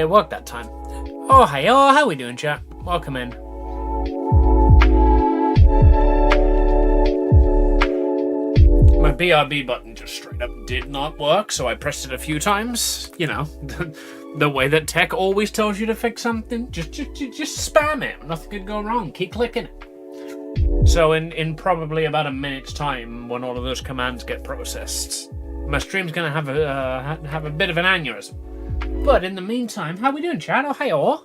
it worked that time. Oh, hey, oh, how we doing, chat? Welcome in. My BRB button just straight up did not work, so I pressed it a few times. You know, the way that tech always tells you to fix something. Just spam it. Nothing could go wrong. Keep clicking it. So in probably about a minute's time, when all of those commands get processed, my stream's gonna have a bit of an aneurysm. But in the meantime, how we doing, chat? Oh, hey, all.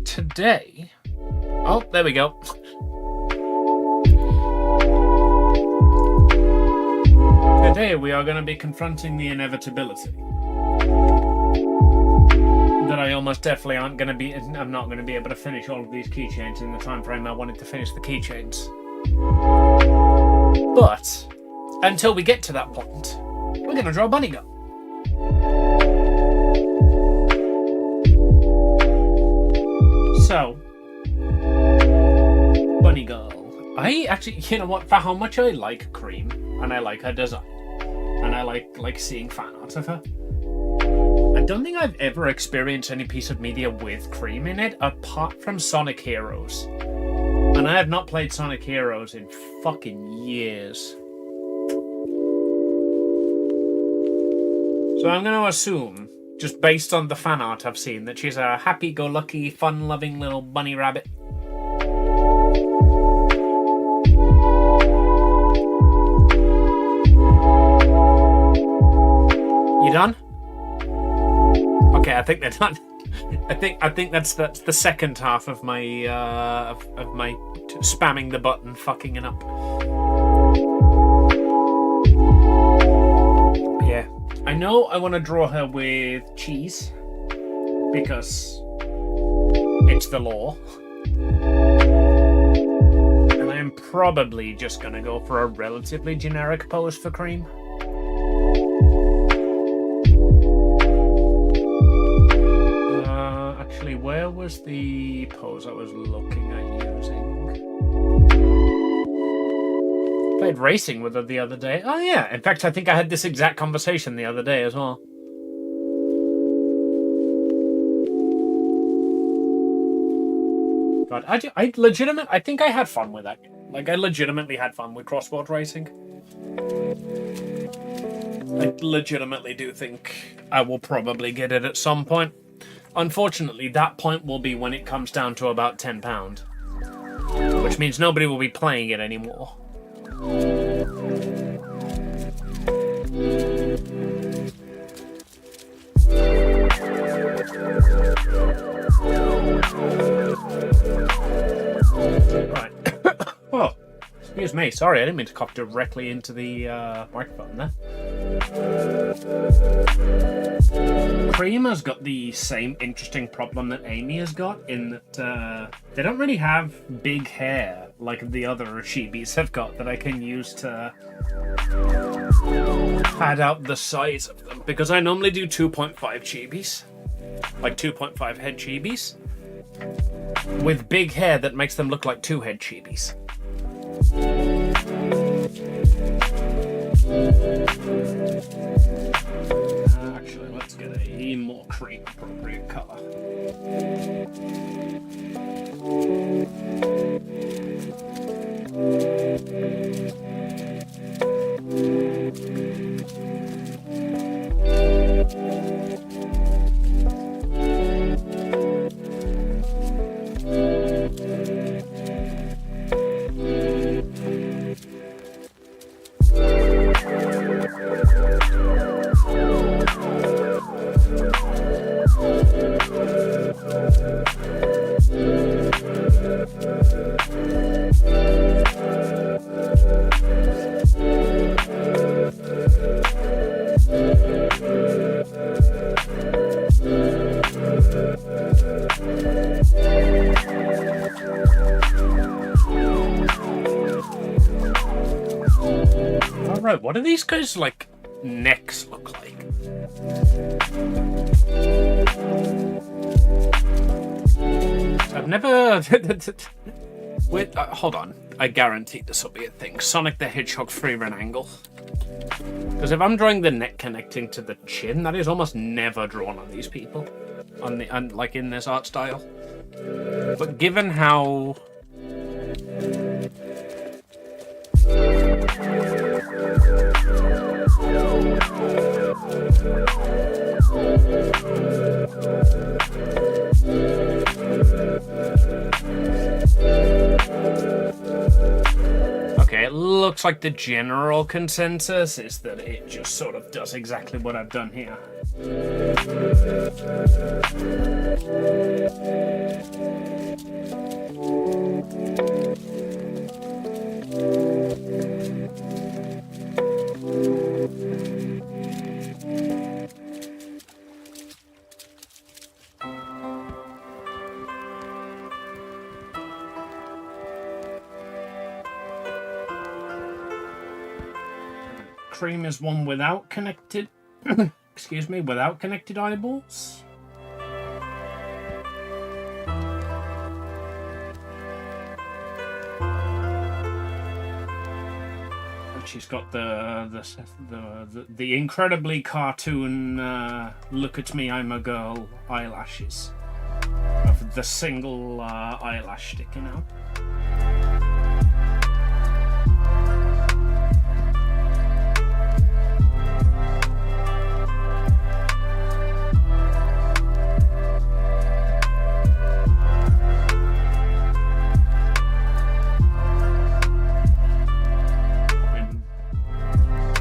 Today, oh, there we go. Today we are going to be confronting the inevitability that I almost definitely I'm not going to be able to finish all of these keychains in the time frame I wanted to finish the keychains. But until we get to that point, we're going to draw a bunny girl. So, bunny girl. I actually, you know what? For how much I like Cream and I like her design, and I like seeing fan art of her, I don't think I've ever experienced any piece of media with Cream in it apart from Sonic Heroes. And I have not played Sonic Heroes in fucking years. So I'm going to assume, just based on the fan art I've seen, that she's a happy-go-lucky, fun-loving little bunny rabbit. You done? Okay, I think they're done. I think that's the second half of my spamming the button, fucking it up. Yeah, I know I want to draw her with cheese because it's the law, and I am probably just gonna go for a relatively generic pose for Cream. Actually, where was the pose I was looking at using? Played racing with her the other day. Oh yeah, in fact I think I had this exact conversation the other day as well. God, I think I had fun with that. Like, I legitimately had fun with crossword racing. I legitimately do think I will probably get it at some point. Unfortunately, that point will be when it comes down to about £10, which means nobody will be playing it anymore. Right. Oh, excuse me. Sorry, I didn't mean to cough directly into the microphone there. Cream has got the same interesting problem that Amy has got, in that they don't really have big hair like the other chibis have got that I can use to pad out the size of them, because I normally do 2.5 chibis, like 2.5 head chibis, with big hair that makes them look like 2 head chibis. Actually, let's get a more Cream appropriate color. Alright, what do these guys' like necks look like? I've never Wait, hold on. I guarantee this will be a thing. Sonic the Hedgehog free run angle. Because if I'm drawing the neck connecting to the chin, that is almost never drawn on these people, like in this art style. But given how it looks like the general consensus is that it just sort of does exactly what I've done here. Cream is one without connected, excuse me, without connected eyeballs. And she's got the incredibly cartoon "Look at me, I'm a girl" eyelashes of the single eyelash sticking out.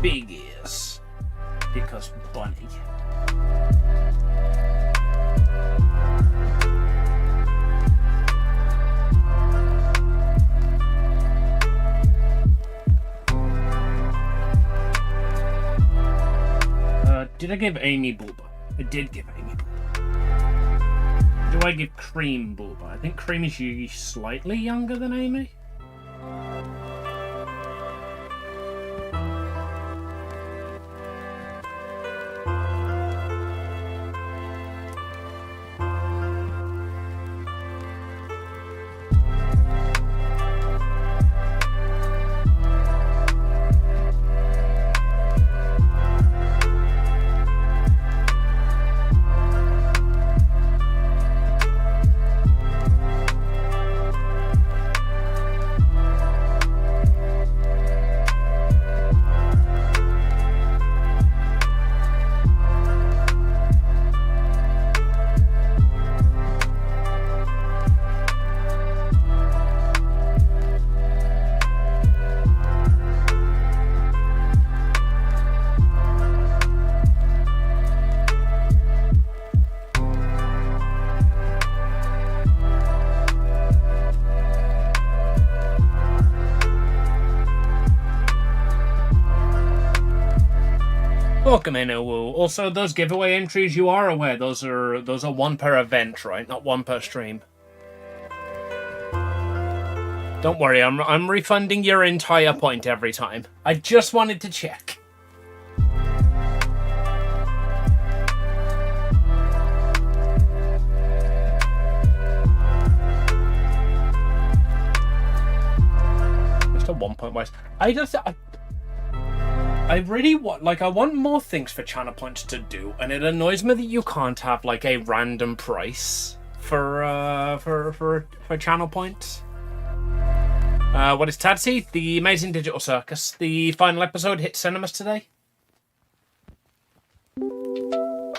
Big ears, because bunny. Did I give Amy Bulba? I did give Amy Bulba. Do I give Cream Bulba? I think Cream is usually slightly younger than Amy. Welcome in, Owu. Also, those giveaway entries, you are aware those are one per event, right? Not one per stream. Don't worry, I'm refunding your entire point every time. I just wanted to check. Just a 1 point wise. I really want, I want more things for channel points to do, and it annoys me that you can't have like a random price for channel points. What is Tadsy? The Amazing Digital Circus. The final episode hit cinemas today.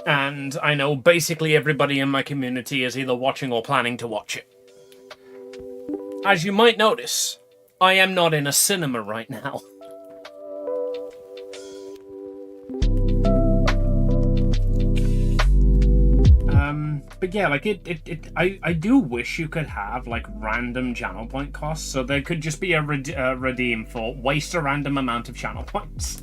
And I know basically everybody in my community is either watching or planning to watch it. As you might notice, I am not in a cinema right now. But yeah, I do wish you could have like random channel point costs, so there could just be a redeem for waste a random amount of channel points.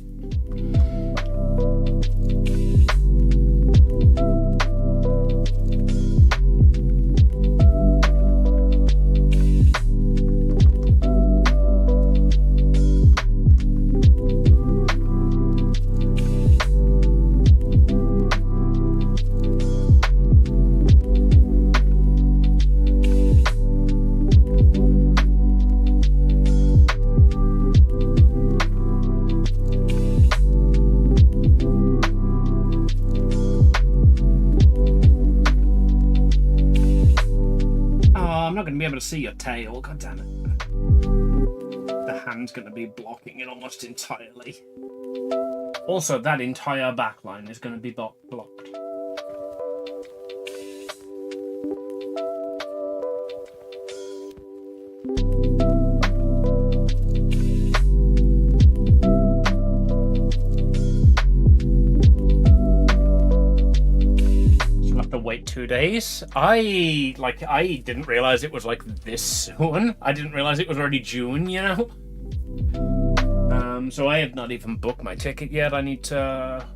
see your tail. God damn it. The hand's going to be blocking it almost entirely. Also, that entire backline is going to be blocked. So I'll have to wait 2 days. I didn't realize it was like this soon. I didn't realize it was already June, you know? So I have not even booked my ticket yet. I need to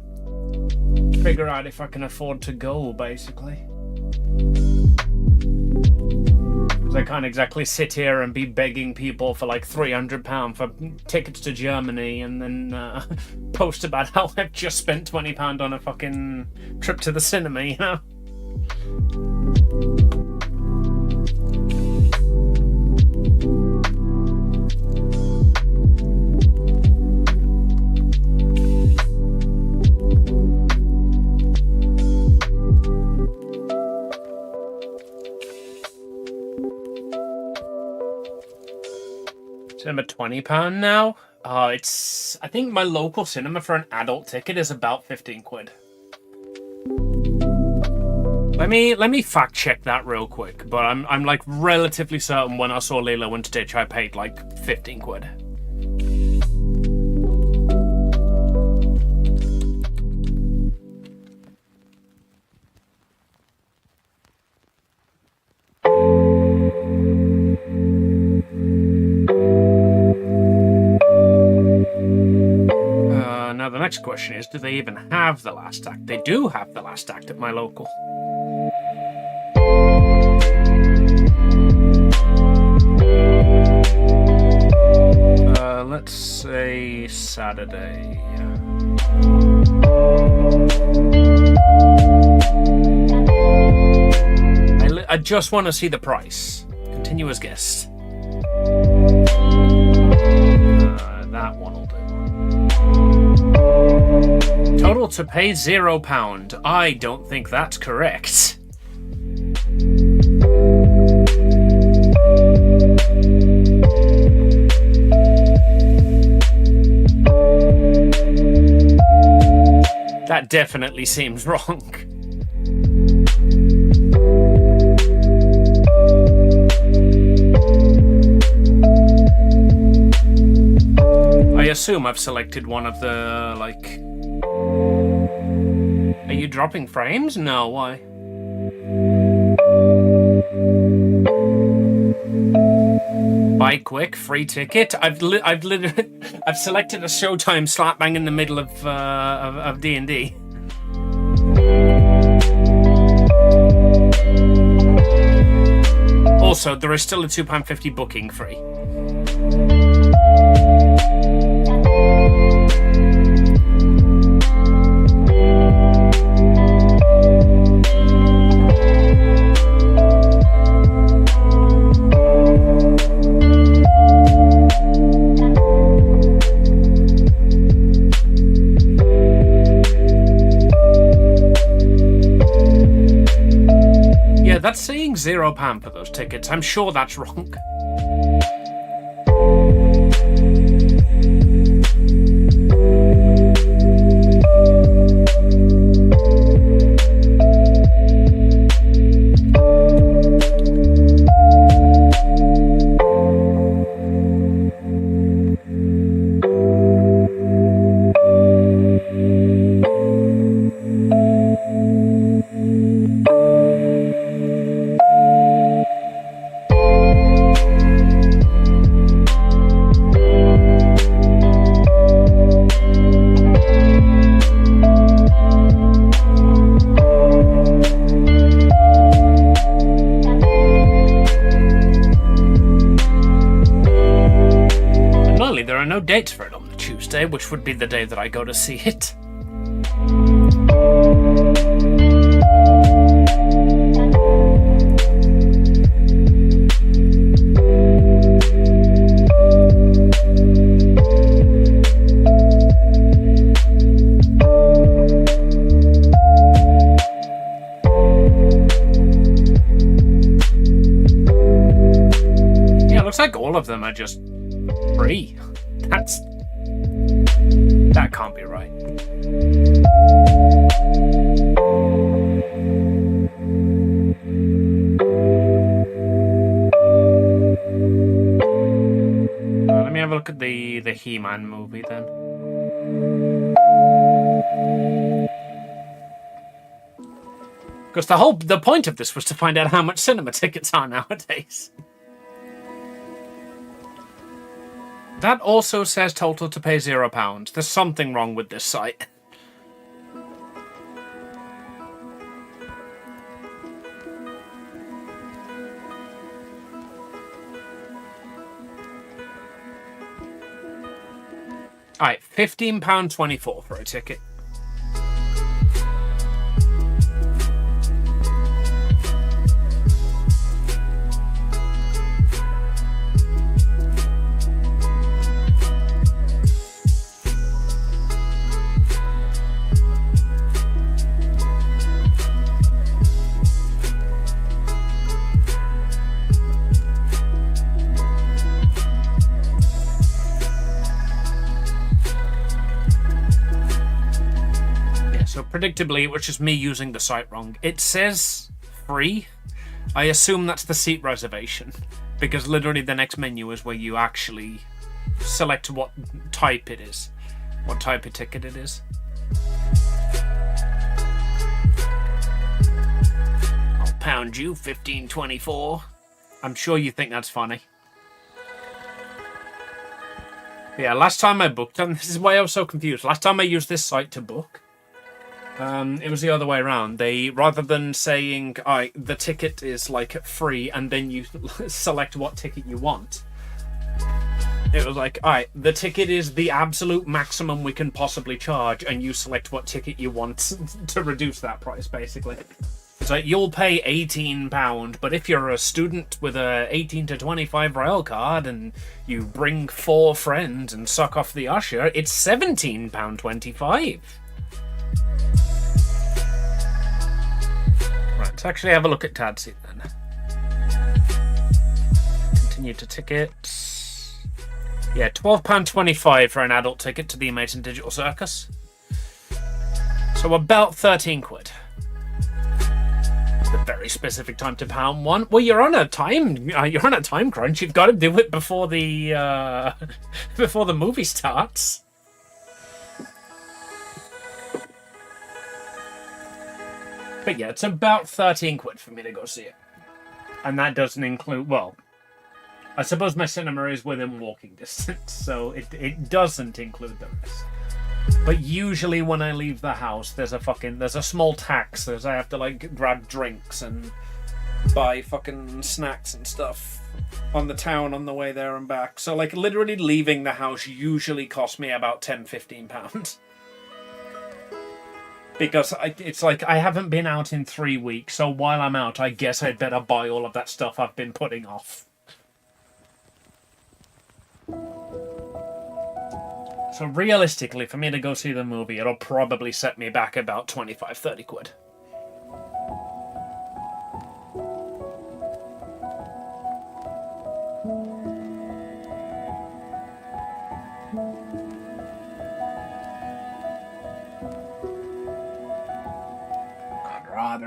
figure out if I can afford to go, basically. Because I can't exactly sit here and be begging people for like £300 for tickets to Germany and then post about how I've just spent £20 on a fucking trip to the cinema, you know? Cinema £20 now. I think my local cinema for an adult ticket is about 15 quid. Let me fact check that real quick. But I'm like relatively certain when I saw Lilo and Stitch, I paid like 15 quid. Now the next question is, do they even have the last act? They do have the last act at my local. Let's say Saturday. I just want to see the price. Continue as guest. That one will do. Total to pay £0. I don't think that's correct. That definitely seems wrong. I assume I've selected one of the, like... Are you dropping frames? No, why? Buy quick, free ticket. I've selected a Showtime slap bang in the middle of D&D. Also, there is still a £2.50 booking fee. That's saying £0 for those tickets. I'm sure that's wrong. Dates for it on the Tuesday, which would be the day that I go to see it. them are just free. That can't be right. Let me have a look at the He-Man movie then. Because the point of this was to find out how much cinema tickets are nowadays. That also says total to pay £0. There's something wrong with this site. Alright, £15.24 for a ticket. Predictably, it was just me using the site wrong. It says free. I assume that's the seat reservation, because literally the next menu is where you actually select what type it is, what type of ticket it is. I'll pound you $15.24. I'm sure you think that's funny. Yeah, last time I booked, and this is why I was so confused. Last time I used this site to book, it was the other way around. They, rather than saying, the ticket is like free and then you select what ticket you want, it was like, the ticket is the absolute maximum we can possibly charge and you select what ticket you want to reduce that price, basically. It's like, you'll pay £18, but if you're a student with a 18 to 25 rail card and you bring 4 friends and suck off the usher, it's £17.25. Right, let's actually have a look at Tadsy then. Continue to tickets. Yeah, £12.25 for an adult ticket to the Amazing Digital Circus. So about 13 quid. A very specific time to pound one. Well, you're on a time crunch. You've got to do it before the before the movie starts. But yeah, it's about 13 quid for me to go see it. And that doesn't include, well, I suppose my cinema is within walking distance, so it doesn't include the rest. But usually when I leave the house, there's a small tax. I have to like grab drinks and buy fucking snacks and stuff on the town on the way there and back. So like literally leaving the house usually costs me about £10-15. Because it's like I haven't been out in 3 weeks, so while I'm out, I guess I'd better buy all of that stuff I've been putting off. So realistically, for me to go see the movie, it'll probably set me back about 25-30 quid.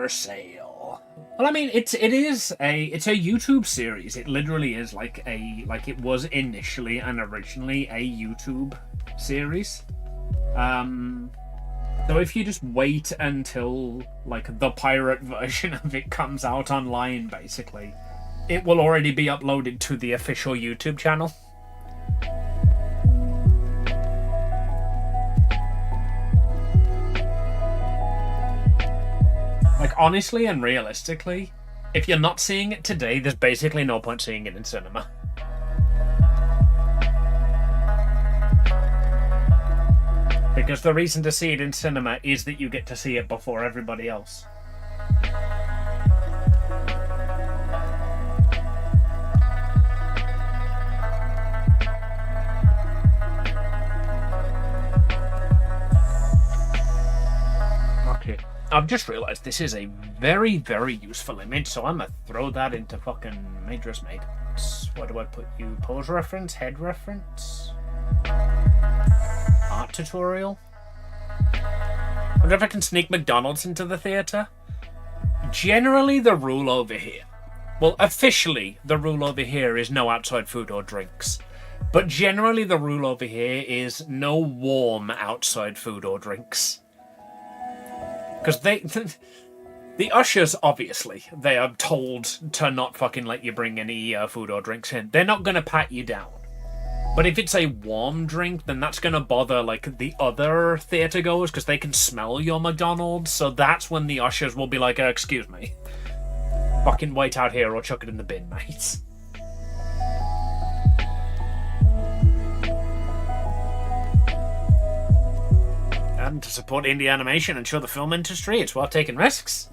Sale. Well, I mean, it is a YouTube series. It literally is like it was initially and originally a YouTube series. So if you just wait until like the pirate version of it comes out online, basically, it will already be uploaded to the official YouTube channel. Like, honestly and realistically, if you're not seeing it today, there's basically no point seeing it in cinema. Because the reason to see it in cinema is that you get to see it before everybody else. I've just realised this is a very, very useful image, so I'm gonna throw that into fucking Matrix Maintenance. Where do I put you? Pose reference? Head reference? Art tutorial? I wonder if I can sneak McDonald's into the theatre? Generally, the rule over here... Well, officially, the rule over here is no outside food or drinks. But generally, the rule over here is no warm outside food or drinks. Because the ushers, obviously, they are told to not fucking let you bring any food or drinks in. They're not going to pat you down. But if it's a warm drink, then that's going to bother, like, the other theatre goers, because they can smell your McDonald's. So that's when the ushers will be like, excuse me. Fucking wait out here or chuck it in the bin, mate. And to support indie animation and show the film industry, it's worth taking risks.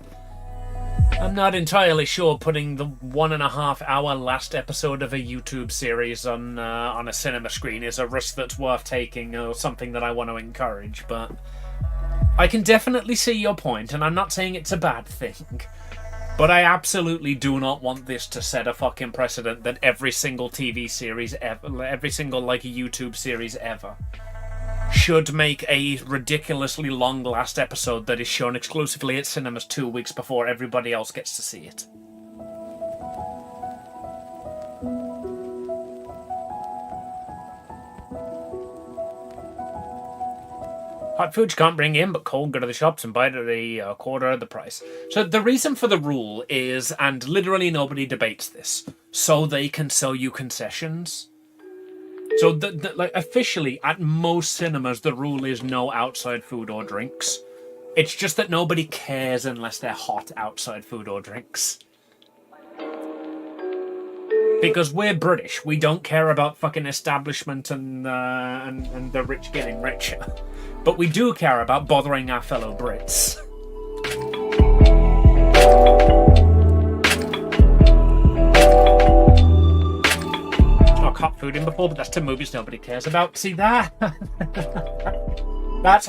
I'm not entirely sure putting the 1.5 hour last episode of a YouTube series on a cinema screen is a risk that's worth taking or something that I want to encourage, but I can definitely see your point, and I'm not saying it's a bad thing. But I absolutely do not want this to set a fucking precedent that every single TV series ever, every single, like, YouTube series ever, should make a ridiculously long last episode that is shown exclusively at cinemas 2 weeks before everybody else gets to see it. Hot food you can't bring in, but cold, go to the shops and buy it at a quarter of the price. So the reason for the rule is, and literally nobody debates this, so they can sell you concessions. So like officially, at most cinemas, the rule is no outside food or drinks. It's just that nobody cares unless they're hot outside food or drinks. Because we're British, we don't care about fucking establishment and the rich getting richer. But we do care about bothering our fellow Brits. I've hot food in before, but that's to movies nobody cares about. See that?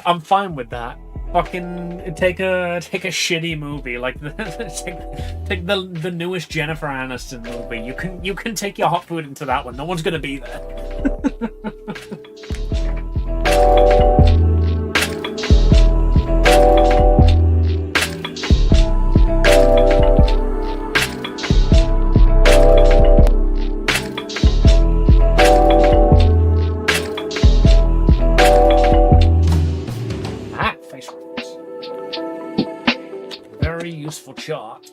I'm fine with that. Fucking take a shitty movie like take the newest Jennifer Aniston movie. You can take your hot food into that one. No one's gonna be there. Useful chart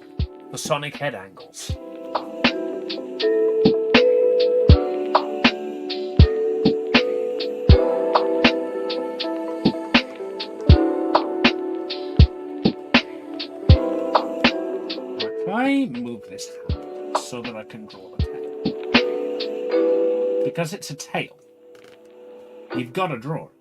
for sonic head angles. If I move this hand so that I can draw the tail, because it's a tail, you've got to draw it.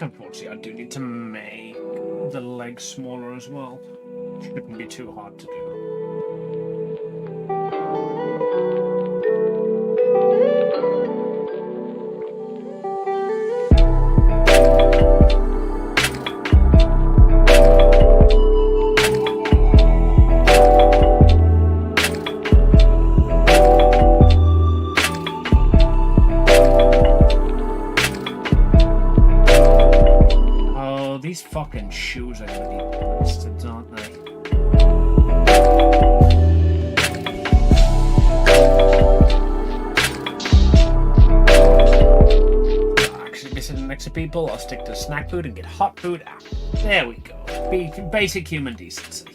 Unfortunately, I do need to make the legs smaller as well. Shouldn't be too hard to do. These fucking shoes are gonna be bastards, aren't they? Actually, missing next to people, I'll stick to snack food and get hot food out. There we go. Basic human decency.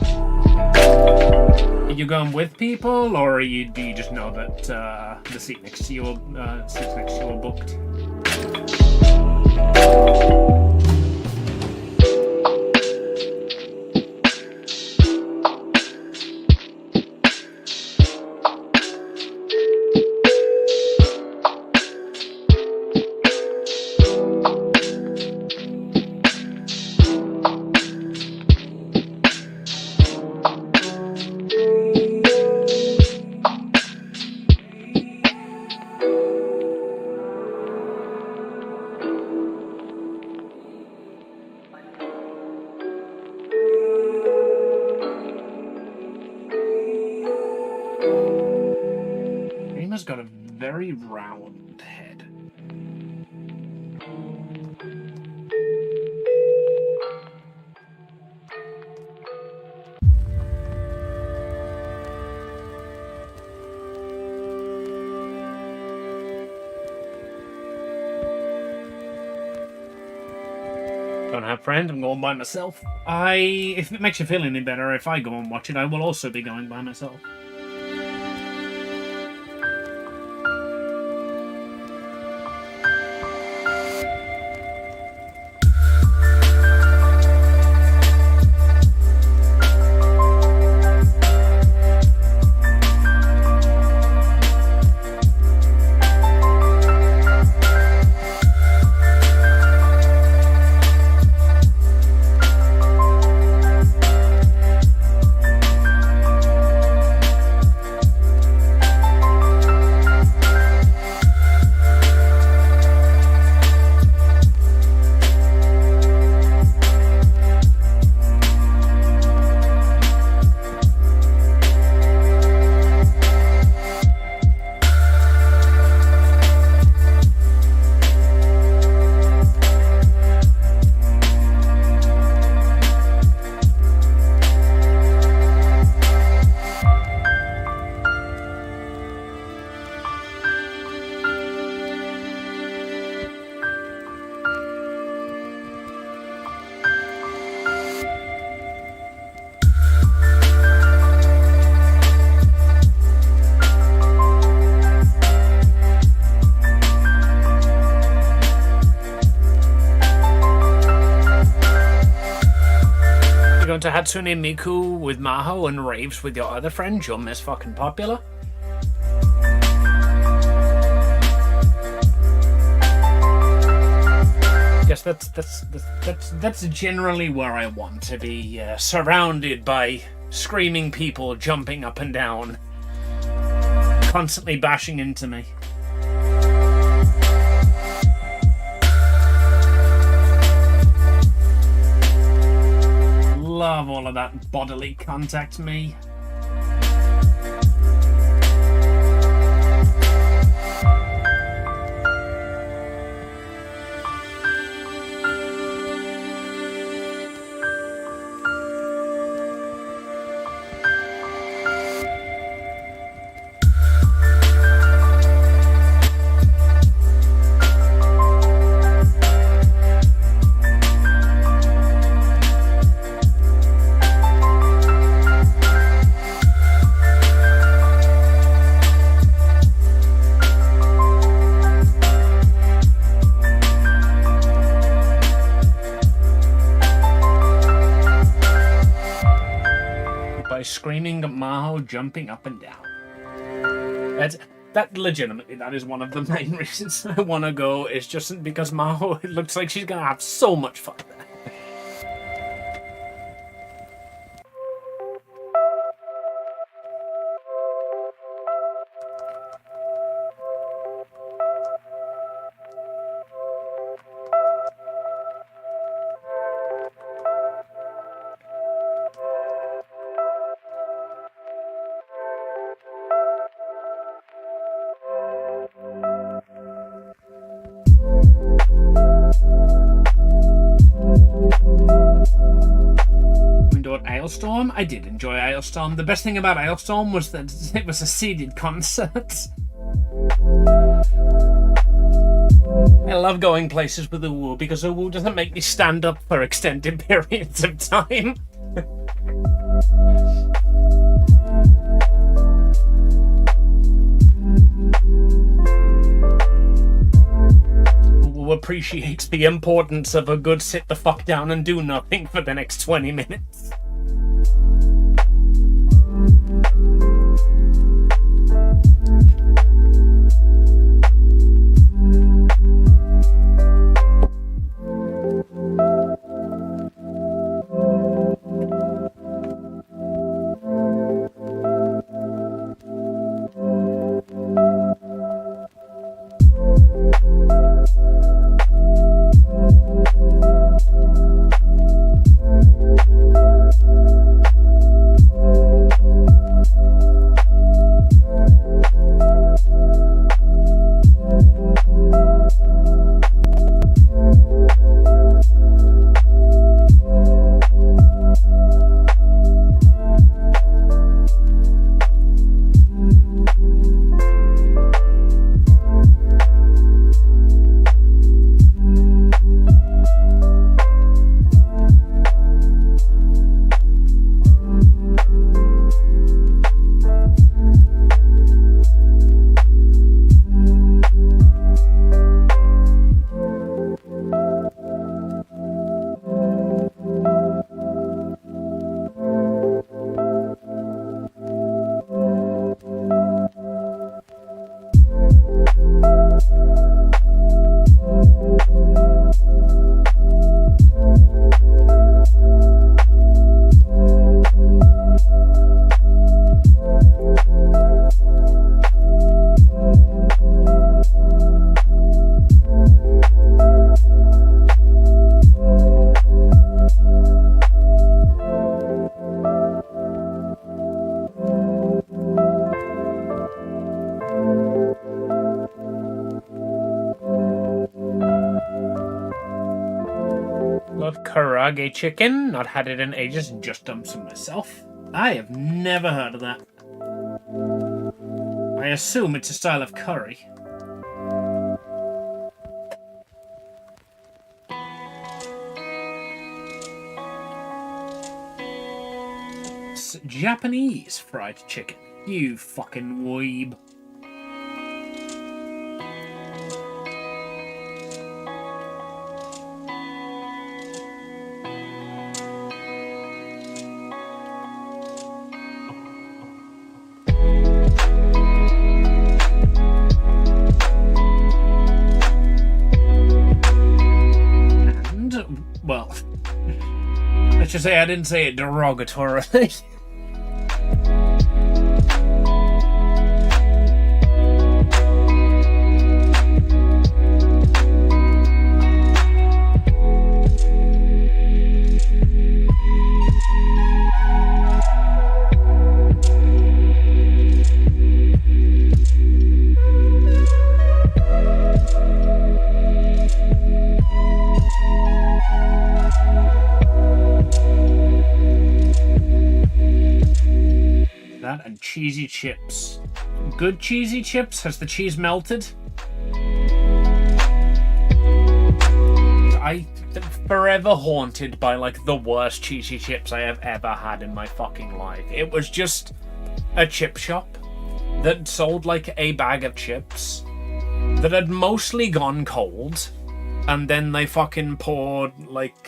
Are you going with people, or do you just know that the seats next to you are booked? Panda's got a very round head. Don't have friends, I'm going by myself. If it makes you feel any better, if I go and watch it, I will also be going by myself. To Hatsune Miku with Maho and raves with your other friends, you're Miss Fucking Popular. Guess that's generally where I want to be, surrounded by screaming people jumping up and down, constantly bashing into me. Love all of that bodily contact, me. Screaming at Maho, jumping up and down. That legitimately, that is one of the main reasons I want to go, is just because Maho, it looks like she's going to have so much fun there. Ailstorm? I did enjoy Ailstorm. The best thing about Ailstorm was that it was a seated concert. I love going places with Uwu because Uwu doesn't make me stand up for extended periods of time. Uwu appreciates the importance of a good sit the fuck down and do nothing for the next 20 minutes. of karage chicken. Not had it in ages and just dumped some myself. I have never heard of that. I assume it's a style of curry. It's Japanese fried chicken. You fucking weeb. Well, let's just say I didn't say it derogatorily. And cheesy chips. Good cheesy chips? Has the cheese melted? I'm forever haunted by like the worst cheesy chips I have ever had in my fucking life. It was just a chip shop that sold like a bag of chips that had mostly gone cold, and then they fucking poured like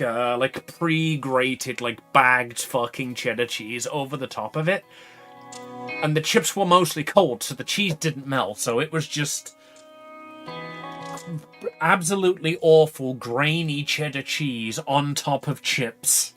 pre-grated, like bagged fucking cheddar cheese over the top of it. And the chips were mostly cold, so the cheese didn't melt, so it was just absolutely awful, grainy cheddar cheese on top of chips.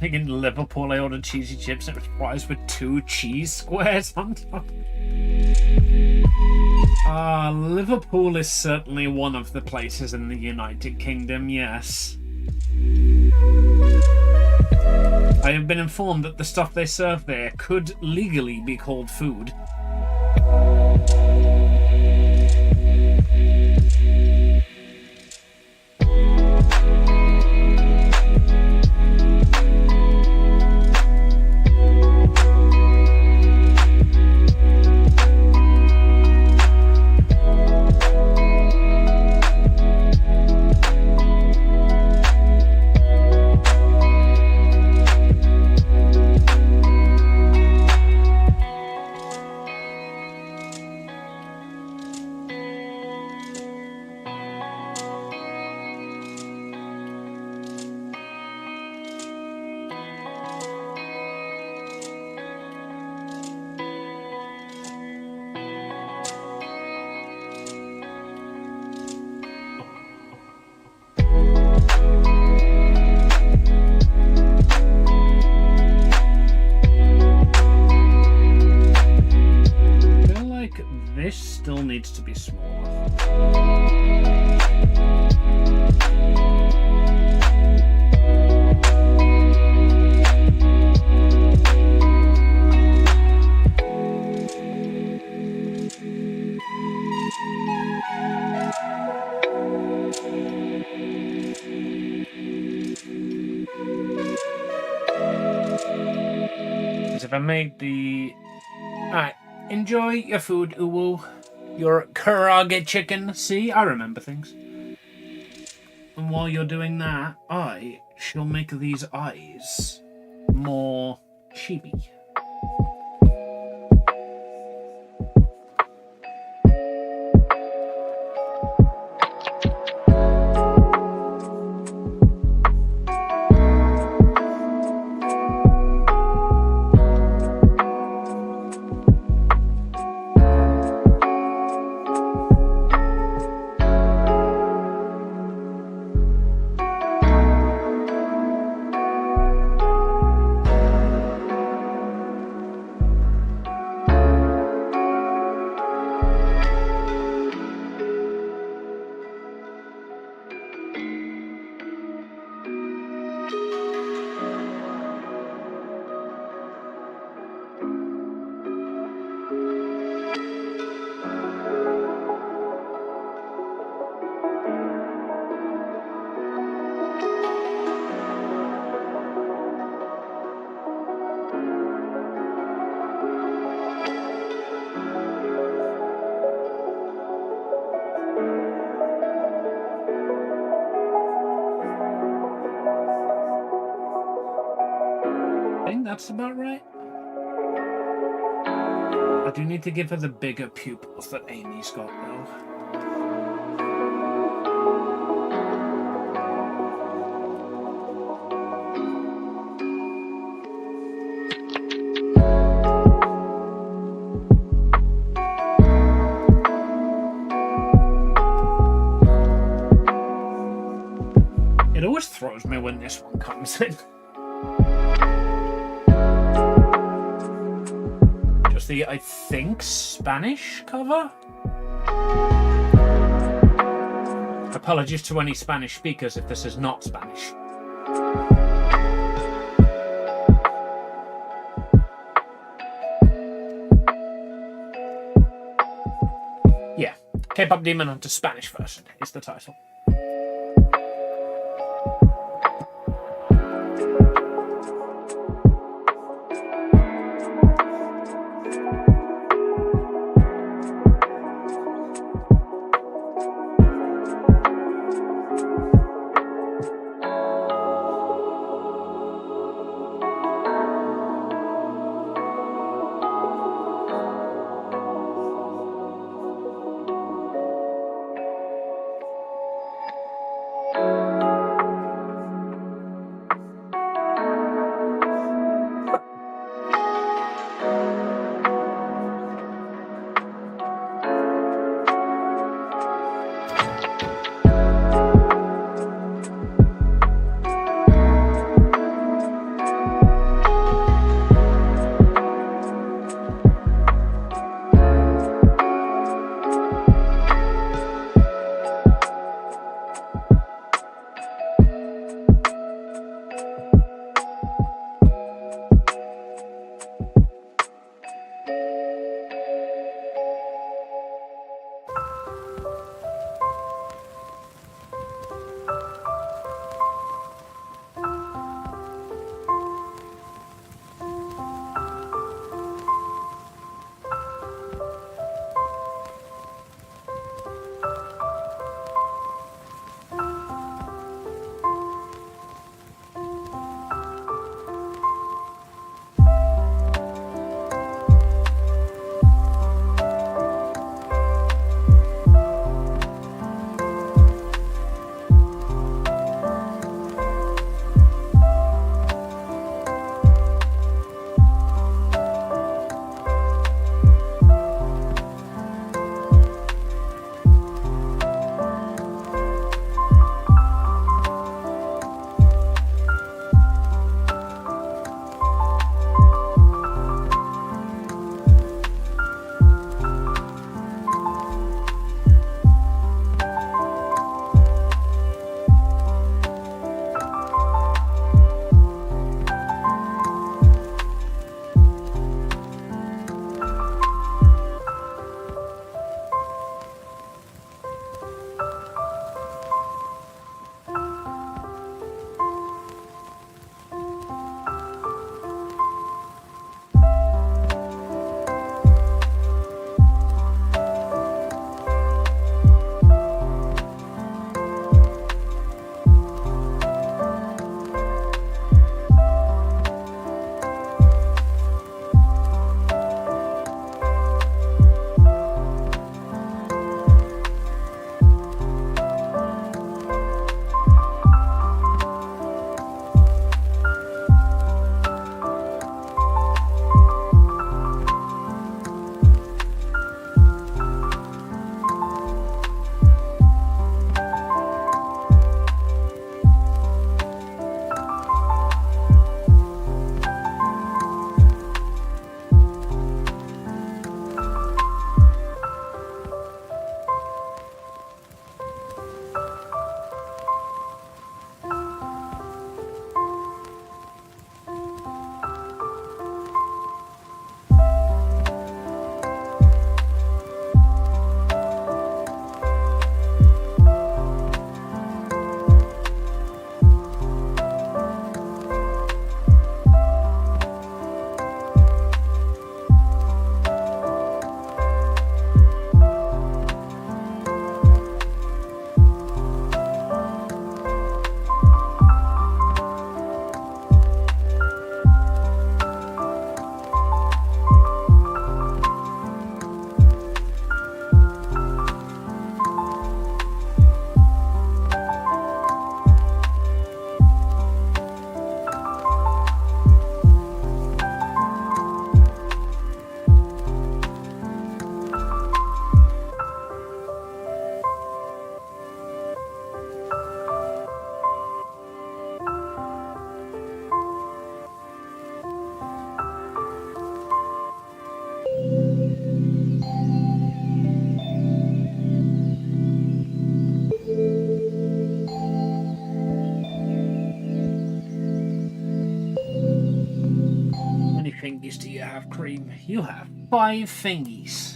In Liverpool, I ordered cheesy chips and it was fries with 2 cheese squares on top. Liverpool is certainly one of the places in the United Kingdom, yes. I have been informed that the stuff they serve there could legally be called food. This still needs to be smaller. As if I made the... Alright. Enjoy your food, Uwu. Your karage chicken. See, I remember things. And while you're doing that, I shall make these eyes more chibi. That's about right. I do need to give her the bigger pupils that Amy's got, though. It always throws me when this one comes in. Just the, I think, Spanish cover? Apologies to any Spanish speakers if this is not Spanish. Yeah, K-pop Demon Hunter Spanish version is the title. fingies do you have, Cream? You have 5 fingies.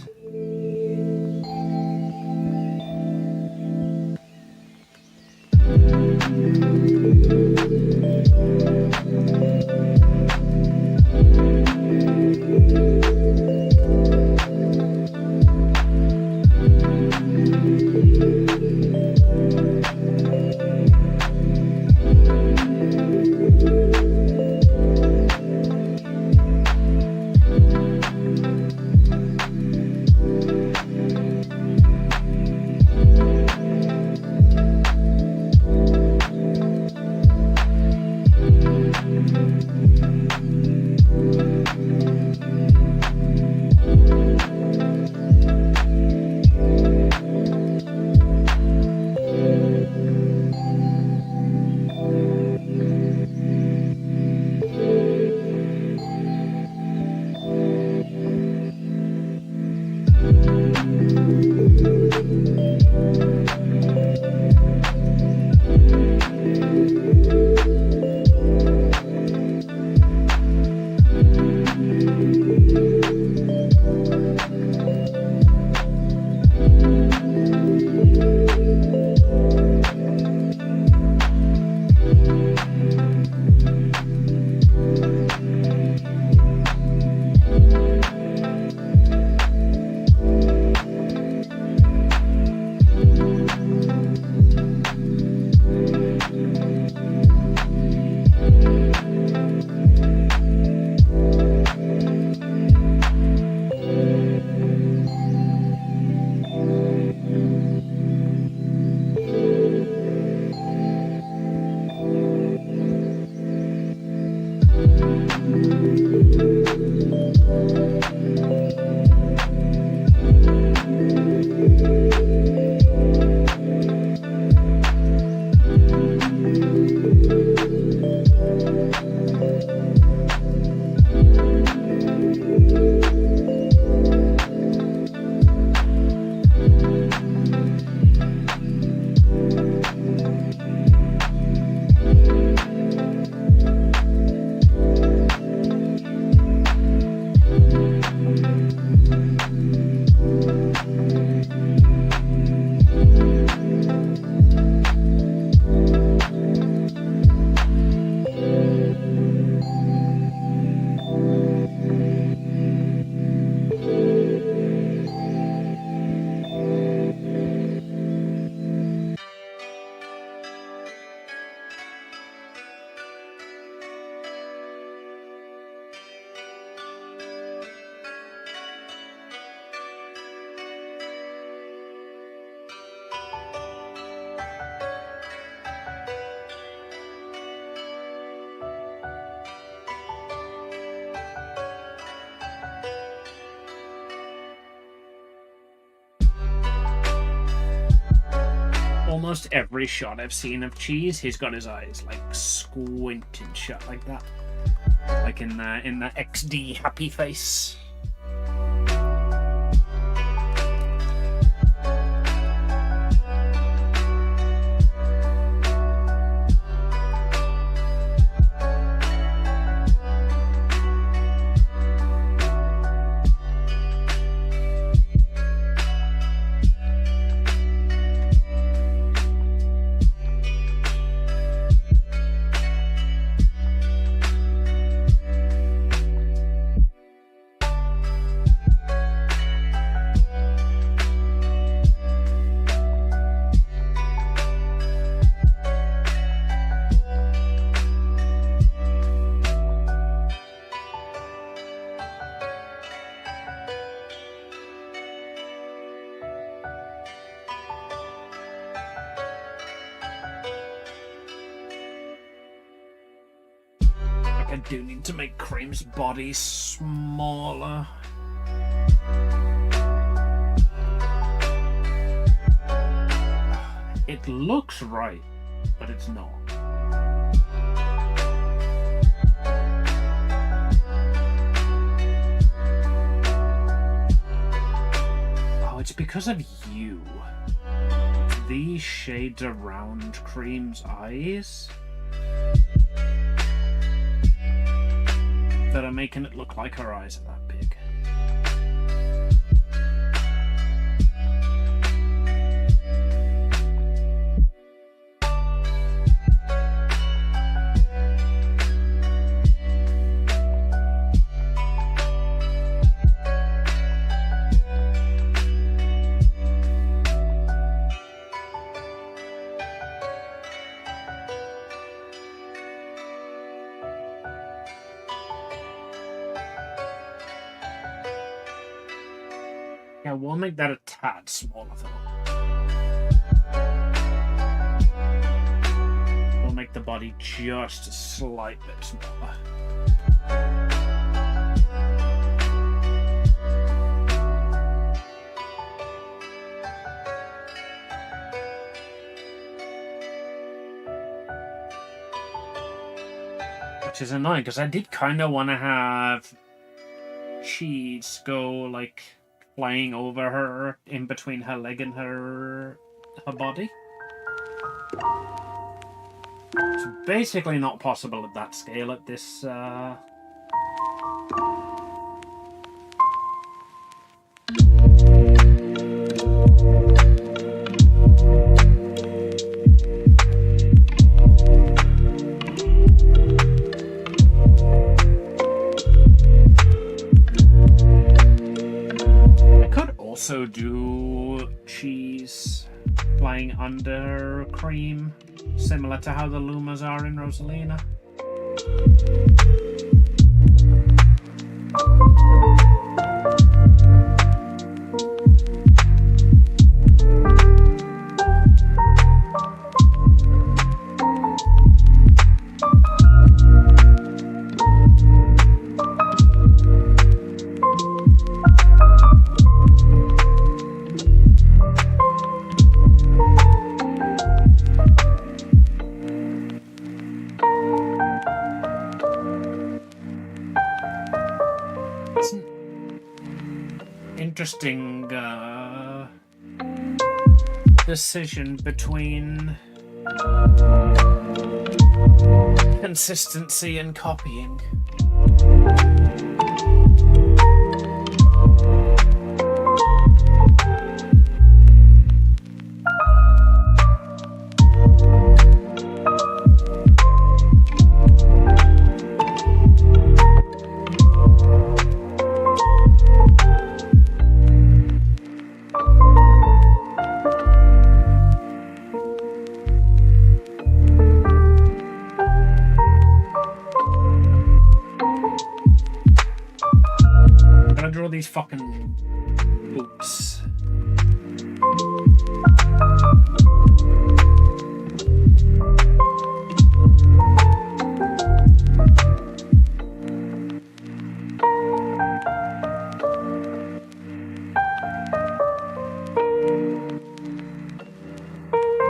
Almost every shot I've seen of Cheese, he's got his eyes like squinting shut like that, like in the XD happy face. I do need to make Cream's body smaller. It looks right, but it's not. Oh, it's because of you. These shades around Cream's eyes that are making it look like her eyes are that big. Yeah, we'll make that a tad smaller though. We'll make the body just a slight bit smaller. Which is annoying, because I did kind of want to have Cheese go, like, flying over her, in between her leg and her body. It's basically not possible at that scale at this, also do Cheese flying under Cream, similar to how the Lumas are in Rosalina. Interesting decision between consistency and copying. Draw these fucking boots.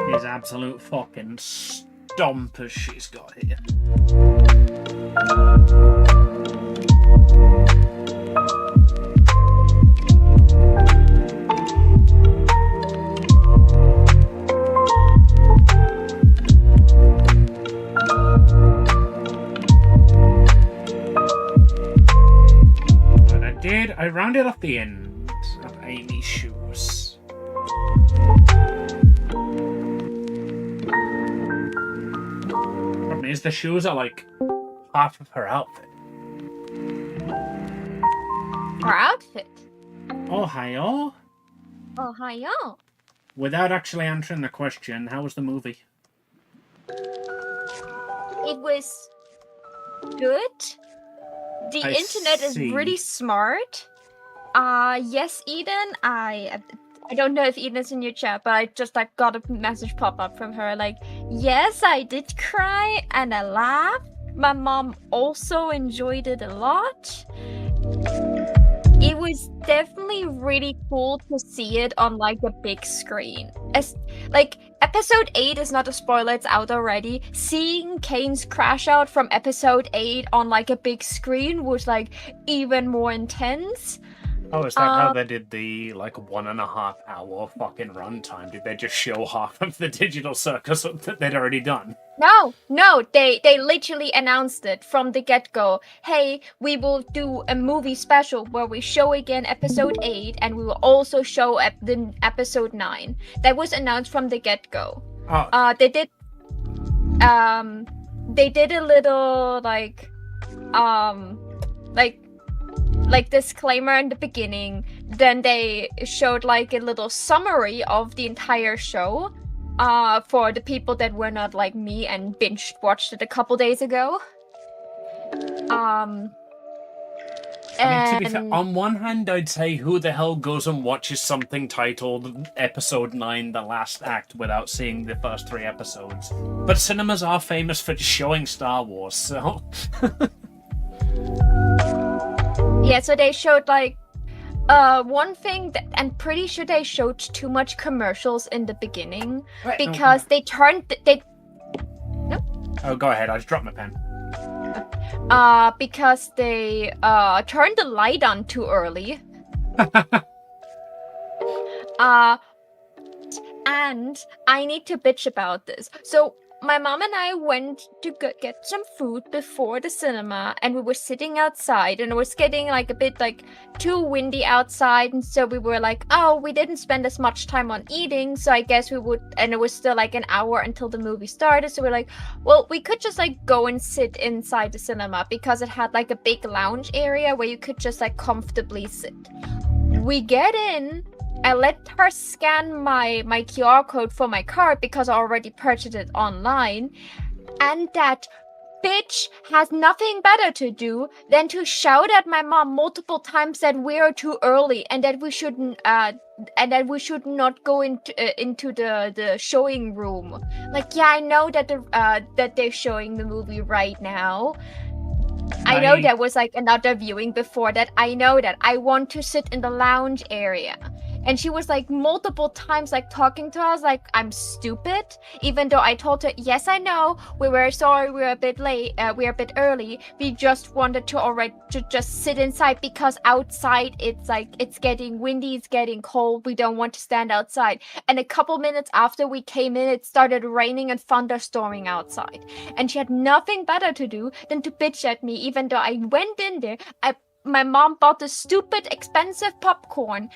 These absolute fucking stompers she's got here. I rounded off the end of Amy's shoes. Problem is, the shoes are like half of her outfit. Her outfit? Oh, hi-yo. Oh, hi-yo. Without actually answering the question, how was the movie? It was good. The internet is really smart. Yes, Eden, I don't know if Eden's in your chat, but I just like got a message pop up from her like, yes, I did cry and I laughed. My mom also enjoyed it a lot. It was definitely really cool to see it on like a big screen. As like episode 8 is not a spoiler, it's out already. Seeing Kane's crash out from episode 8 on like a big screen was like even more intense. Oh, is that how they did the, like, 1.5 hour fucking runtime? Did they just show half of the digital circus that they'd already done? No, they literally announced it from the get-go. Hey, we will do a movie special where we show again episode 8, and we will also show the episode 9. That was announced from the get-go. Oh. They did a little, like disclaimer in the beginning. Then they showed like a little summary of the entire show for the people that were not like me and binge watched it a couple days ago. I mean, to be fair, on one hand, I'd say who the hell goes and watches something titled Episode 9, The Last Act, without seeing the first 3 episodes? But cinemas are famous for showing Star Wars, so... Yeah, so they showed like one thing that I'm pretty sure they showed too much commercials in the beginning, right, because they turned No? Oh, go ahead. I just dropped my pen. Because they turned the light on too early. And I need to bitch about this. So my mom and I went to get some food before the cinema, and we were sitting outside, and it was getting like a bit like too windy outside, and so we were like, oh, we didn't spend as much time on eating, so I guess we would, and it was still like an hour until the movie started, so we're like, well, we could just like go and sit inside the cinema because it had like a big lounge area where you could just like comfortably sit. We get in. I let her scan my QR code for my card because I already purchased it online. And that bitch has nothing better to do than to shout at my mom multiple times that we're too early and that we shouldn't should not go into the showing room. Like, yeah, I know that that they're showing the movie right now. I know there was like another viewing before that. I know that. I want to sit in the lounge area. And she was like multiple times like talking to us like I'm stupid, even though I told her, yes, I know, we were sorry, we were a bit late, we were a bit early. We just wanted to just sit inside because outside it's getting windy, it's getting cold. We don't want to stand outside. And a couple minutes after we came in, it started raining and thunderstorming outside. And she had nothing better to do than to bitch at me, even though I went in there. My mom bought the stupid expensive popcorn.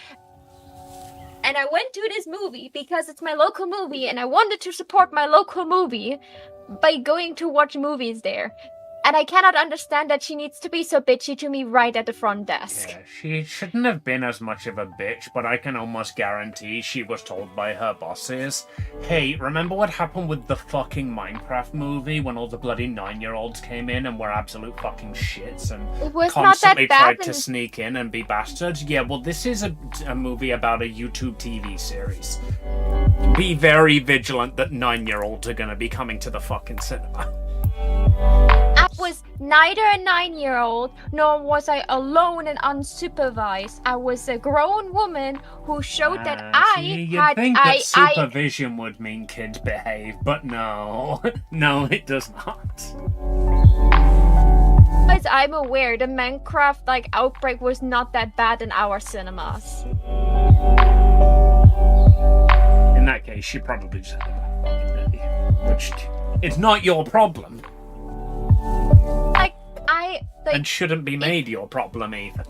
And I went to this movie because it's my local movie and I wanted to support my local movie by going to watch movies there. And I cannot understand that she needs to be so bitchy to me right at the front desk. Yeah, she shouldn't have been as much of a bitch, but I can almost guarantee she was told by her bosses, hey, remember what happened with the fucking Minecraft movie when all the bloody 9-year-olds came in and were absolute fucking shits and constantly tried to sneak in and be bastards? Yeah, well, this is a movie about a YouTube TV series. Be very vigilant that 9-year-olds are gonna be coming to the fucking cinema. I was neither a 9-year-old, nor was I alone and unsupervised. I was a grown woman who showed that you'd think that supervision would mean kids behave, but no. No, it does not. As I'm aware, the Minecraft outbreak was not that bad in our cinemas. In that case, she probably just had a fucking day. Which, it's not your problem. And shouldn't be made your problem even.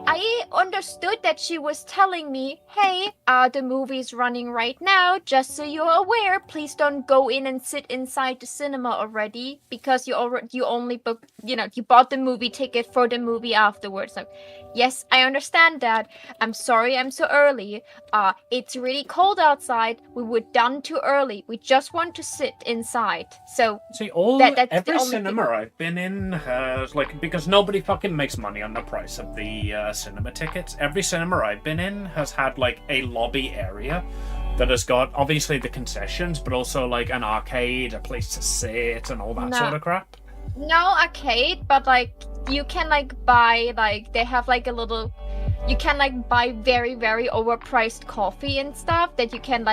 I understood that she was telling me, hey, the movie's running right now, just so you're aware, please don't go in and sit inside the cinema already, because you only booked, you bought the movie ticket for the movie afterwards. Like, yes, I understand that. I'm sorry I'm so early. It's really cold outside. We were done too early. We just want to sit inside. So see, every cinema I've been in has because nobody fucking makes money on the price of the cinema tickets. Every cinema I've been in has had a lobby area that has got obviously the concessions, but also an arcade, a place to sit, and all that sort of crap. No arcade, but you can buy they have a little. You can buy very very overpriced coffee and stuff that you can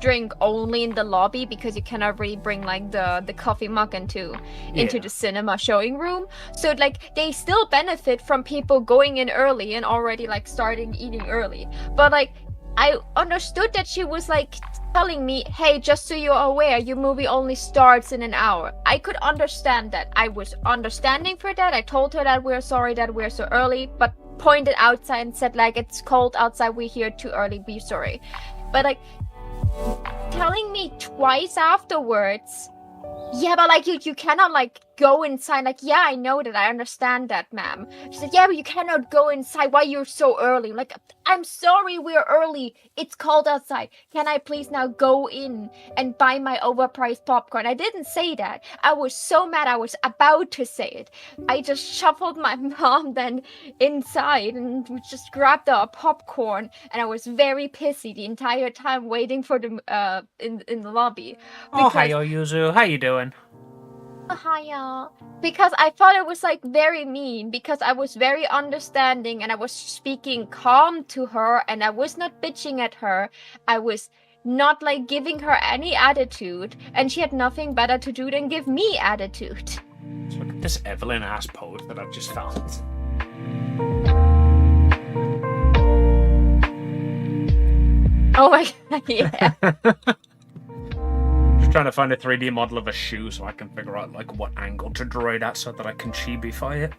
drink only in the lobby because you cannot really bring like the coffee mug into the cinema showing room. So like they still benefit from people going in early and already like starting eating early. But like I understood that she was like telling me, hey, just so you're aware, your movie only starts in an hour. I could understand that. I was understanding for that. I told her that we're sorry that we're so early, but pointed outside and said like, it's cold outside, we're here too early, be sorry. But like telling me twice afterwards, yeah, but like you cannot like go inside. Like, yeah, I know that, I understand that, ma'am. She said, yeah, but you cannot go inside. Why you're so early? Like, I'm sorry, we're early. It's cold outside. Can I please now go in and buy my overpriced popcorn? I didn't say that. I was so mad. I was about to say it. I just shuffled my mom then inside and we just grabbed our popcorn, and I was very pissy the entire time waiting for them in the lobby. Oh, hi, Yuzu. How you doing? Hiya. Because I thought it was like very mean, because I was very understanding and I was speaking calm to her and I was not bitching at her. I was not like giving her any attitude, and she had nothing better to do than give me attitude. So look at this Evelyn ass pose that I've just found. Oh my god, yeah. Trying to find a 3D model of a shoe so I can figure out like what angle to draw it at so that I can chibify it.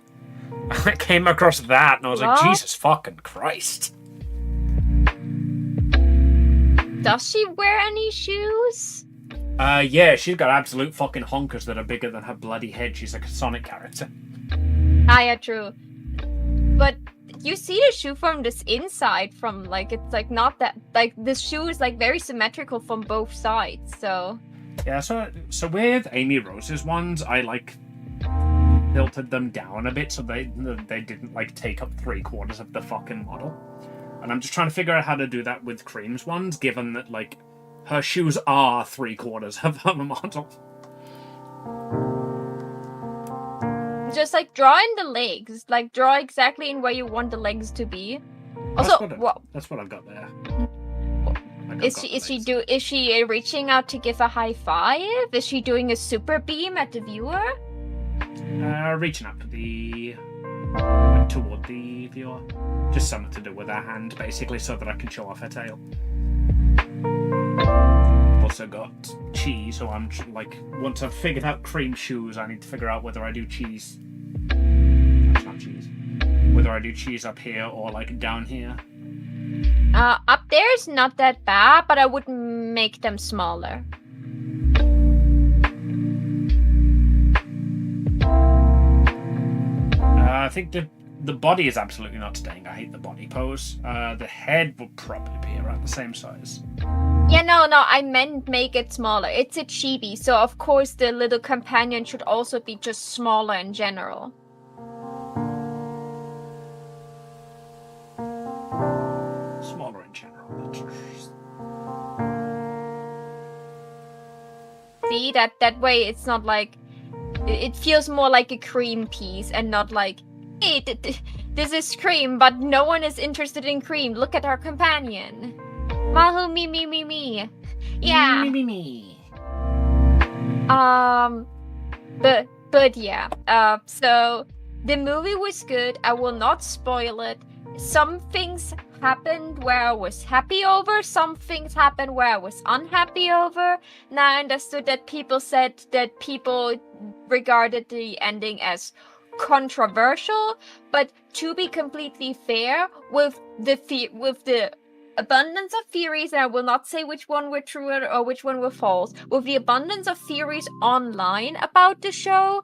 I came across that and I was like, Jesus fucking Christ. Does she wear any shoes? Yeah, she's got absolute fucking honkers that are bigger than her bloody head. She's like a Sonic character. Ah, yeah, true. But you see the shoe from this inside, from like, it's like not that, like this shoe is like very symmetrical from both sides, so... Yeah, so with Amy Rose's ones, I like tilted them down a bit so they didn't like take up 3/4 of the fucking model. And I'm just trying to figure out how to do that with Cream's ones, given that like her shoes are 3/4 of her model. Just like draw in the legs, like draw exactly in where you want the legs to be. Also, that's what I've got there. Is she reaching out to give a high five? Is she doing a super beam at the viewer? Reaching up to toward the viewer. Just something to do with her hand, basically, so that I can show off her tail. I've also got cheese, so I'm like, once I've figured out Cream shoes, I need to figure out whether I do cheese. That's not cheese. Whether I do cheese up here or like down here. Up there is not that bad, but I would make them smaller. I think the body is absolutely not staying. I hate the body pose. The head will probably be around the same size. Yeah, no, I meant make it smaller. It's a chibi, so of course the little companion should also be just smaller in general. Smaller in general. See, that way it's not like... It feels more like a Cream piece and not like, hey, this is Cream, but no one is interested in Cream. Look at our companion. Mahu, me. Yeah. Me. But yeah. So the movie was good. I will not spoil it. Some things happened where I was happy over. Some things happened where I was unhappy over. Now I understood that people said that people regarded the ending as controversial. But to be completely fair, with the abundance of theories, and I will not say which one were true or which one were false, with the abundance of theories online about the show,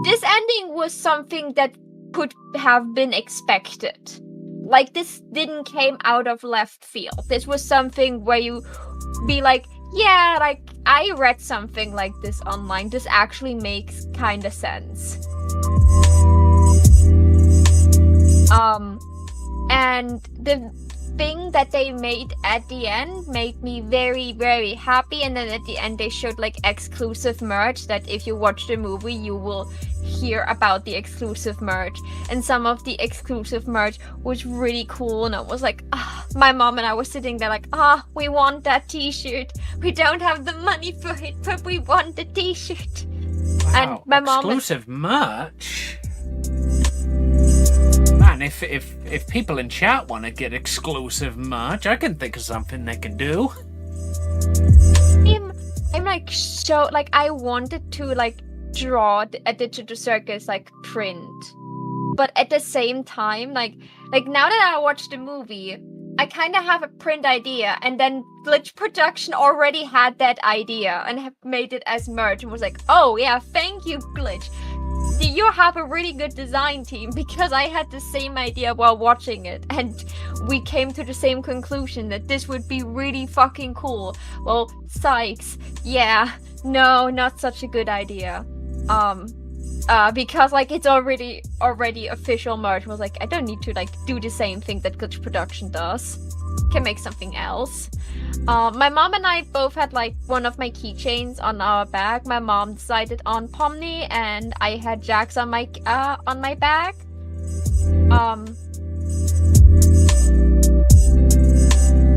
this ending was something that could have been expected. Like, this didn't came out of left field. This was something where you be like, yeah, like, I read something like this online. This actually makes kind of sense. And the thing that they made at the end made me very, very happy. And then at the end, they showed like exclusive merch that if you watch the movie, you will hear about the exclusive merch. And some of the exclusive merch was really cool. And I was like, ah, my mom and I were sitting there like, we want that t-shirt. We don't have the money for it, but we want the t-shirt. Wow, and my exclusive merch. Man, if people in chat want to get exclusive merch, I can think of something they can do. I'm like so like I wanted to like draw a digital circus like print, but at the same time like now that I watched the movie, I kind of have a print idea, and then Glitch Production already had that idea and have made it as merch and was like, oh yeah, thank you, Glitch. You have a really good design team, because I had the same idea while watching it, and we came to the same conclusion that this would be really fucking cool. Well, Sykes, yeah, no, not such a good idea. Because like it's already official merch. Was like, I don't need to like do the same thing that Glitch Production does. Can make something else. My mom and I both had like one of my keychains on our bag. My mom decided on Pomni, and I had Jax on my bag.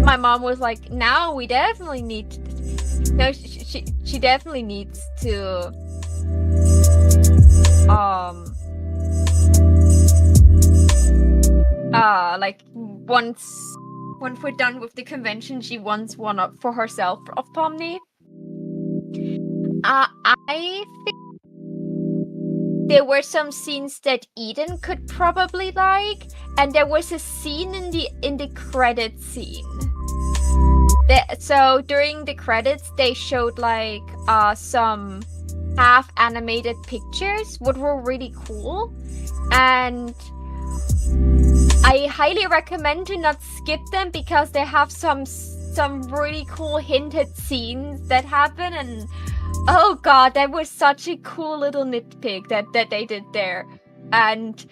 My mom was like, "Now we definitely need." No, she definitely needs to. Like once we're done with the convention, she wants one up for herself of Pomni. I think there were some scenes that Eden could probably like, and there was a scene in the credit scene. So during the credits, they showed like some half animated pictures, what were really cool, and I highly recommend to not skip them, because they have some really cool hinted scenes that happen, and oh god, that was such a cool little nitpick that they did there, and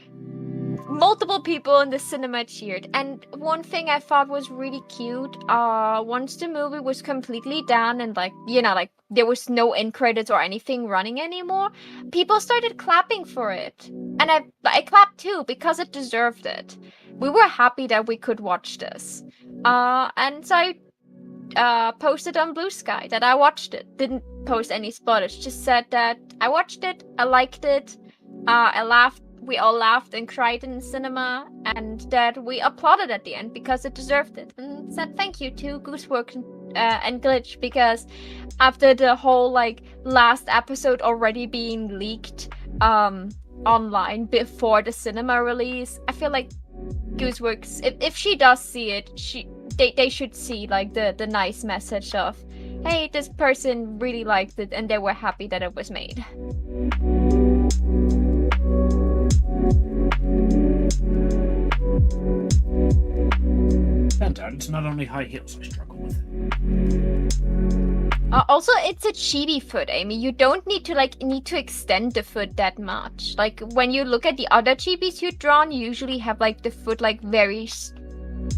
multiple people in the cinema cheered. And one thing I thought was really cute, once the movie was completely done and like, you know, like there was no end credits or anything running anymore, people started clapping for it. And I clapped too, because it deserved it. We were happy that we could watch this. And so I posted on Blue Sky that I watched it. Didn't post any spoilers, just said that I watched it, I liked it, I laughed. We all laughed and cried in the cinema, and that we applauded at the end because it deserved it, and said thank you to Gooseworks and Glitch, because after the whole like last episode already being leaked online before the cinema release, I feel like Gooseworks, if she does see it, they should see like the nice message of, hey, this person really liked it and they were happy that it was made. It's not only high heels I struggle with. Also, it's a chibi foot, Amy. You don't need to extend the foot that much. Like when you look at the other chibis you've drawn, you usually have like the foot like very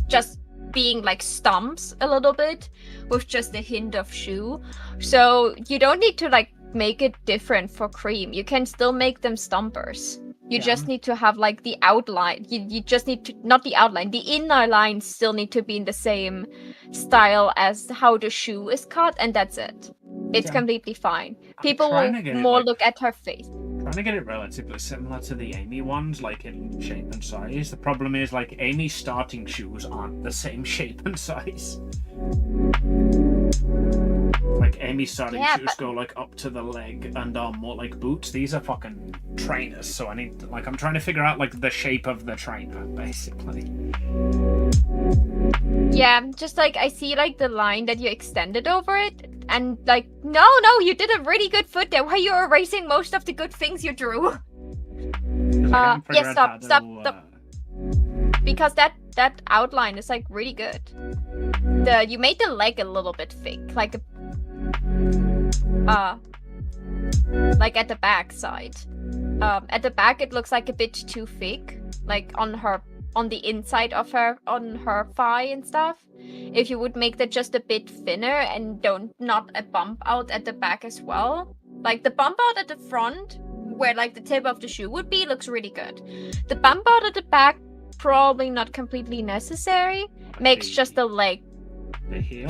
just being like stumps a little bit with just a hint of shoe. So you don't need to like make it different for Cream. You can still make them stumpers. You just need to have like the outline. You just need to, not the outline, the inner lines still need to be in the same style as how the shoe is cut, and that's it. It's completely fine. People will more look at her face. Trying to get it relatively similar to the Amy ones, like in shape and size. The problem is like Amy's starting shoes aren't the same shape and size. Like Amy's starting shoes go like up to the leg and are more like boots. These are fucking trainers, so I need to, like, I'm trying to figure out like the shape of the trainer basically. Yeah, just like I see like the line that you extended over it, and like no, you did a really good foot there. Why are you erasing most of the good things you drew? Stop. Because that outline is like really good. You made the leg a little bit thick, like at the back side. At the back it looks like a bit too thick, like on the inside of her, on her thigh and stuff. If you would make that just a bit thinner and not a bump out at the back as well. Like the bump out at the front, where like the tip of the shoe would be, looks really good. The bump out at the back probably not completely necessary. Makes just the leg. The heel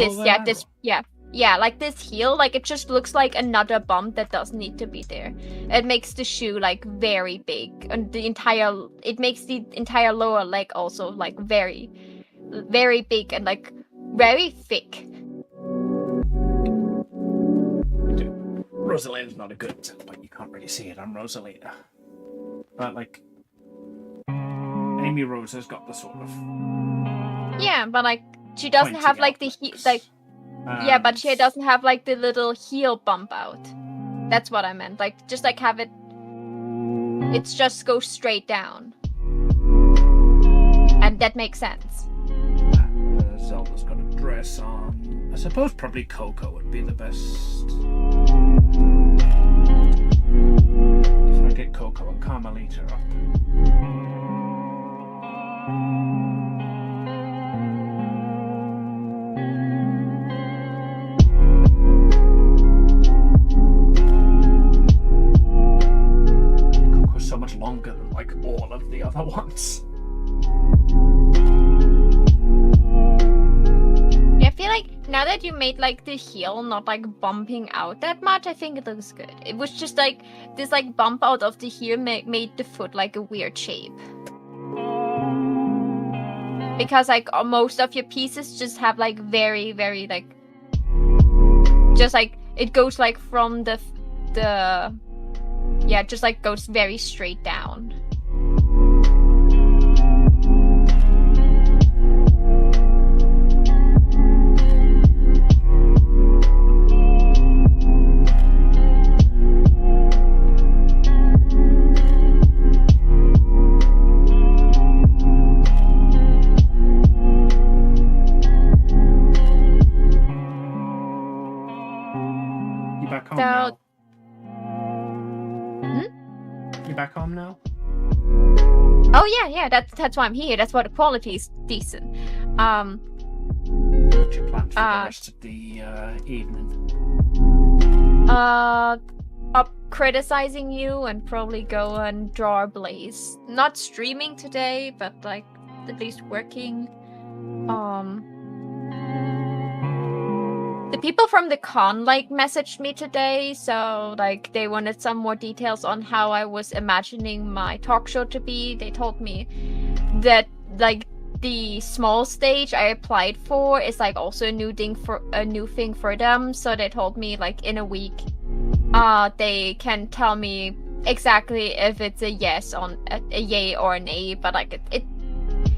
Like this heel, like it just looks like another bump that doesn't need to be there. It makes the shoe like very big, and it makes the entire lower leg also like very, very big and like very thick. Rosalina's not a good example, but you can't really see it on Rosalina. But like Amy Rose has got the sort of but like she doesn't have like the but she doesn't have like the little heel bump out. That's what I meant. Like just like have it. It's just goes straight down, and that makes sense. Zelda's got a dress on. I suppose probably Coco would be the best. If I get Coco and Carmelita up. Coco's so much longer than like all of the other ones. I feel like now that you made like the heel not like bumping out that much, I think it looks good. It was just like this like bump out of the heel made the foot like a weird shape. Because like most of your pieces just have like very, very like just like it goes like from the just like goes very straight down. You back home now? Oh yeah, that's why I'm here. That's why the quality is decent. What's your plan for the rest of the evening? Up criticizing you and probably go and draw a blaze. Not streaming today, but like at least working. The people from the con like messaged me today, so like they wanted some more details on how I was imagining my talk show to be. They told me that like the small stage I applied for is like also a new thing for them. So they told me like in a week, they can tell me exactly if it's a yes on a yay or a nay. But like it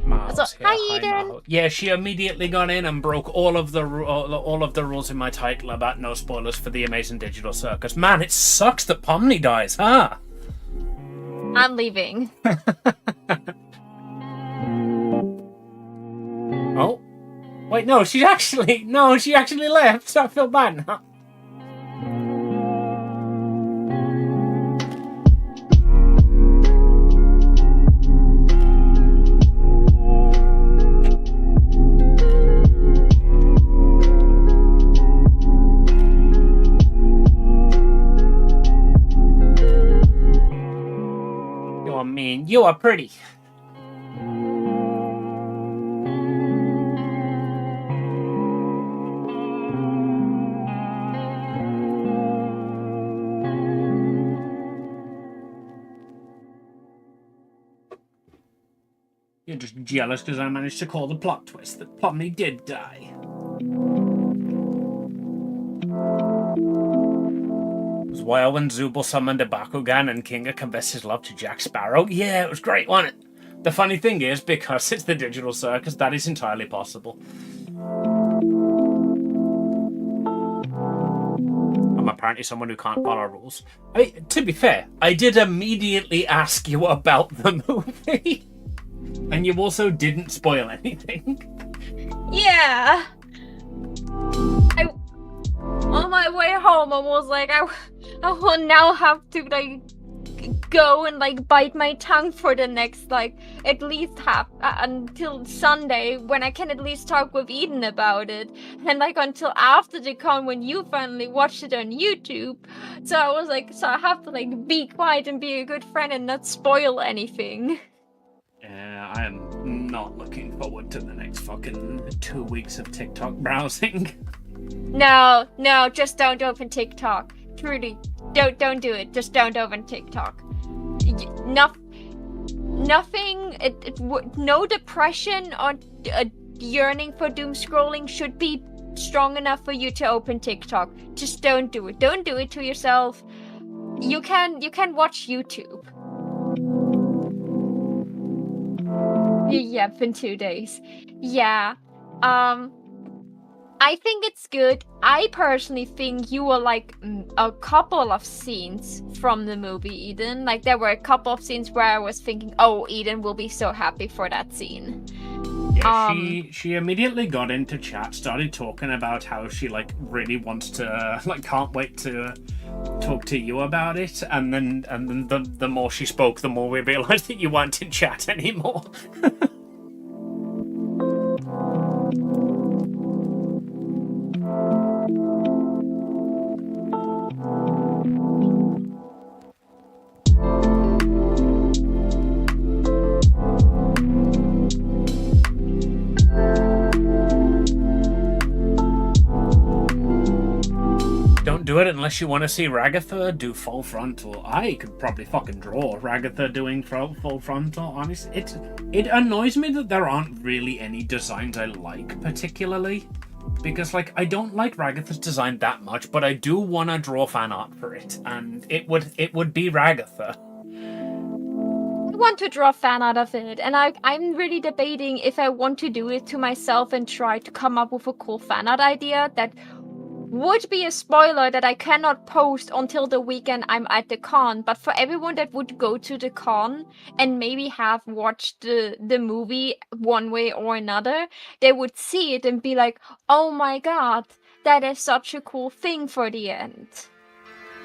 Miles, so, yeah, hi Eden. Yeah, she immediately got in and broke all of the rules in my title about no spoilers for the Amazing Digital Circus. Man, it sucks that Pomni dies, huh? I'm leaving. Oh, wait, no, she actually left. I feel bad now. You are pretty. You're just jealous because I managed to call the plot twist that Pomni did die. It was wild when Zubul summoned a Bakugan and Kinga confessed his love to Jack Sparrow. Yeah, it was great, wasn't it? The funny thing is, because it's the Digital Circus, that is entirely possible. I'm apparently someone who can't follow rules. I mean, to be fair, I did immediately ask you about the movie. And you also didn't spoil anything. Yeah. On my way home, I was like, I will now have to like go and like bite my tongue for the next like at least until Sunday when I can at least talk with Eden about it, and like until after the con when you finally watched it on YouTube. So I was like, so I have to like be quiet and be a good friend and not spoil anything. I am not looking forward to the next fucking 2 weeks of TikTok browsing. No, just don't open TikTok. Truly, don't do it. Just don't open TikTok. Nothing. No depression or yearning for doom scrolling should be strong enough for you to open TikTok. Just don't do it. Don't do it to yourself. You can watch YouTube. Yep, in 2 days. Yeah. I think it's good. I personally think you were like a couple of scenes from the movie, Eden. Like there were a couple of scenes where I was thinking, oh, Eden will be so happy for that scene. Yeah, she immediately got into chat, started talking about how she like really wants to can't wait to talk to you about it, and then the more she spoke, the more we realized that you weren't in chat anymore. Do it unless you want to see Ragatha do full frontal. I could probably fucking draw Ragatha doing full frontal. Honestly, it annoys me that there aren't really any designs I like particularly, because like I don't like Ragatha's design that much, but I do want to draw fan art for it, and it would be Ragatha. I want to draw fan art of it, and I'm really debating if I want to do it to myself and try to come up with a cool fan art idea that would be a spoiler that I cannot post until the weekend I'm at the con, but for everyone that would go to the con and maybe have watched the movie one way or another, they would see it and be like, oh my god, that is such a cool thing for the end.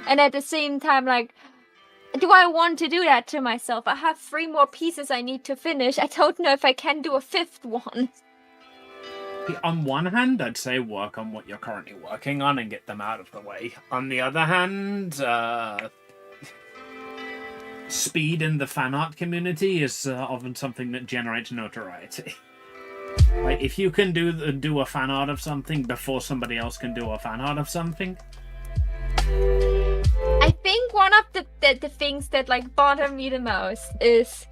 And at the same time, like, do I want to do that to myself? I have 3 more pieces I need to finish. I don't know if I can do a 5th one. On one hand, I'd say work on what you're currently working on and get them out of the way. On the other hand, speed in the fan art community is often something that generates notoriety. Like, if you can do a fan art of something before somebody else can do a fan art of something. I think one of the things that like bother me the most is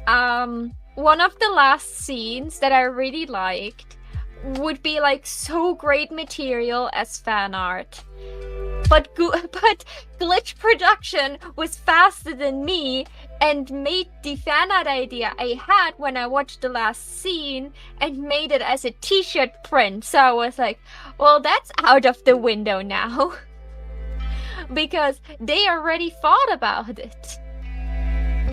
one of the last scenes that I really liked would be like so great material as fan art, but Glitch Production was faster than me and made the fan art idea I had when I watched the last scene and made it as a t-shirt print. So I was like, well, that's out of the window now. Because they already thought about it.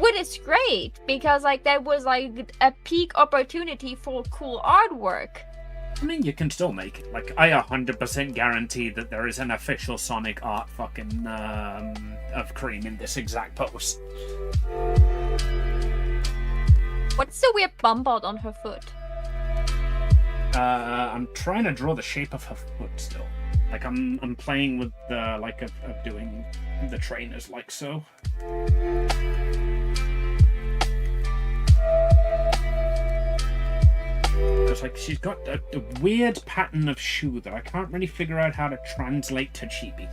Which is great, because like that was like a peak opportunity for cool artwork. I mean, you can still make it. Like, I 100% guarantee that there is an official Sonic art fucking of Cream in this exact pose. What's the weird bump out on her foot? I'm trying to draw the shape of her foot still. Like, I'm playing with the like of doing the trainers like so. Because like she's got a weird pattern of shoe that I can't really figure out how to translate to chibi.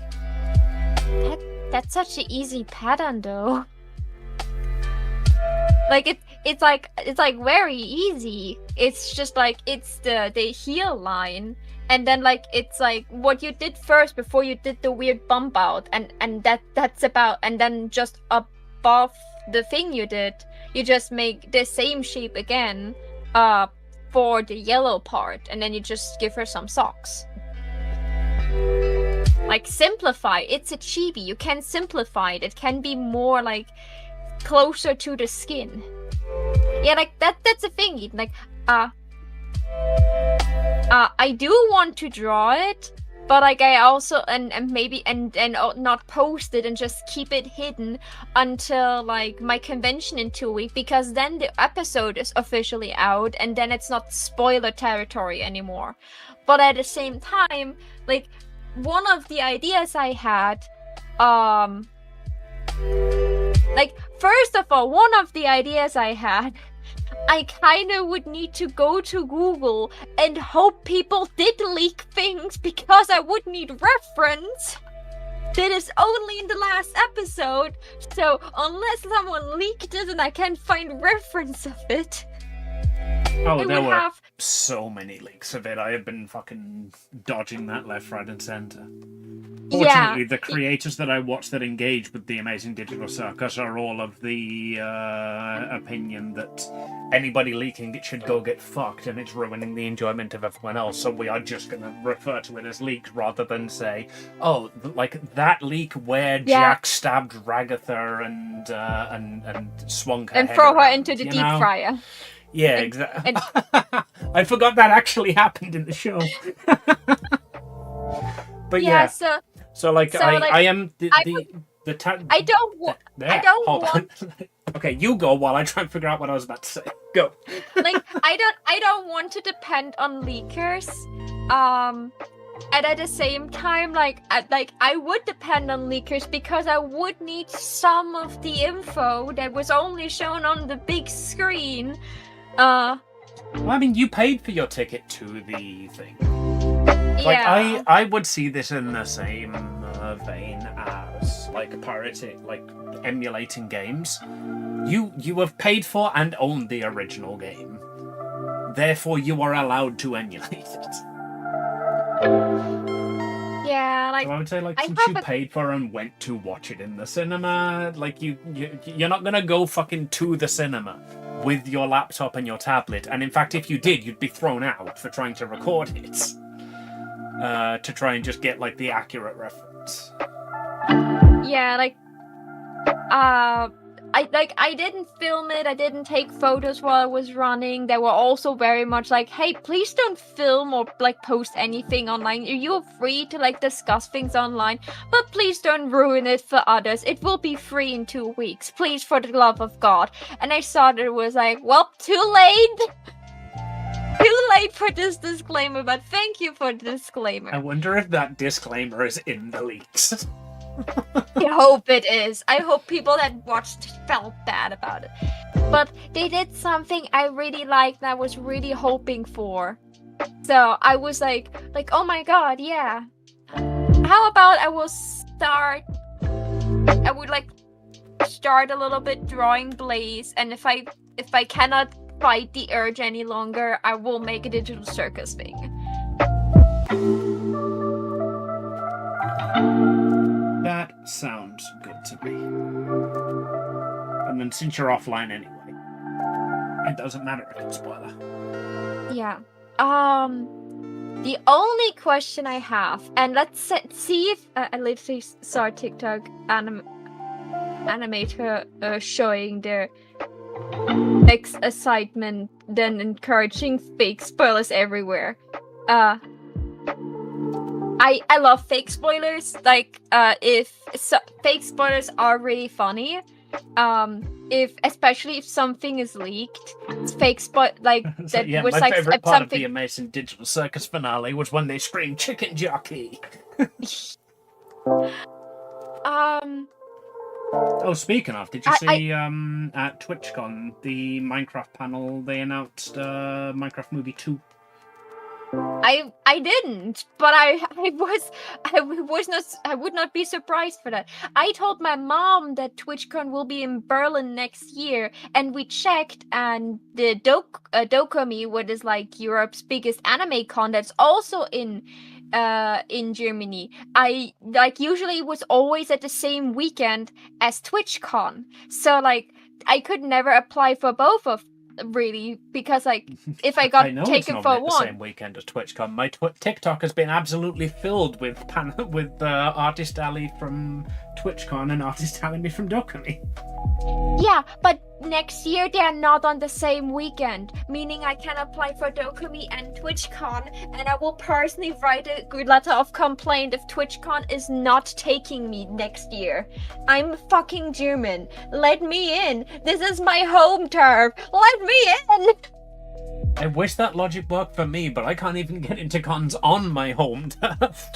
That's such an easy pattern though. Like it's like very easy. It's just like it's the heel line, and then like it's like what you did first before you did the weird bump out, and that's about, and then just above the thing you did, you just make the same shape again for the yellow part, and then you just give her some socks. Like, simplify. It's a chibi. You can simplify it. It can be more like closer to the skin. Yeah, like that's a thing. Like I do want to draw it, but like I also and maybe and not post it and just keep it hidden until like my convention in 2 weeks, because then the episode is officially out and then it's not spoiler territory anymore. But at the same time, like, one of the ideas I had, like, first of all, one of the ideas I had, I kind of would need to go to Google and hope people did leak things because I would need reference. That is only in the last episode, so unless someone leaked it and I can't find reference of it, oh, there were so many leaks of it. I have been fucking dodging that left, right, and center. Fortunately, the creators that I watch that engage with the Amazing Digital Circus are all of the opinion that anybody leaking it should go get fucked and it's ruining the enjoyment of everyone else. So we are just going to refer to it as leaked rather than say, oh, like that leak where Jack stabbed Ragatha and swung her and head throw her around, into the deep fryer. Yeah, exactly. I forgot that actually happened in the show. But yeah. So I am I don't want. Okay, you go while I try and figure out what I was about to say. Go. Like I don't want to depend on leakers. And at the same time, I would depend on leakers because I would need some of the info that was only shown on the big screen. Well, I mean, you paid for your ticket to the thing. Like, Yeah. I would see this in the same vein as like pirating, like emulating games. You have paid for and owned the original game. Therefore, you are allowed to emulate it. Yeah, like So I would say, like, since you paid for and went to watch it in the cinema, like you're not gonna go fucking to the cinema with your laptop and your tablet. And in fact, if you did, you'd be thrown out for trying to record it. To try and just get like the accurate reference. Yeah, I didn't film it, I didn't take photos while I was running. They were also very much like, hey, please don't film or like post anything online. You're free to like discuss things online, but please don't ruin it for others. It will be free in 2 weeks. Please, for the love of God. And I saw that it was like, well, too late. Too late for this disclaimer, but thank you for the disclaimer. I wonder if that disclaimer is in the leaks. I hope it is. I hope people that watched felt bad about it. But they did something I really liked and I was really hoping for. So I was like, oh my god, yeah. How about I would start a little bit drawing Blaze, and if I cannot fight the urge any longer, I will make a digital circus thing. That sounds good to me. And then since you're offline anyway, it doesn't matter if it's spoiler. Yeah. The only question I have, and let's see if I literally saw TikTok animator showing their excitement, then encouraging fake spoilers everywhere. I love fake spoilers. Like, fake spoilers are really funny. Especially if something is leaked, fake like so, that yeah, was my like favorite part something. of the Amazing Digital Circus finale was when they screamed "chicken jockey." Oh, speaking of, did you see at TwitchCon the Minecraft panel? They announced Minecraft Movie 2. I didn't, but I would not be surprised for that. I told my mom that TwitchCon will be in Berlin next year, and we checked, and the Dokumi, what is like Europe's biggest anime con, that's also in Germany. I like usually was always at the same weekend as TwitchCon, so like I could never apply for both of really, because like if I got taken for one, the same weekend as TwitchCon. My TikTok has been absolutely filled with Artist Alley from TwitchCon and Artist Alley from Dokumi. Yeah, but next year they are not on the same weekend, meaning I can apply for Dokumi and TwitchCon, and I will personally write a good letter of complaint if TwitchCon is not taking me next year. I'm fucking German. Let me in. This is my home turf. Let me in. I wish that logic worked for me, but I can't even get into cons on my home turf.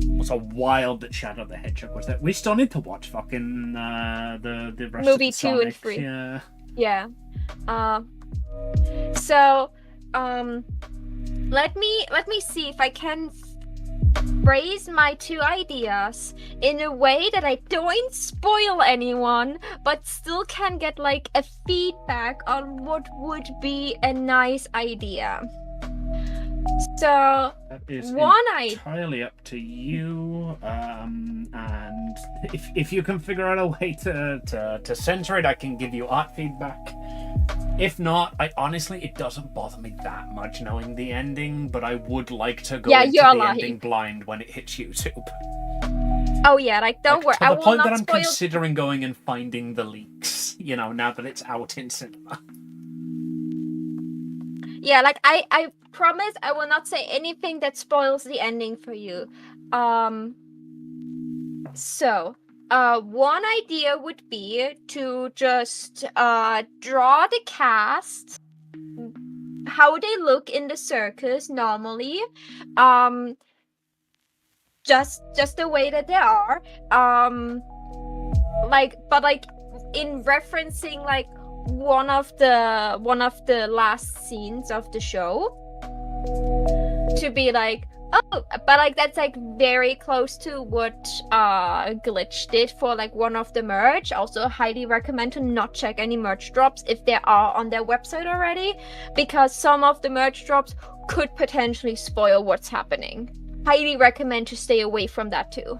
It was a wild that Shadow the Hedgehog was there. We still need to watch fucking the rest movie of the 2 and Sonic. 3. Yeah. Yeah. So, let me see if I can phrase my two ideas in a way that I don't spoil anyone, but still can get like a feedback on what would be a nice idea. So that is entirely up to you. And if you can figure out a way to censor it, I can give you art feedback. If not, it doesn't bother me that much knowing the ending, but I would like to go into the ending blind when it hits YouTube. Oh yeah, like don't worry. To the point that I'm considering going and finding the leaks, now that it's out in cinema. Yeah, like I promise I will not say anything that spoils the ending for you. So, one idea would be to just draw the cast, how they look in the circus normally, just the way that they are, but in referencing like one of the last scenes of the show, to be like, oh, but like that's like very close to what Glitch did for like one of the merch. Also highly recommend to not check any merch drops if they are on their website already, because some of the merch drops could potentially spoil what's happening. Highly recommend to stay away from that too.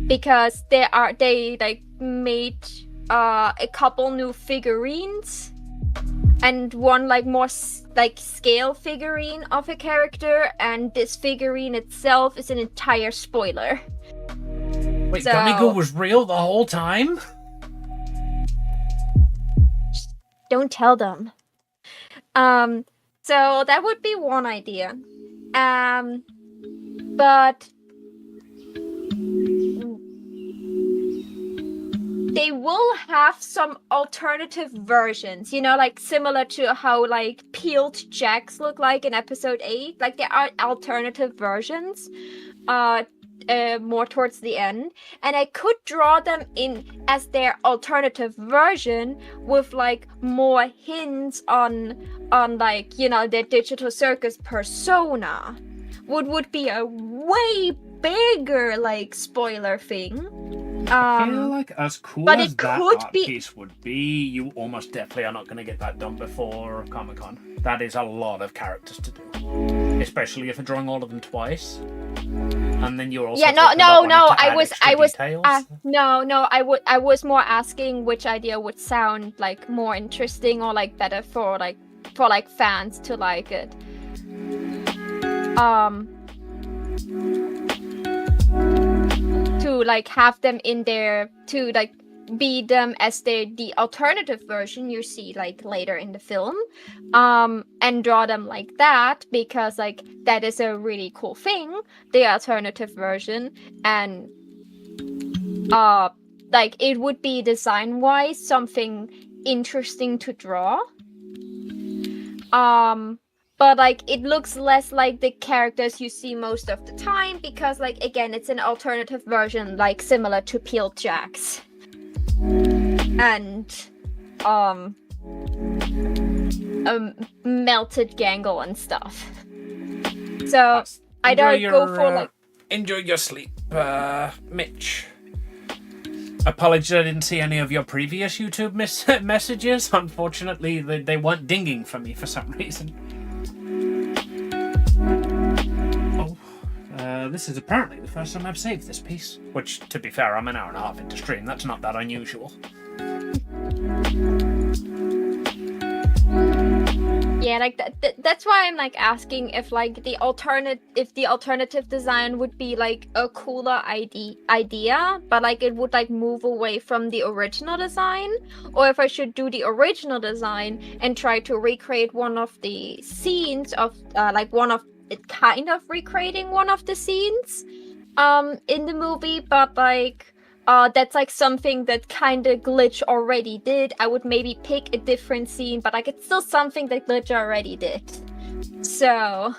Because they like made a couple new figurines and one like more like scale figurine of a character, and this figurine itself is an entire spoiler. Wait, Gummigoo was real the whole time? Don't tell them. So that would be one idea. But they will have some alternative versions, like similar to how like peeled jacks look like in episode 8. Like there are alternative versions more towards the end, and I could draw them in as their alternative version with like more hints on like their digital circus persona. Would be a way bigger like spoiler thing. I feel like as cool as that art piece would be, you almost definitely are not going to get that done before Comic-Con. That is a lot of characters to do, especially if you're drawing all of them twice. And then you're also I was more asking which idea would sound like more interesting or like better for fans to like it. To like have them in there, to like be them as the alternative version you see like later in the film, and draw them like that, because like that is a really cool thing, the alternative version, and like it would be design wise something interesting to draw. But like it looks less like the characters you see most of the time, because like again it's an alternative version, like similar to peeled jacks and melted gangle and stuff. So I don't go for like enjoy your sleep, Mitch. Apologies, I didn't see any of your previous YouTube messages. Unfortunately, they weren't dinging for me for some reason. This is apparently the first time I've saved this piece. Which, to be fair, I'm an hour and a half into stream. That's not that unusual. Yeah, like that's why I'm like asking if like the alternative design would be like a cooler idea, but like it would like move away from the original design, or if I should do the original design and try to recreate one of the scenes of kind of recreating one of the scenes in the movie, but like that's like something that kind of Glitch already did. I would maybe pick a different scene, but like it's still something that Glitch already did. So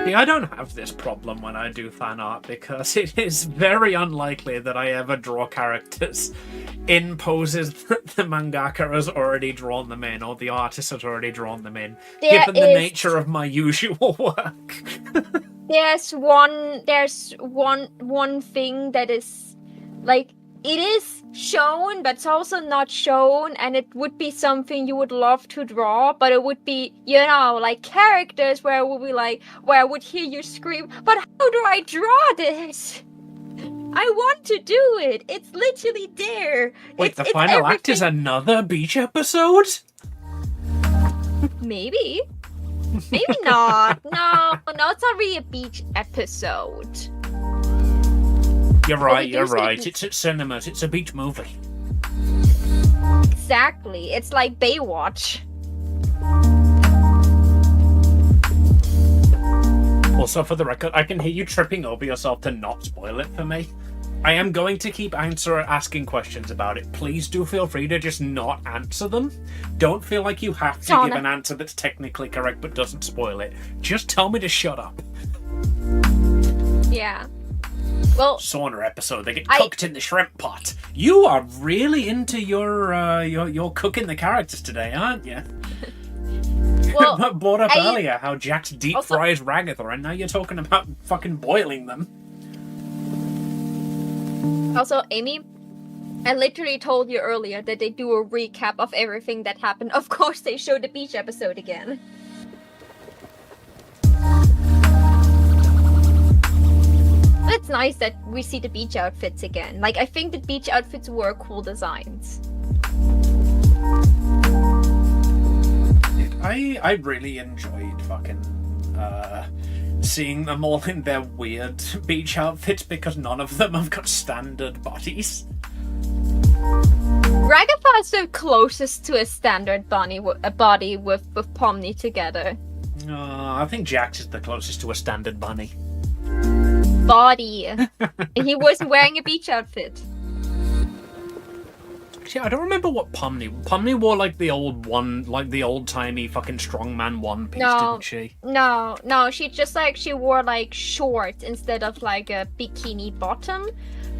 See, I don't have this problem when I do fan art because it is very unlikely that I ever draw characters in poses that the mangaka has already drawn them in or the artist has already drawn them in, given the nature of my usual work. There's one thing that is like, it is shown, but it's also not shown, and it would be something you would love to draw, but it would be, you know, like characters where it would be like, where I would hear you scream, but how do I draw this? I want to do it. It's literally there. Wait, the final act is another beach episode? Maybe. Maybe not. No, it's not really a beach episode. You're right. It's at cinemas. It's a beach movie. Exactly. It's like Baywatch. Also, for the record, I can hear you tripping over yourself to not spoil it for me. I am going to keep asking questions about it. Please do feel free to just not answer them. Don't feel like you have to give an answer that's technically correct but doesn't spoil it. Just tell me to shut up. Yeah. Well, sauna episode. They get cooked in the shrimp pot. You are really into your cooking the characters today, aren't you? Well, I brought up earlier how Jax deep fries Ragatha, and now you're talking about fucking boiling them. Also, Amy, I literally told you earlier that they do a recap of everything that happened. Of course, they show the beach episode again. It's nice that we see the beach outfits again. Like, I think the beach outfits were cool designs. I really enjoyed fucking seeing them all in their weird beach outfits because none of them have got standard bodies. Ragatha is the closest to a standard body with Pomni together. I think Jax is the closest to a standard bunny. Body. And he wasn't wearing a beach outfit. Actually, I don't remember what Pomni wore like the old-timey fucking strongman one piece, didn't she? No, she wore like shorts instead of like a bikini bottom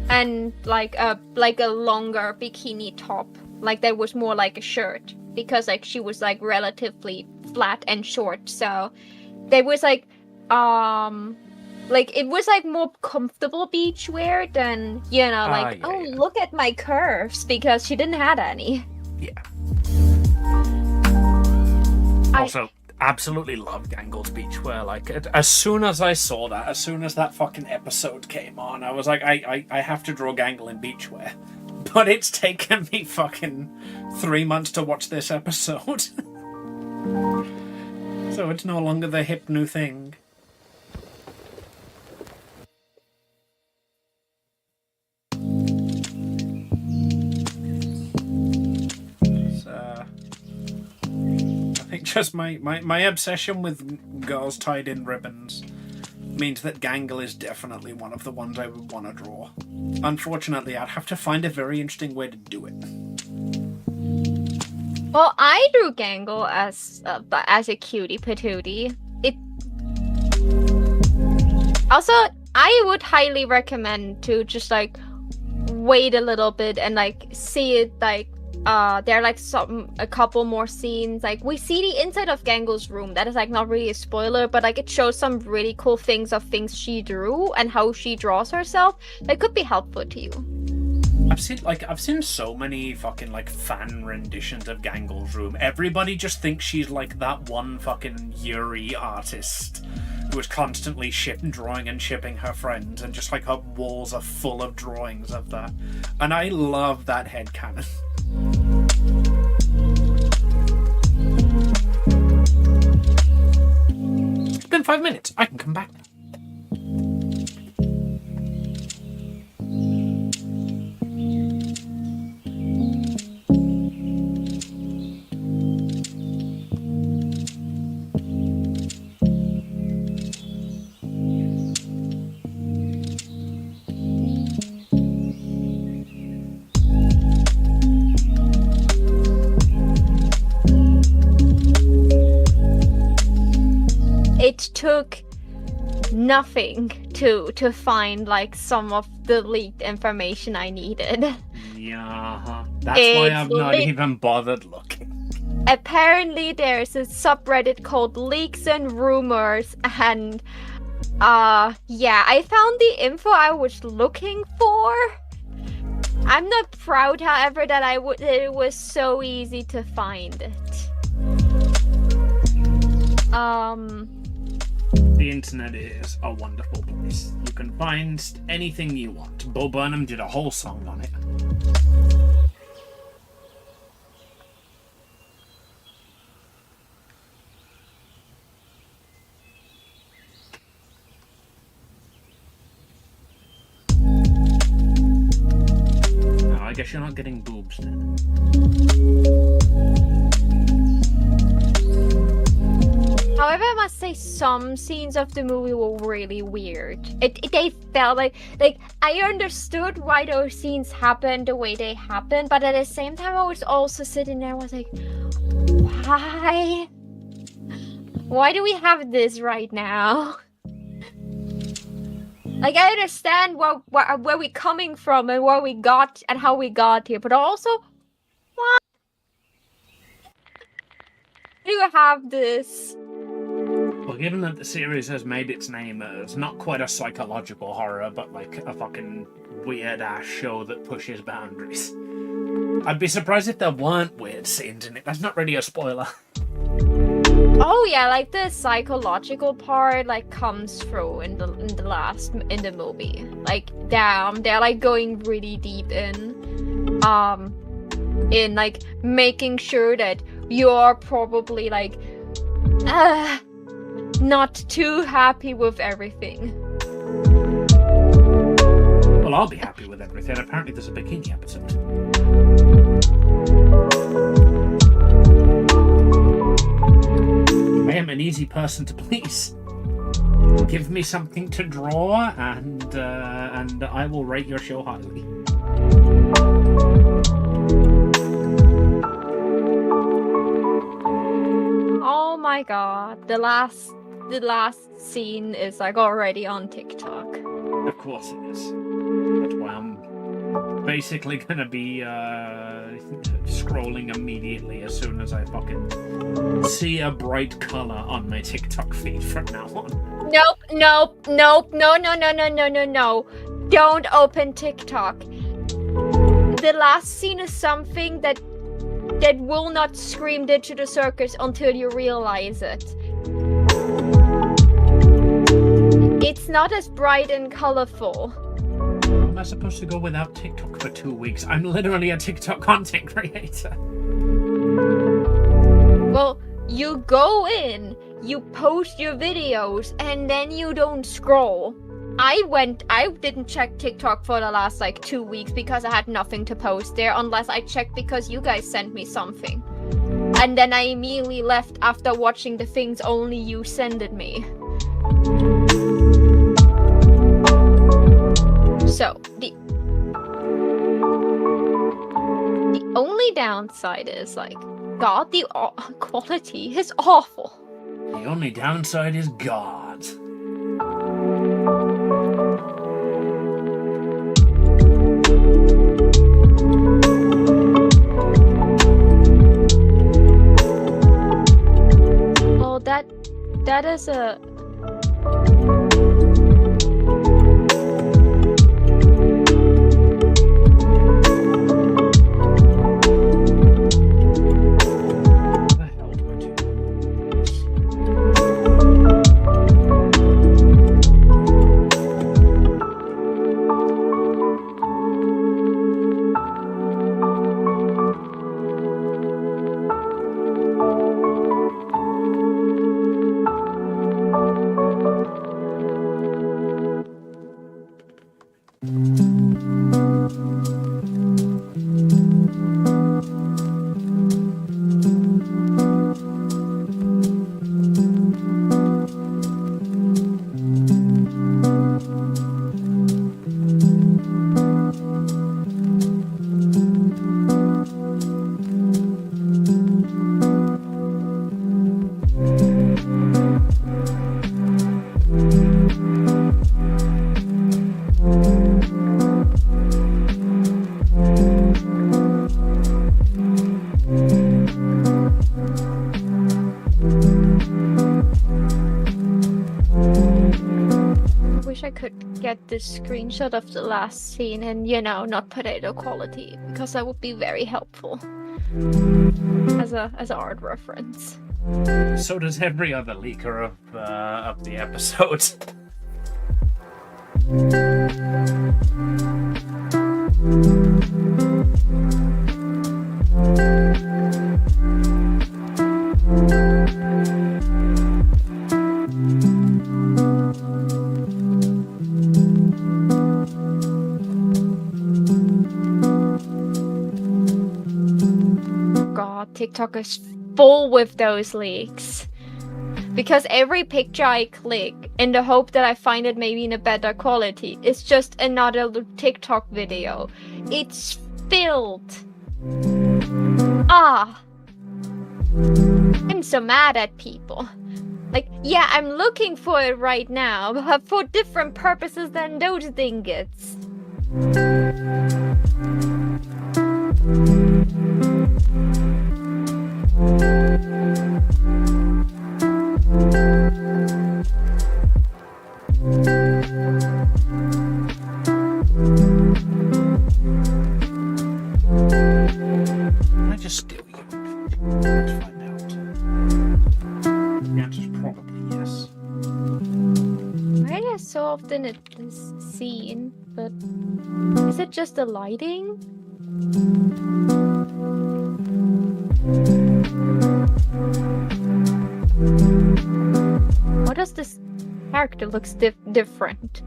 and like a longer bikini top. Like that was more like a shirt because like she was like relatively flat and short. So there was like it was like more comfortable beach wear than, you know, look at my curves, because she didn't have any. Yeah. Also, absolutely love Gangle's beach wear. Like, as soon as I saw that, as soon as that fucking episode came on, I was like, I have to draw Gangle in beach wear. But it's taken me fucking 3 months to watch this episode. So it's no longer the hip new thing. I think just my obsession with girls tied in ribbons means that Gangle is definitely one of the ones I would want to draw. Unfortunately, I'd have to find a very interesting way to do it. Well, I drew Gangle as a cutie patootie. Also, I would highly recommend to just like wait a little bit and like see it like there are like a couple more scenes. Like we see the inside of Gangle's room. That is like not really a spoiler, but like it shows some really cool things of things she drew and how she draws herself. That could be helpful to you. I've seen so many fucking like fan renditions of Gangle's room. Everybody just thinks she's like that one fucking Yuri artist who is constantly drawing and shipping her friends, and just like her walls are full of drawings of that. And I love that headcanon. It's been 5 minutes. I can come back now. It took nothing to find like some of the leaked information I needed. Yeah, that's why I've not even bothered looking. Apparently there's a subreddit called Leaks and Rumors, and yeah, I found the info I was looking for. I'm not proud, however, that it was so easy to find it. The internet is a wonderful place. You can find anything you want. Bo Burnham did a whole song on it. Oh, I guess you're not getting boobs then. However, I must say some scenes of the movie were really weird. They felt like I understood why those scenes happened the way they happened, but at the same time I was also sitting there and was like, why? Why do we have this right now? Like, I understand where we're coming from and where we got and how we got here, but also, why do you have this? Well, given that the series has made its name as not quite a psychological horror, but like a fucking weird-ass show that pushes boundaries, I'd be surprised if there weren't weird scenes in it. That's not really a spoiler. Oh yeah, like the psychological part like comes through in the movie. Like, damn, they're like going really deep in like making sure that you're probably like not too happy with everything. Well, I'll be happy with everything. Apparently there's a bikini episode. I am an easy person to please. Give me something to draw and I will rate your show highly. Oh my god, the last scene is like already on TikTok. Of course it is. That's why I'm basically gonna be scrolling immediately as soon as I fucking see a bright color on my TikTok feed from now on. Nope. No. Don't open TikTok. The last scene is something that will not scream Digital Circus until you realize it. It's not as bright and colorful. Am I supposed to go without TikTok for 2 weeks? I'm literally a TikTok content creator. Well, you go in, you post your videos, and then you don't scroll. I didn't check TikTok for the last like 2 weeks because I had nothing to post there, unless I checked because you guys sent me something. And then I immediately left after watching the things only you sent me. So, the only downside is, like, God, the quality is awful. The only downside is God. Oh, that is a... get this screenshot of the last scene and, not potato quality, because that would be very helpful as a art reference. So does every other leaker of the episode. God, TikTok is full with those leaks. Because every picture I click, in the hope that I find it maybe in a better quality, it's just another TikTok video. It's filled. I'm so mad at people. Like, yeah, I'm looking for it right now, but for different purposes than those dingots. Can I just steal you? Let's find out. The answer's probably yes. Why are there so often at this scene? But is it just the lighting? Or does this character looks different?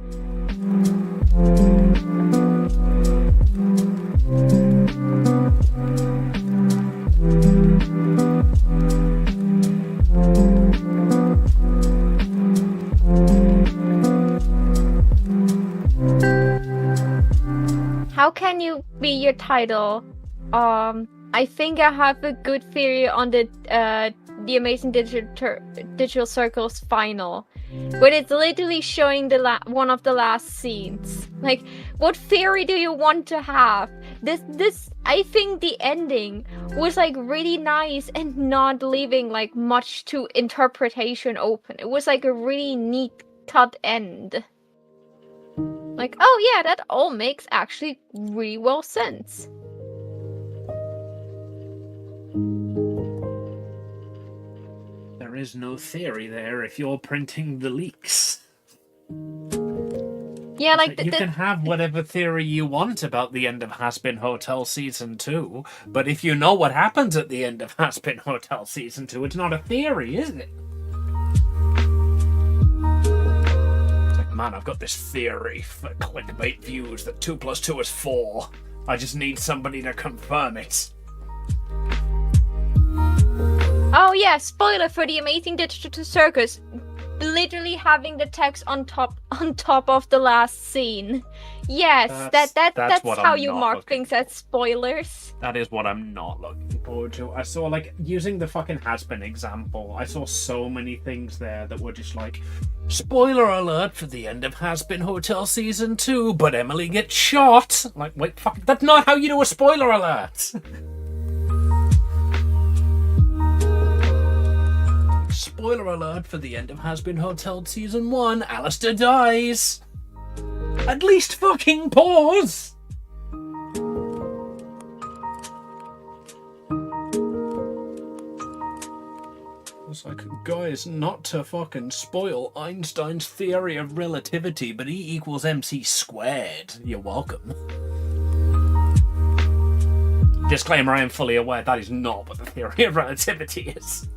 How can you be your title? I think I have a good theory on the Amazing Digital Circles final, but it's literally showing the one of the last scenes. Like, what theory do you want to have? This I think the ending was like really nice and not leaving like much to interpretation open. It was like a really neat cut end. Like, oh yeah, that all makes actually really well sense. There is no theory there if you're printing the leaks. Yeah, like you can have whatever theory you want about the end of Has-Been Hotel Season 2, but if you know what happens at the end of Has-Been Hotel Season 2, it's not a theory, is it? It's like, man, I've got this theory for clickbait views that 2 + 2 is 4. I just need somebody to confirm it. Oh yeah, spoiler for the Amazing Digital Circus. Literally having the text on top of the last scene. Yes, that's how you mark things as spoilers. That is what I'm not looking forward to. I saw, like, using the fucking Has-Been example, I saw so many things there that were just like, spoiler alert for the end of Has-Been Hotel Season 2, but Emily gets shot. Like, wait, fuck, that's not how you do a spoiler alert. Spoiler alert for the end of Has-Been Hotel Season 1, Alistair dies. At least fucking pause. It's like, guys, not to fucking spoil Einstein's theory of relativity, but E = mc squared. You're welcome. Disclaimer, I am fully aware that is not what the theory of relativity is.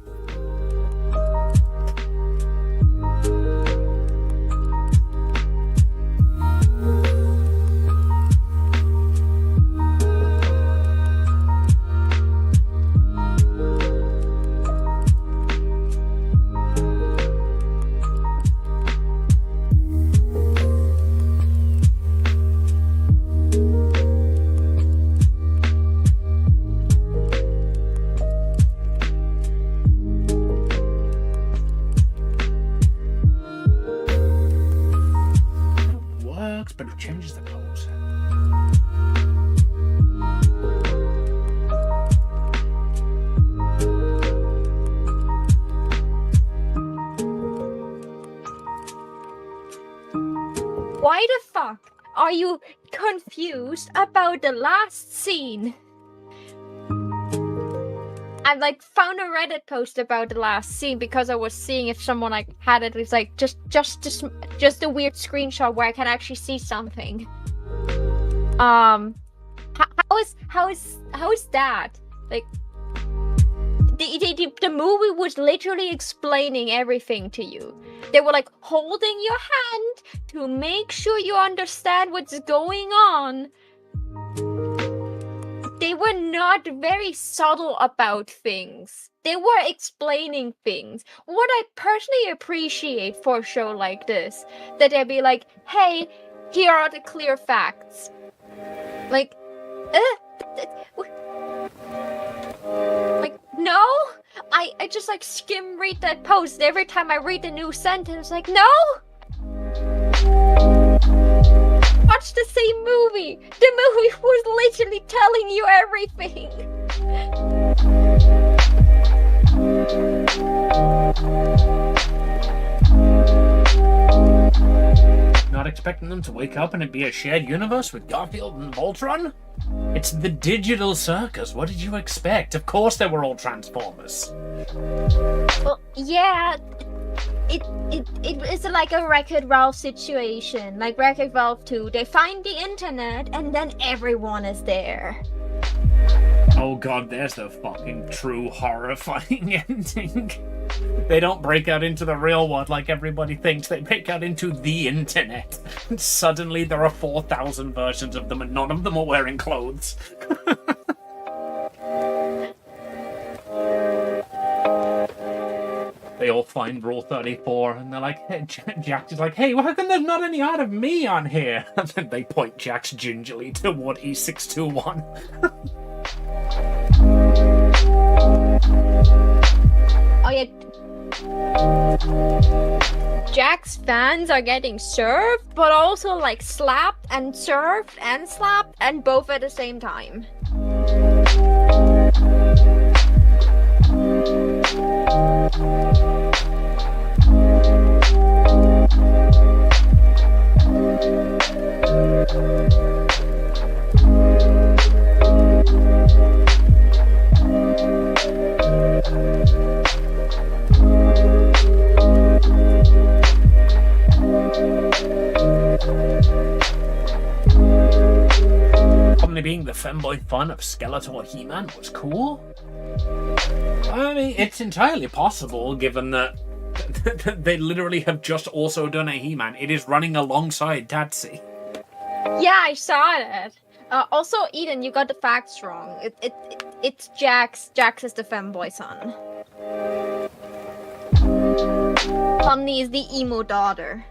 But it changes the pose. Why why the fuck are you confused about the last scene? I like found a Reddit post about the last scene because I was seeing if someone like had it. It's like just a weird screenshot where I can actually see something. How is that? Like the movie was literally explaining everything to you. They were like holding your hand to make sure you understand what's going on. They were not very subtle about things. They were explaining things. What I personally appreciate for a show like this, that they'd be like, hey, here are the clear facts. Like, no? I just like skim read that post. Every time I read a new sentence, like, no? Watch the same movie. The movie was literally telling you everything. Not expecting them to wake up and it be a shared universe with Garfield and Voltron? It's the digital circus. What did you expect? Of course they were all Transformers. Well, yeah. It is like a Wreck-It Ralph situation, like Wreck-It Ralph 2. They find the internet and then everyone is there. Oh god, there's the fucking true horrifying ending. They don't break out into the real world like everybody thinks. They break out into the internet. And suddenly there are 4,000 versions of them and none of them are wearing clothes. They all find Rule 34 and they're like, hey, Jax is like, hey, how come there's not any art of me on here? And then they point Jax gingerly toward E621. Oh yeah. Jax fans are getting served, but also like slapped and served and slapped and both at the same time. Probably being the femboy fun of Skeletor He-Man was cool. I mean, it's entirely possible, given that they literally have just also done a He-Man. It is running alongside Tatsy. Yeah, I saw it. Also, Eden, you got the facts wrong. It's Jax. Jax is the femboy son. Omni is the emo daughter.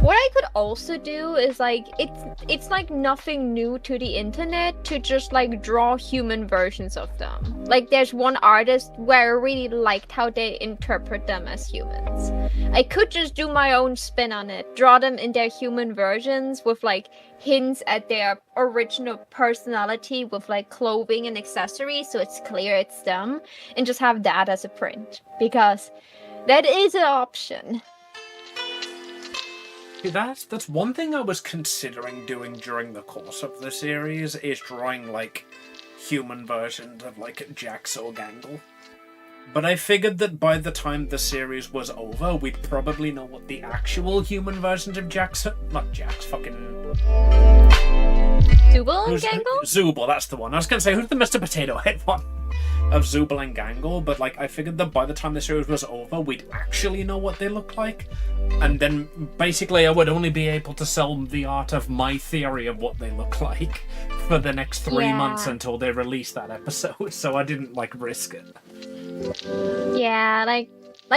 What I could also do is like it's like nothing new to the internet to just like draw human versions of them. Like there's one artist where I really liked how they interpret them as humans. I could just do my own spin on it, draw them in their human versions with like hints at their original personality with like clothing and accessories so it's clear it's them, and just have that as a print, because that is an option. That's one thing I was considering doing during the course of the series, is drawing like human versions of like Jax or Gangle. But I figured that by the time the series was over, we'd probably know what the actual human versions of Jax, not Jax, fucking Zooble and Gangle? Zooble, that's the one. I was gonna say, who's the Mr. Potato Head one? Of Zooble and Gangle, but like I figured that by the time the series was over, we'd actually know what they look like, and then basically I would only be able to sell the art of my theory of what they look like for the next 3 months until they release that episode. So I didn't like risk it. Yeah, like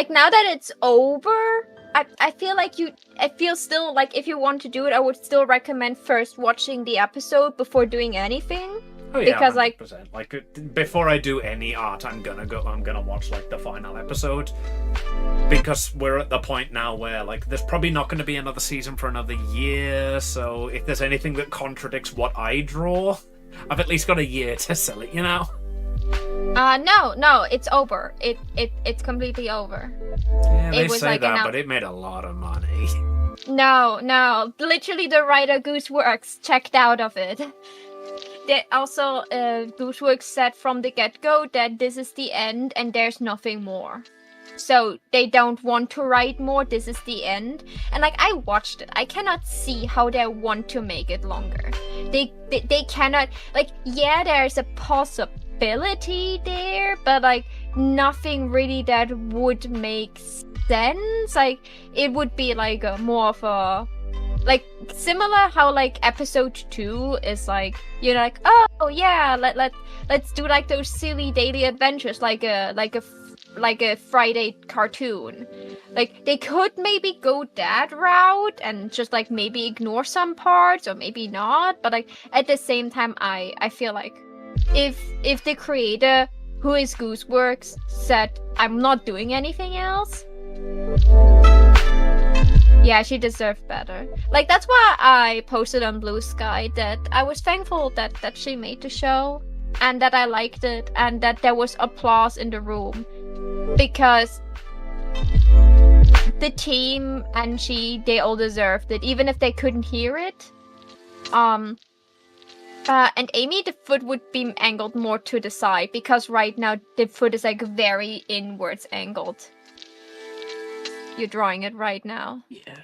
now that it's over, I feel like I feel still like if you want to do it, I would still recommend first watching the episode before doing anything. Oh yeah, because 100%. Like before I do any art, I'm gonna watch like the final episode, because we're at the point now where like there's probably not going to be another season for another year. So if there's anything that contradicts what I draw, I've at least got a year to sell it, you know. No, it's over. It's completely over. Yeah, they say that, but it made a lot of money. No, literally the writer Gooseworks checked out of it. They also, Gooseworks said from the get-go that this is the end and there's nothing more. So they don't want to write more, this is the end. And like, I watched it, I cannot see how they want to make it longer. They cannot, like, yeah, there's a possibility there, but like, nothing really that would make sense. Like, it would be like a more of a, like, similar how like episode 2 is like, you're like, oh yeah, let's do like those silly daily adventures, like a Friday cartoon. Like, they could maybe go that route and just like maybe ignore some parts or maybe not, but like at the same time I feel like if the creator, who is Gooseworks, said I'm not doing anything else, yeah, she deserved better. Like, that's why I posted on Blue Sky that I was thankful that she made the show and that I liked it and that there was applause in the room, because the team and they all deserved it, even if they couldn't hear it. And Amy, the foot would be angled more to the side, because right now the foot is like very inwards angled. You're drawing it right now. Yeah.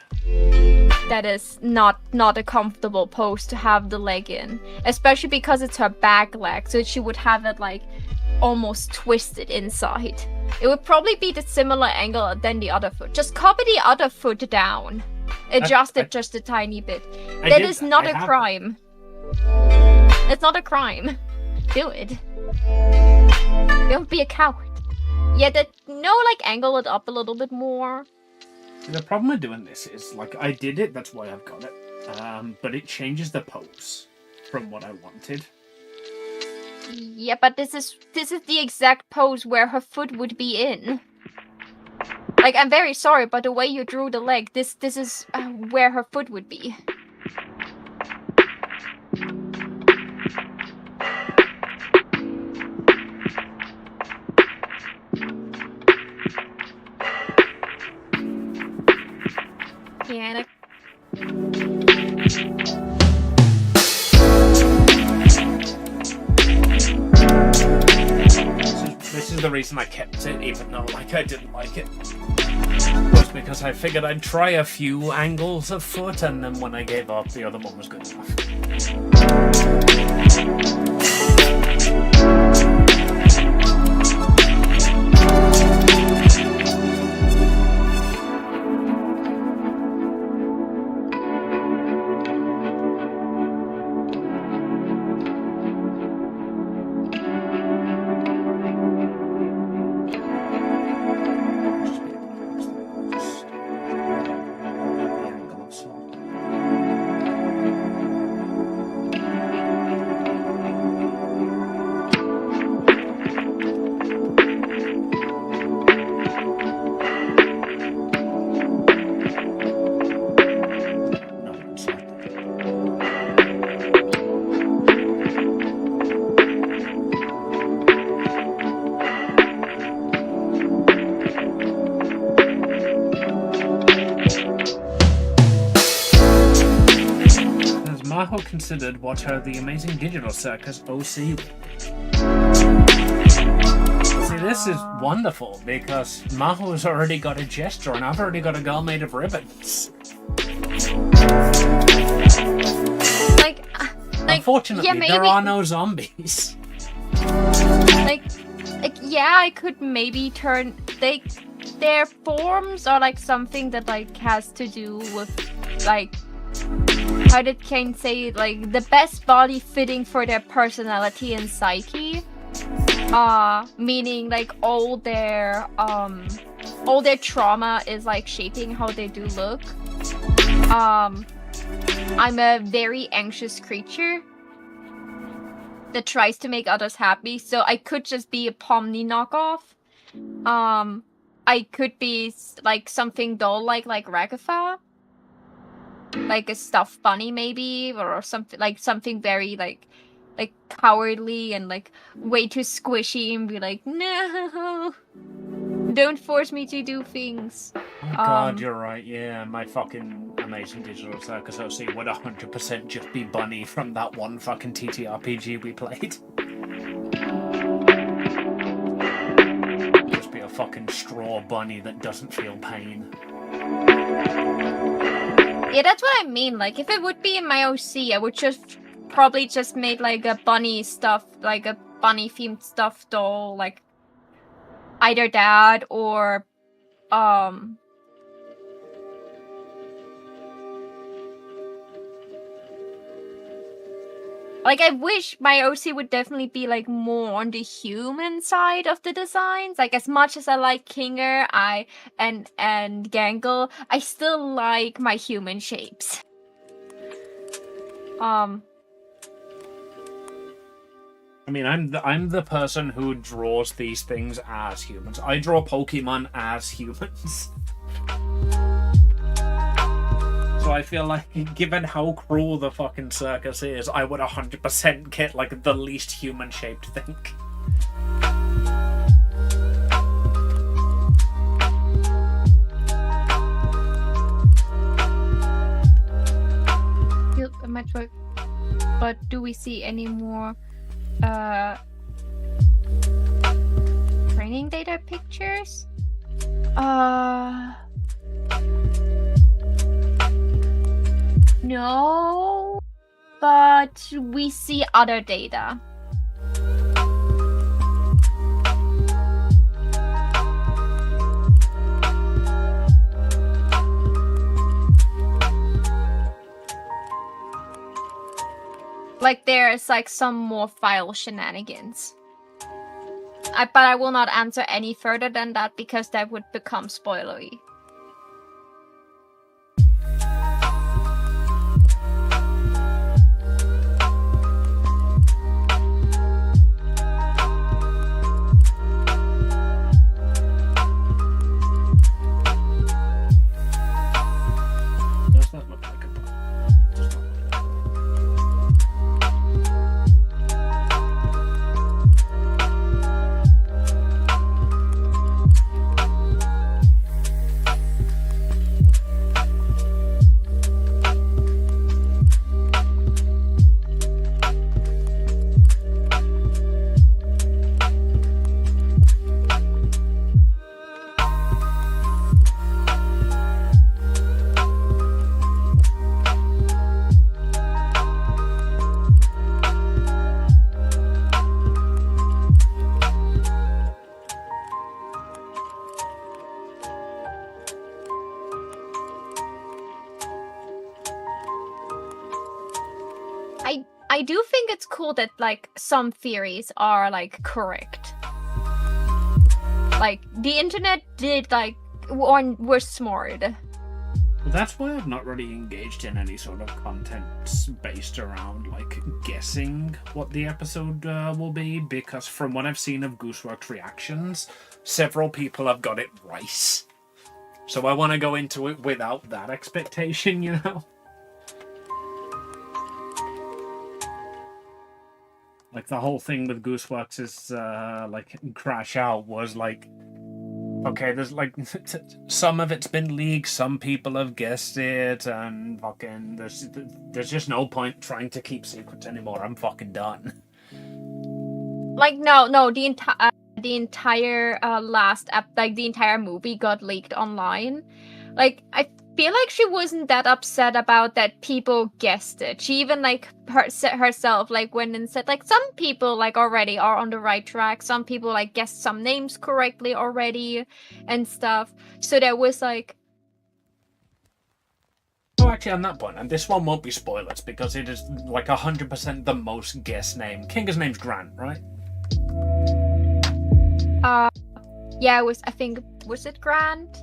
That is not a comfortable pose to have the leg in, especially because it's her back leg, so she would have it like almost twisted inside. It would probably be the similar angle than the other foot. Just copy the other foot down. Adjust it just a tiny bit. That is not a crime. It's not a crime. Do it. Don't be a coward. Yeah, like, angle it up a little bit more. The problem with doing this is, like, I did it, that's why I've got it. But it changes the pose from what I wanted. Yeah, but this is the exact pose where her foot would be in. Like, I'm very sorry, but the way you drew the leg, this is where her foot would be. Yeah, This is the reason I kept it, even though, like, I didn't like it. Was because I figured I'd try a few angles of foot, and then when I gave up, the other one was good enough. Considered what her The Amazing Digital Circus OC would be. See, this is wonderful because Maho's already got a gesture and I've already got a girl made of ribbons. Like unfortunately, yeah, there are no zombies. Like, yeah, I could maybe turn their forms are like something that like has to do with like, how did Kane say, like, the best body fitting for their personality and psyche? Meaning like all their trauma is like shaping how they do look. I'm a very anxious creature that tries to make others happy, so I could just be a Pomni knockoff. I could be like something dull like Ragatha. Like a stuffed bunny maybe, or something very like like cowardly and like way too squishy and be like, no, don't force me to do things. Oh my god, you're right. Yeah, my fucking amazing digital circus OC would 100% just be Bunny from that one fucking TTRPG we played. Just be a fucking straw bunny that doesn't feel pain. Yeah, that's what I mean. Like, if it would be in my OC, I would just probably just make like a bunny stuff, like a bunny themed stuffed doll, like either that or like I wish my OC would definitely be like more on the human side of the designs. Like as much as I like Kinger, and Gangle, I still like my human shapes. I mean, I'm the person who draws these things as humans. I draw Pokemon as humans. So I feel like, given how cruel the fucking circus is, I would 100% get like the least human-shaped thing. But do we see any more training data pictures? No, but we see other data. Like there's like some more file shenanigans. But I will not answer any further than that because that would become spoilery. Does that look like a bug? Does not look like a bug. I do think it's cool that like some theories are like correct. Like the internet did like were smart. Well, that's why I've not really engaged in any sort of content based around like guessing what the episode will be, because from what I've seen of Gooseworks reactions, several people have got it right. So I want to go into it without that expectation, you know? Like, the whole thing with Gooseworks is, like, Crash Out was, like, okay, there's, like, some of it's been leaked, some people have guessed it, and fucking, there's just no point trying to keep secrets anymore. I'm fucking done. Like, no, the entire last like, the entire movie got leaked online. Like, I feel like she wasn't that upset about that people guessed it. She even like herself like went and said like some people like already are on the right track. Some people like guessed some names correctly already and stuff. So there was like... Oh, actually, on that point, and this one won't be spoilers because it is like 100% the most guessed name. Kinger's name's Grant, right? Yeah, it was, I think, was it Grant?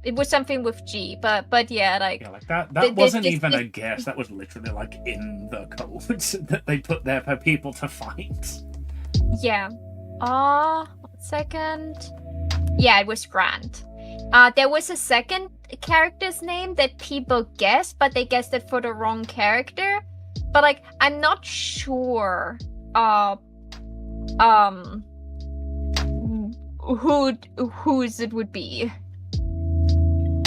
It was something with G, but yeah, like... Yeah, like that wasn't even a guess. That was literally, like, in the codes that they put there for people to find. Yeah. 1 second. Yeah, it was Grant. There was a second character's name that people guessed, but they guessed it for the wrong character. but like I'm not sure whose it would be.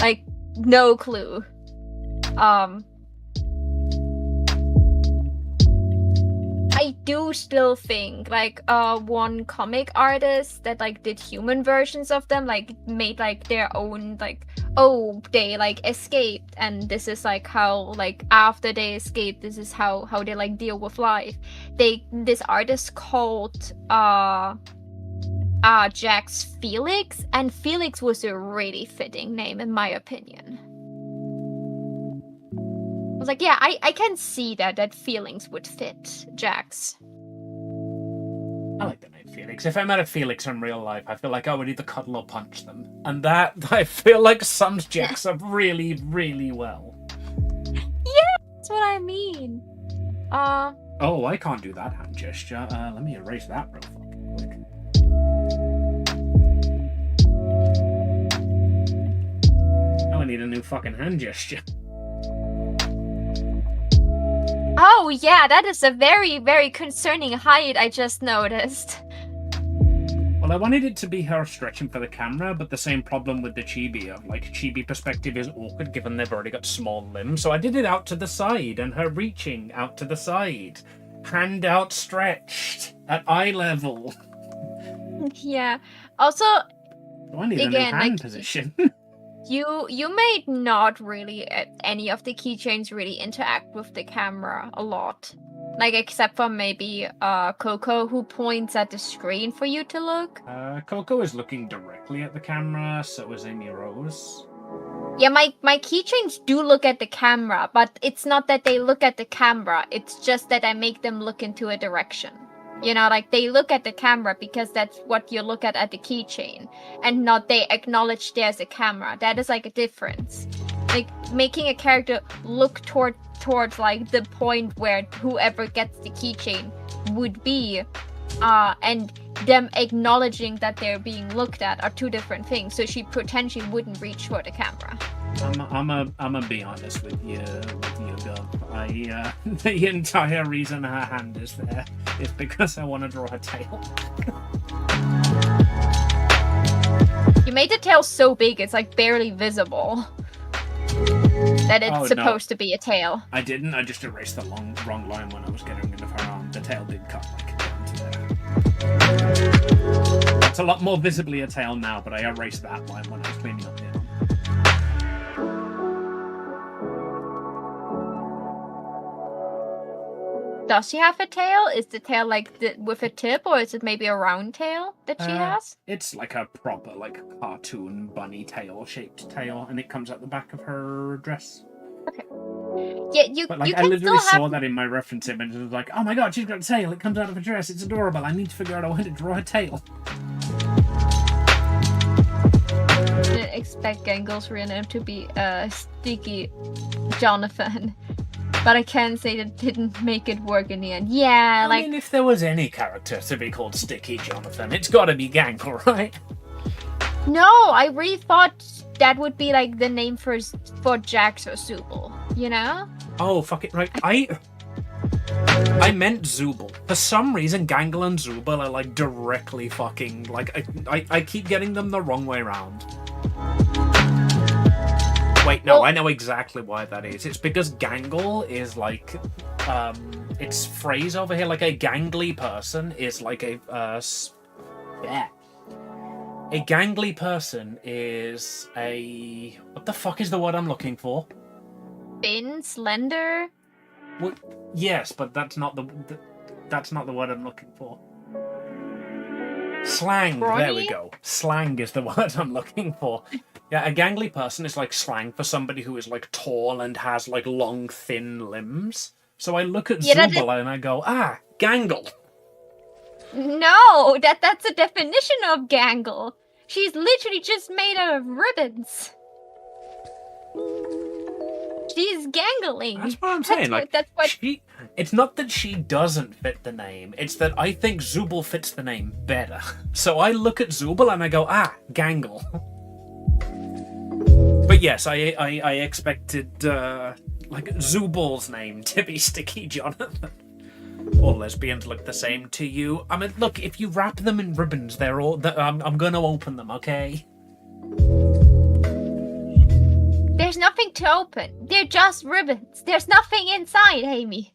Like, no clue. I do still think like one comic artist that like did human versions of them, like made like their own, like, oh, they like escaped and this is like how, like, after they escaped, this is how they like deal with life. This artist called Jax Felix, and Felix was a really fitting name in my opinion. I was like, yeah, I can see that Felix would fit Jax. I like the name Felix. If I met a Felix in real life, I feel like I would either cuddle or punch them. And that, I feel like, sums Jax up really, really well. Yeah, that's what I mean. Oh, I can't do that hand gesture. Let me erase that real fucking quick. Oh, I need a new fucking hand gesture. Oh yeah, that is a very, very concerning height I just noticed. Well, I wanted it to be her stretching for the camera, but the same problem with the chibi of, like, chibi perspective is awkward given they've already got small limbs, so I did it out to the side, and her reaching out to the side. Hand outstretched at eye level. Yeah. Also, I need again, a new hand like, position. You may not really any of the keychains really interact with the camera a lot, like except for maybe Coco, who points at the screen for you to look. Coco is looking directly at the camera, so is Amy Rose. Yeah, my keychains do look at the camera, but it's not that they look at the camera, it's just that I make them look into a direction. You know, like, they look at the camera because that's what you look at the keychain, and not they acknowledge there's a camera. That is, like, a difference. Like, making a character look towards, like, the point where whoever gets the keychain would be, and them acknowledging that they're being looked at are two different things, so she potentially wouldn't reach for the camera. I'm a be honest with you, Gov. The entire reason her hand is there is because I want to draw her tail. You made the tail so big, it's like barely visible. That it's supposed to be a tail. I didn't, I just erased the wrong line when I was getting rid of her arm. The tail did cut, like, down to there. It's a lot more visibly a tail now, but I erased that line when I was cleaning up the arm. Does she have a tail? Is the tail like with a tip, or is it maybe a round tail that she has? It's like a proper, like, cartoon bunny tail shaped tail, and it comes out the back of her dress. Okay. Yeah, But, like, you I can literally still saw that in my reference image. It was like, oh my god, she's got a tail. It comes out of her dress. It's adorable. I need to figure out a way to draw her tail. Didn't expect Gangle's real name to be Sticky Jonathan. But I can say that didn't make it work in the end. Yeah, I mean, if there was any character to be called Sticky Jonathan, it's gotta be Gangle, right? No, I really thought that would be like the name for Jax or Zooble, you know? Oh, fuck it, right. I meant Zooble. For some reason, Gangle and Zooble are, like, directly fucking, like, I keep getting them the wrong way around. Wait, no, I know exactly why that is. It's because gangle is like, its phrase over here, like a gangly person is like a gangly person is a, what the fuck is the word I'm looking for? Thin, slender? Well, yes, but that's not the word I'm looking for. Slang, Brony? There we go. Slang is the word I'm looking for. Yeah, a gangly person is like slang for somebody who is like tall and has like long, thin limbs. So I look at Zooble and I go, gangle. No, that's a definition of gangle. She's literally just made out of ribbons. She's gangling. That's what I'm saying. It's not that she doesn't fit the name. It's that I think Zooble fits the name better. So I look at Zooble and I go, gangle. But yes, I expected like Zubal's name to be Sticky Jonathan. All lesbians look the same to you. I mean, look, if you wrap them in ribbons, I'm gonna open them, okay? There's nothing to open. They're just ribbons. There's nothing inside, Amy.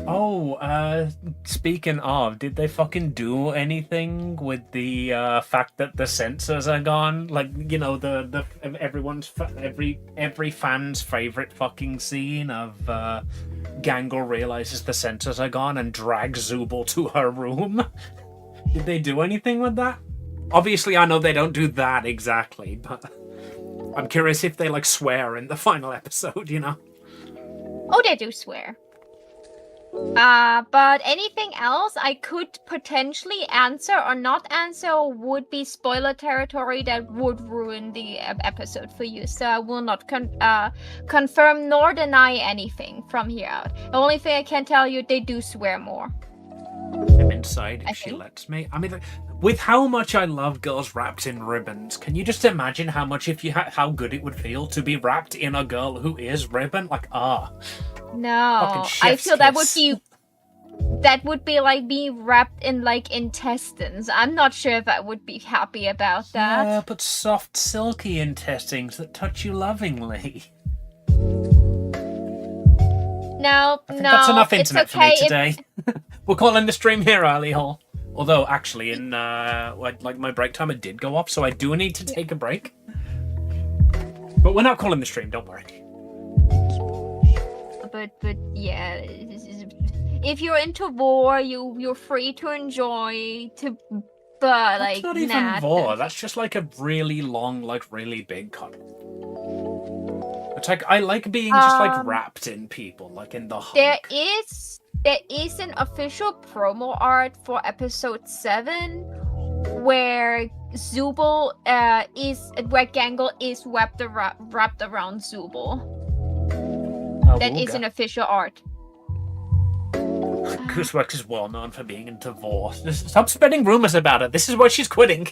Oh, speaking of, did they fucking do anything with the fact that the sensors are gone? Like, you know, the every fan's favorite fucking scene of Gangle realizes the sensors are gone and drags Zubal to her room. Did they do anything with that? Obviously, I know they don't do that exactly, but I'm curious if they like swear in the final episode, you know? Oh, they do swear. But anything else I could potentially answer or not answer would be spoiler territory that would ruin the episode for you. So I will not confirm nor deny anything from here out. The only thing I can tell you, they do swear more. I'm inside if she lets me. I mean, with how much I love girls wrapped in ribbons, can you just imagine how much how good it would feel to be wrapped in a girl who is ribbon? Like, no, I feel that would be like being wrapped in like intestines. I'm not sure if I would be happy about that. Yeah, but soft, silky intestines that touch you lovingly. No, I think that's enough internet for me today. We're calling the stream here, Ali Hall. Although, actually, in like my break time, it did go off, so I do need to take a break. But we're not calling the stream. Don't worry. But yeah, if you're into vor, you're free to enjoy to, but like that's not even vor. That's just like a really long, like really big cut. It's like I like being just like wrapped in people, like in the hug. There is an official promo art for episode 7 where Zubal where Gangle is wrapped around Zubal. That is an official art. Gooseworks is well known for being into vor. Stop spreading rumors about it. This is why she's quitting.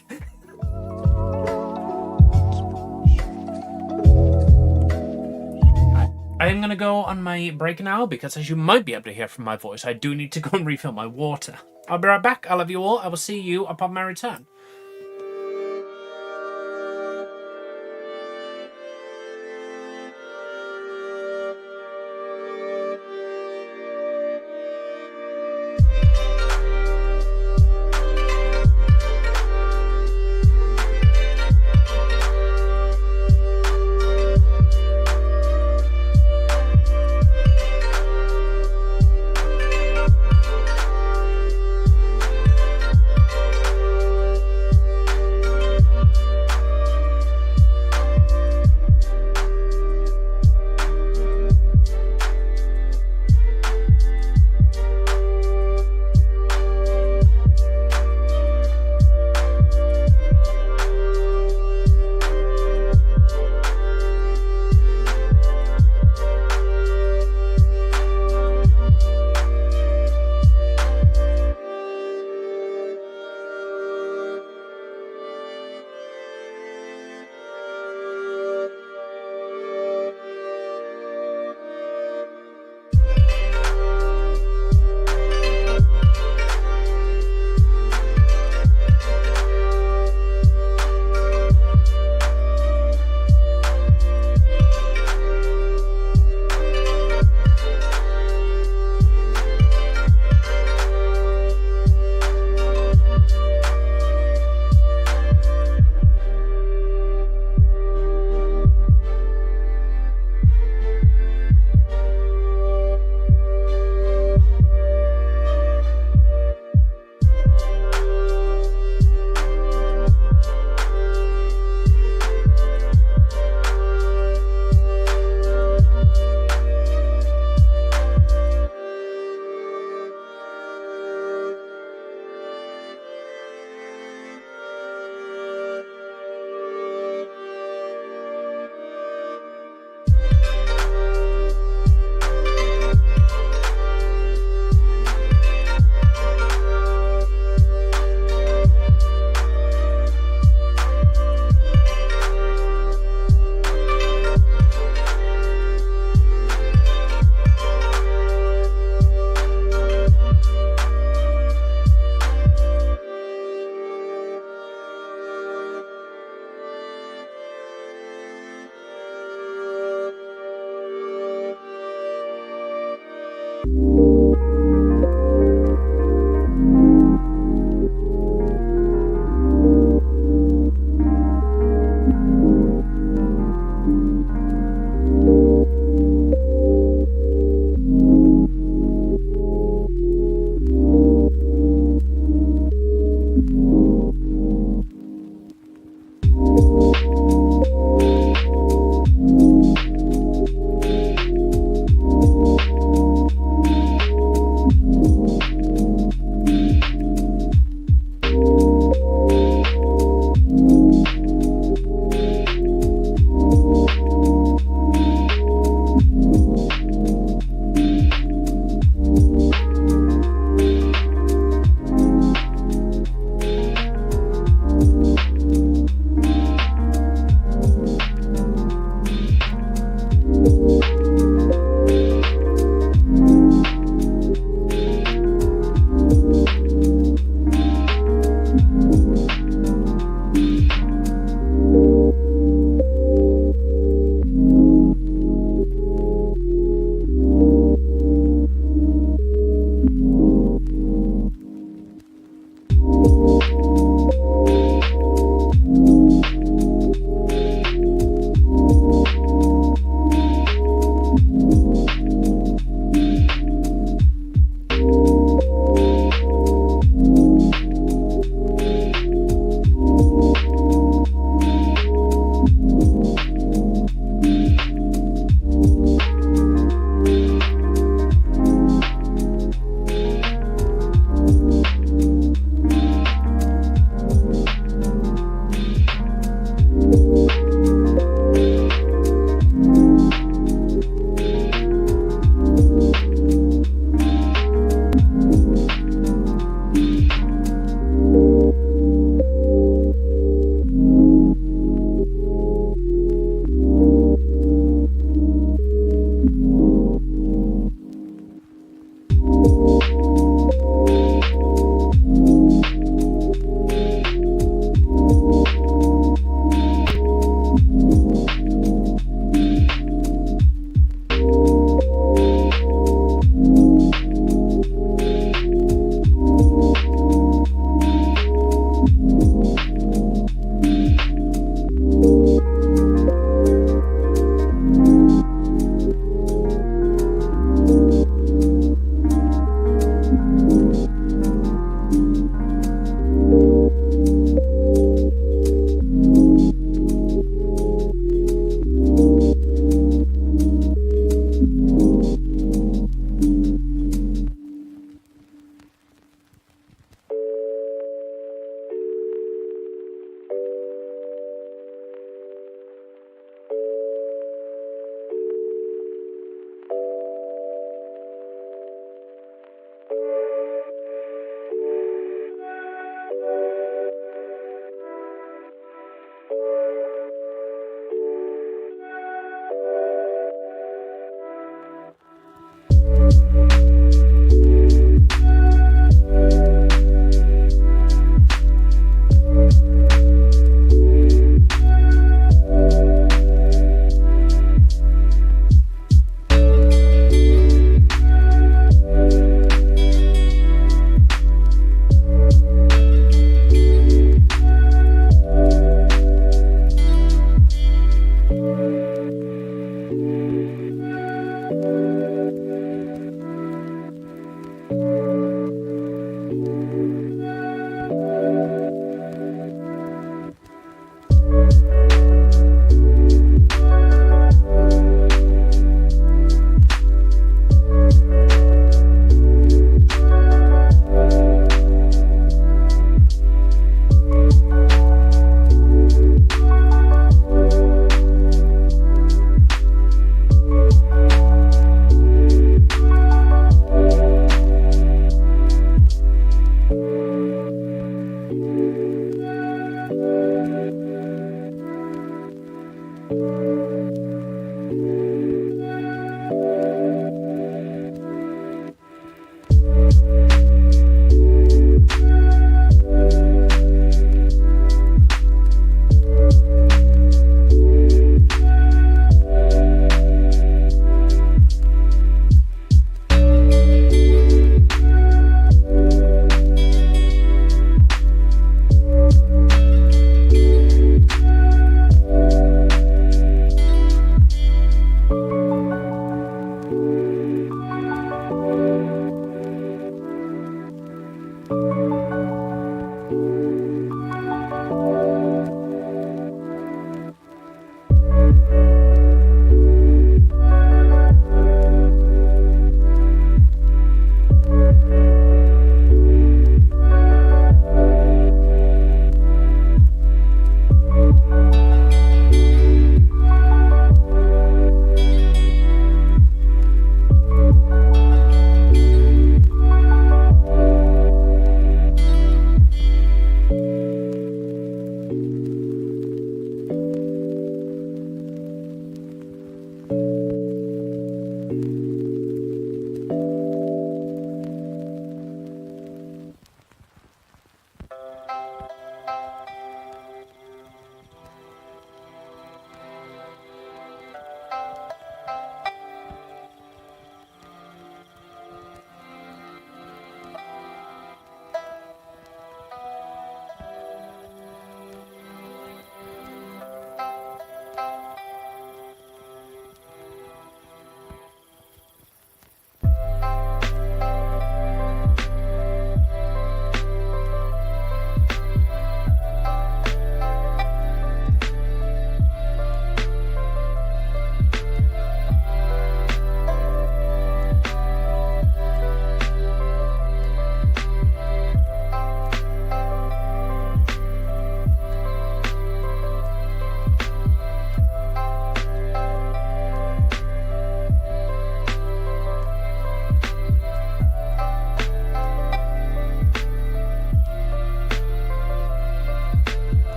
I am going to go on my break now because, as you might be able to hear from my voice, I do need to go and refill my water. I'll be right back. I love you all. I will see you upon my return.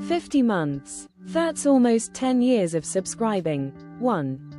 50 months. That's almost 10 years of subscribing. 1.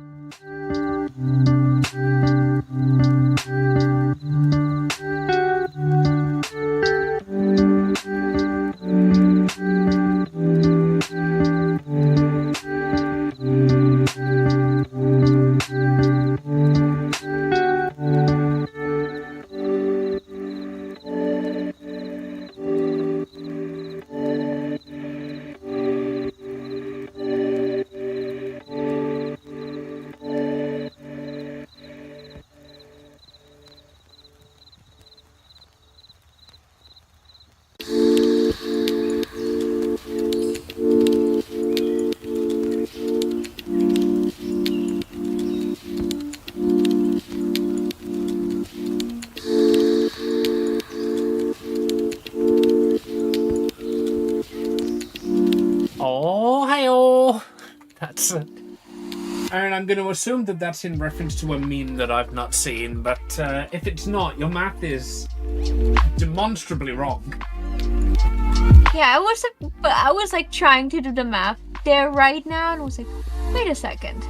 Oh, hi-oh! That's it. And I'm going to assume that that's in reference to a meme that I've not seen, but if it's not, your math is demonstrably wrong. Yeah, I was like trying to do the math there right now, and I was like, wait a second.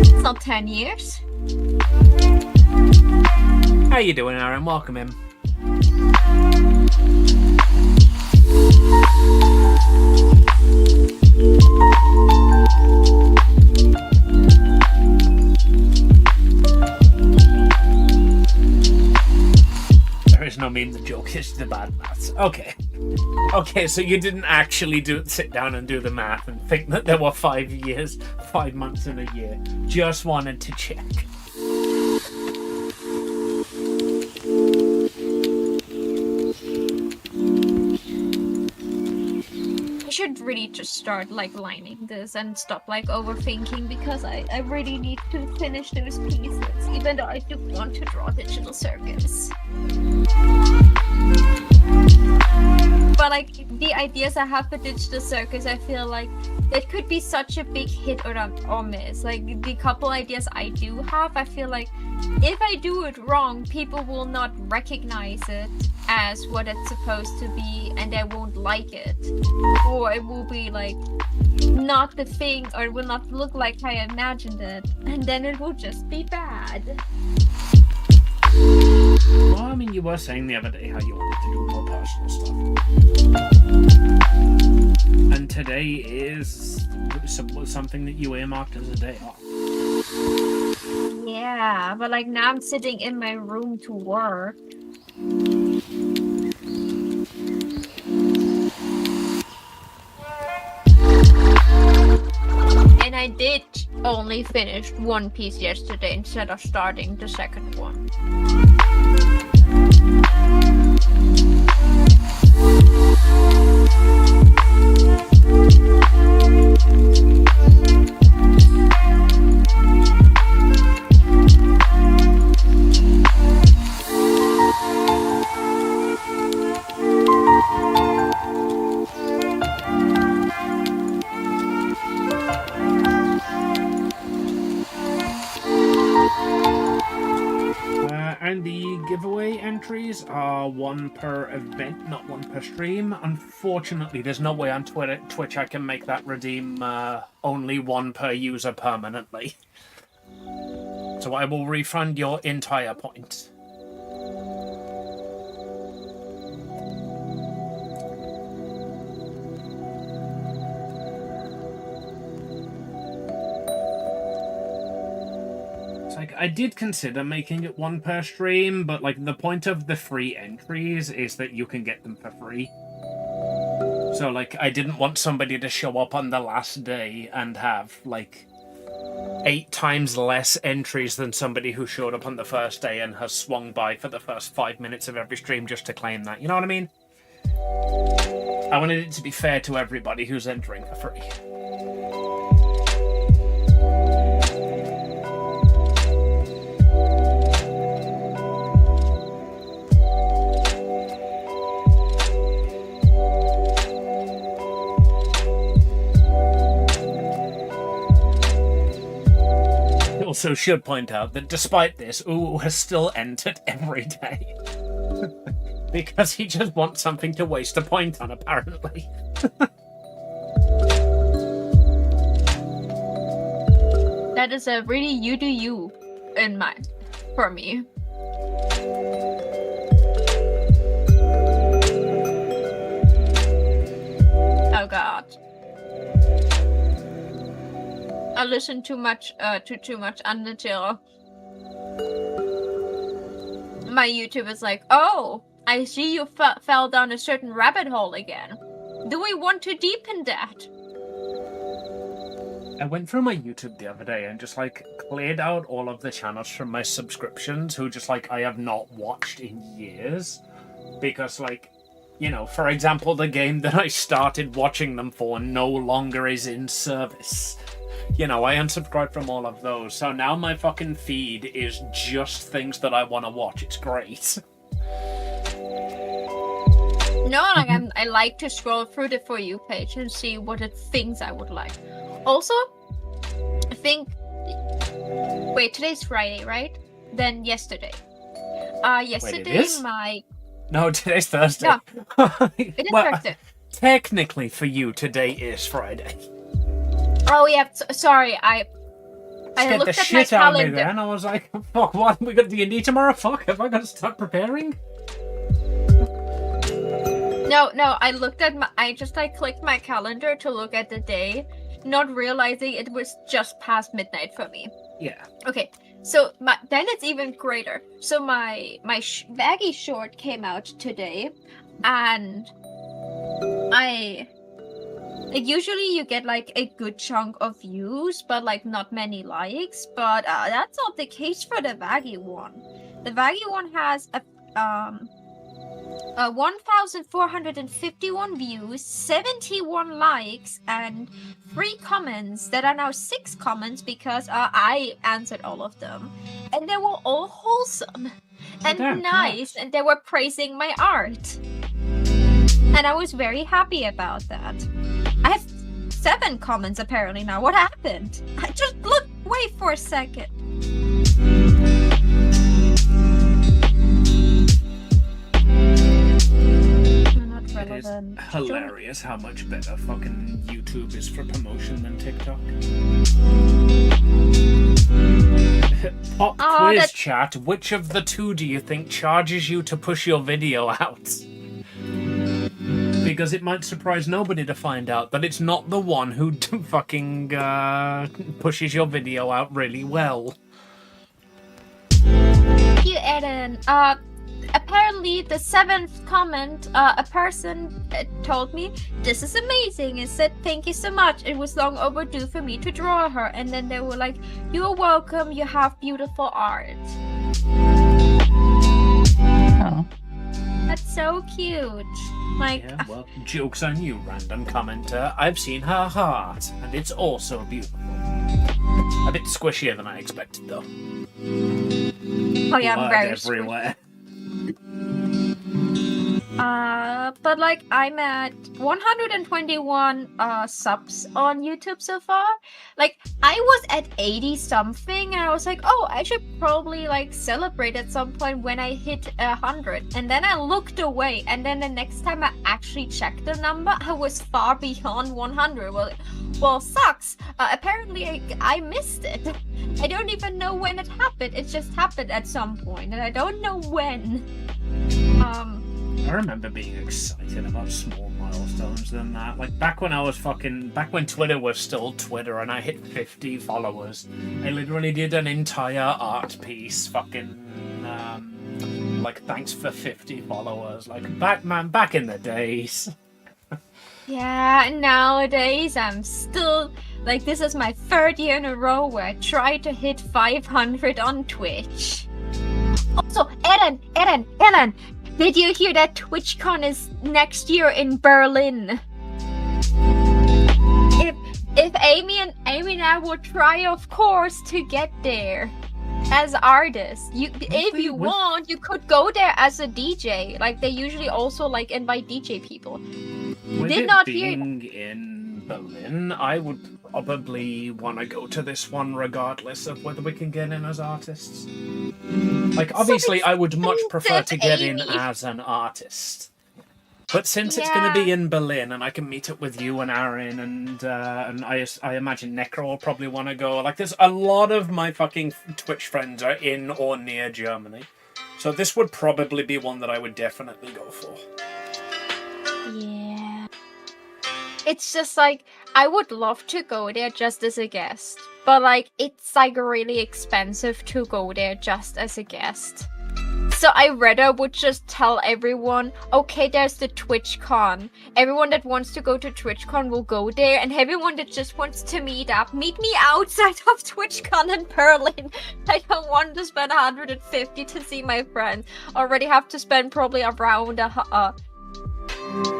It's not 10 years. How you doing, Aaron? Welcome in. There is no meme, the joke is the bad maths. Okay, so you didn't actually sit down and do the math and think that there were 5 years, 5 months in a year. Just wanted to check. I should really just start like lining this and stop like overthinking, because I really need to finish those pieces, even though I do want to draw Digital Circus. But like the ideas I have for Digital Circus, I feel like it could be such a big hit or miss. Like the couple ideas I do have, I feel like if I do it wrong, people will not recognize it as what it's supposed to be, and they won't like it, or it will be like not the thing, or it will not look like I imagined it, and then it will just be bad. Well, I mean, you were saying the other day how you wanted to do more personal stuff. And today is something that you earmarked as a day off. Yeah, but like now I'm sitting in my room to work. And I did only finish one piece yesterday instead of starting the second one. And the giveaway entries are one per event, not one per stream. Unfortunately, there's no way on Twitch I can make that redeem only one per user permanently. So I will refund your entire point. Like, I did consider making it one per stream, but like the point of the free entries is that you can get them for free. So like I didn't want somebody to show up on the last day and have like 8 times less entries than somebody who showed up on the first day and has swung by for the first 5 minutes of every stream just to claim that. You know what I mean? I wanted it to be fair to everybody who's entering for free. Also should point out that despite this, Ooh has still entered every day. Because he just wants something to waste a point on, apparently. That is a really you do you in mind for me. Oh god. I listened too much to too much Undertale. My YouTube is like, oh, I see you fell down a certain rabbit hole again. Do we want to deepen that? I went through my YouTube the other day and just like cleared out all of the channels from my subscriptions who just like I have not watched in years. Because like, you know, for example, the game that I started watching them for no longer is in service. You know, I unsubscribed from all of those, so now my fucking feed is just things that I want to watch. It's great. No, like I like to scroll through the For You page and see what it things I would like. Also, I think... Wait, today's Friday, right? Then yesterday. Yesterday Wait, my... No, today's Thursday. Yeah, it is Thursday. Technically for you, today is Friday. Oh yeah, sorry, I Scared looked the at my shit out of me calendar. then. I was like, fuck, what? We got D&D tomorrow? Fuck, have I got to start preparing? No, I looked at I just like clicked my calendar to look at the day, not realizing it was just past midnight for me. Yeah. Okay, so then it's even greater. So my baggy short came out today, and like usually you get like a good chunk of views, but like not many likes. But that's not the case for the baggy one. The baggy one has a 1,451 views, 71 likes, and 3 comments that are now 6 comments because I answered all of them. And they were all wholesome and nice, and they were praising my art. And I was very happy about that. I have 7 comments apparently now. What happened? I just looked away for a second. It is hilarious how much better fucking YouTube is for promotion than TikTok. Pop quiz chat, which of the two do you think charges you to push your video out? Because it might surprise nobody to find out that it's not the one who fucking pushes your video out really well. Thank you, Eden. Apparently the 7th comment, a person told me, this is amazing, and said thank you so much, it was long overdue for me to draw her, and then they were like, you're welcome, you have beautiful art. Oh. That's so cute. Like, yeah, well, joke's on you, random commenter. I've seen her heart, and it's also beautiful. A bit squishier than I expected, though. Oh yeah, I'm very everywhere. But like I'm at 121 subs on YouTube so far. Like I was at 80 something, and I was like, oh, I should probably like celebrate at some point when I hit 100. And then I looked away, and then the next time I actually checked the number, I was far beyond 100. Well, sucks. Apparently I missed it. I don't even know when it happened. It just happened at some point, and I don't know when. I remember being excited about small milestones than that. Like back when Twitter was still Twitter and I hit 50 followers, I literally did an entire art piece like thanks for 50 followers. Like back in the days. Yeah, nowadays I'm still like, this is my 3rd year in a row where I try to hit 500 on Twitch. Also, Eren, did you hear that TwitchCon is next year in Berlin? If Amy and I will try, of course, to get there as artists. If you want, you could go there as a DJ. Like they usually also like invite DJ people. Did not being in Berlin, I would probably want to go to this one regardless of whether we can get in as artists. Like, obviously, I would much prefer to get in Amy. as an artist. But since it's going to be in Berlin, and I can meet up with you and Aaron, and I imagine Necro will probably want to go. Like, there's a lot of my fucking Twitch friends are in or near Germany. So this would probably be one that I would definitely go for. Yeah. It's just like, I would love to go there just as a guest. But like, it's like really expensive to go there just as a guest. So I rather would just tell everyone, okay, there's the TwitchCon. Everyone that wants to go to TwitchCon will go there, and everyone that just wants to meet me outside of TwitchCon in Berlin. I don't want to spend 150 to see my friends. Already have to spend probably around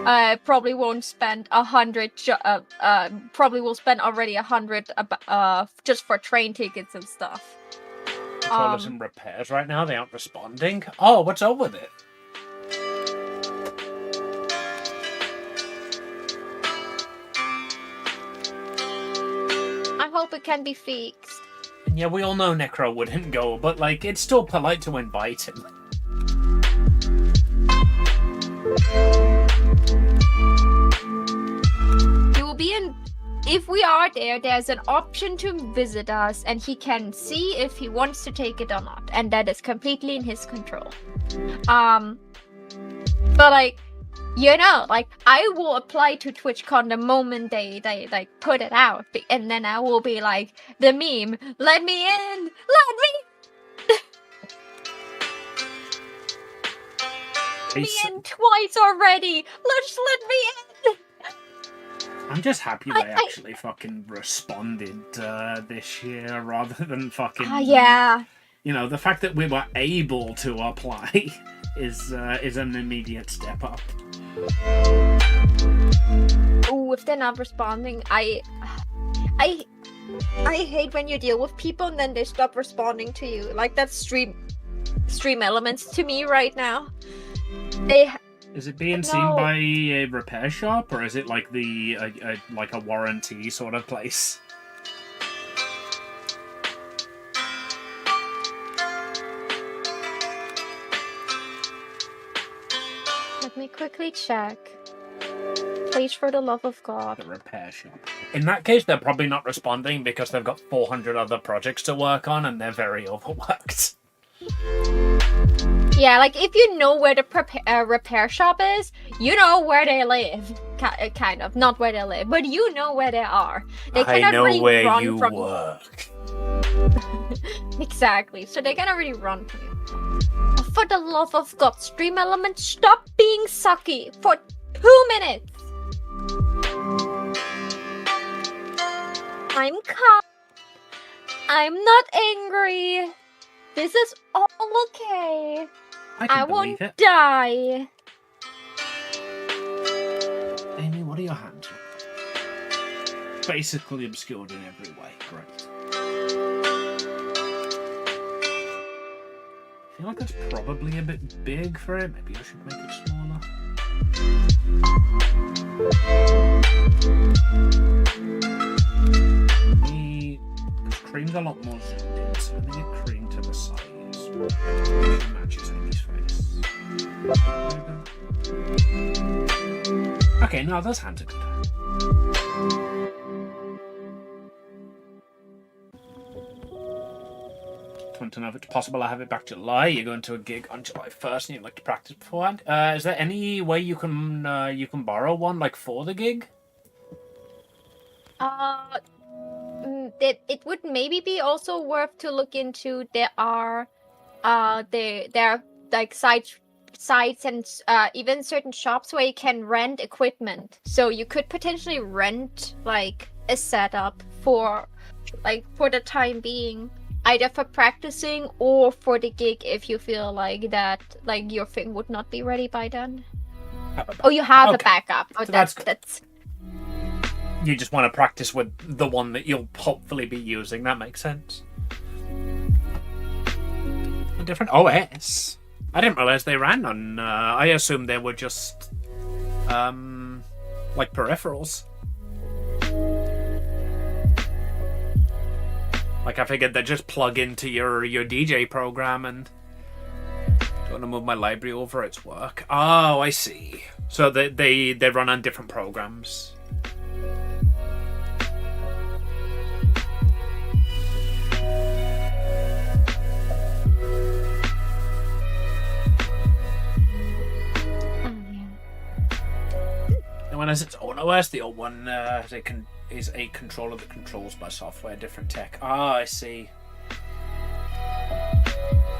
I probably won't spend 100. Probably will spend already 100 just for train tickets and stuff. Controllers in repairs right now. They aren't responding. Oh, what's up with it? I hope it can be fixed. And yeah, we all know Necro wouldn't go, but like, it's still polite to invite him. He will be in. If we are there, there's an option to visit us, and he can see if he wants to take it or not, and that is completely in his control. But like, you know, like, I will apply to TwitchCon the moment they like put it out, and then I will be like the meme, let me in, let me in twice already. Just let me in. I'm just happy they actually fucking responded this year rather than fucking. Yeah. You know, the fact that we were able to apply is an immediate step up. Oh, if they're not responding, I hate when you deal with people and then they stop responding to you. Like, that's stream elements to me right now. Is it being seen by a repair shop, or is it like like a warranty sort of place? Let me quickly check. Please, for the love of God. The repair shop. In that case, they're probably not responding because they've got 400 other projects to work on and they're very overworked. Yeah, like, if you know where the repair shop is, you know where they live. Kind of. Not where they live, but you know where they are. They cannot really run you from work. Exactly. So they cannot really run from you. For the love of God, stream elements, stop being sucky for 2 minutes. I'm calm. I'm not angry. This is all okay. I won't die. Amy, what are your hands? Basically obscured in every way. Great. I feel like that's probably a bit big for it. Maybe I should make it smaller. Cream's a lot more zoomed in, so let me get cream to the size. It matches Amy's face. Okay, now those hands are good. Want to know if it's possible I have it back July? You're going to a gig on July 1st and you'd like to practice beforehand? Is there any way you can borrow one, like, for the gig? It would maybe be also worth to look into. There are like sites and even certain shops where you can rent equipment. So you could potentially rent like a setup for the time being, either for practicing or for the gig if you feel like that like your thing would not be ready by then. Oh, you have a backup. Oh, so that's. You just want to practice with the one that you'll hopefully be using. That makes sense. A different OS. I didn't realize they ran on. I assumed they were just like peripherals. Like, I figured they'd just plug into your DJ program and Gonna move my library over. It's work. Oh, I see. So they run on different programs. And when it's its own OS, the old one is a controller that controls by software, different tech. Ah, I see.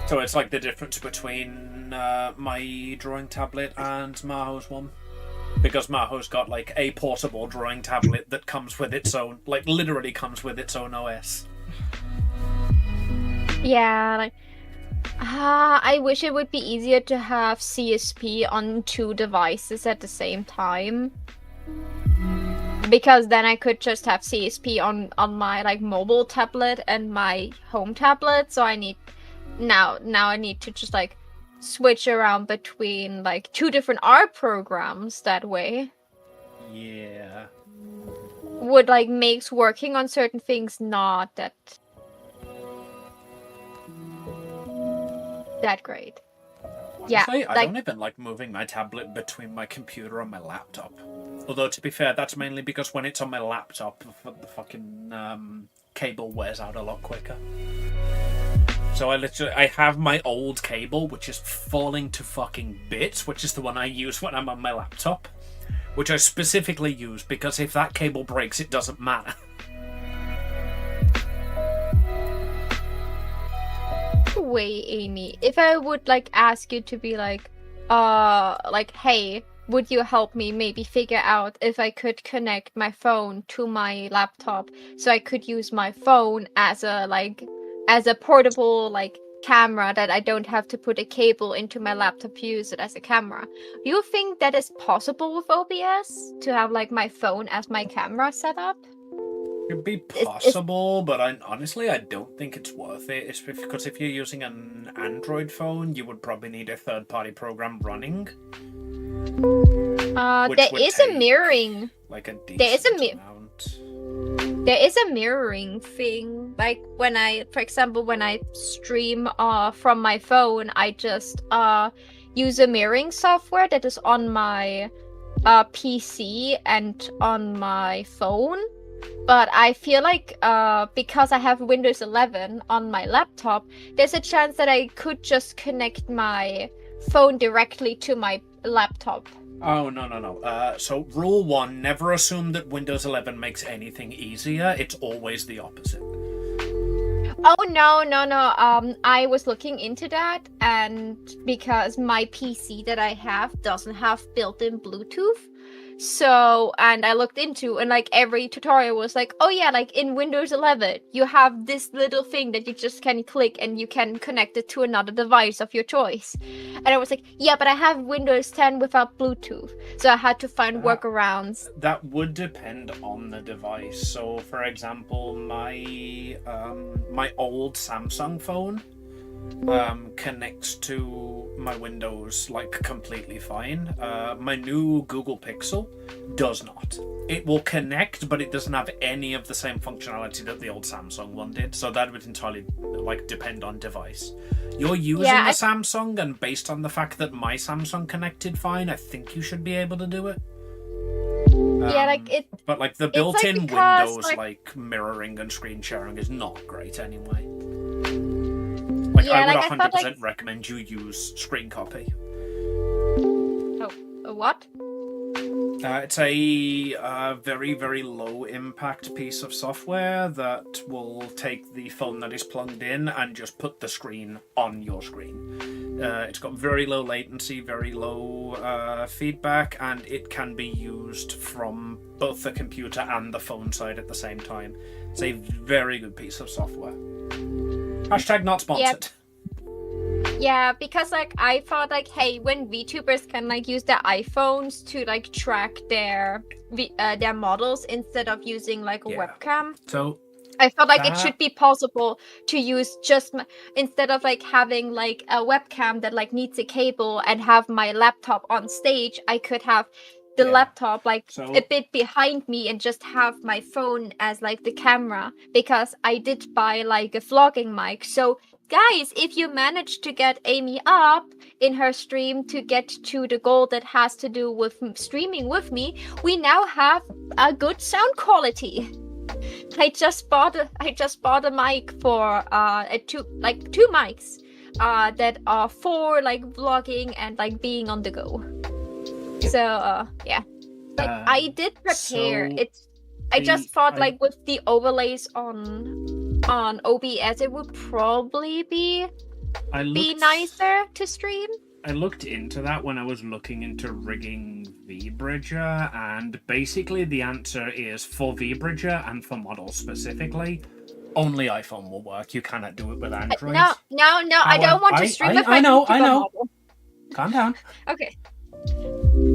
So it's like the difference between my drawing tablet and Maho's one. Because Maho's got like a portable drawing tablet that comes with its own, like literally comes with its own OS. Yeah, like I wish it would be easier to have CSP on 2 devices at the same time. Because then I could just have CSP on my like mobile tablet and my home tablet. So I need now I need to just like switch around between like 2 different art programs that way. Yeah. Would like makes working on certain things not that great. Honestly, yeah, I don't even like moving my tablet between my computer and my laptop. Although, to be fair, that's mainly because when it's on my laptop, the fucking cable wears out a lot quicker. So I have my old cable, which is falling to fucking bits, which is the one I use when I'm on my laptop. Which I specifically use because if that cable breaks, it doesn't matter. Way, Amy, if I would like ask you to be like hey, would you help me maybe figure out if I could connect my phone to my laptop so I could use my phone as a portable like camera that I don't have to put a cable into my laptop to use it as a camera. Do you think that is possible with OBS to have like my phone as my camera setup? It'd be possible, but honestly, I don't think it's worth it. It's because if you're using an Android phone, you would probably need a third-party program running. There is a mirroring. Like a decent amount. There is a mirroring thing. Like when for example, when I stream from my phone, I just use a mirroring software that is on my PC and on my phone. But I feel like because I have Windows 11 on my laptop, there's a chance that I could just connect my phone directly to my laptop. Oh, no. So rule 1, never assume that Windows 11 makes anything easier. It's always the opposite. Oh, no. I was looking into that, and because my PC that I have doesn't have built-in Bluetooth. So, and I looked into, and like every tutorial was like, oh yeah, like in Windows 11, you have this little thing that you just can click and you can connect it to another device of your choice. And I was like, yeah, but I have Windows 10 without Bluetooth. So I had to find workarounds. That would depend on the device. So, for example, my old Samsung phone connects to my Windows like completely fine. My new Google Pixel does not. It will connect, but it doesn't have any of the same functionality that the old Samsung one did. So that would entirely like depend on device. You're using a Samsung, and based on the fact that my Samsung connected fine, I think you should be able to do it. Yeah, like it. But like the built-in Windows like mirroring and screen sharing is not great anyway. Like, yeah, I would 100% recommend you use Screen Copy. Oh, a what? It's a very, very low impact piece of software that will take the phone that is plugged in and just put the screen on your screen. It's got very low latency, very low feedback, and it can be used from both the computer and the phone side at the same time. It's a very good piece of software. Hashtag not sponsored. Yeah, because like I thought like, hey, when VTubers can like use their iPhones to like track their models instead of using like a webcam. So I felt like it should be possible to use just instead of like having like a webcam that like needs a cable and have my laptop on stage, I could have the laptop like a bit behind me and just have my phone as like the camera, because I did buy like a vlogging mic. So guys, if you manage to get Amy up in her stream to get to the goal that has to do with streaming with me, we now have a good sound quality. I just bought a mic for two mics that are for like vlogging and like being on the go. So yeah, like I did prepare. I just thought like with the overlays on OBS, it would probably be nicer to stream. I looked into that when I was looking into rigging VBridger, and basically the answer is for VBridger and for models specifically, only iPhone will work. You cannot do it with Android. No, I don't want to stream with my I know. model. Calm down. Okay.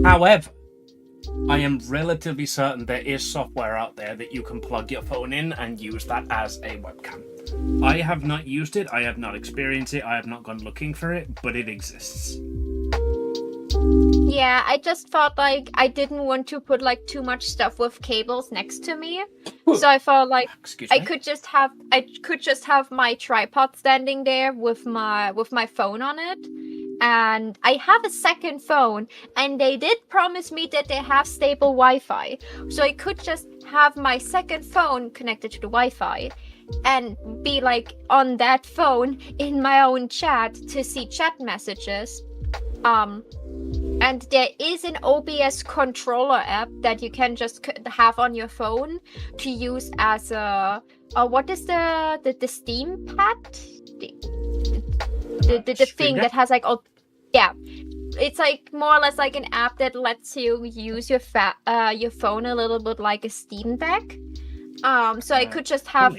However, I am relatively certain there is software out there that you can plug your phone in and use that as a webcam. I have not used it, I have not experienced it, I have not gone looking for it, but it exists. Yeah, I just thought like I didn't want to put like too much stuff with cables next to me. So I thought like I could just have my tripod standing there with my phone on it. And I have a second phone, and they did promise me that they have stable Wi-Fi. So I could just have my second phone connected to the Wi-Fi and be like on that phone in my own chat to see chat messages. And there is an OBS controller app that you can just have on your phone to use as a what is the Steam pad? The thing that has like it's like more or less like an app that lets you use your phone a little bit like a Steam Deck. So I could just have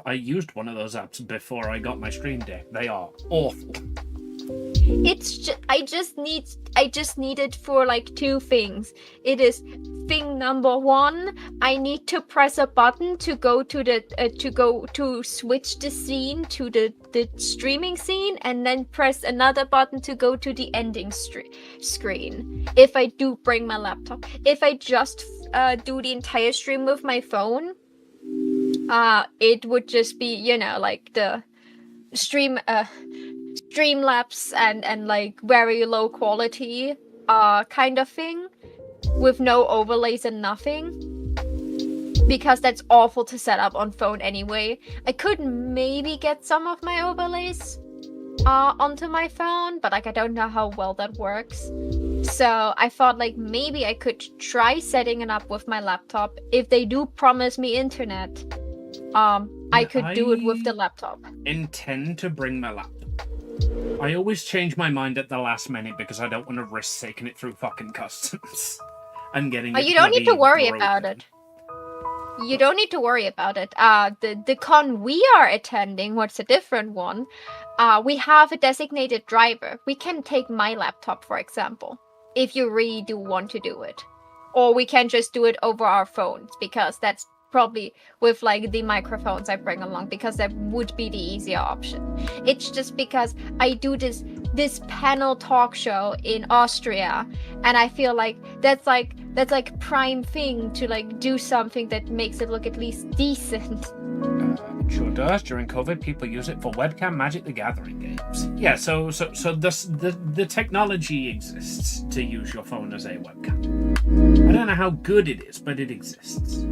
I used one of those apps before I got my Stream Deck. They are awful. I just need it for like two things. It is thing number one, I need to press a button to go to to switch the scene to the streaming scene, and then press another button to go to the ending screen. If I do bring my laptop, if I just do the entire stream with my phone, it would just be like the Streamlabs and like very low quality kind of thing with no overlays and nothing, because that's awful to set up on phone anyway. I could maybe get some of my overlays onto my phone, but like I don't know how well that works. So I thought like maybe I could try setting it up with my laptop. If they do promise me internet, I could do it with the laptop. Intend to bring my laptop. I always change my mind at the last minute because I don't want to risk taking it through fucking customs and getting it. You don't need to worry broken. about it. You don't need to worry about it. The con we are attending, what's a different one, we have a designated driver. We can take my laptop, for example, if you really do want to do it. Or we can just do it over our phones, because that's probably with like the microphones I bring along, because that would be the easier option. It's just because I do this panel talk show in Austria, and I feel like that's like prime thing to like do something that makes it look at least decent. It sure does. During COVID, people use it for webcam Magic the Gathering games. Yeah, so the technology exists to use your phone as a webcam. I don't know how good it is, but it exists.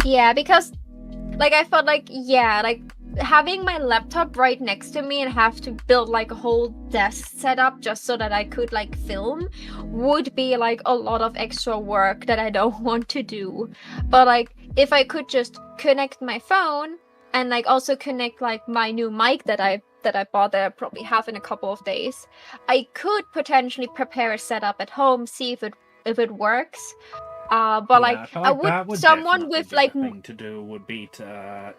Yeah, because like I felt like having my laptop right next to me and have to build like a whole desk setup just so that I could like film would be like a lot of extra work that I don't want to do. But like if I could just connect my phone and like also connect like my new mic that I bought that I probably have in a couple of days, I could potentially prepare a setup at home, see if it works. But like I would someone with like thing to do would be to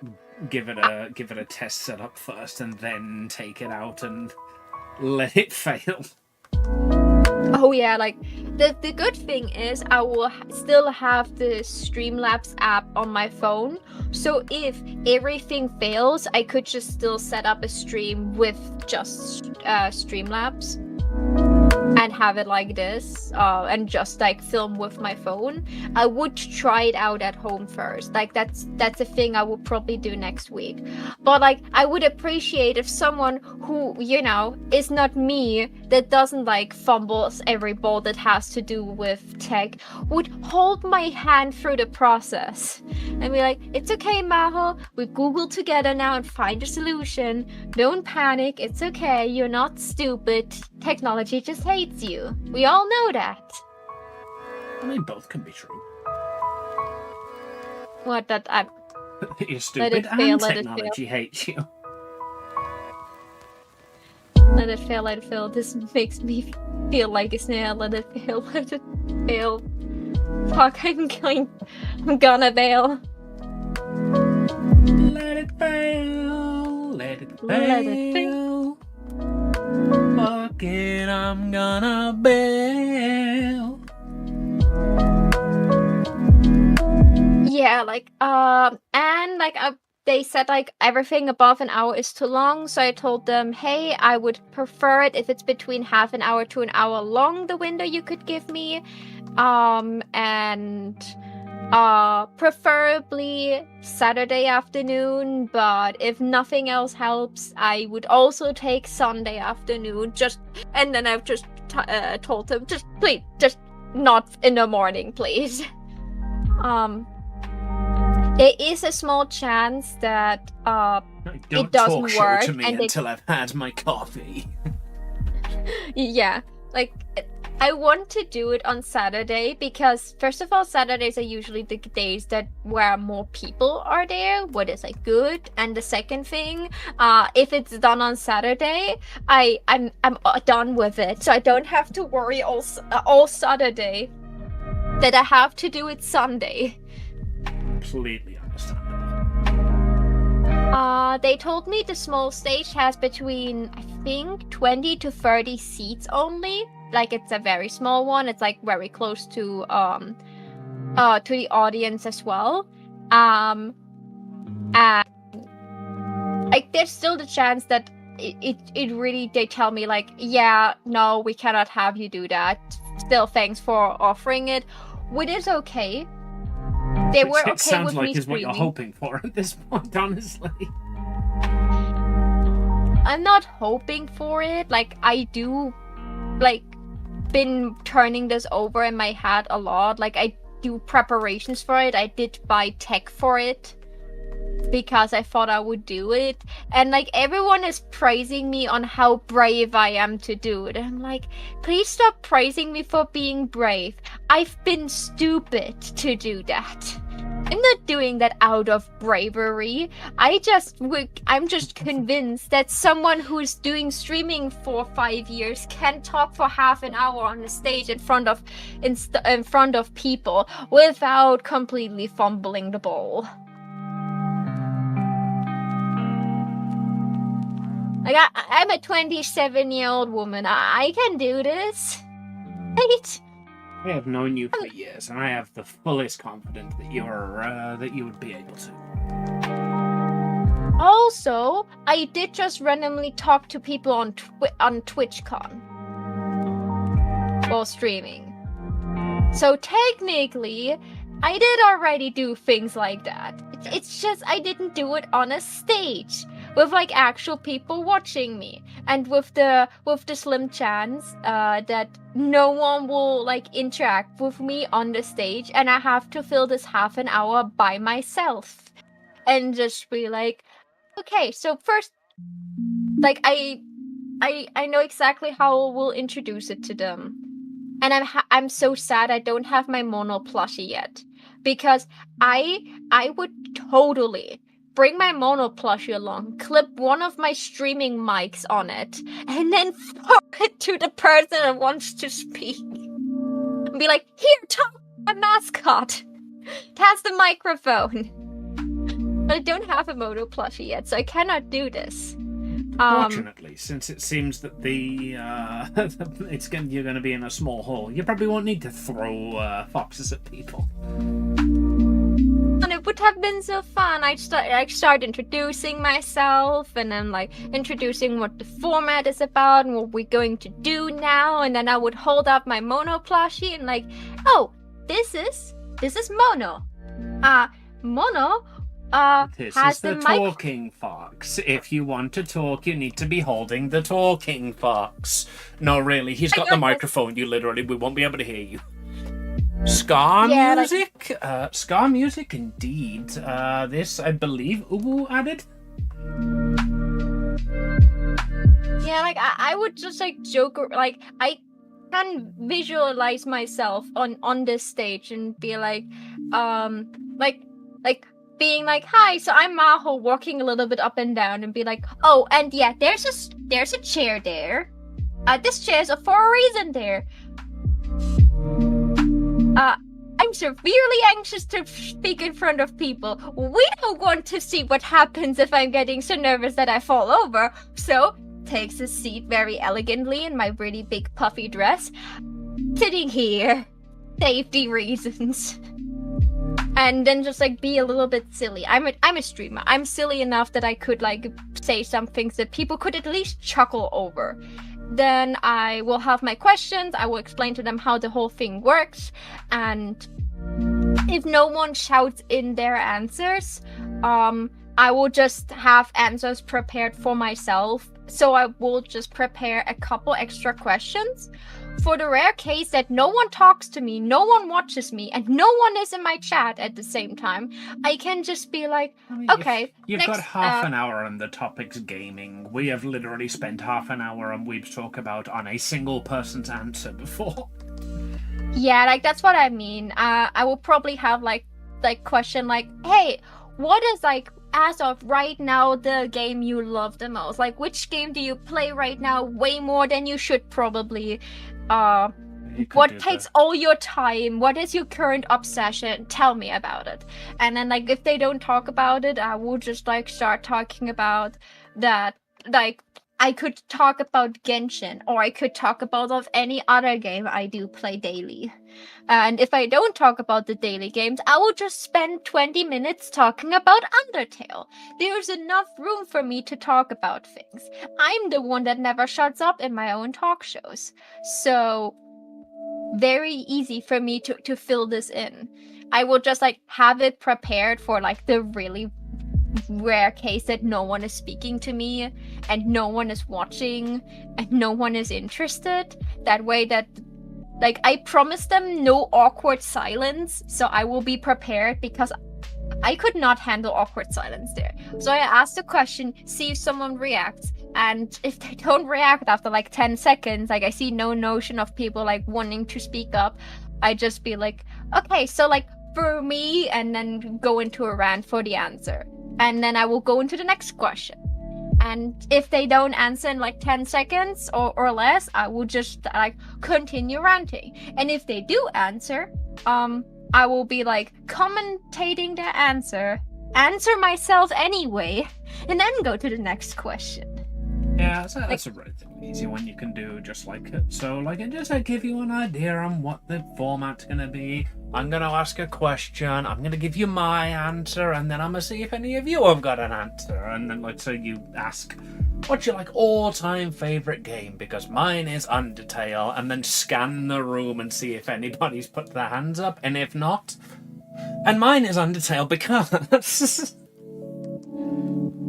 give it a test setup first and then take it out and let it fail. Oh yeah, like the good thing is I will still have the Streamlabs app on my phone, so if everything fails, I could just still set up a stream with just Streamlabs. and have it like this, and just like film with my phone. I would try it out at home first. Like that's a thing I will probably do next week. But like I would appreciate if someone who, you know, is not me, that doesn't like fumbles every ball that has to do with tech, would hold my hand through the process and be like, it's okay, Maho, we Google together now and find a solution. Don't panic, it's okay, you're not stupid. Technology just hates you. We all know that. I mean, both can be true. What, that I'm... You're stupid and technology hates you. Let it fail, let it fail. This makes me feel like a snail. Let it fail, let it fail. Fuck, I'm gonna bail. Let it fail, let it fail. Let it fail. Fuck it, I'm gonna bail. Yeah, like, and like, they said like everything above an hour is too long, so I told them, hey, I would prefer it if it's between half an hour to an hour long, the window you could give me, and preferably Saturday afternoon, but if nothing else helps, I would also take Sunday afternoon, and then I've just told them, just please, just not in the morning, please. There is a small chance that it doesn't work. To me until I've had my coffee. Yeah, like I want to do it on Saturday because first of all, Saturdays are usually the days where more people are there, what is like good. And the second thing, if it's done on Saturday, I'm done with it, so I don't have to worry all Saturday that I have to do it Sunday. Completely understandable. They told me the small stage has between, I think, 20 to 30 seats only. Like, it's a very small one. It's like very close to the audience as well. And like there's still the chance that it really, they tell me like, yeah, no, we cannot have you do that. Still, thanks for offering it, which is okay. They were okay with me. It sounds like is what you're hoping for at this point, honestly. I'm not hoping for it. Like, I do, like, been turning this over in my head a lot. Like, I do preparations for it. I did buy tech for it because I thought I would do it. And like everyone is praising me on how brave I am to do it. And I'm like, please stop praising me for being brave. I've been stupid to do that. I'm not doing that out of bravery. I'm just convinced that someone who's doing streaming for 5 years can talk for half an hour on the stage in front of people without completely fumbling the ball. Like, I'm a 27-year-old woman. I can do this. Right? I have known you for years, and I have the fullest confidence that you would be able to. Also, I did just randomly talk to people on TwitchCon while streaming. So technically, I did already do things like that. It's just I didn't do it on a stage with like actual people watching me, and with the slim chance that no one will like interact with me on the stage, and I have to fill this half an hour by myself and just be like, okay, so first, like I know exactly how we'll introduce it to them. And I'm so sad I don't have my mono plushie yet, because I would totally bring my mono plushie along, clip one of my streaming mics on it, and then throw it to the person that wants to speak. And be like, here, talk to my mascot. That's the microphone. But I don't have a mono plushie yet, so I cannot do this. Fortunately, since it seems that you're going to be in a small hall, you probably won't need to throw foxes at people. fun. It would have been so fun. I'd start introducing myself, and then like introducing what the format is about and what we're going to do now. And then I would hold up my Mono plushie and like, oh, this is Mono. Mono This has is the mic. talking fox. If you want to talk, you need to be holding the talking fox. No, really, he's got the microphone. We won't be able to hear you. Ska music? Ska music, indeed. This, I believe, Ubu added. Yeah, like I would just like joke, like I can visualize myself on this stage and be like, being like, hi, so I'm Maho, walking a little bit up and down, and be like, oh, and yeah, there's a chair there. This chair's for a reason there. I'm severely anxious to speak in front of people. We don't want to see what happens if I'm getting so nervous that I fall over. So, takes a seat very elegantly in my really big puffy dress. Sitting here. Safety reasons. And then just like be a little bit silly. I'm a streamer. I'm silly enough that I could like say some things that people could at least chuckle over. Then I will have my questions. I will explain to them how the whole thing works. And if no one shouts in their answers, I will just have answers prepared for myself. So I will just prepare a couple extra questions. For the rare case that no one talks to me, no one watches me, and no one is in my chat at the same time, I can just be like, okay, You've got half an hour on the topic's gaming. We have literally spent half an hour on Weeb's Talk About on a single person's answer before. Yeah, like that's what I mean. I will probably have like question like, hey, what is like as of right now the game you love the most? Like which game do you play right now way more than you should probably? What takes all your time? What is your current obsession? Tell me about it. And then like if they don't talk about it, I will just like start talking about that. Like I could talk about Genshin, or I could talk about of any other game I do play daily. And if I don't talk about the daily games, I will just spend 20 minutes talking about Undertale. There's enough room for me to talk about things. I'm the one that never shuts up in my own talk shows. So, very easy for me to fill this in. I will just like have it prepared for like the really rare case that no one is speaking to me and no one is watching and no one is interested. That way that like I promise them no awkward silence, so I will be prepared because I could not handle awkward silence there. So I ask the question, see if someone reacts, and if they don't react after like 10 seconds, like I see no notion of people like wanting to speak up, I just be like, okay, so like for me, and then go into a rant for the answer. And then I will go into the next question. And if they don't answer in like 10 seconds or less, I will just like continue ranting. And if they do answer, I will be like commentating the answer myself anyway, and then go to the next question. Yeah, so that's a relatively easy one you can do just like it. So like it just to give you an idea on what the format's gonna be. I'm gonna ask a question, I'm gonna give you my answer, and then I'm gonna see if any of you have got an answer. And then like so you ask, what's your like all-time favorite game? Because mine is Undertale, and then scan the room and see if anybody's put their hands up, and if not, and mine is Undertale because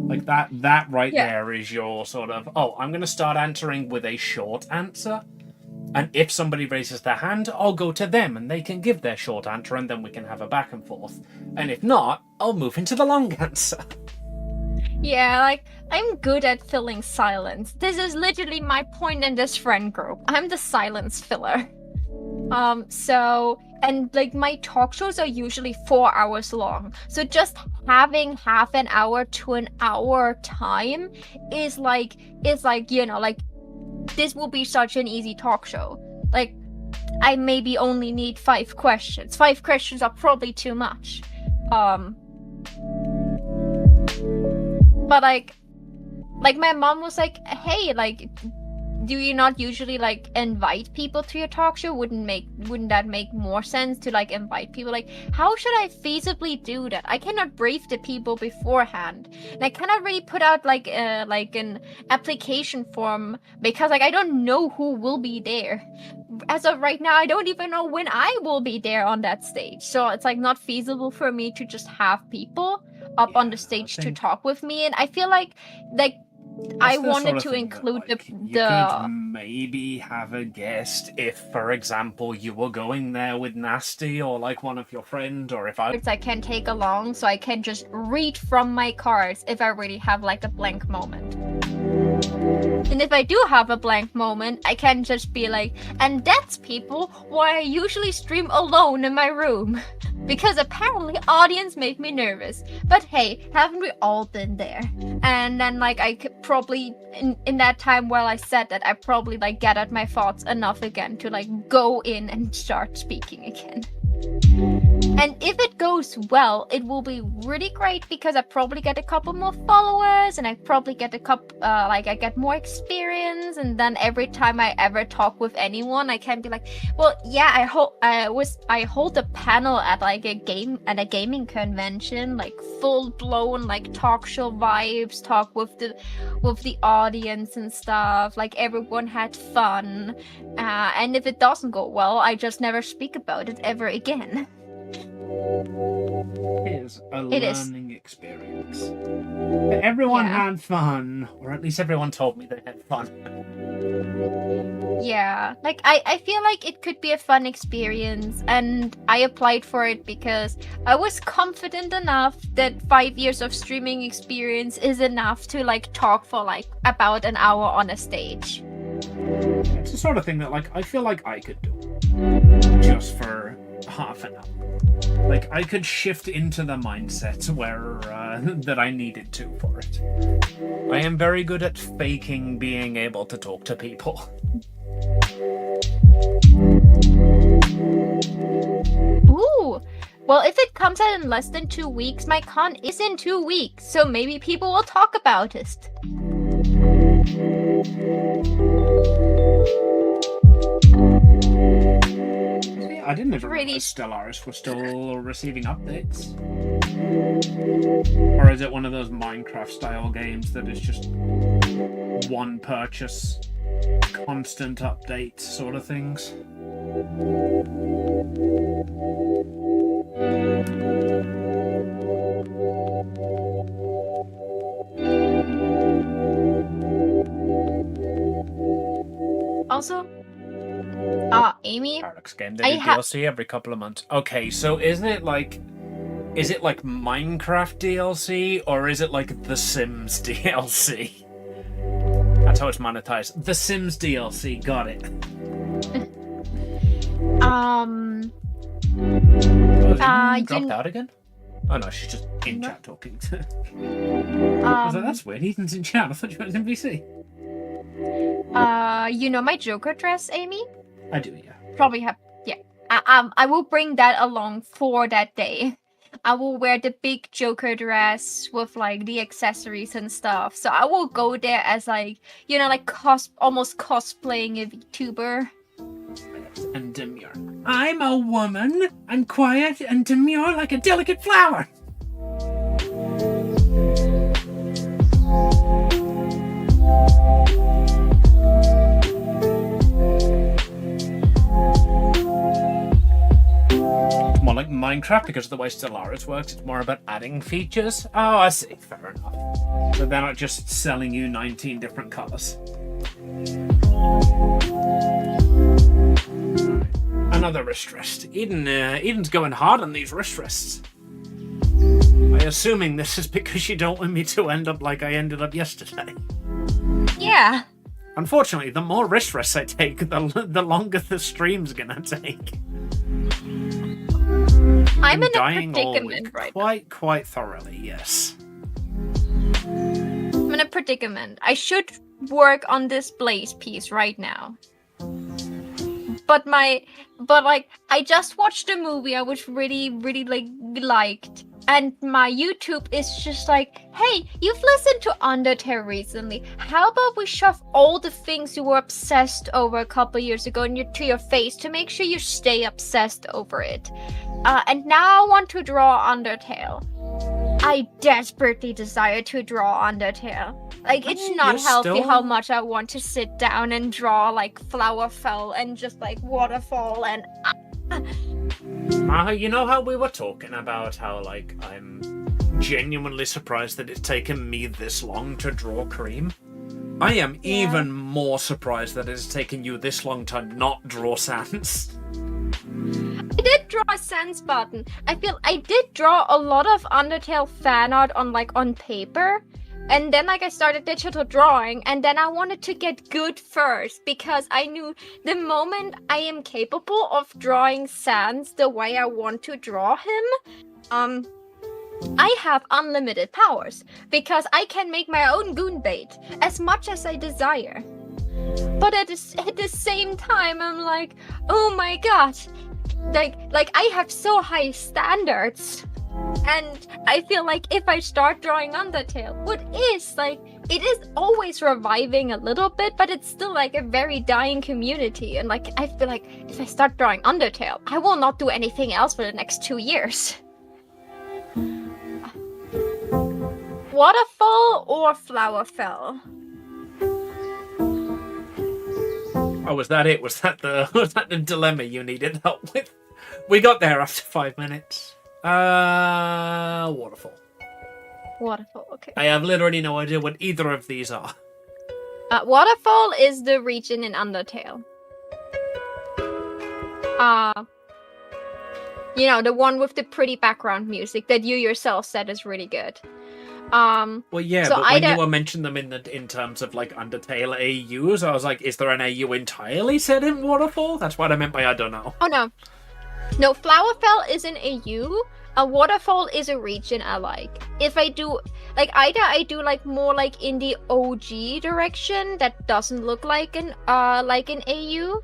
like that right there is your sort of, oh, I'm gonna start answering with a short answer. And if somebody raises their hand, I'll go to them and they can give their short answer and then we can have a back and forth. And if not, I'll move into the long answer. Yeah, like, I'm good at filling silence. This is literally my point in this friend group. I'm the silence filler. And like my talk shows are usually 4 hours long. So just having half an hour to an hour time is like, you know, like, this will be such an easy talk show. Like, I maybe only need 5 questions. 5 questions are probably too much. But like my mom was like, hey, like, do you not usually like invite people to your talk show? Wouldn't that make more sense to like invite people? Like, how should I feasibly do that? I cannot brief the people beforehand, and I cannot really put out like an application form because like I don't know who will be there. As of right now, I don't even know when I will be there on that stage, so it's like not feasible for me to just have people up on the stage to talk with me. And I feel like I wanted to include you could maybe have a guest if, for example, you were going there with Nasty or like one of your friends, or if I can take along, so I can just read from my cards if I really have like a blank moment. And if I do have a blank moment, I can just be like, and that's people why I usually stream alone in my room. Because apparently audience make me nervous. But hey, haven't we all been there? And then like I could probably, in that time while I said that, I probably like gathered my thoughts enough again to like go in and start speaking again. And if it goes well, it will be really great because I probably get a couple more followers, and I probably get a couple, I get more experience. And then every time I ever talk with anyone, I can be like, well, yeah, I hold a panel at like a gaming convention, like full blown like talk show vibes, talk with the audience and stuff. Like everyone had fun, and if it doesn't go well, I just never speak about it ever again. It is a learning experience. Everyone had fun, or at least everyone told me they had fun. Yeah, like I feel like it could be a fun experience, and I applied for it because I was confident enough that 5 years of streaming experience is enough to like talk for like about an hour on a stage. It's the sort of thing that like I feel like I could do just for half an hour. Like I could shift into the mindset where that I needed to for it. I am very good at faking being able to talk to people. Ooh, well, if it comes out in less than 2 weeks, my con is in 2 weeks, so maybe people will talk about it. I didn't even realize Stellaris were still receiving updates. Or is it one of those Minecraft-style games that is just one purchase, constant update sort of things? Also, Amy, Paradox game, they do DLC every couple of months. Okay, so is it like Minecraft DLC, or is it like The Sims DLC? That's how it's monetized. The Sims DLC, got it. Dropped out again? Oh no, she's just in chat talking. I was like, that's weird. Ethan's in chat. I thought you were in VC. You know my Joker dress, Amy? I do, yeah. Probably have, yeah. I will bring that along for that day. I will wear the big Joker dress with like the accessories and stuff. So I will go there as like, you know, like almost cosplaying a VTuber. And demure. I'm a woman. I'm quiet and demure like a delicate flower. More like Minecraft, because of the way Stellaris works, it's more about adding features. Oh, I see. Fair enough. But they're not just selling you 19 different colors. Another wrist rest. Eden's going hard on these wrist rests. I'm assuming this is because you don't want me to end up like I ended up yesterday. Yeah. Unfortunately, the more wrist rests I take, the longer the stream's gonna take. I'm in a predicament right now. Quite thoroughly, yes. I'm in a predicament. I should work on this blaze piece right now. but like I just watched a movie I was really liked, and my YouTube is just like, hey, you've listened to Undertale recently. How about we shove all the things you were obsessed over a couple years ago to your face to make sure you stay obsessed over it. And now I want to draw Undertale. I desperately desire to draw Undertale. Like, it's not healthy how much I want to sit down and draw, like, Flowerfell and just, like, Waterfall and... You know how we were talking about how, like, I'm genuinely surprised that it's taken me this long to draw Cream? I am even more surprised that it's taken you this long to not draw Sans. I did draw a Sans button. I feel I did draw a lot of Undertale fan art on paper. And then I started digital drawing, and then I wanted to get good first because I knew the moment I am capable of drawing Sans the way I want to draw him, I have unlimited powers because I can make my own goon bait as much as I desire. But at the same time, I'm like, oh my god, like I have so high standards. And I feel like if I start drawing Undertale, it is always reviving a little bit, but it's still like a very dying community. And like, I feel like if I start drawing Undertale, I will not do anything else for the next 2 years. Waterfall or Flowerfell? Oh, was that it? Was that the dilemma you needed help with? We got there after 5 minutes. Waterfall. Waterfall, okay. I have literally no idea what either of these are. Waterfall is the region in Undertale. You know, the one with the pretty background music that you yourself said is really good. Well, yeah, so but when you were mentioning them in terms of like Undertale AUs, I was like, is there an AU entirely set in Waterfall? That's what I meant by I don't know. Oh no. No, Flowerfell is an AU. A Waterfall is a region I like. If I do, like, either I do like more like in the OG direction that doesn't look like an AU,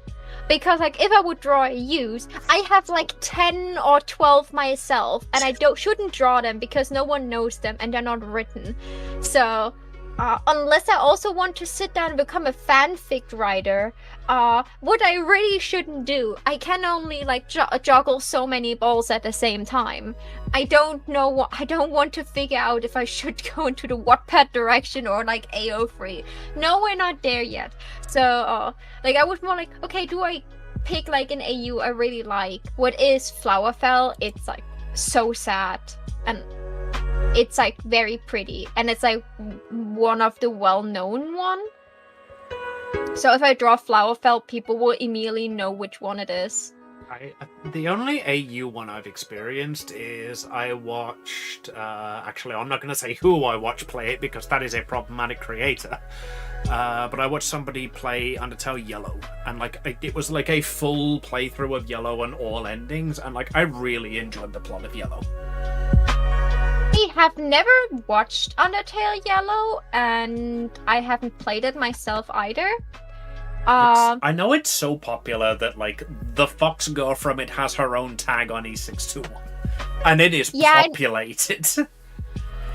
because like if I would draw AUs, I have like 10 or 12 myself, and I shouldn't draw them because no one knows them and they're not written. So unless I also want to sit down and become a fanfic writer, what I really shouldn't do, I can only like juggle so many balls at the same time. I don't know what, I don't want to figure out if I should go into the Wattpad direction or like AO3. No, we're not there yet. So like I was more like, okay, do I pick like an AU I really like? What is Flowerfell? It's like so sad, and it's like very pretty, and it's like one of the well-known one. So if I draw Flowerfell, people will immediately know which one it is. The only AU one I've experienced is I watched, actually I'm not going to say who I watched play it because that is a problematic creator, but I watched somebody play Undertale Yellow, and like it was like a full playthrough of Yellow and all endings, and like I really enjoyed the plot of Yellow. I have never watched Undertale Yellow, and I haven't played it myself either. I know it's so popular that like the Fox girl from it has her own tag on E621, and it is populated.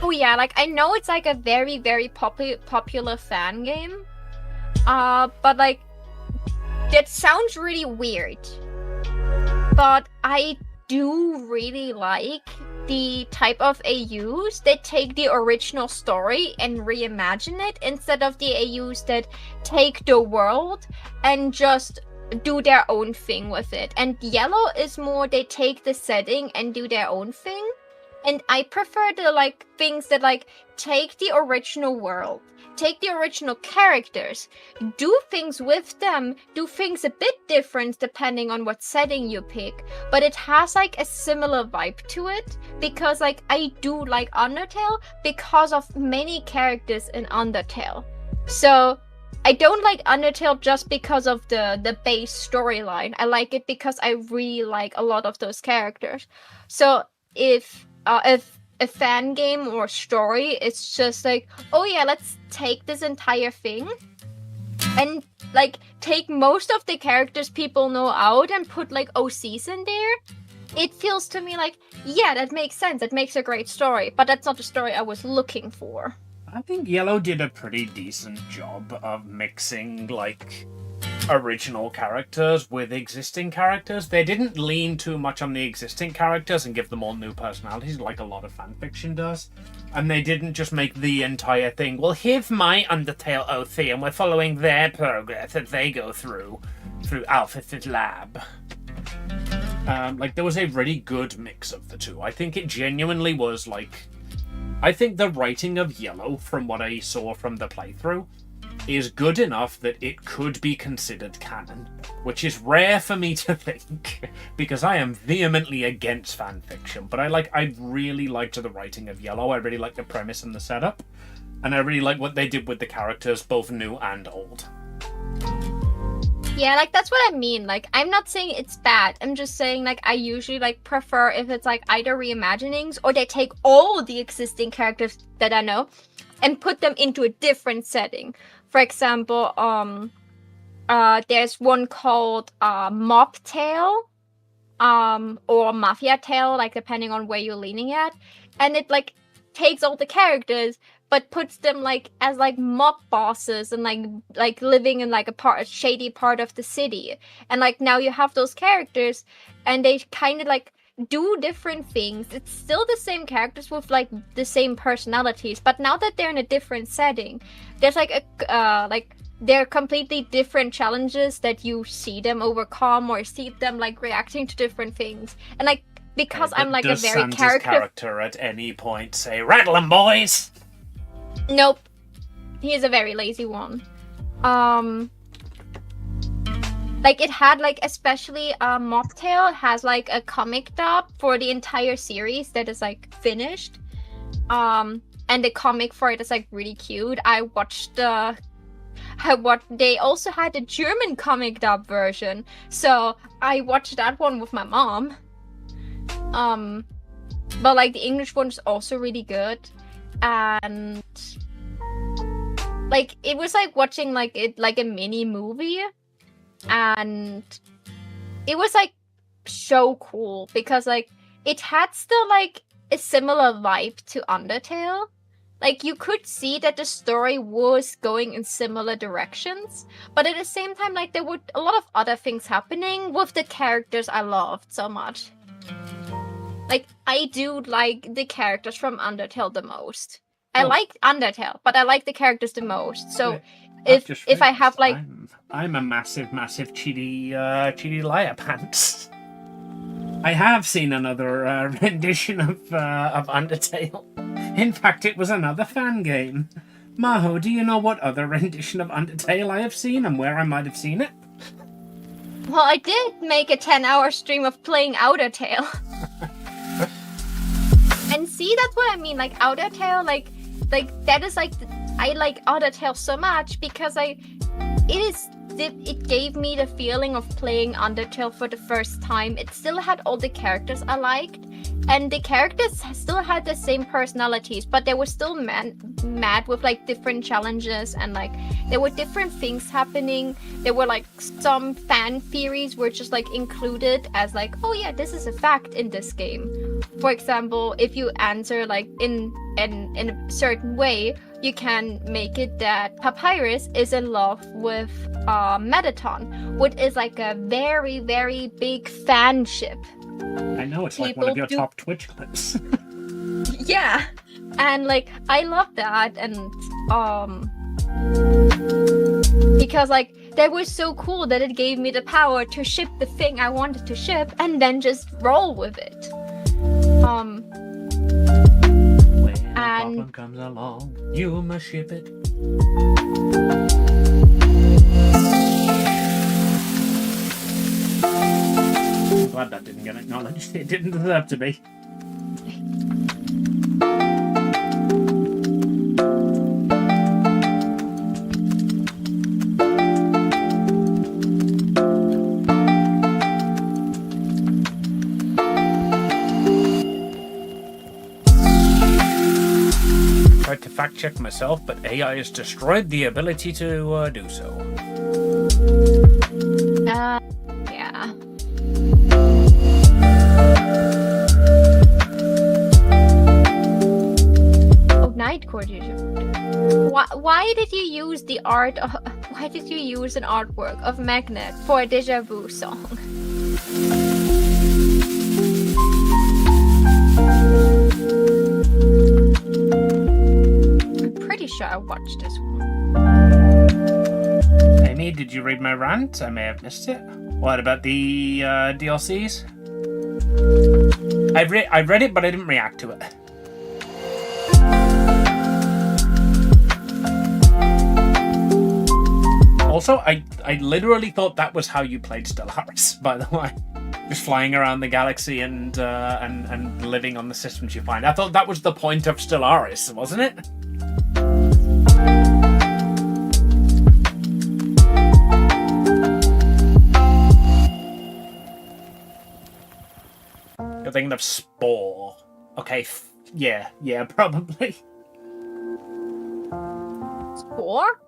Oh yeah, like I know it's like a very, very popular fan game. But like that sounds really weird. But I do really like the type of AUs that take the original story and reimagine it instead of the AUs that take the world and just do their own thing with it. And Yellow is more they take the setting and do their own thing. And I prefer the like things that like take the original world, take the original characters, do things with them, do things a bit different depending on what setting you pick, but it has like a similar vibe to it, because like I do like Undertale because of many characters in Undertale. So I don't like Undertale just because of the base storyline. I like it because I really like a lot of those characters. So if a fan game or story, it's just like, oh yeah, let's take this entire thing and like take most of the characters people know out and put like OCs in there, it feels to me like, yeah, that makes sense. That makes a great story, but that's not the story I was looking for. I think Yellow did a pretty decent job of mixing, like, original characters with existing characters. They didn't lean too much on the existing characters and give them all new personalities like a lot of fanfiction does. And they didn't just make the entire thing, well, here's my Undertale OC and we're following their progress as they go through Alphys' lab. Like, there was a really good mix of the two. I think it genuinely was, like... I think the writing of Yellow, from what I saw from the playthrough, is good enough that it could be considered canon, which is rare for me to think, because I am vehemently against fanfiction, but I really liked the writing of Yellow. I really liked the premise and the setup, and I really like what they did with the characters, both new and old. Yeah, like, that's what I mean. Like, I'm not saying it's bad. I'm just saying, like, I usually, like, prefer if it's, like, either reimaginings or they take all the existing characters that I know and put them into a different setting. For example, there's one called Mob Tale, or Mafia Tale, like, depending on where you're leaning at. And it, like, takes all the characters but puts them like as like mob bosses and like living in like a shady part of the city. And like now you have those characters and they kind of like do different things. It's still the same characters with like the same personalities, but now that they're in a different setting, there's like a they're completely different challenges that you see them overcome or see them like reacting to different things. And like because I'm like a very character at any point say, "Rattle 'em, boys"? Nope. He is a very lazy one. Like it had like, especially Mocktail has like a comic dub for the entire series that is like finished. And the comic for it is like really cute. They also had a German comic dub version, so I watched that one with my mom. But like the English one is also really good. And like it was like watching like a mini movie, and it was like so cool because like it had still like a similar vibe to Undertale. Like you could see that the story was going in similar directions, but at the same time like there were a lot of other things happening with the characters I loved so much. Like, I do like the characters from Undertale the most. I like Undertale, but I like the characters the most. So, if I have like... I'm a massive cheaty liar pants. I have seen another rendition of Undertale. In fact, it was another fan game. Maho, do you know what other rendition of Undertale I have seen and where I might have seen it? Well, I did make a 10-hour stream of playing Outer Tale. And see, that's what I mean, like Outer Tale, like that is like, I like Outer Tale so much because it gave me the feeling of playing Undertale for the first time. It still had all the characters I liked, and the characters still had the same personalities, but they were still mad with like different challenges, and like there were different things happening. There were like some fan theories were just like included as like, oh yeah, this is a fact in this game. For example, if you answer like in a certain way, you can make it that Papyrus is in love with Mettaton, which is like a very, very big fanship. I know, it's like one of your top Twitch clips. Yeah, and like I love that, and because like that was so cool that it gave me the power to ship the thing I wanted to ship and then just roll with it. When a problem comes along, you must ship it. I'm glad that didn't get acknowledged. It didn't deserve to be. Tried to fact check myself, but AI has destroyed the ability to do so. Yeah. Oh, night court. Why did you use the art of, why did you use an artwork of Magnet for a Deja Vu song? I'm pretty sure I watched this one. Amy, did you read my rant? I may have missed it. What about the DLCs? I read it, but I didn't react to it. Also, I literally thought that was how you played Stellaris, by the way. Just flying around the galaxy and living on the systems you find. I thought that was the point of Stellaris, wasn't it? You're thinking of Spore. Okay, yeah, probably. Spore?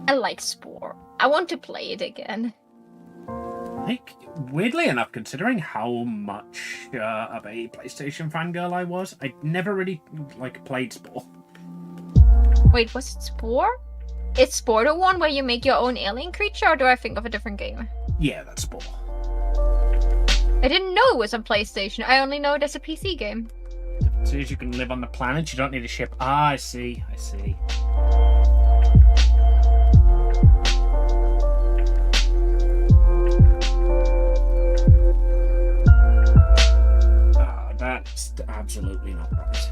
I like Spore. I want to play it again. Like, weirdly enough, considering how much of a PlayStation fangirl I was, I never really, played Spore. Wait, was it Spore? Is Spore the one where you make your own alien creature, or do I think of a different game? Yeah, that's Spore. I didn't know it was on PlayStation. I only know it as a PC game. So you can live on the planet, you don't need a ship. Ah, I see. That's absolutely not right.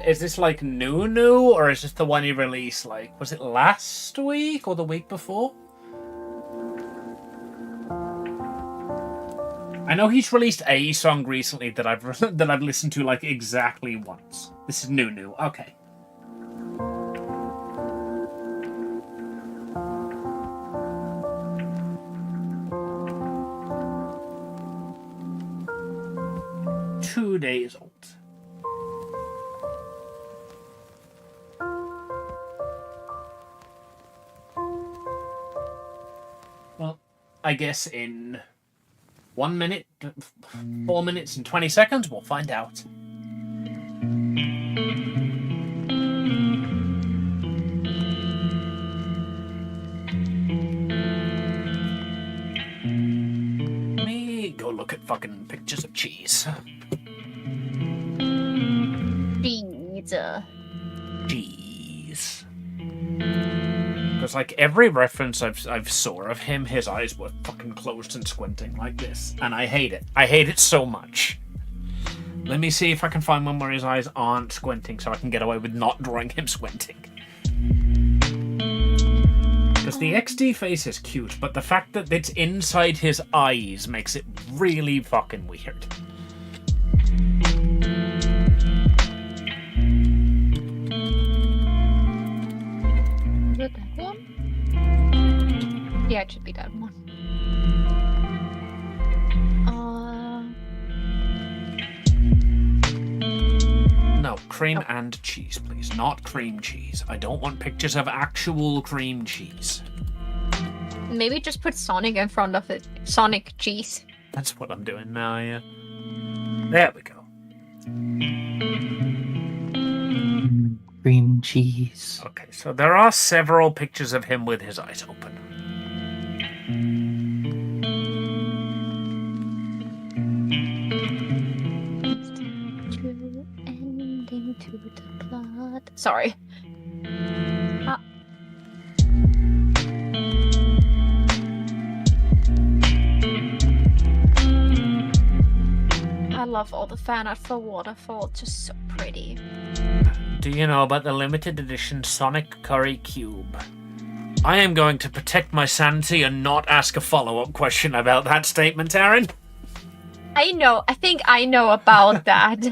Is this like new, or is this the one he released, like, was it last week or the week before? I know he's released a song recently that I've listened to like exactly once. This is new. Okay. Two days old. Well, I guess in 1 minute, 4 minutes and 20 seconds, we'll find out. Let me go look at fucking pictures of cheese. Cheese. Because like every reference I've saw of him, his eyes were fucking closed and squinting like this, and I hate it. I hate it so much. Let me see if I can find one where his eyes aren't squinting, so I can get away with not drawing him squinting. Because the XD face is cute, but the fact that it's inside his eyes makes it really fucking weird. Yeah, it should be that one. No, cream and cheese, please. Not cream cheese. I don't want pictures of actual cream cheese. Maybe just put Sonic in front of it. Sonic cheese. That's what I'm doing now, yeah. There we go. Cream cheese. Okay, so there are several pictures of him with his eyes open. Ending to the plot. Sorry. I love all the fan art for Waterfall. It's just so pretty. Do you know about the limited edition Sonic Curry Cube? I am going to protect my sanity and not ask a follow-up question about that statement, Aaron. I know. I think I know about that.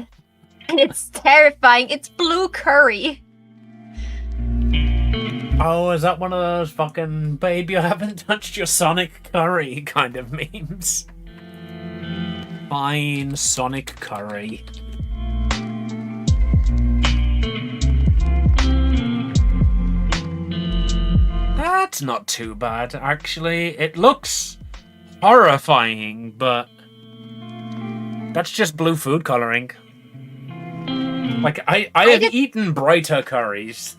And it's terrifying. It's blue curry. Oh, is that one of those fucking babe you haven't touched your Sonic Curry kind of memes? Fine Sonic Curry. That's not too bad, actually. It looks horrifying, but that's just blue food coloring. Like, I have eaten brighter curries.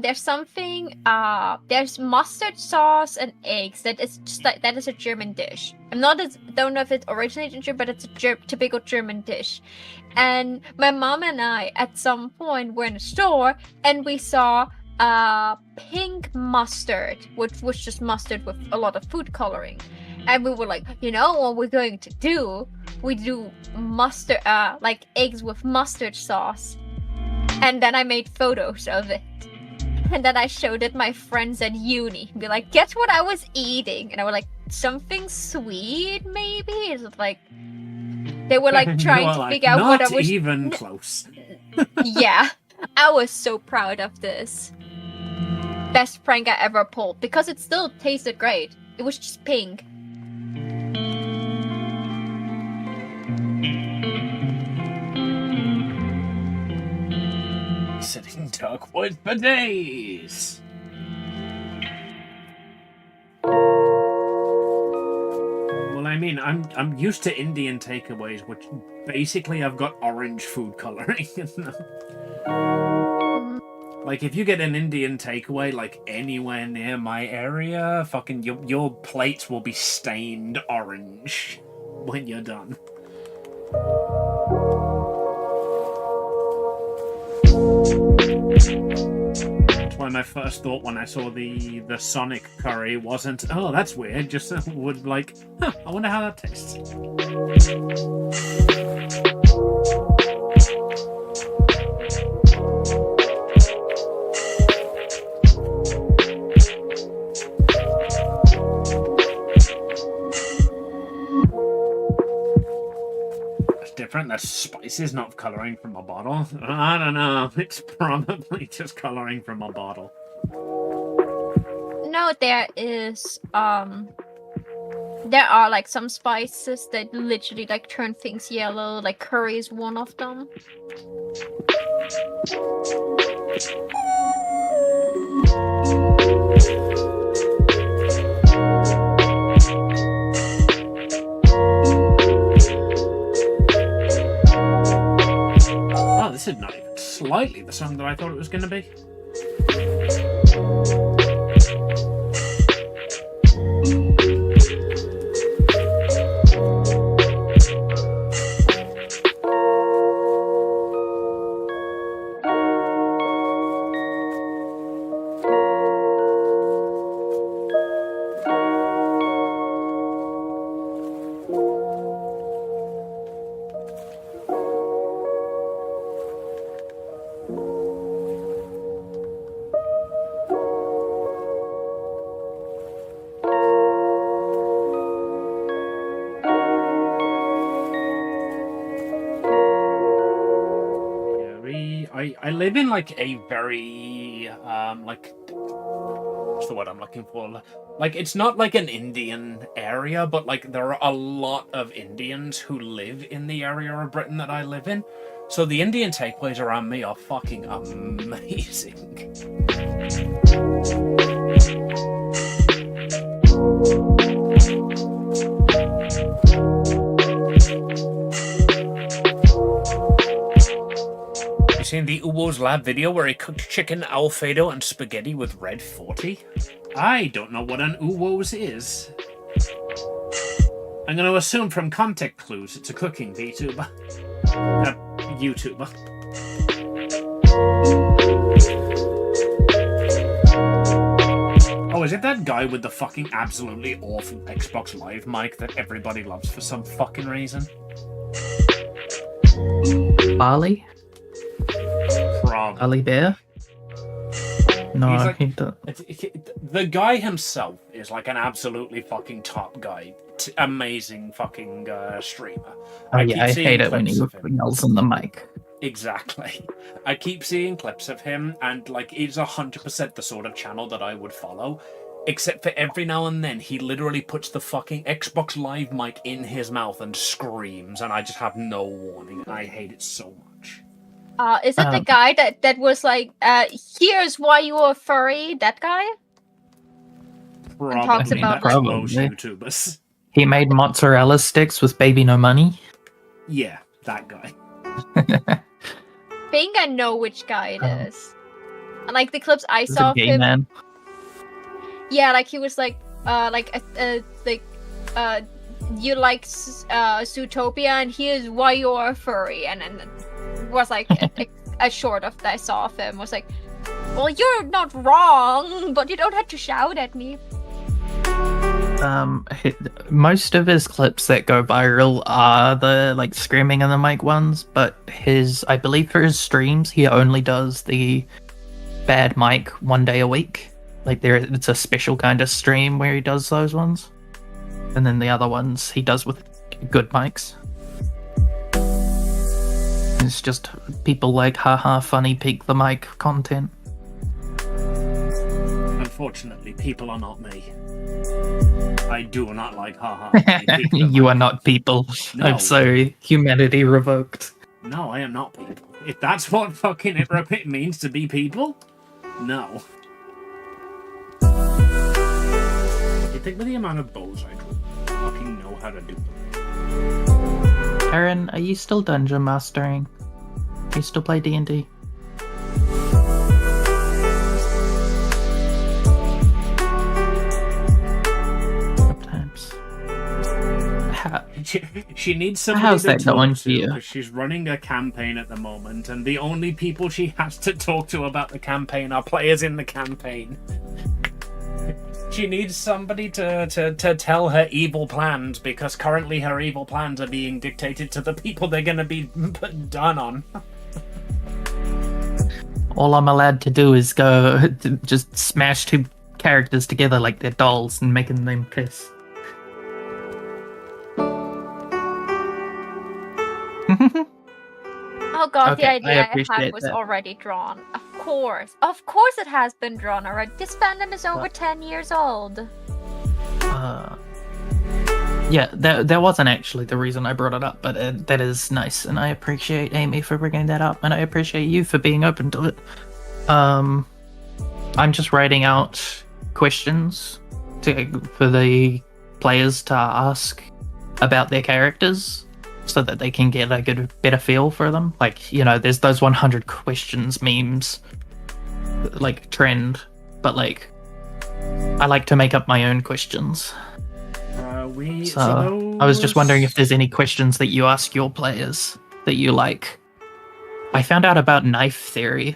There's something, there's mustard sauce and eggs. That is just like, that is a German dish. Don't know if it originated in Germany, but it's a typical German dish. And my mom and I, at some point, were in a store and we saw pink mustard, which was just mustard with a lot of food coloring. And we were like, you know what we're going to do? We do mustard, like eggs with mustard sauce. And then I made photos of it. And then I showed it my friends at uni. Be like, guess what I was eating? And I was like, something sweet, maybe? Is it like... They were like trying to figure out what I was... Not even close. Yeah. I was so proud of this. Best prank I ever pulled. Because it still tasted great. It was just pink. Sitting turquoise for days. Well, I mean, I'm used to Indian takeaways, which basically I've got orange food coloring in them. Like, if you get an Indian takeaway, like, anywhere near my area, fucking your plates will be stained orange when you're done. That's why my first thought when I saw the Sonic curry wasn't, oh, that's weird, just would like, huh, I wonder how that tastes. Different. That's spices, not coloring from a bottle. I don't know. It's probably just coloring from a bottle. No, there is there are like some spices that literally like turn things yellow. Like curry is one of them. This is not even slightly the song that I thought it was going to be. I live in like a very like what's the word I'm looking for? Like, it's not like an Indian area, but like there are a lot of Indians who live in the area of Britain that I live in. So the Indian takeaways around me are fucking amazing. You seen the Uwo's Lab video where he cooked chicken Alfredo and spaghetti with red 40? I don't know what an Uwo's is. I'm going to assume from context clues it's a cooking VTuber. YouTuber. Oh, is it that guy with the fucking absolutely awful Xbox Live mic that everybody loves for some fucking reason? Barley? Probably. Ali Bear? No, He's like- he don't. The guy himself is like an absolutely fucking top guy. Amazing fucking streamer. Oh keep yeah, I seeing hate it when he clips of him. yells on the mic. Exactly. I keep seeing clips of him, and like it's 100% the sort of channel that I would follow. Except for every now and then, he literally puts the fucking Xbox Live mic in his mouth and screams, and I just have no warning. I hate it so much. Is it the guy that was like, here's why you're a furry? That guy? Probably, talks about, that's like- most Probably. YouTubers. He made mozzarella sticks with baby no money. Yeah, that guy. Think I know which guy it Oh. is. And like the clips I He's saw a of gay him, man. yeah, like he was like you like Zootopia, and here's why you're a furry, and then it was like a short of that I saw of him was like, well, you're not wrong, but you don't have to shout at me. Most of his clips that go viral are the like screaming in the mic ones, but I believe for his streams he only does the bad mic 1 day a week. Like it's a special kind of stream where he does those ones, and then the other ones he does with good mics. It's just people like haha funny peek the mic content. Unfortunately, people are not me. I do not like haha. You are not people. No. I'm sorry, humanity revoked. No, I am not people. If that's what fucking it means to be people, no. You think with the amount of bows I draw, I fucking know how to do them. Aaron, are you still dungeon mastering? Do you still play D&D? Sometimes. She needs somebody How's to that going talk for to you? because she's running a campaign at the moment, and the only people she has to talk to about the campaign are players in the campaign. She needs somebody to tell her evil plans, because currently her evil plans are being dictated to the people they're going to be done on. All I'm allowed to do is go just smash two characters together like they're dolls and making them kiss. Oh god, Okay, the I idea I had appreciate was that. already drawn. Of course it has been drawn already. This fandom is over 10 years old. Yeah, that wasn't actually the reason I brought it up, but that is nice, and I appreciate Amy for bringing that up, and I appreciate you for being open to it. I'm just writing out questions for the players to ask about their characters, so that they can get a better feel for them. Like, you know, there's those 100 questions memes, like, trend, but like, I like to make up my own questions. So I was just wondering if there's any questions that you ask your players that you like. I found out about knife theory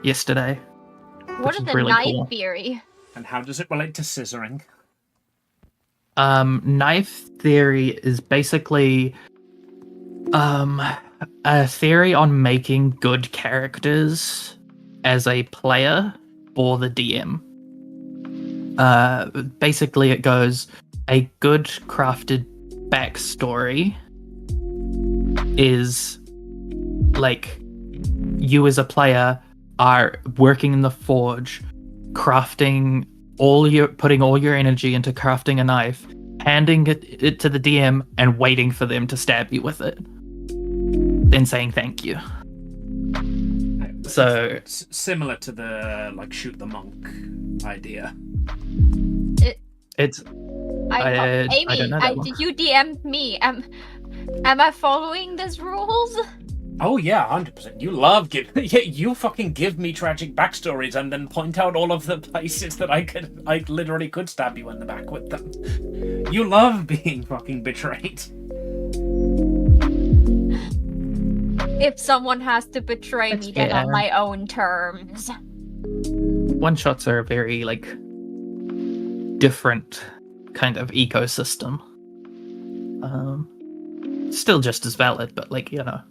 yesterday. What Which is is the really knife cool. theory? And how does it relate to scissoring? Knife theory is basically a theory on making good characters as a player or the DM. Basically it goes, a good crafted backstory is like you as a player are working in the forge, crafting putting all your energy into crafting a knife, handing it to the DM, and waiting for them to stab you with it, then saying thank you. So it's similar to the like shoot the monk idea. It's Amy, I don't know that one. you DM'd me. Am I following these rules? Oh yeah, 100%. You love you fucking give me tragic backstories and then point out all of the places that I literally could stab you in the back with them. You love being fucking betrayed. If someone has to betray me, then on my own terms. One shots are a very like different kind of ecosystem. Still just as valid, but like, you know,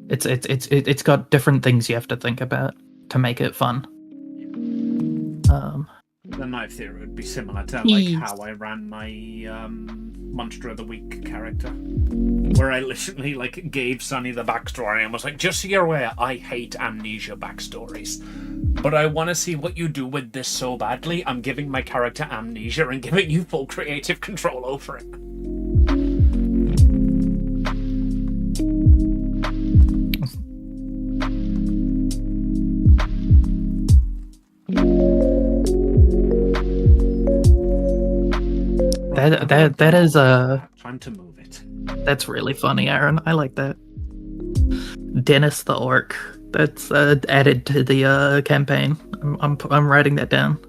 it's got different things you have to think about to make it fun. The knife theory would be similar to like how I ran my Monster of the Week character, where I literally like gave Sunny the backstory and was like, just so you're aware, I hate amnesia backstories, but I want to see what you do with this so badly. I'm giving my character amnesia and giving you full creative control over it. That is time to move it. That's really funny, Aaron. I like that. Dennis the Orc. That's added to the campaign. I'm writing that down.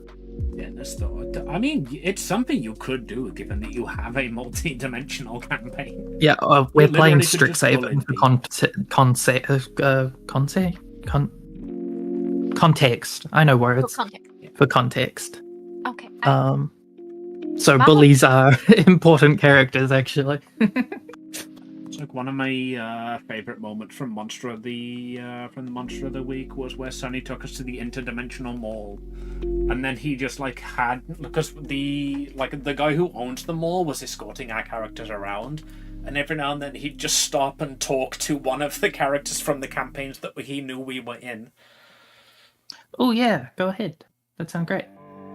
Dennis the Orc. I mean, it's something you could do, given that you have a multi-dimensional campaign. Yeah, we're playing Strixhaven for context. I know words. For context. Okay. So bullies are important characters, actually. It's like one of my favorite moments from the Monster of the Week was where Sunny took us to the interdimensional mall, and then he just like had, because the guy who owns the mall was escorting our characters around, and every now and then he'd just stop and talk to one of the characters from the campaigns that he knew we were in. Oh yeah, go ahead. That sounds great.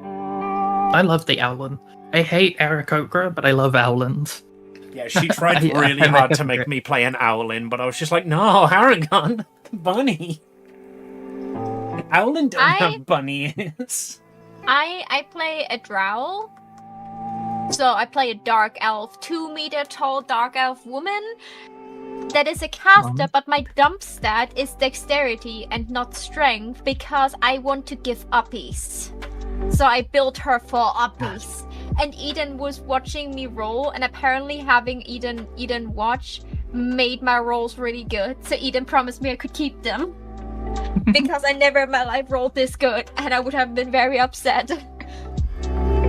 I love the Owlin. I hate Aarakocra, but I love Owlins. Yeah, she tried really hard to make me play an Owlin, but I was just like, no, Aragon, bunny. Owlin don't have bunny ears. I play a drow. So I play a dark elf, 2 meter tall dark elf woman. That is a caster, but my dump stat is dexterity and not strength because I want to give uppies. So I built her for uppies. And Eden was watching me roll, and apparently having Eden watch made my rolls really good. So Eden promised me I could keep them. Because I never in my life rolled this good, and I would have been very upset.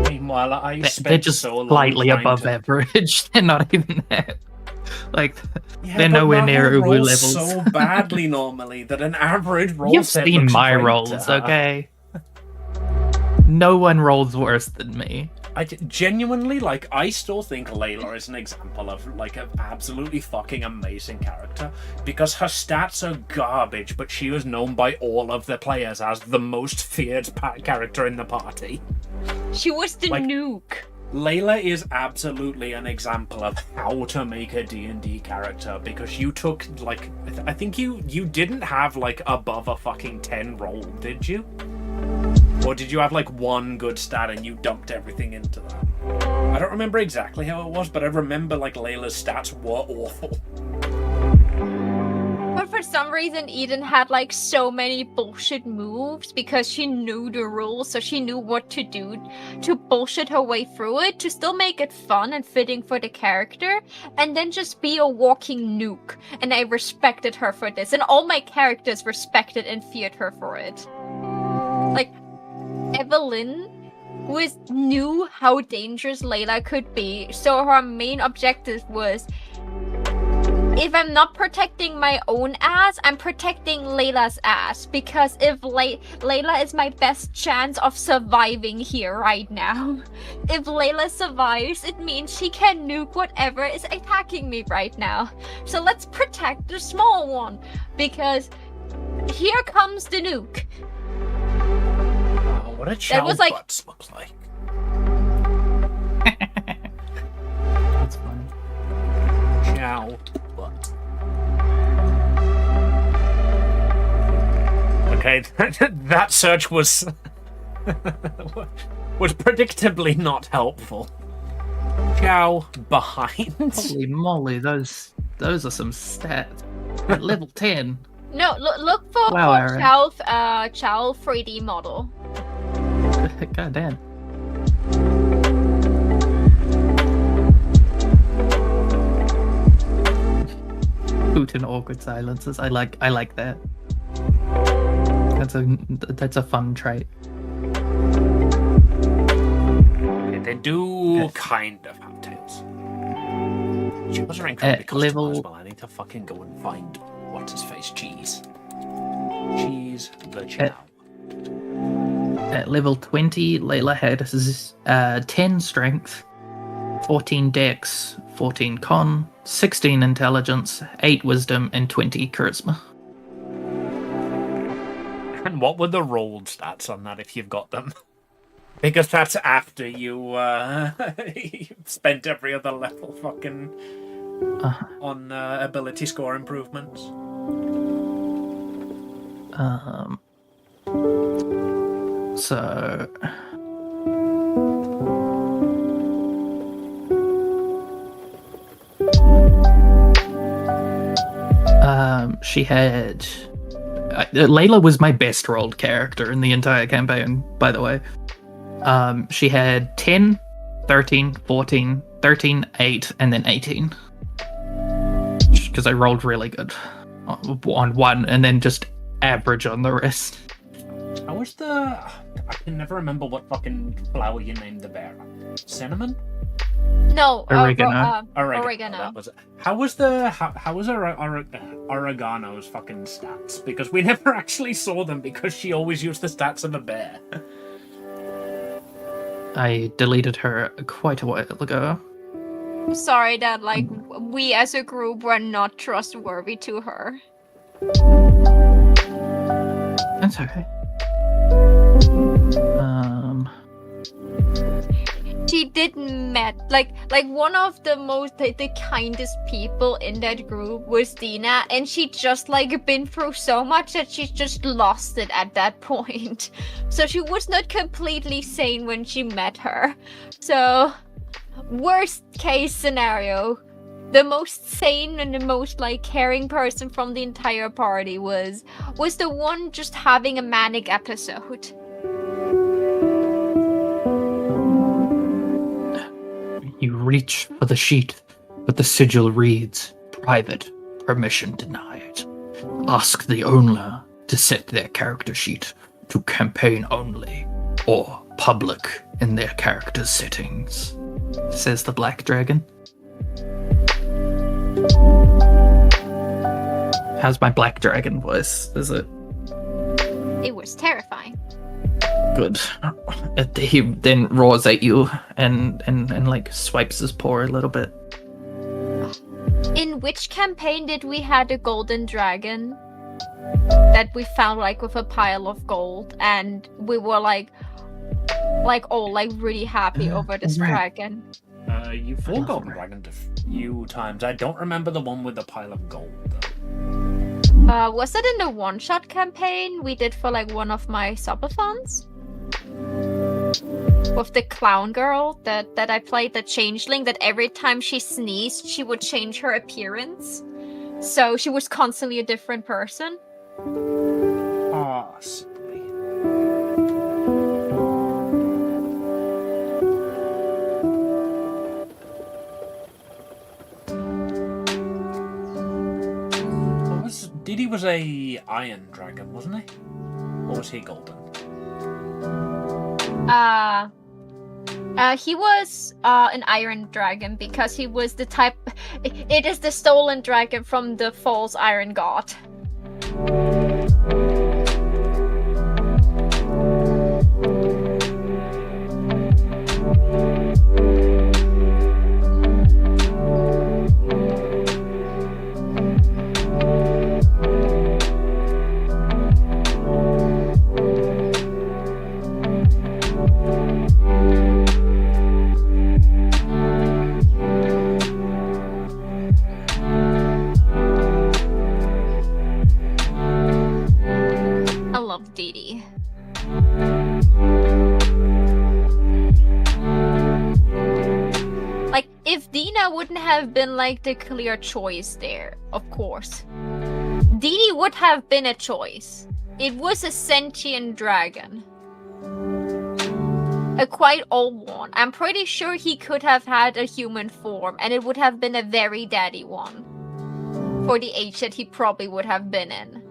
Meanwhile, I spent they're just so long slightly above average. They're not even that. Like, yeah, they're nowhere near Uwu levels. So badly normally that an average roll You've set seen looks my great. rolls, okay? No one rolls worse than me. I genuinely, like, I still think Layla is an example of, like, an absolutely fucking amazing character, because her stats are garbage, but she was known by all of the players as the most feared character in the party. She was the nuke. Layla is absolutely an example of how to make a D&D character, because you took, like, I think you didn't have, like, above a fucking 10 roll, did you? Or did you have, like, one good stat and you dumped everything into that? I don't remember exactly how it was, but I remember, like, Layla's stats were awful. But for some reason, Eden had, like, so many bullshit moves because she knew the rules, so she knew what to do to bullshit her way through it, to still make it fun and fitting for the character, and then just be a walking nuke. And I respected her for this, and all my characters respected and feared her for it. Like, Evelyn knew how dangerous Layla could be, so her main objective was, if I'm not protecting my own ass, I'm protecting Layla's ass, because if Layla is my best chance of surviving here right now. If Layla survives, it means she can nuke whatever is attacking me right now. So let's protect the small one, because here comes the nuke. What a child butts look like. chow butt. Okay, that search was was predictably not helpful. Chow behind. Holy moly, those are some stats. At level 10. No, look for, Wow, Aaron. Chow 3D model. God damn. Putin awkward silences. I like that. That's a fun trait. They do kind of have tails. Chows are incredibly customized. Well, I need to fucking go and find what's his face. Cheese the chow. At level 20, Layla had 10 strength, 14 dex, 14 con, 16 intelligence, 8 wisdom, and 20 charisma. And what were the rolled stats on that if you've got them? Because that's after you you've spent every other level fucking on ability score improvements. So she had Layla was my best rolled character in the entire campaign, by the way. She had 10, 13, 14, 13, 8, and then 18. Because I rolled really good on one, and then just average on the rest. I can never remember what fucking flower you named the bear. Cinnamon? No, oregano. Oregano. That was it. How was Oregano's fucking stats? Because we never actually saw them because she always used the stats of a bear. I deleted her quite a while ago. Sorry that we as a group were not trustworthy to her. That's okay. She did met like one of the most the kindest people in that group was Dina, and she just been through so much that she just lost it at that point. So she was not completely sane when she met her. So worst case scenario, the most sane and the most caring person from the entire party was the one just having a manic episode. You reach for the sheet, but the sigil reads, "Private, permission denied. Ask the owner to set their character sheet to campaign only, or public in their character settings," says the Black Dragon. How's my Black Dragon voice? Is it? It was terrifying. Good. He then roars at you and swipes his paw a little bit. In which campaign did we had a golden dragon that we found with a pile of gold, and we were all really happy over this dragon? You fought golden dragon a few times. I don't remember the one with the pile of gold though. Was it in the one-shot campaign we did for one of my subathons? With the clown girl that I played, the changeling, that every time she sneezed, she would change her appearance. So she was constantly a different person. Possibly. Diddy was a iron dragon, wasn't he? Or was he golden? He was an iron dragon because he was the type. It is the stolen dragon from the false iron god. Dee Dee. Like, if Dina wouldn't have been like the clear choice there, of course. Dee Dee would have been a choice. It was a sentient dragon. A quite old one. I'm pretty sure he could have had a human form, and it would have been a very daddy one. For the age that he probably would have been in.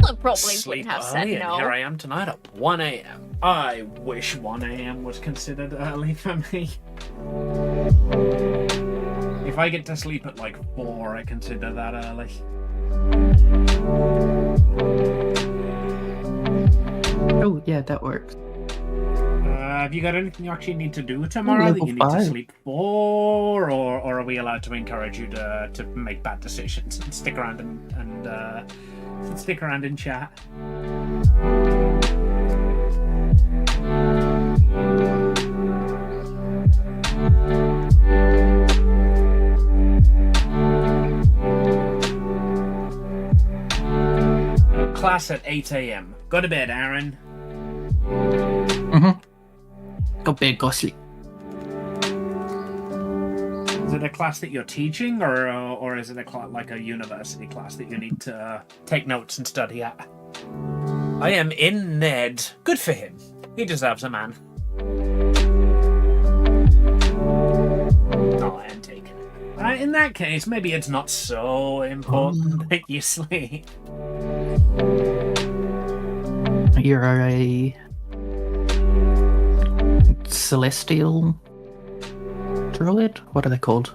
I probably Sleep wouldn't have said early, no. and here I am tonight at 1 a.m. I wish 1 a.m. was considered early for me. If I get to sleep at like 4, I consider that early. Oh, yeah, that works. Have you got anything you actually need to do tomorrow that level you need to 5. sleep for, or are we allowed to encourage you to make bad decisions and stick around and stick around and chat? Class at 8 a.m. Go to bed, Aaron. Go bed, go sleep. Is it a class that you're teaching, or is it like a university class that you need to take notes and study at? I am in Ned. Good for him. He deserves a man. Oh, I am taking it. In that case, maybe it's not so important that you sleep. You're a celestial druid? What are they called?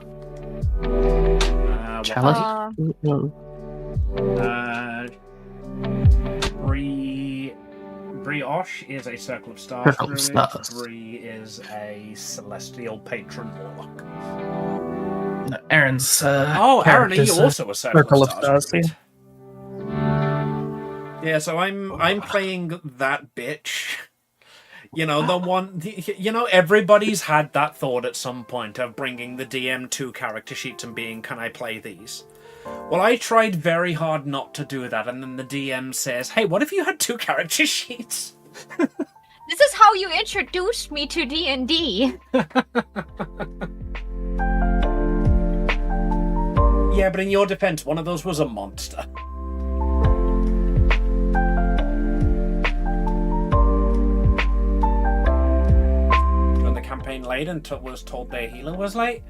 Chalice? Brioche is a Circle of Stars Circle of druid. Stars. Bree is a Celestial Patron Warlock. No, Aaron's. Oh, Aaron, are you character's also a Circle of Stars druid? yeah. Yeah, so I'm playing that bitch. You know, the one... You know, everybody's had that thought at some point of bringing the DM 2 character sheets and being, can I play these? Well, I tried very hard not to do that, and then the DM says, hey, what if you had 2 character sheets? This is how you introduced me to D&D. Yeah, but in your defense, one of those was a monster. When the campaign late and was told their healer was late.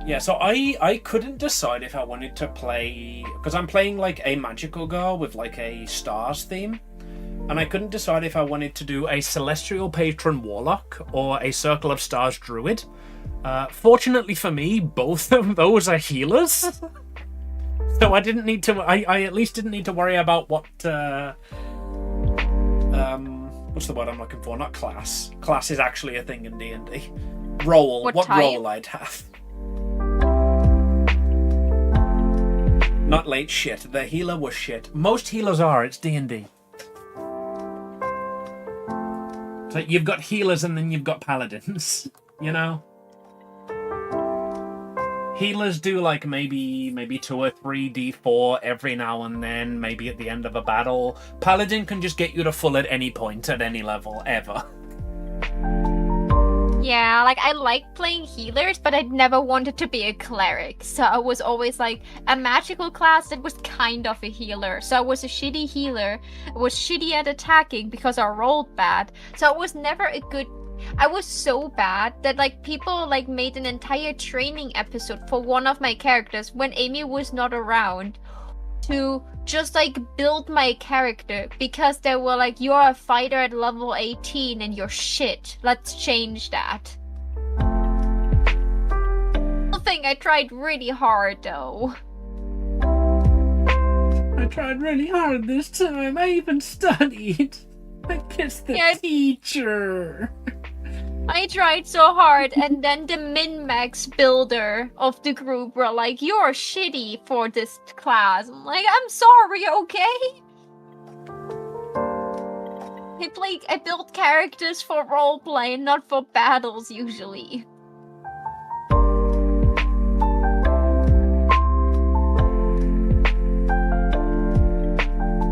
Yeah, so I couldn't decide if I wanted to play... Because I'm playing, like, a magical girl with, like, a stars theme. And I couldn't decide if I wanted to do a Celestial Patron Warlock or a Circle of Stars Druid. Fortunately for me, both of those are healers. So I didn't need to... I at least didn't need to worry about what... what's the word I'm looking for? Not class. Class is actually a thing in D&D. Role. What role I'd have. Not late shit. The healer was shit. Most healers are. It's D&D. So you've got healers and then you've got paladins. You know? Healers do like maybe 2 or 3 D4 every now and then, maybe at the end of a battle. Paladin can just get you to full at any point, at any level, ever. Yeah, like, I like playing healers, but I'd never wanted to be a cleric. So I was always, like, a magical class that was kind of a healer. So I was a shitty healer. I was shitty at attacking because I rolled bad. So I was never a good... I was so bad that, like, people, like, made an entire training episode for one of my characters when Amy was not around to just, like, build my character because they were like, you're a fighter at level 18 and you're shit. Let's change that. I think I tried really hard, though. I tried really hard this time. I even studied. I kissed the teacher. I tried so hard, and then the min-max builder of the group were like, you're shitty for this class. I'm like, I'm sorry, okay? I build characters for roleplay, not for battles, usually.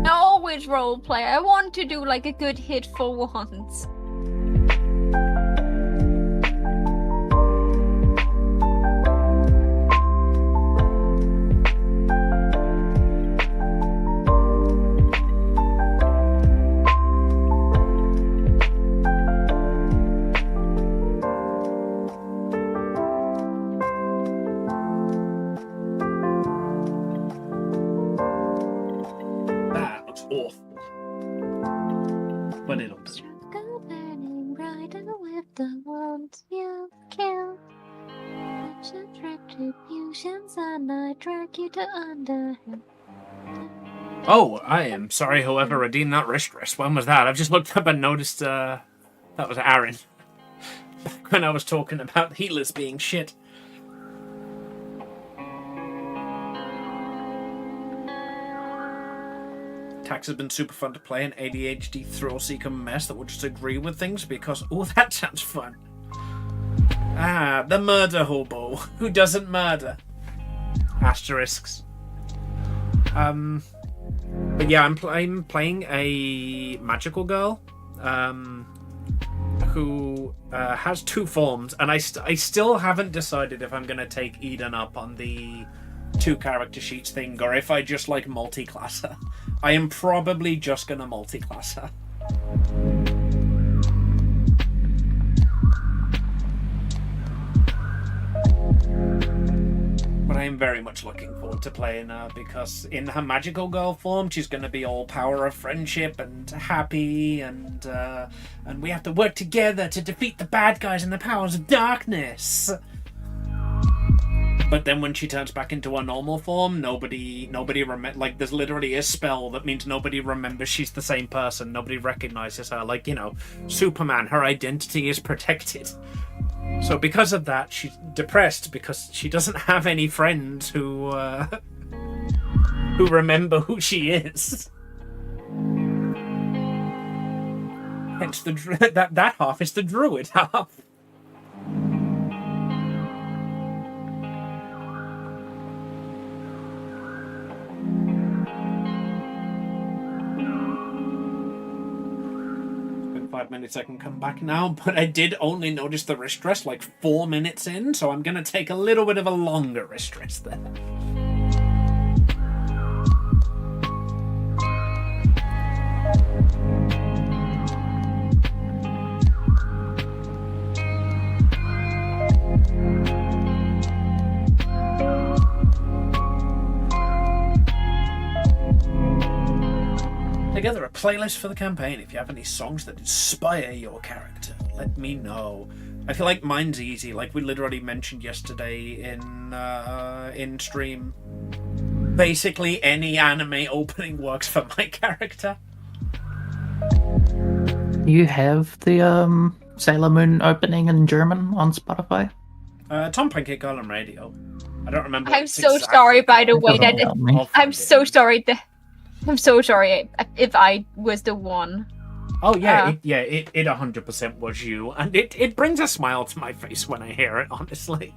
No, roleplay. I want to do like a good hit for once. Awful. But it'll do. Go burning brighter with the ones you kill. Such retributions, and I drag you to under him. Oh, I am sorry whoever redeemed that wrist rest. When was that? I've just looked up and noticed that was Aaron. Back when I was talking about healers being shit. Tax has been super fun to play, an ADHD thrill-seeker mess that will just agree with things because, oh, that sounds fun. Ah, the murder hobo. Who doesn't murder? Asterisks. But yeah, I'm playing a magical girl, who has two forms, and I still haven't decided if I'm gonna take Eden up on the 2 character sheets thing, or if I just like multi-class her. I am probably just gonna multi-class her. But I am very much looking forward to playing her, because in her magical girl form, she's gonna be all power of friendship and happy, and we have to work together to defeat the bad guys and the powers of darkness. But then when she turns back into her normal form, nobody like, there's literally a spell that means nobody remembers she's the same person. Nobody recognizes her. Like, you know, Superman, her identity is protected. So because of that, she's depressed because she doesn't have any friends who remember who she is. Hence that half is the druid half. Been 5 minutes, I can come back now, but I did only notice the wrist rest like 4 minutes in, so I'm gonna take a little bit of a longer wrist rest there. Together a playlist for the campaign. If you have any songs that inspire your character, let me know. I feel like mine's easy, like we literally mentioned yesterday in stream. Basically any anime opening works for my character. You have the Sailor Moon opening in German on Spotify? Tom Pancake Girl on radio. I don't remember. I'm so sorry, by the way, that I'm so sorry if I was the one. Oh yeah, it 100% was you, and it brings a smile to my face when I hear it, honestly.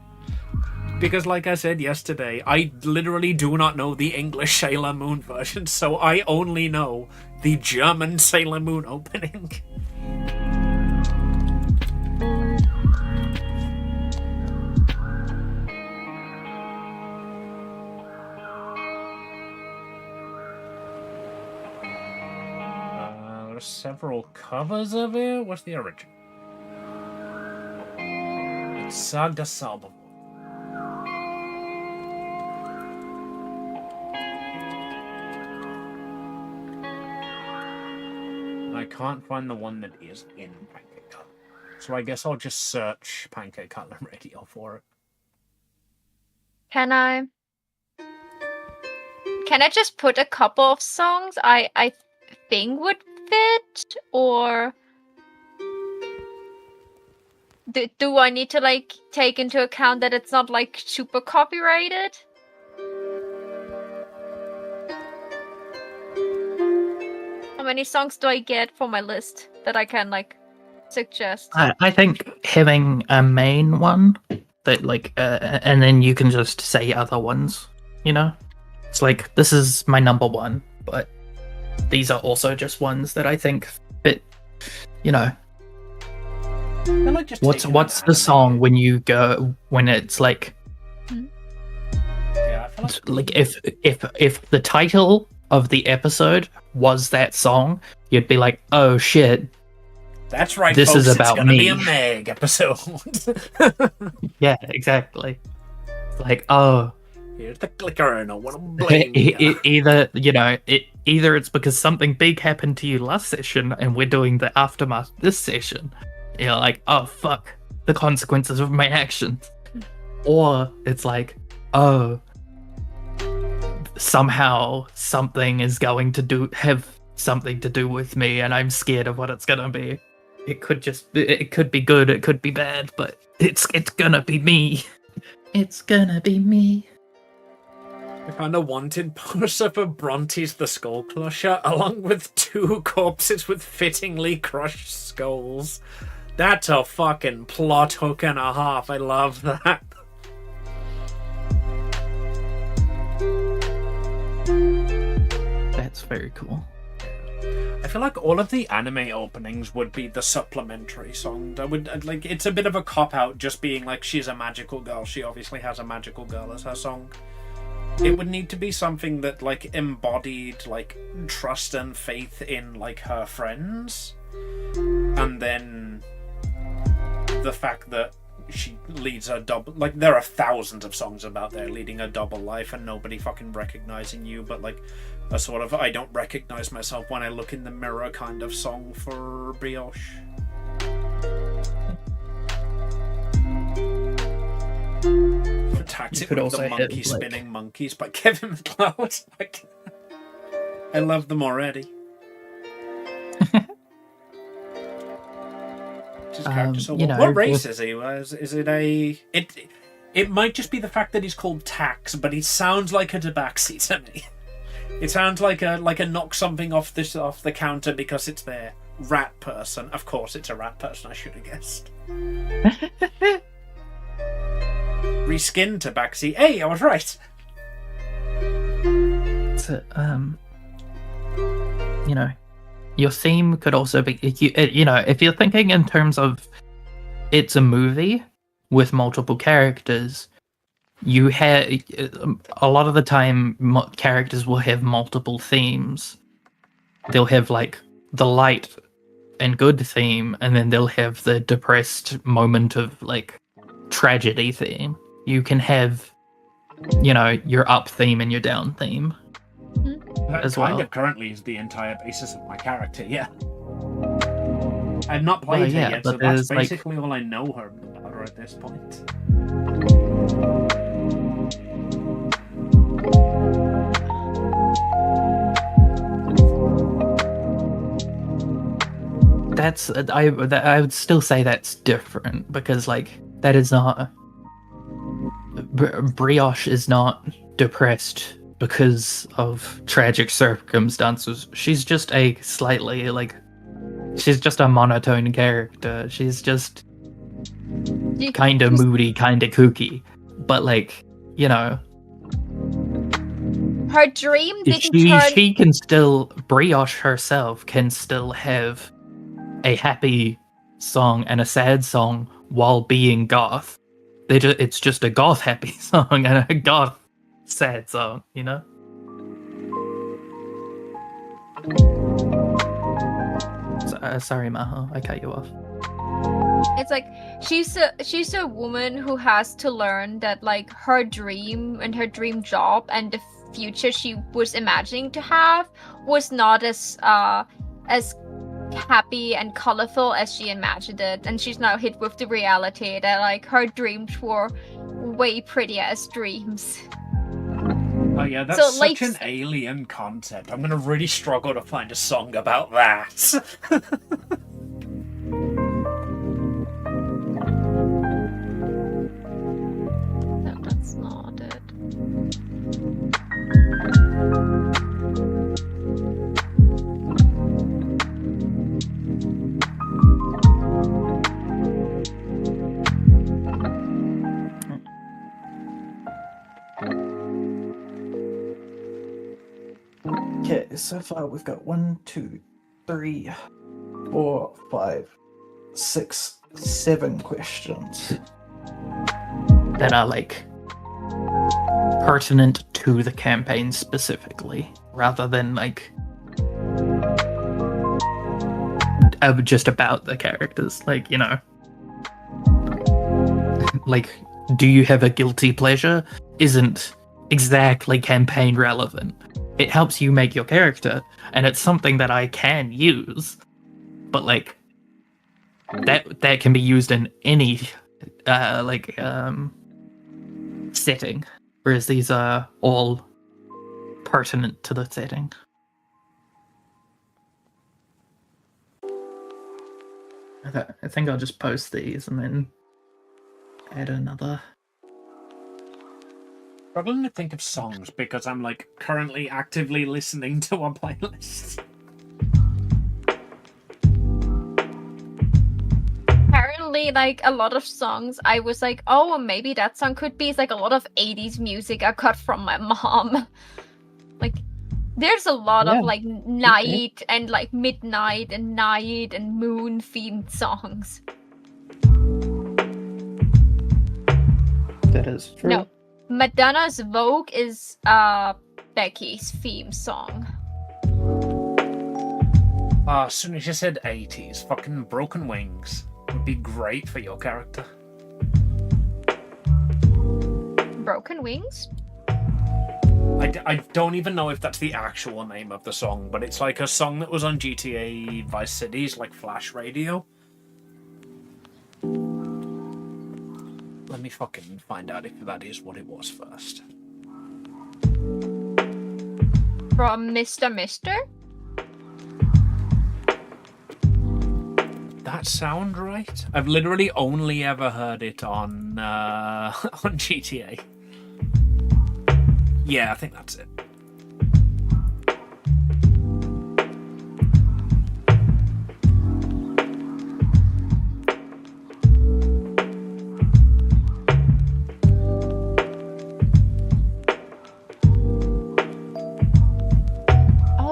Because like I said yesterday, I literally do not know the English Sailor Moon version, so I only know the German Sailor Moon opening. There's several covers of it. What's the original? It's Sagda Salbum. I can't find the one that is in Pancake Color. So I guess I'll just search Pancake Color Radio for it. Can I just put a couple of songs I think would fit, or do I need to like take into account that it's not like super copyrighted? How many songs do I get for my list that I can like suggest? I think having a main one that like and then you can just say other ones, you know? It's like, this is my number one, but these are also just ones that I think fit. You know, I feel like just what's taking what's an the anime- song when you go when it's like Yeah, I feel like if the title of the episode was that song, you'd be like, oh shit, that's right, this folks. is It's about gonna be a me. Meg episode. Yeah, exactly. It's like, oh, Here's the clicker, and I want to blame you. either either it's because something big happened to you last session and we're doing the aftermath this session. You're like, oh fuck, the consequences of my actions. Or it's like, oh, somehow something is going to have something to do with me and I'm scared of what it's gonna be. It could be good, it could be bad, but it's gonna be me. It's gonna be me. I found a wanted poster for Bronte's the Skull Crusher, along with 2 corpses with fittingly crushed skulls. That's a fucking plot hook and a half. I love that. That's very cool. I feel like all of the anime openings would be the supplementary song. Like, it's a bit of a cop-out just being like, she's a magical girl. She obviously has a magical girl as her song. It would need to be something that, like, embodied, like, trust and faith in, like, her friends. And then the fact that she leads a double... Like, there are thousands of songs about there leading a double life and nobody fucking recognizing you, but, like, a sort of I don't recognize myself when I look in the mirror kind of song for Brioche. For Taxi could with also the have, Monkey like- Spinning Monkeys by Kevin MacLeod. Like, I love them already. His character so you well. know, What race is he? Is it a... It might just be the fact that he's called Tax, but he sounds like a tabaxi to me. It sounds like a knock something off the counter because it's there. Rat person. Of course it's a rat person, I should have guessed. Reskin tabaxi. Hey, I was right. So, you know, your theme could also be, you know, if you're thinking in terms of it's a movie with multiple characters, you have a lot of the time characters will have multiple themes. They'll have like the light and good theme, and then they'll have the depressed moment of like tragedy theme. You can have, you know, your up theme and your down theme. That as kind well. of currently is the entire basis of my character, yeah. I've not played her yeah, yet, but so that's there's, like- basically all I know her about her at this point. That's I would still say that's different because like that is not Brioche is not depressed because of tragic circumstances. She's just a slightly like she's just a monotone character. She's just kind of moody, kind of kooky, but like, you know, Her dream didn't turn. she can still Brioche herself can still have a happy song and a sad song while being goth. It's just a goth happy song and a goth sad song, you know? Sorry, Maho, I cut you off. It's like she's a woman who has to learn that like her dream and her dream job and the future she was imagining to have was not as happy and colorful as she imagined it, and she's now hit with the reality that like her dreams were way prettier as dreams. Oh yeah, that's So, such like- an alien concept. I'm gonna really struggle to find a song about that. No, that's not it. Okay, so far we've got 1, 2, 3, 4, 5, 6, 7 questions that are like pertinent to the campaign specifically, rather than like just about the characters. Like, you know, like, do you have a guilty pleasure? Isn't exactly campaign relevant. It helps you make your character, and it's something that I can use. But like that can be used in any setting, whereas these are all pertinent to the setting. I think I'll just post these and then add another. Struggling to think of songs because I'm like currently actively listening to a playlist. Apparently, like a lot of songs, I was like, oh, maybe that song could be. It's like a lot of 80s music I got from my mom. Like, there's a lot of like night and like midnight and night and moon themed songs. That is true. No, Madonna's Vogue is Becky's theme song. As soon as you said 80s, fucking Broken Wings would be great for your character. Broken Wings? I don't even know if that's the actual name of the song, but it's like a song that was on GTA Vice City's like Flash Radio. Let me fucking find out if that is what it was first. From Mr. Mister? That sound right? I've literally only ever heard it on on GTA. Yeah, I think that's it.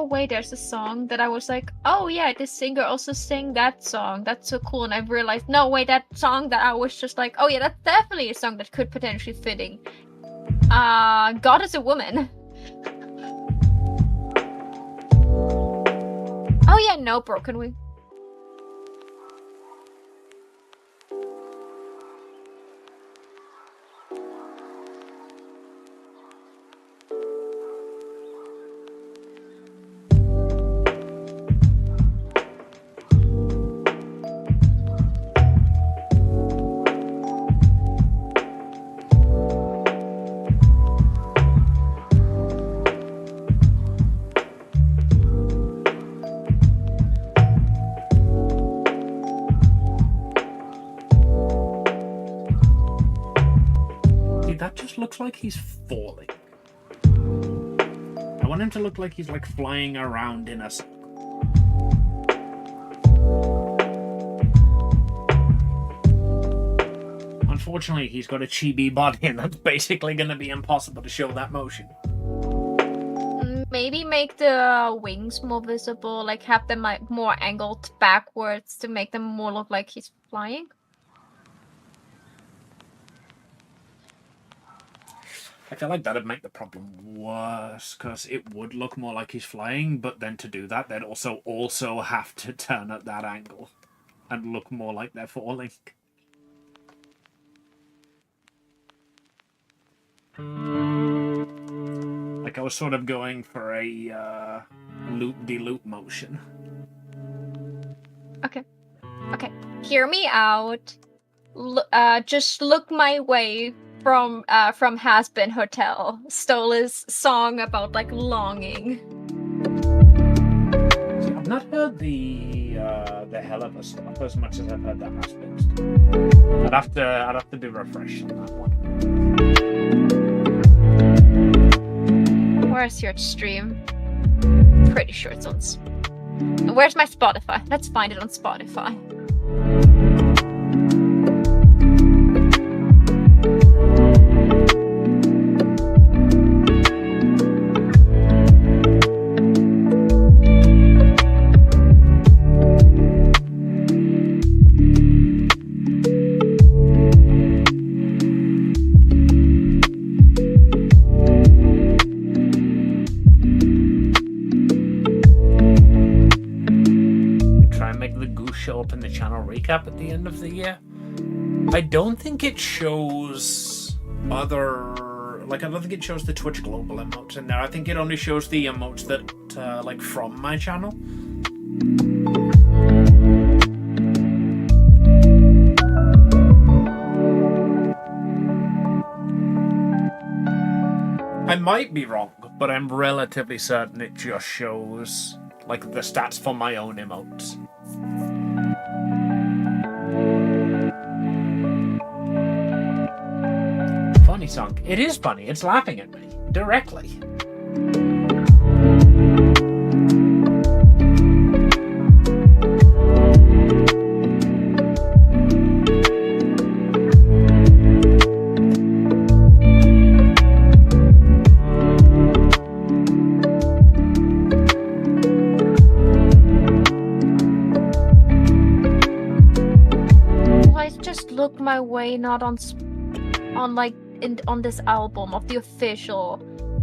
Wait, there's a song that I was like, oh yeah, this singer also sang that song. That's so cool. And I realized, no, wait, that song that I was just like, oh yeah, that's definitely a song that could potentially fitting. God is a Woman. Oh yeah, no, Broken Wing. Looks like he's falling. I want him to look like he's like flying around in a circle. Unfortunately, he's got a chibi body and that's basically going to be impossible to show that motion. Maybe make the wings more visible, like have them like more angled backwards to make them more look like he's flying. I feel like that'd make the problem worse, because it would look more like he's flying, but then to do that, they'd also have to turn at that angle and look more like they're falling. Like I was sort of going for a loop-de-loop motion. Okay. Okay. Hear me out. Just look my way. From Has-Been Hotel, Stola's song about like longing. See, I've not heard the hell of a stuff as much as I've heard the Has-Been stuff. I'd have to do refresh on that one. Where's your stream? Pretty sure it's on. Where's my Spotify? Let's find it on Spotify. recap at the end of the year. I don't think it shows other... Like, I don't think it shows the Twitch Global emotes in there. I think it only shows the emotes that, like, from my channel. I might be wrong, but I'm relatively certain it just shows, like, the stats for my own emotes. Funny song. It is funny. It's laughing at me. Directly. Look my way, not on like on this album of the official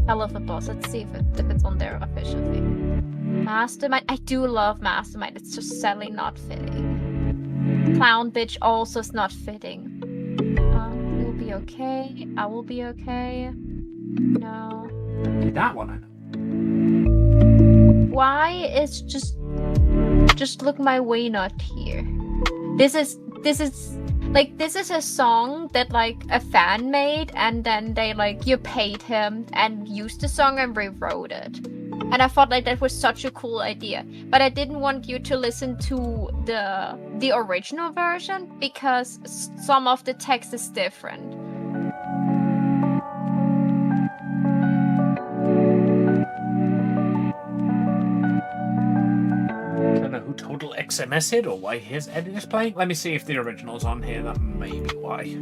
Elephant Boss. Let's see if it's on their official thing. Mastermind. I do love Mastermind. It's just sadly not fitting. Clown Bitch also is not fitting. You'll be okay. I will be okay. No. That one I know. Why is just look my way not here? This is like, this is a song that, like, a fan made, and then they, like, you paid him and used the song and rewrote it. And I thought, like, that was such a cool idea. But I didn't want you to listen to the original version, because some of the text is different. I don't know who Total XMS'd or why his edit is playing. Let me see if the original's on here. That may be why.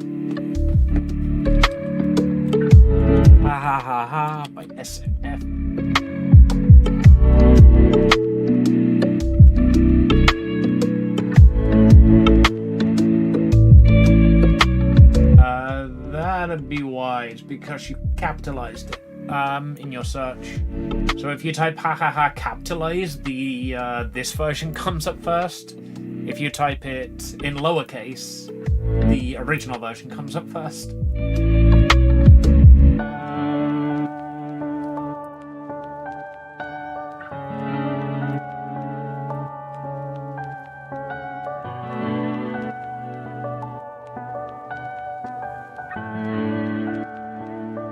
Ha ha ha ha by SMF. That'd be why. It's because you capitalized it in your search. So if you type ha ha ha capitalized, the this version comes up first. If you type it in lowercase, the original version comes up first.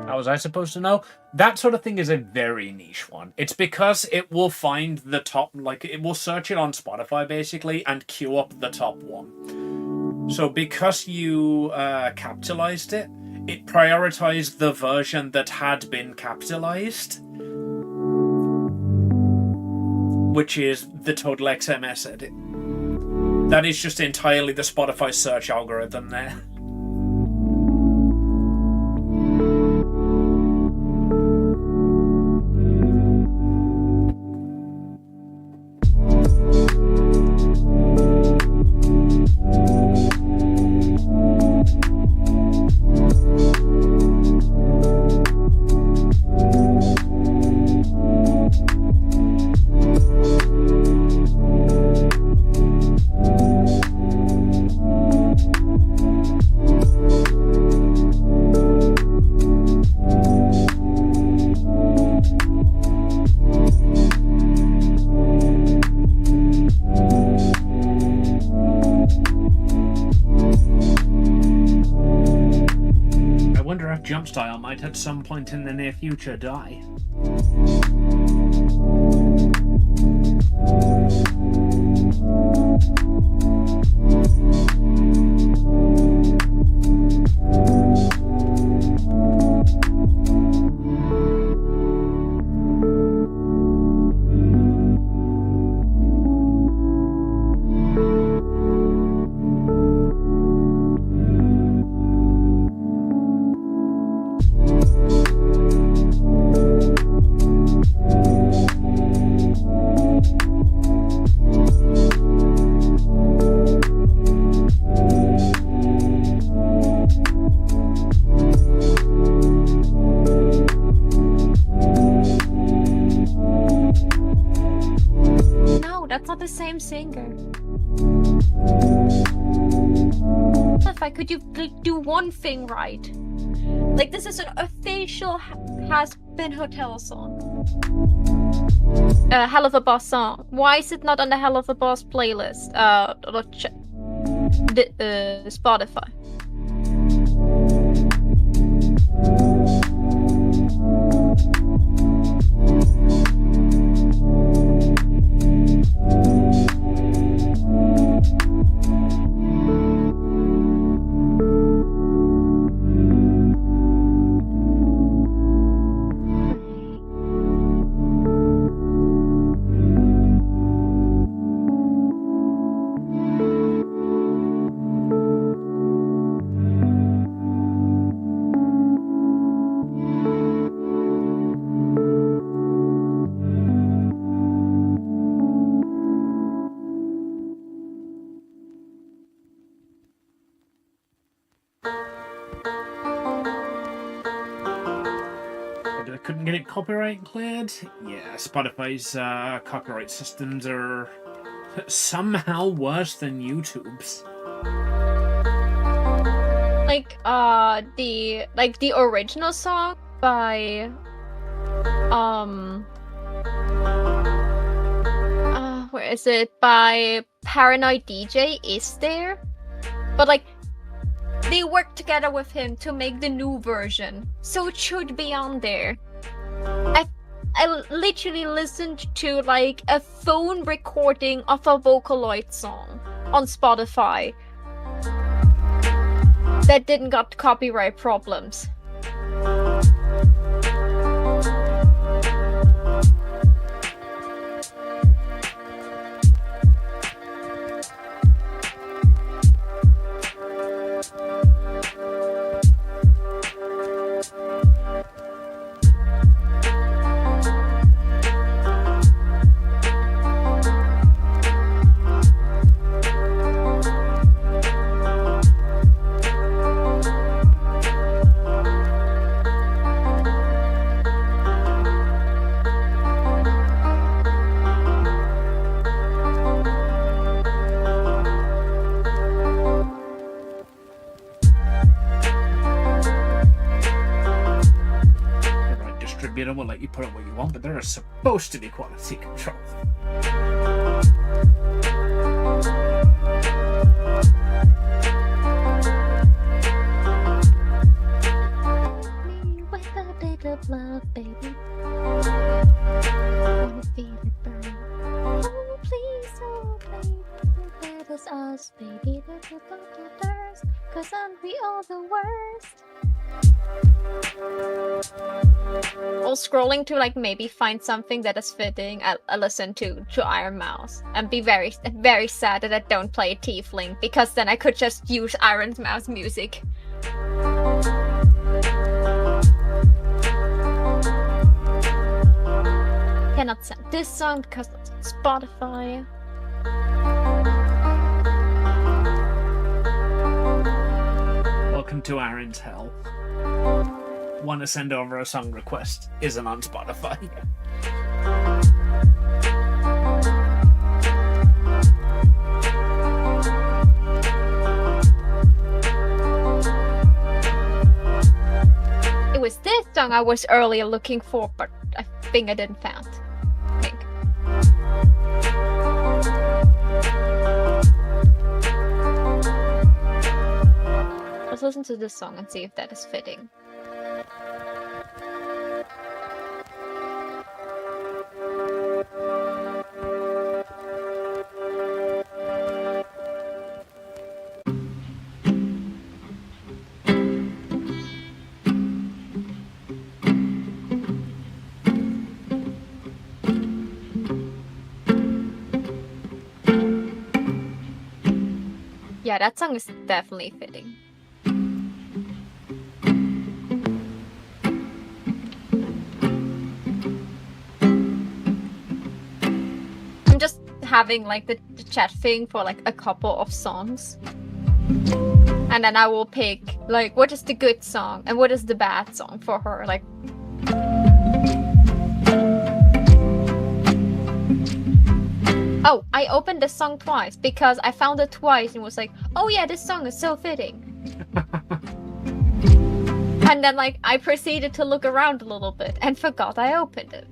How was I supposed to know? That sort of thing is a very niche one. It's because it will find the top, like, it will search it on Spotify, basically, and queue up the top one. So because you capitalized it, it prioritized the version that had been capitalized, which is the Total XMS edit. That is just entirely the Spotify search algorithm there. Jump style might at some point in the near future die. That's not the same singer. Spotify, could you do one thing right? Like, this is an official Has Been Hotel song. Hell of a Boss song. Why is it not on the Hell of a Boss playlist? Spotify. Couldn't get it copyright cleared? Yeah, Spotify's copyright systems are somehow worse than YouTube's. The original song by where is it? By Paranoid DJ is there, but like they worked together with him to make the new version, so it should be on there. I literally listened to like a phone recording of a Vocaloid song on Spotify that didn't got copyright problems. Will let you put it where you want, but there is supposed to be quality control. With a bit of love, baby. Feel it burn. Oh, please, oh, baby, let us, baby, cause aren't we all the worst? Or scrolling to like maybe find something that is fitting, I listen to Iron Mouse and be very, very sad that I don't play Tiefling, because then I could just use Iron Mouse music. Cannot send this song because it's on Spotify. Welcome to Aaron's hell. Want to send over a song request? Isn't on Spotify. It was this song I was earlier looking for, but I think I didn't find. Let's listen to this song and see if that is fitting. Yeah, that song is definitely fitting. I'm just having like the chat thing for like a couple of songs. And then I will pick like what is the good song and what is the bad song for her. Like oh, I opened this song twice because I found it twice and was like, oh yeah, this song is so fitting. And then, like, I proceeded to look around a little bit and forgot I opened it.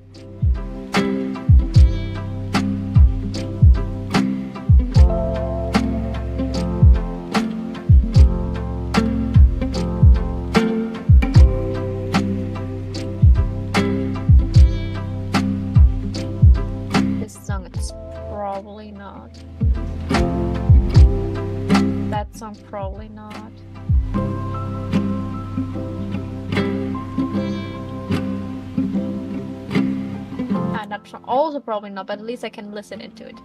This song is probably not. That song probably not. And that song also probably not, but at least I can listen into it.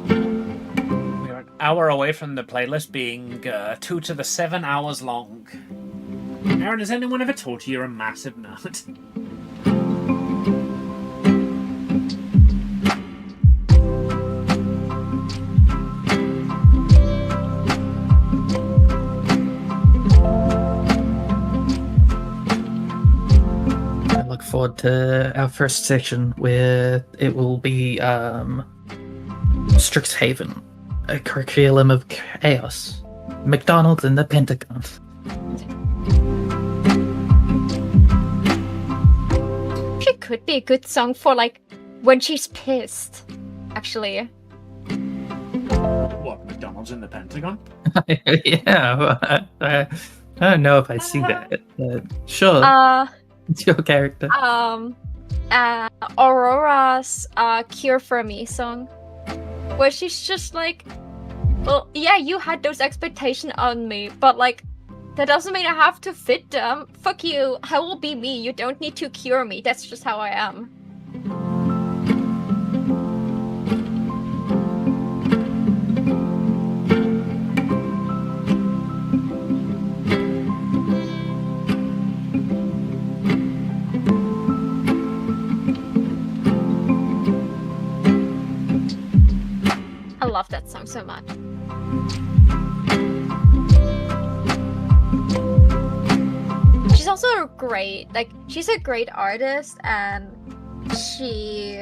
We're an hour away from the playlist being 2 to the 7 hours long. Aaron, has anyone ever told you you're a massive nerd? Forward to our first section where it will be Strixhaven, a curriculum of chaos, McDonald's and the Pentagon. She could be a good song for like when she's pissed, actually. What, McDonald's and the Pentagon? Yeah, I don't know if I see that, but sure. It's your character. Aurora's Cure for Me song, where she's just like, well, yeah, you had those expectations on me, but like, that doesn't mean I have to fit them. Fuck you, I will be me, you don't need to cure me, that's just how I am. I love that song so much. She's also great, like, she's a great artist, and she,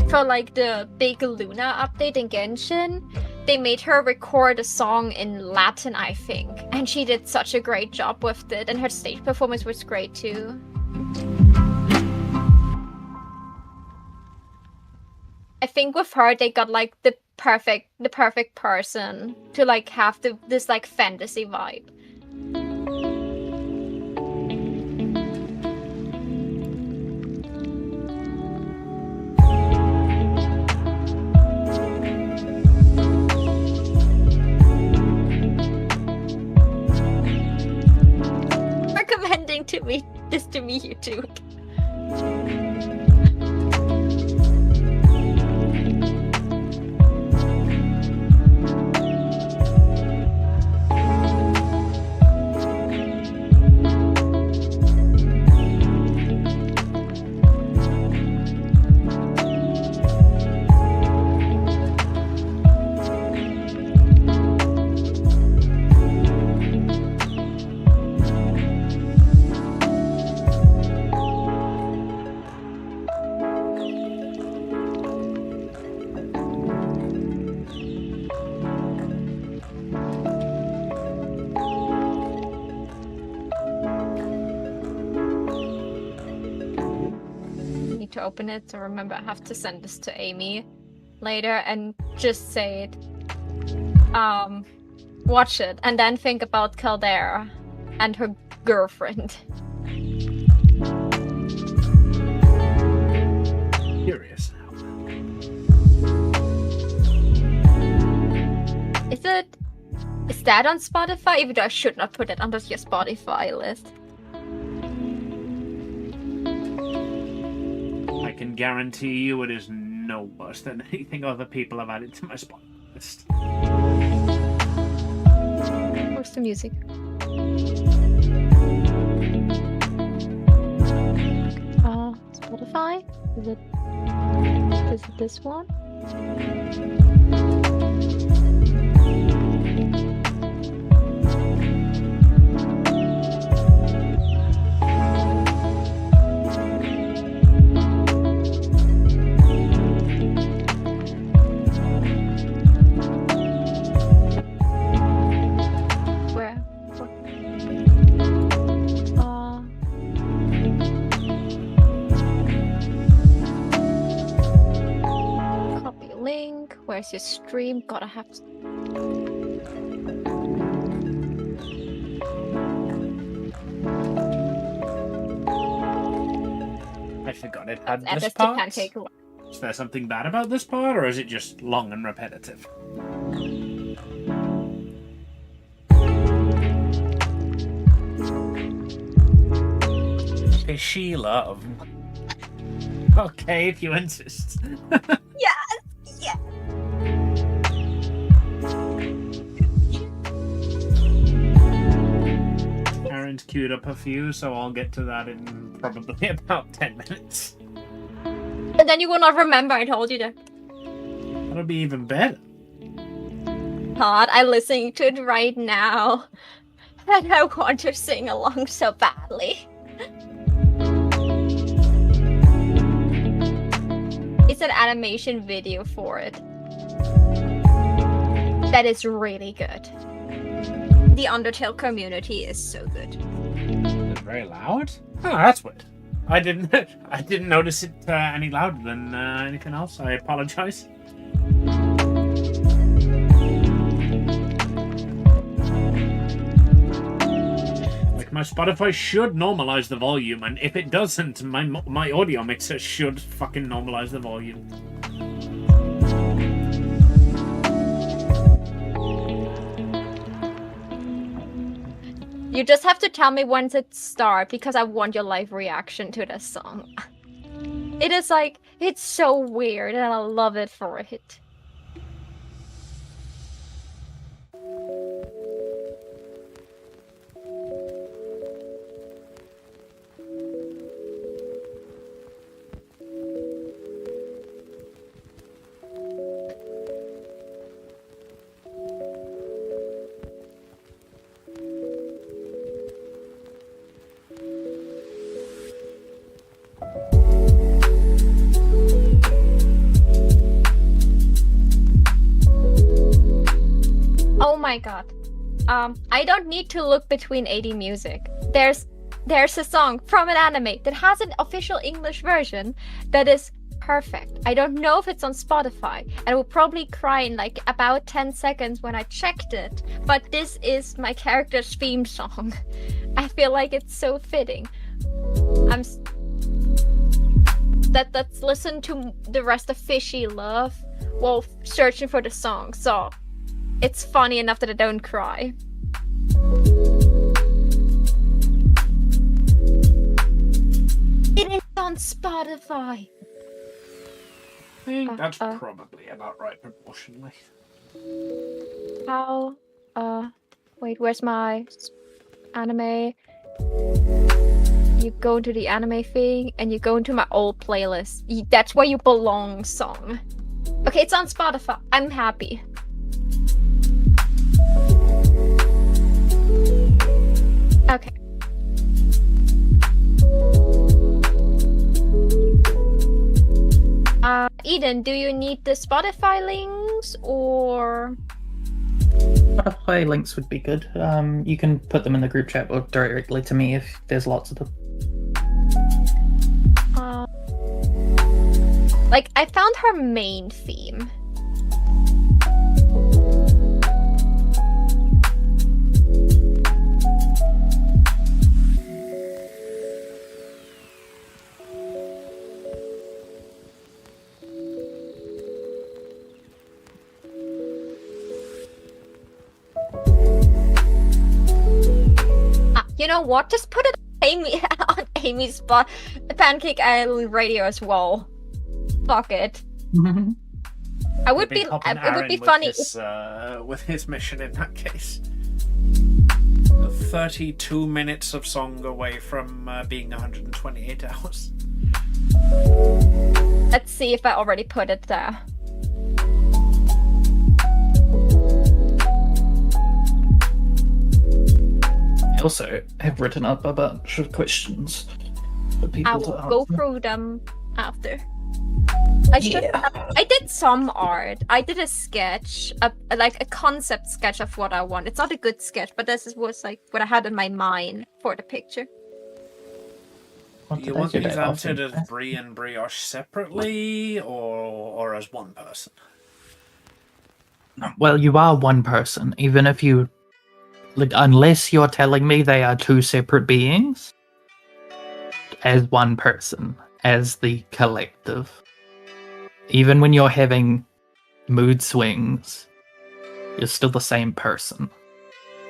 for like the big Luna update in Genshin, they made her record a song in Latin, I think, and she did such a great job with it, and her stage performance was great too. I think with her they got like the perfect person to like have this like fantasy vibe. Recommending to me you too. To open it, so remember I have to send this to Amy later and just say it. Watch it and then think about Caldera and her girlfriend. Curious now. Is that on Spotify? Even though I should not put it under your Spotify list. I can guarantee you it is no worse than anything other people have added to my Spotify list. Where's the music? Spotify? Is it this one? Where's your stream? God, I have to... I forgot it had Add this this to part. Pancake. Is there something bad about this part, or is it just long and repetitive? Fishy love. Okay, if you insist. Yes! Yeah! Aaron's queued up a few, so I'll get to that in probably about 10 minutes. And then you will not remember I told you that. That'll be even better. God, I'm listening to it right now. And I want to sing along so badly. It's an animation video for it. That is really good. The Undertale community is so good. It's very loud? Oh, that's weird. I didn't notice it any louder than anything else. I apologize. Like, my Spotify should normalize the volume, and if it doesn't, my audio mixer should fucking normalize the volume. You just have to tell me once it starts, because I want your live reaction to this song. It is like, it's so weird, and I love it for it. Oh my god. I don't need to look between 80 music. There's a song from an anime that has an official English version that is perfect. I don't know if it's on Spotify, and I will probably cry in like about 10 seconds when I checked it, but this is my character's theme song. I feel like it's so fitting. Let's listen to the rest of Fishy Love while searching for the song, so it's funny enough that I don't cry. It is on Spotify. I think that's probably about right proportionally. How? Wait, where's my anime? You go into the anime thing and you go into my old playlist. That's where you belong song. Okay, it's on Spotify. I'm happy. Okay. Eden, do you need the Spotify links or? Spotify links would be good. You can put them in the group chat or directly to me if there's lots of them. Like, I found her main theme. You know what? Just put it on Amy's Pancake Island radio as well. Fuck it. It would be funny with his mission in that case. 32 minutes of song away from being 128 hours. Let's see if I already put it there. I also have written up a bunch of questions for people I to will answer. go through them after. I did some art. I did a sketch, like a concept sketch of what I want. It's not a good sketch, but this was like what I had in my mind for the picture. You want these answered as Brie and Brioche separately, or as one person? Well, you are one person, even if you, like, unless you're telling me they are two separate beings, as one person, as the collective. Even when you're having mood swings, you're still the same person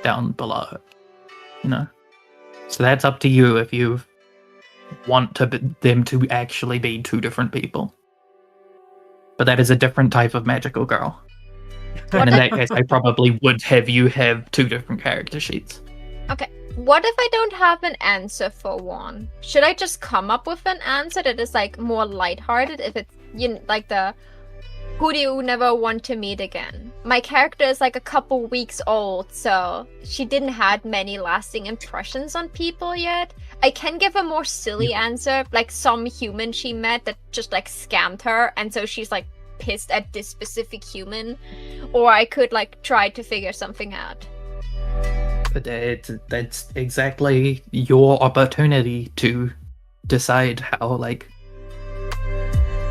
down below, you know? So that's up to you if you want them to actually be two different people. But that is a different type of magical girl. And in that case, I probably would have you have two different character sheets. Okay. What if I don't have an answer for one? Should I just come up with an answer that is like more lighthearted? If it's like the who do you never want to meet again? My character is like a couple weeks old, so she didn't had many lasting impressions on people yet. I can give a more silly answer, like some human she met that just like scammed her, and so she's like pissed at this specific human. Or I could like try to figure something out. But that's exactly your opportunity to decide how, like,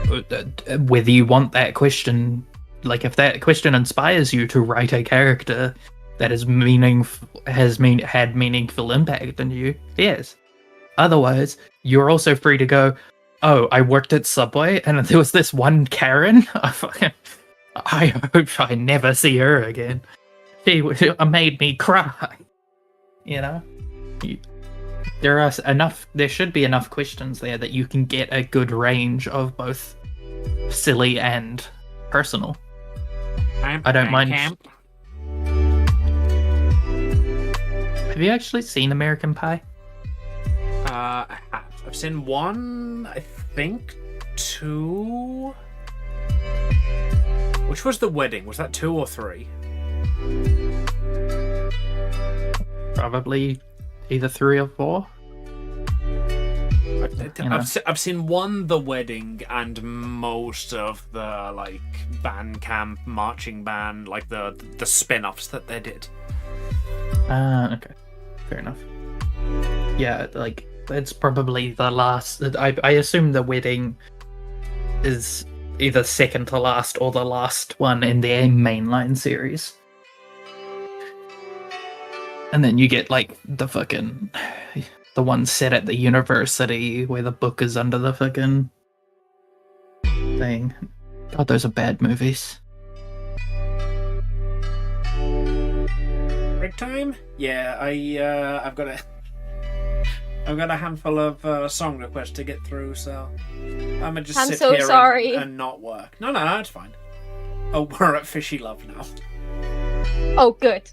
whether you want that question. Like, if that question inspires you to write a character that is had meaningful impact on you, yes. Otherwise, you're also free to go, oh, I worked at Subway and there was this one Karen. I hope I never see her again. She made me cry. You know? There should be enough questions there that you can get a good range of both silly and personal. I don't mind. Have you actually seen American Pie? I have. I've seen one, I think, two. Which was the wedding? Was that 2 or 3? Probably either 3 or 4. I've seen one, the wedding, and most of the like band camp, marching band, like the spin-offs that they did. Okay, fair enough. Yeah, like it's probably the last. I assume the wedding is either second to last or the last one in their mainline series. And then you get like the one set at the university where the book is under the fucking thing. God, those are bad movies. Break time? Yeah, I've got a handful of song requests to get through, so I'm gonna just sit so here sorry. and not work. No, it's fine. Oh, we're at Fishy Love now. Oh, good.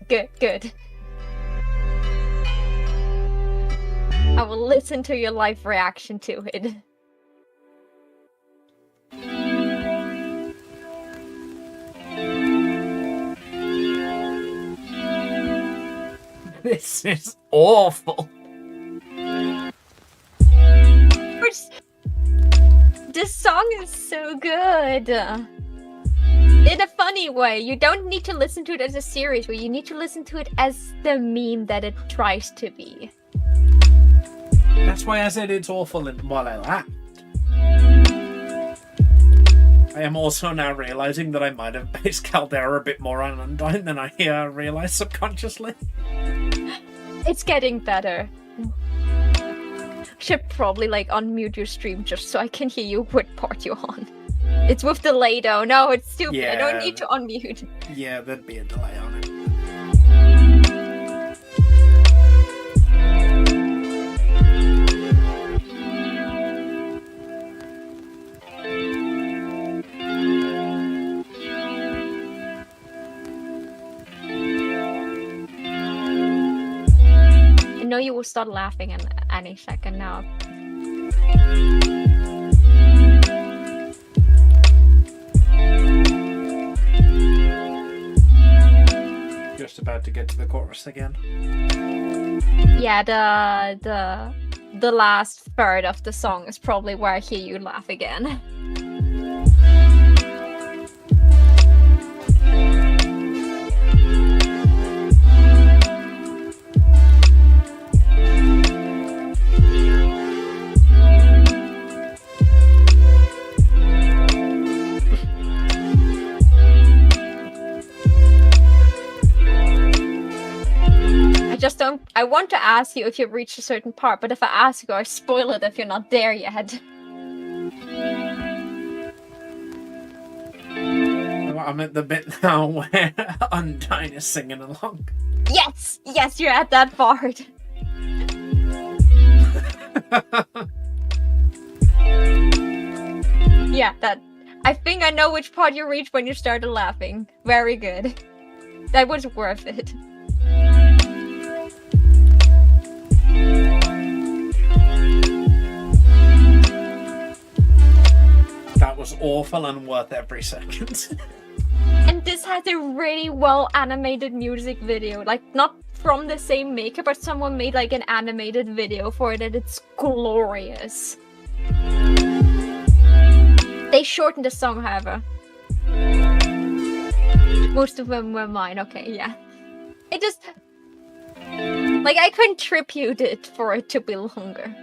I will listen to your live reaction to it. This is awful. This song is so good. In a funny way. You don't need to listen to it as a series, but you need to listen to it as the meme that it tries to be. That's why I said it's awful while I laughed. I am also now realizing that I might have based Caldera a bit more on Undyne than I realized subconsciously. It's getting better. Should probably like unmute your stream just so I can hear you what part you're on. It's with delay though. No, it's stupid. Yeah. I don't need to unmute. Yeah, there'd be a delay on it. I know you will start laughing in any second now. Just about to get to the chorus again. Yeah, the last third of the song is probably where I hear you laugh again. I want to ask you if you've reached a certain part, but if I ask you, I spoil it if you're not there yet. I'm at the bit now where Undyne is singing along. Yes! Yes, you're at that part. Yeah, that. I think I know which part you reached when you started laughing. Very good. That was worth it. That was awful and worth every second. And this has a really well animated music video. Like, not from the same maker, but someone made like an animated video for it, and it's glorious. They shortened the song, however. Most of them were mine. Okay, yeah. It just... like, I contributed for it to be longer.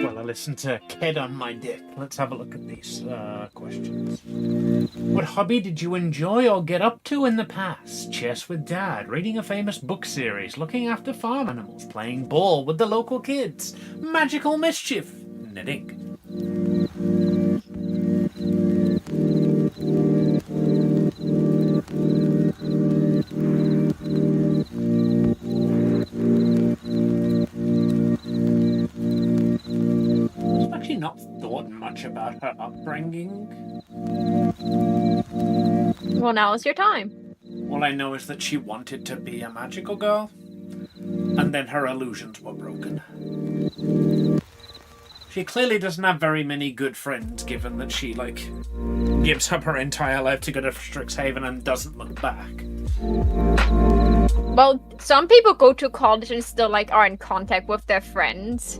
Well, I listened to Kid on My Dick. Let's have a look at these questions. What hobby did you enjoy or get up to in the past? Chess with Dad, reading a famous book series, looking after farm animals, playing ball with the local kids, magical mischief, knitting. Not thought much about her upbringing. Well, now is your time. All I know is that she wanted to be a magical girl, and then her illusions were broken. She clearly doesn't have very many good friends, given that she, like, gives up her entire life to go to Strixhaven and doesn't look back. Well, some people go to college and still, like, are in contact with their friends.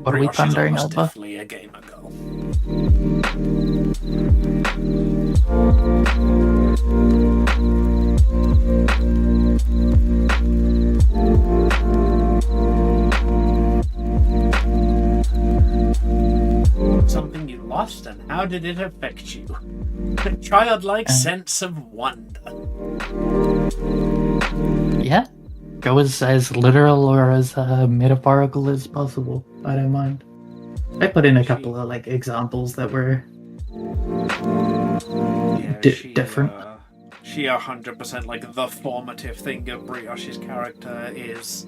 What are we pondering over? Definitely a gamer girl. Something you lost, and how did it affect you? A childlike sense of wonder. Yeah. Go as literal or as metaphorical as possible. I don't mind. I put in a couple of like examples that were different. She 100% like the formative thing of Brioche's character is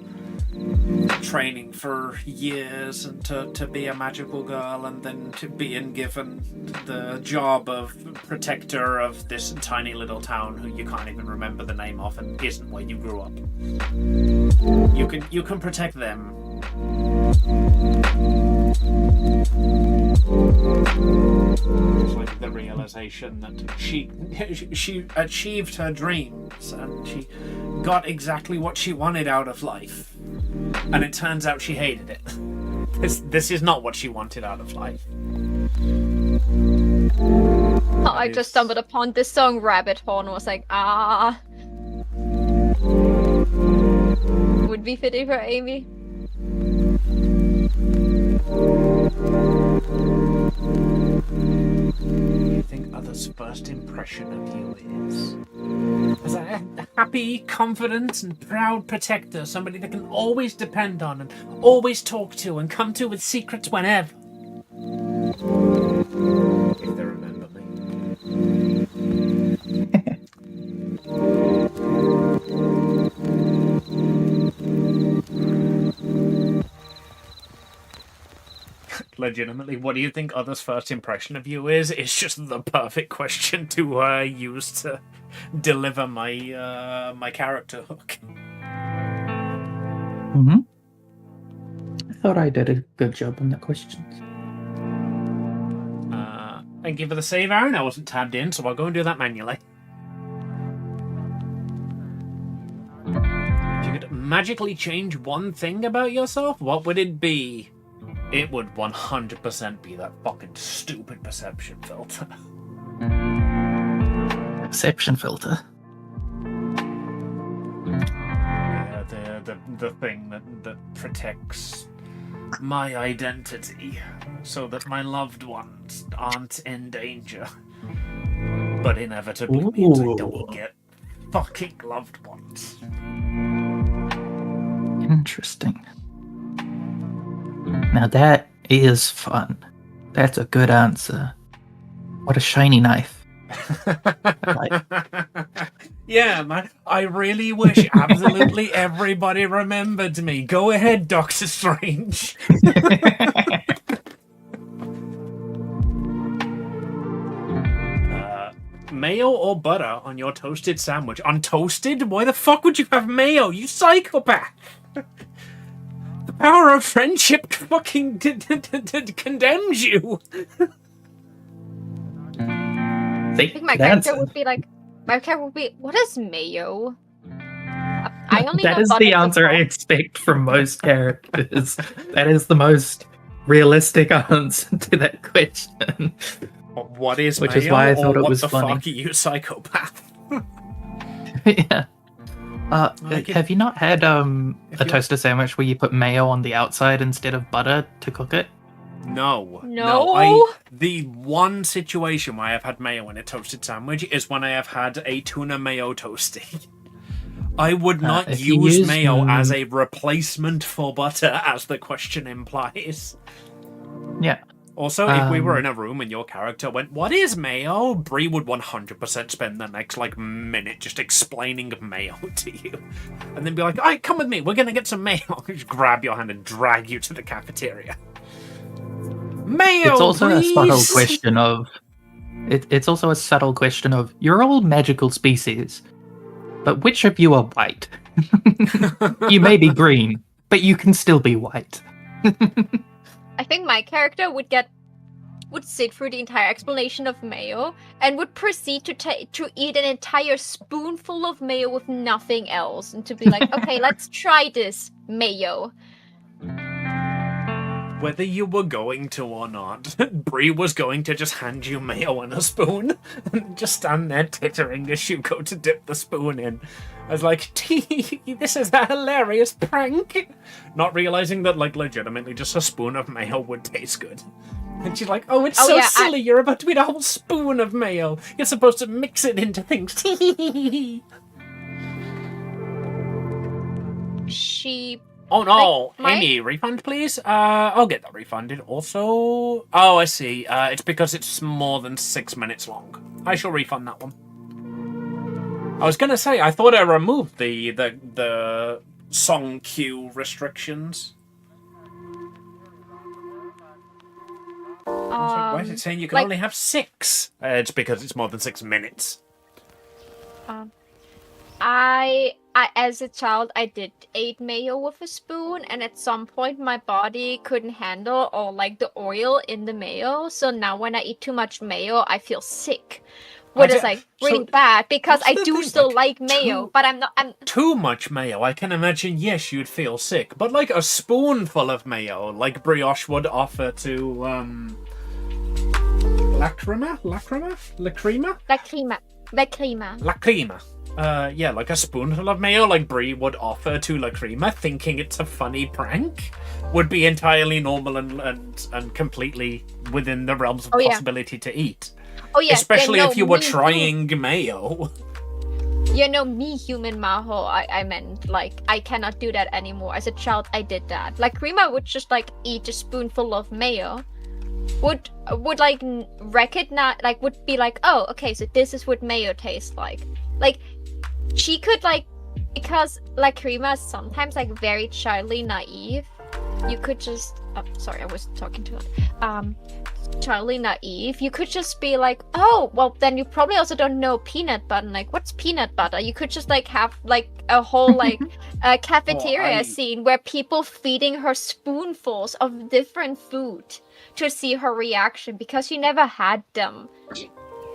training for years and to be a magical girl, and then to being given the job of protector of this tiny little town who you can't even remember the name of and isn't where you grew up. You can protect them. It's like the realization that she achieved her dreams and she got exactly what she wanted out of life. And it turns out she hated it. This is not what she wanted out of life. I just stumbled upon this song Rabbit Hole and was like, ah. Would be fitting for Amy. You think others' first impression of you is? As a happy, confident, and proud protector, somebody they can always depend on and always talk to and come to with secrets whenever. If they remember me. Legitimately, what do you think others' first impression of you is? It's just the perfect question to use to deliver my my character hook. Mm-hmm. I thought I did a good job on the questions. Thank you for the save, Aaron. I wasn't tabbed in, so I'll go and do that manually. If you could magically change one thing about yourself, what would it be? It would 100% be that fucking stupid perception filter. Perception filter? Yeah, the thing that protects my identity so that my loved ones aren't in danger. But inevitably means I don't get fucking loved ones. Interesting. Now that is fun. That's a good answer. What a shiny knife. Yeah, man. I really wish absolutely everybody remembered me. Go ahead, Doctor Strange. Mayo or butter on your toasted sandwich? Untoasted? Why the fuck would you have mayo? You psychopath! The power of friendship fucking condemns you. I think my character would be like, what is mayo? I only know that is butter the answer I expect from most characters. That is the most realistic answer to that question. What is Which mayo? is why I thought or it what was the funny. fuck are you, psychopath? Yeah. Like have you not had a toaster sandwich where you put mayo on the outside instead of butter to cook it? No. No? The one situation where I have had mayo in a toasted sandwich is when I have had a tuna mayo toasty. I would not if you use use mayo as a replacement for butter, as the question implies. Yeah. Also, if we were in a room and your character went, "What is mayo?" Bree would 100% spend the next minute just explaining mayo to you, and then be like, "Alright, come with me. We're gonna get some mayo." Just grab your hand and drag you to the cafeteria. Mayo. It's also please! a subtle question of. It's also a subtle question of you're all magical species, but which of you are white? You may be green, but you can still be white. I think my character would sit through the entire explanation of mayo and would proceed to eat an entire spoonful of mayo with nothing else, and to be like, okay, let's try this mayo. Whether you were going to or not, Bree was going to just hand you mayo in a spoon and just stand there tittering as you go to dip the spoon in. I was like, this is a hilarious prank! Not realizing that, legitimately just a spoon of mayo would taste good. And she's like, oh, it's silly, you're about to eat a whole spoon of mayo. You're supposed to mix it into things. She... Oh no, Amy, refund please? I'll get that refunded. Also, oh, I see. It's because it's more than 6 minutes long. I shall refund that one. I was gonna say, I thought I removed the song queue restrictions. Why is it saying you can only have 6? It's because it's more than 6 minutes. I as a child, I did eat mayo with a spoon, and at some point my body couldn't handle all the oil in the mayo. So now when I eat too much mayo, I feel sick. What is really bad, because I do still like mayo, but I'm too much mayo. I can imagine, yes, you'd feel sick, but a spoonful of mayo, like Brioche would offer to Lacrima. Yeah, like a spoonful of mayo, like Brie would offer to Lacrima, thinking it's a funny prank, would be entirely normal and completely within the realms of possibility to eat. Oh yeah, especially if you were trying mayo. Me, human Maho, I meant, I cannot do that anymore. As a child, I did that. Lacrima would just, eat a spoonful of mayo, would recognize, would be like, oh, okay, so this is what mayo tastes like. She could, because Lacrima is sometimes, very childly naive, you could just... Oh, sorry, I was talking too loud. Childly naive, you could just be like, oh, well, then you probably also don't know peanut butter. What's peanut butter? You could just, have, a whole, cafeteria scene where people feeding her spoonfuls of different food to see her reaction, because she never had them.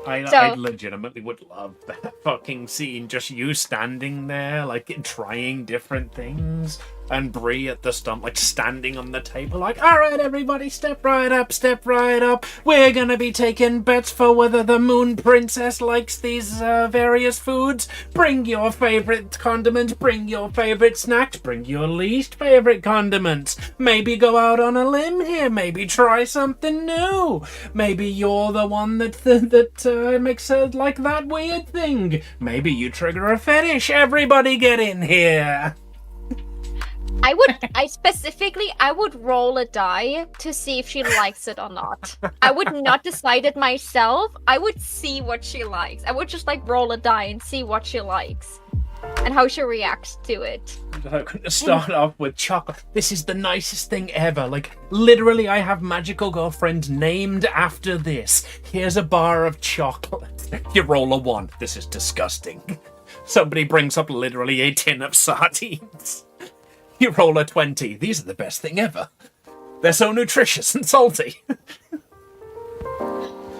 I legitimately would love that fucking scene. Just you standing there, trying different things. and Bree at the stump, like standing on the table, like, all right, everybody, step right up. We're gonna be taking bets for whether the Moon Princess likes these various foods. Bring your favorite condiments, bring your favorite snacks, bring your least favorite condiments. Maybe go out on a limb here, maybe try something new. Maybe you're the one that makes like that weird thing. Maybe you trigger a fetish. Everybody get in here. I would roll a die to see if she likes it or not. I would not decide it myself. I would see what she likes. I would just like roll a die and see what she likes and how she reacts to it. I'm gonna start off with chocolate. This is the nicest thing ever. Like, literally, I have magical girlfriends named after this. Here's a bar of chocolate. You roll a 1. This is disgusting. Somebody brings up literally a tin of sardines. You roll a 20. These are the best thing ever. They're so nutritious and salty.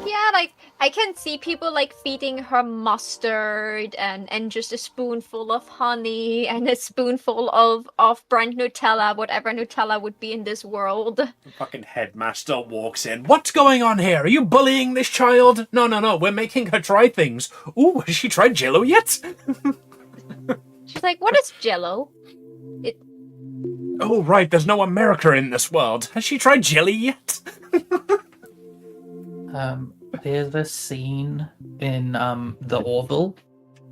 Yeah, like, I can see people, like, feeding her mustard and just a spoonful of honey and a spoonful of brand Nutella, whatever Nutella would be in this world. The fucking headmaster walks in. What's going on here? Are you bullying this child? No. We're making her try things. Ooh, has she tried Jell-O yet? She's like, what is Jell-O? Oh, right, there's no America in this world. Has she tried jelly yet? There's this scene in the Orville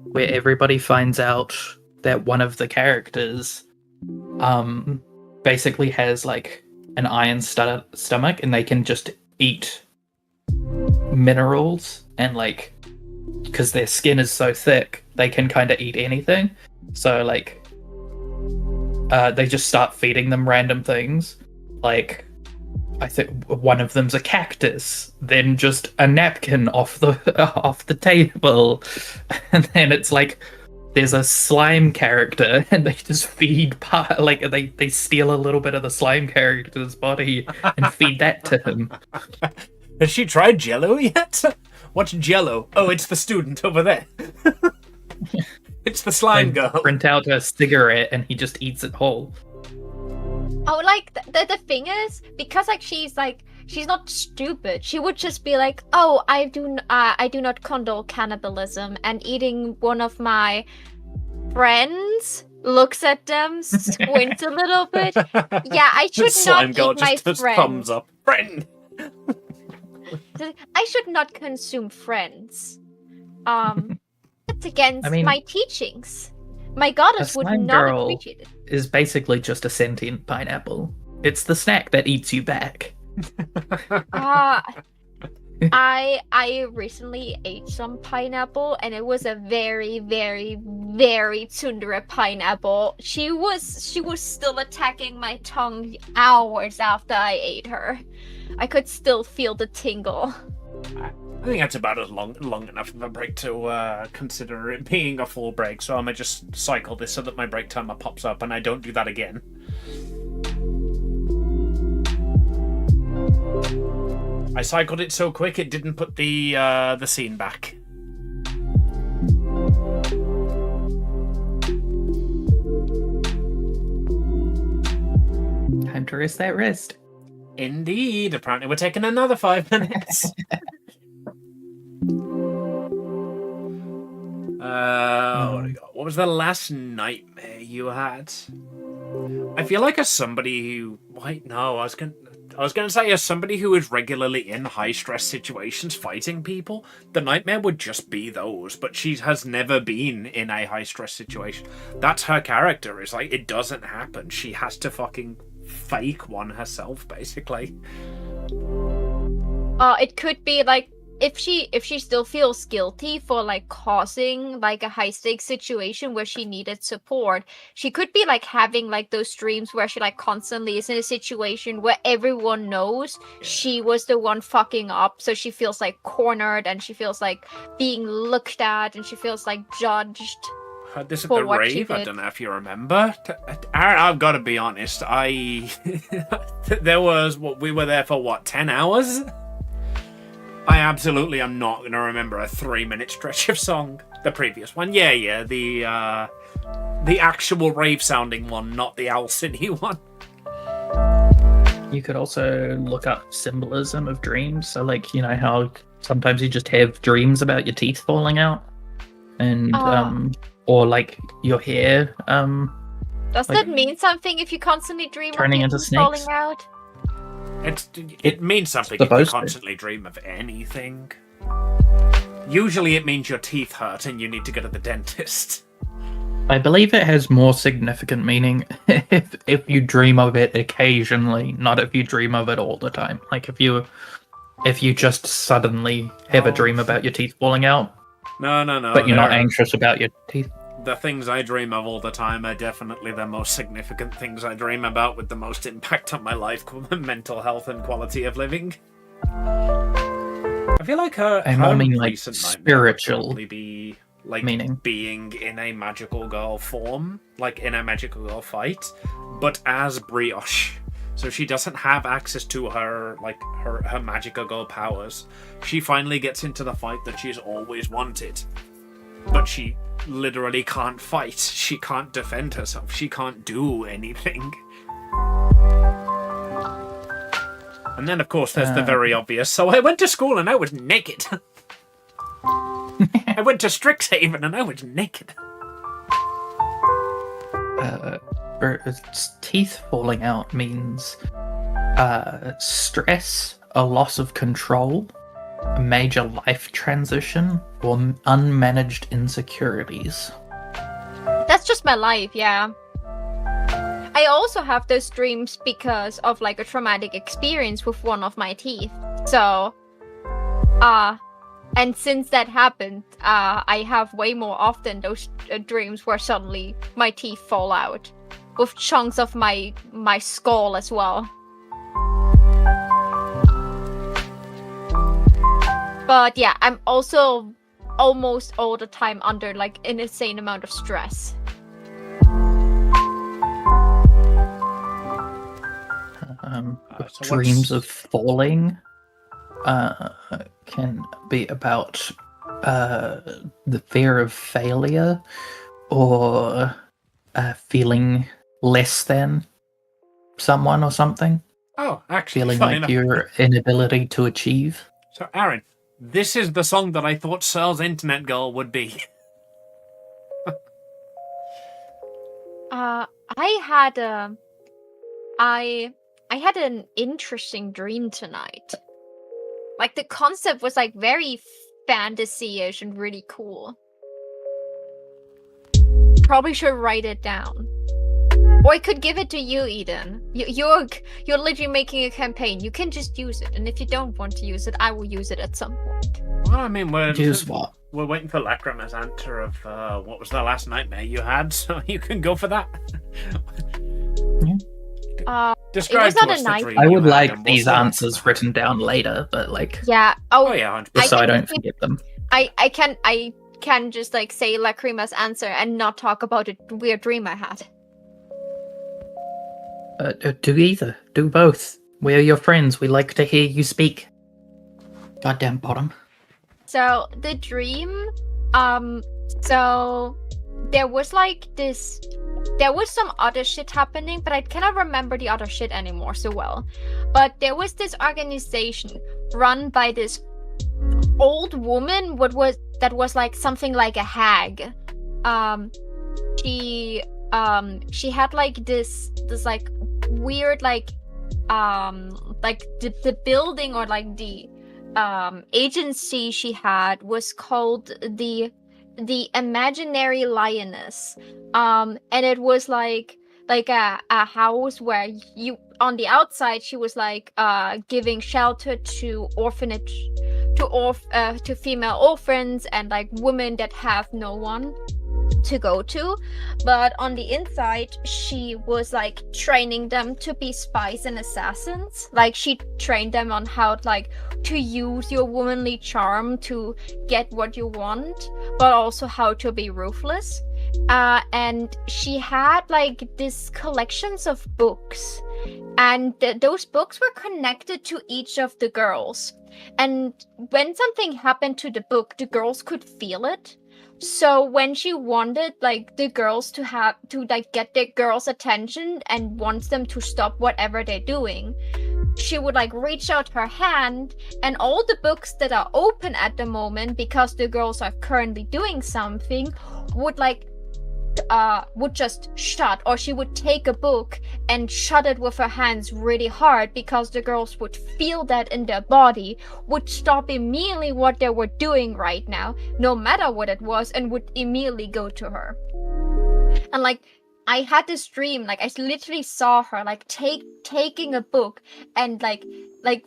where everybody finds out that one of the characters basically has like an iron stomach and they can just eat minerals and like because their skin is so thick they can kind of eat anything. So like they just start feeding them random things. Like, I think one of them's a cactus, then just a napkin off the table, and then it's like there's a slime character, and they just feed they steal a little bit of the slime character's body and feed that to him. Has she tried Jell-O yet? What's Jell-O? Oh, it's the student over there. It's the slime girl. Print out a cigarette and he just eats it whole. Oh, like the thing is, because like she's not stupid. She would just be like, oh, I do not condone cannibalism, and eating one of my friends looks at them, squints a little bit. Yeah, I should not eat my friend. Thumbs up, friend. I should not consume friends. It's against my teachings. My goddess would not appreciate it. Is basically just a sentient pineapple. It's the snack that eats you back. I recently ate some pineapple, and it was a very, very, very tsundere pineapple. She was still attacking my tongue hours after I ate her. I could still feel the tingle. I think that's about as long enough of a break to consider it being a full break, so I might just cycle this so that my break timer pops up and I don't do that again. I cycled it so quick it didn't put the scene back. Time to rest that wrist. Indeed. Apparently we're taking another 5 minutes. What do we got? What was the last nightmare you had? I feel like as somebody who... Wait, no, I was going to say as somebody who is regularly in high-stress situations fighting people, the nightmare would just be those, but she has never been in a high-stress situation. That's her character. It's like, it doesn't happen. She has to fucking fake one herself, basically. It could be, like, if she still feels guilty for like causing like a high stakes situation where she needed support, she could be like having like those dreams where she like constantly is in a situation where everyone knows she was the one fucking up, so she feels like cornered and she feels like being looked at and she feels like judged. This at the rave, I don't know if you remember. I've got to be honest, there was, we were there for what, 10 hours? I absolutely am not going to remember a 3-minute stretch of song. The previous one, the The actual rave-sounding one, not the Owl City one. You could also look up symbolism of dreams. So, like, you know how sometimes you just have dreams about your teeth falling out, and or like your hair. Does that mean something if you constantly dream turning of into teeth falling snakes? out? It means something if you supposed to. constantly dream of anything. Usually it means your teeth hurt and you need to go to the dentist. I believe it has more significant meaning if you dream of it occasionally, not if you dream of it all the time. Like if you just suddenly have a dream about your teeth falling out, No. but you're not anxious about your teeth. The things I dream of all the time are definitely the most significant things I dream about with the most impact on my life, mental health, and quality of living. I feel like her like recent spiritual nightmare would probably be like meaning. being in a magical girl form, like in a magical girl fight, but as Brioche. So she doesn't have access to her magical girl powers. She finally gets into the fight that she's always wanted, but she literally can't fight. She can't defend herself. She can't do anything. And then, of course, there's the very obvious. So I went to school and I was naked. I went to Strixhaven and I was naked. Teeth falling out means stress, a loss of control, a major life transition, or unmanaged insecurities. That's just my life, yeah. I also have those dreams because of like a traumatic experience with one of my teeth. So, and since that happened, I have way more often those dreams where suddenly my teeth fall out, with chunks of my skull as well. But yeah, I'm also almost all the time under like an insane amount of stress. Dreams of falling can be about the fear of failure or feeling less than someone or something. Oh, actually, feeling funny like enough. your inability to achieve. So, Aaron, this is the song that I thought Searle's Internet Girl would be. I had an interesting dream tonight. Like the concept was like very fantasy-ish and really cool. Probably should write it down. Or I could give it to you, Eden. You're literally making a campaign. You can just use it, and if you don't want to use it, I will use it at some point. Well, I mean, Use what? We're waiting for Lacrima's answer of what was the last nightmare you had, so you can go for that. Describe it was to not us a the night. dream I you would had like and these what's the answers nightmare. written down later, but like, Yeah. Oh yeah, 100%. just so I don't can- forget them. I can just like say Lacrima's answer and not talk about a weird dream I had. Do either. Do both. We're your friends. We like to hear you speak. Goddamn bottom. So the dream, so there was like this, there was some other shit happening, but I cannot remember the other shit anymore so well. But there was this organization run by this old woman, that was like something like a hag. She had like this like weird like the building or like the agency she had was called the Imaginary Lioness, and it was like a house where you, on the outside she was like giving shelter to orphanage to female orphans and like women that have no one to go to, but on the inside she was like training them to be spies and assassins. Like she trained them on how like to use your womanly charm to get what you want, but also how to be ruthless. And she had like these collections of books, and those books were connected to each of the girls, and when something happened to the book, the girls could feel it. So when she wanted like the girls to like get their girls' attention and wants them to stop whatever they're doing, she would like reach out her hand, and all the books that are open at the moment because the girls are currently doing something would just shut, or she would take a book and shut it with her hands really hard because the girls would feel that in their body, would stop immediately what they were doing right now, no matter what it was, and would immediately go to her. And like I had this dream, like I literally saw her like taking a book and like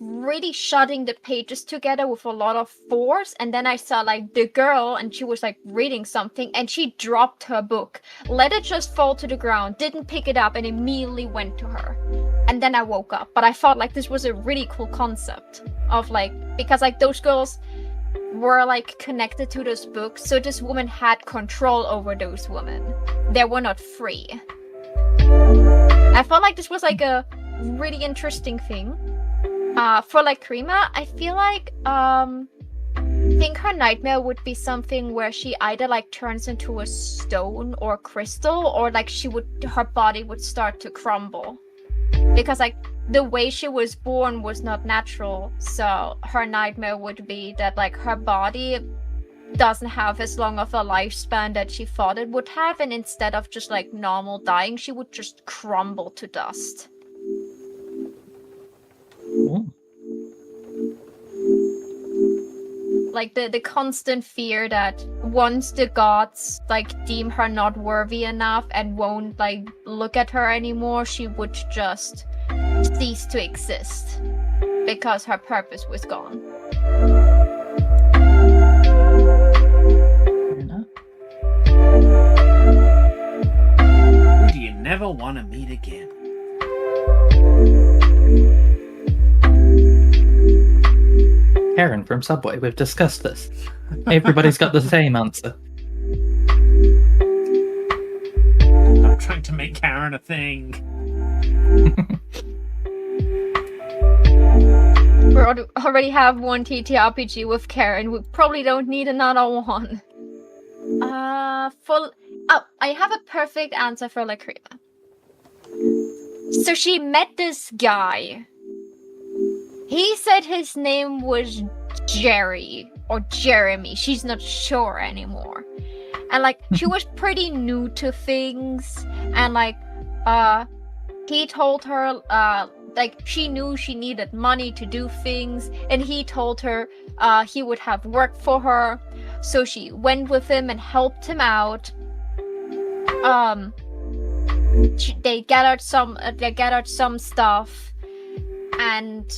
really shutting the pages together with a lot of force, and then I saw like the girl and she was like reading something and she dropped her book, let it just fall to the ground, didn't pick it up, and immediately went to her. And then I woke up. But I thought like this was a really cool concept of like, because like those girls were like connected to those books, so this woman had control over those women. They were not free. I felt like this was like a really interesting thing. For like Krima, I feel like I think her nightmare would be something where she either like turns into a stone or crystal, or like her body would start to crumble. Because like the way she was born was not natural, so her nightmare would be that like her body doesn't have as long of a lifespan that she thought it would have, and instead of just like normal dying, she would just crumble to dust. Ooh. Like the constant fear that once the gods like deem her not worthy enough and won't like look at her anymore, she would just cease to exist because her purpose was gone. Fair enough. Who do you never want to meet again? Karen from Subway, we've discussed this. Everybody's got the same answer. I'm trying to make Karen a thing. We already have one TTRPG with Karen. We probably don't need another one. I have a perfect answer for Lacrima. So she met this guy. He said his name was Jerry or Jeremy. She's not sure anymore. And like she was pretty new to things, and like he told her like she knew she needed money to do things, and he told her he would have work for her. So she went with him and helped him out. They gathered some stuff, and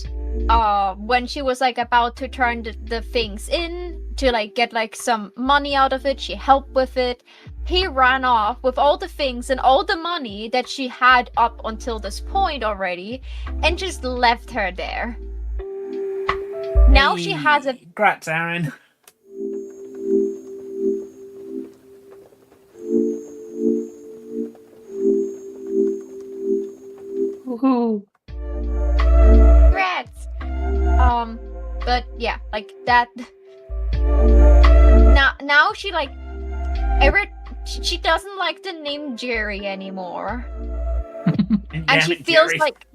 when she was like about to turn the things in to like get like some money out of it, she helped with it. He ran off with all the things and all the money that she had up until this point already, and just left her there. Now she has a... Grats, Aaron. Woohoo! Congrats! But yeah, like that. Now she like she doesn't like the name Jerry anymore, and she feels Jerry. like,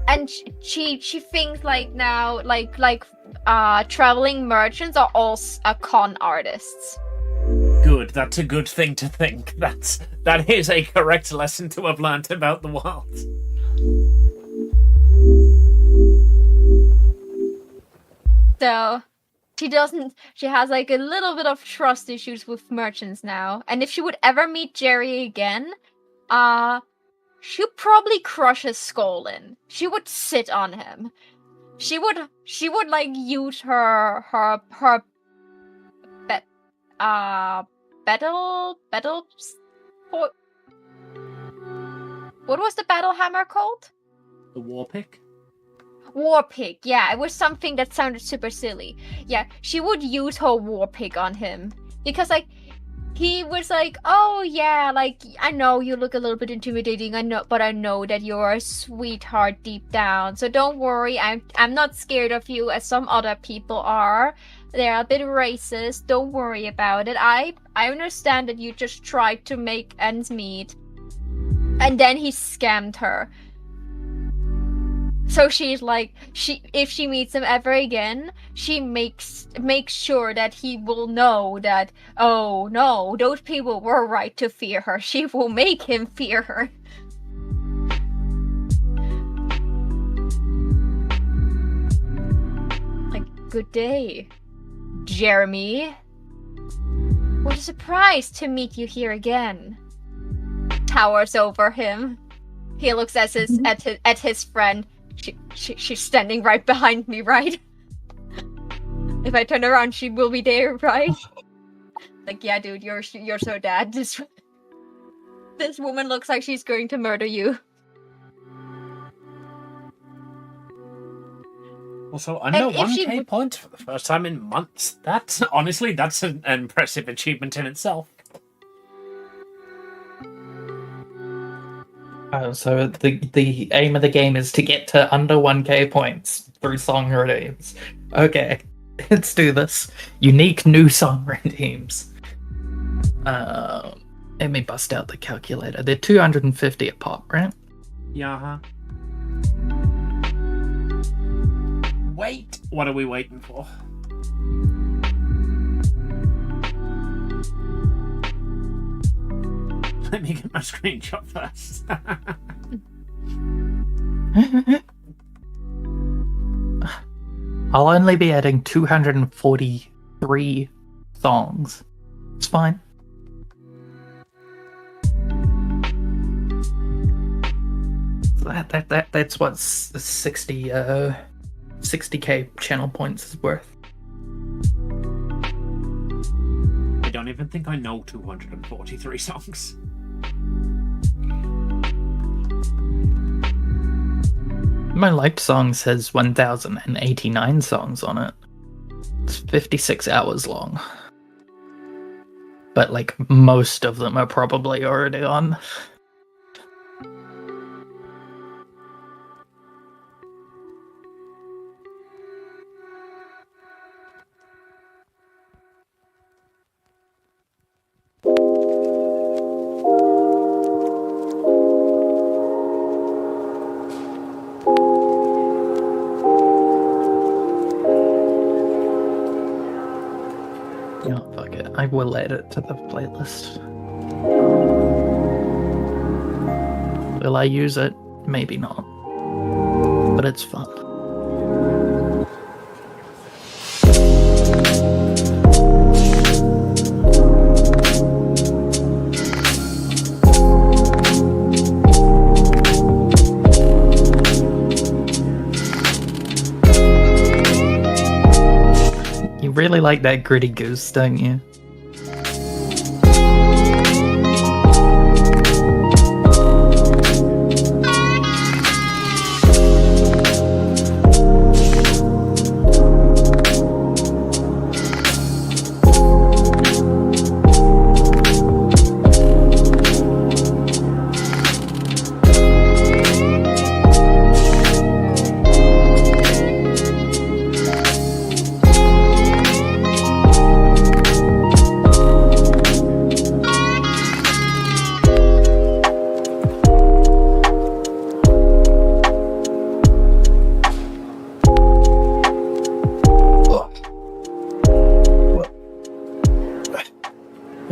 and she thinks like now like traveling merchants are all con artists. Good. That's a good thing to think. That is a correct lesson to have learnt about the world. So she has like a little bit of trust issues with merchants now. And if she would ever meet Jerry again, she'd probably crush his skull in. She would sit on him. She would like use her what was the battle hammer called? The war pick? War pick, yeah, it was something that sounded super silly. Yeah, she would use her war pick on him because like he was like, "Oh yeah, like I know you look a little bit intimidating. But I know that you're a sweetheart deep down. So don't worry. I'm not scared of you as some other people are. They're a bit racist. Don't worry about it. I understand that you just tried to make ends meet." And then he scammed her. So she's like, if she meets him ever again, she makes sure that he will know that, oh no, those people were right to fear her. She will make him fear her. Like, good day, Jeremy. What a surprise to meet you here again. Towers over him. He looks at his friend. She's standing right behind me, right? If I turn around, she will be there, right? Like, yeah, dude, you're so dead. This woman looks like she's going to murder you. Also, under 1k points for the first time in months. That's honestly, that's an impressive achievement in itself. So the aim of the game is to get to under 1k points through song redeems. Okay, let's do this. Unique new song redeems. Let me bust out the calculator. They're 250 a pop, right? Yeah. Wait. What are we waiting for? Let me get my screenshot first. I'll only be adding 243 songs. It's fine. That's what 60k channel points is worth. I don't even think I know 243 songs. My liked songs has 1089 songs on it. It's 56 hours long. But like most of them are probably already on. Yeah, fuck it. I will add it to the playlist. Will I use it? Maybe not. But it's fun. You really like that gritty goose, don't you?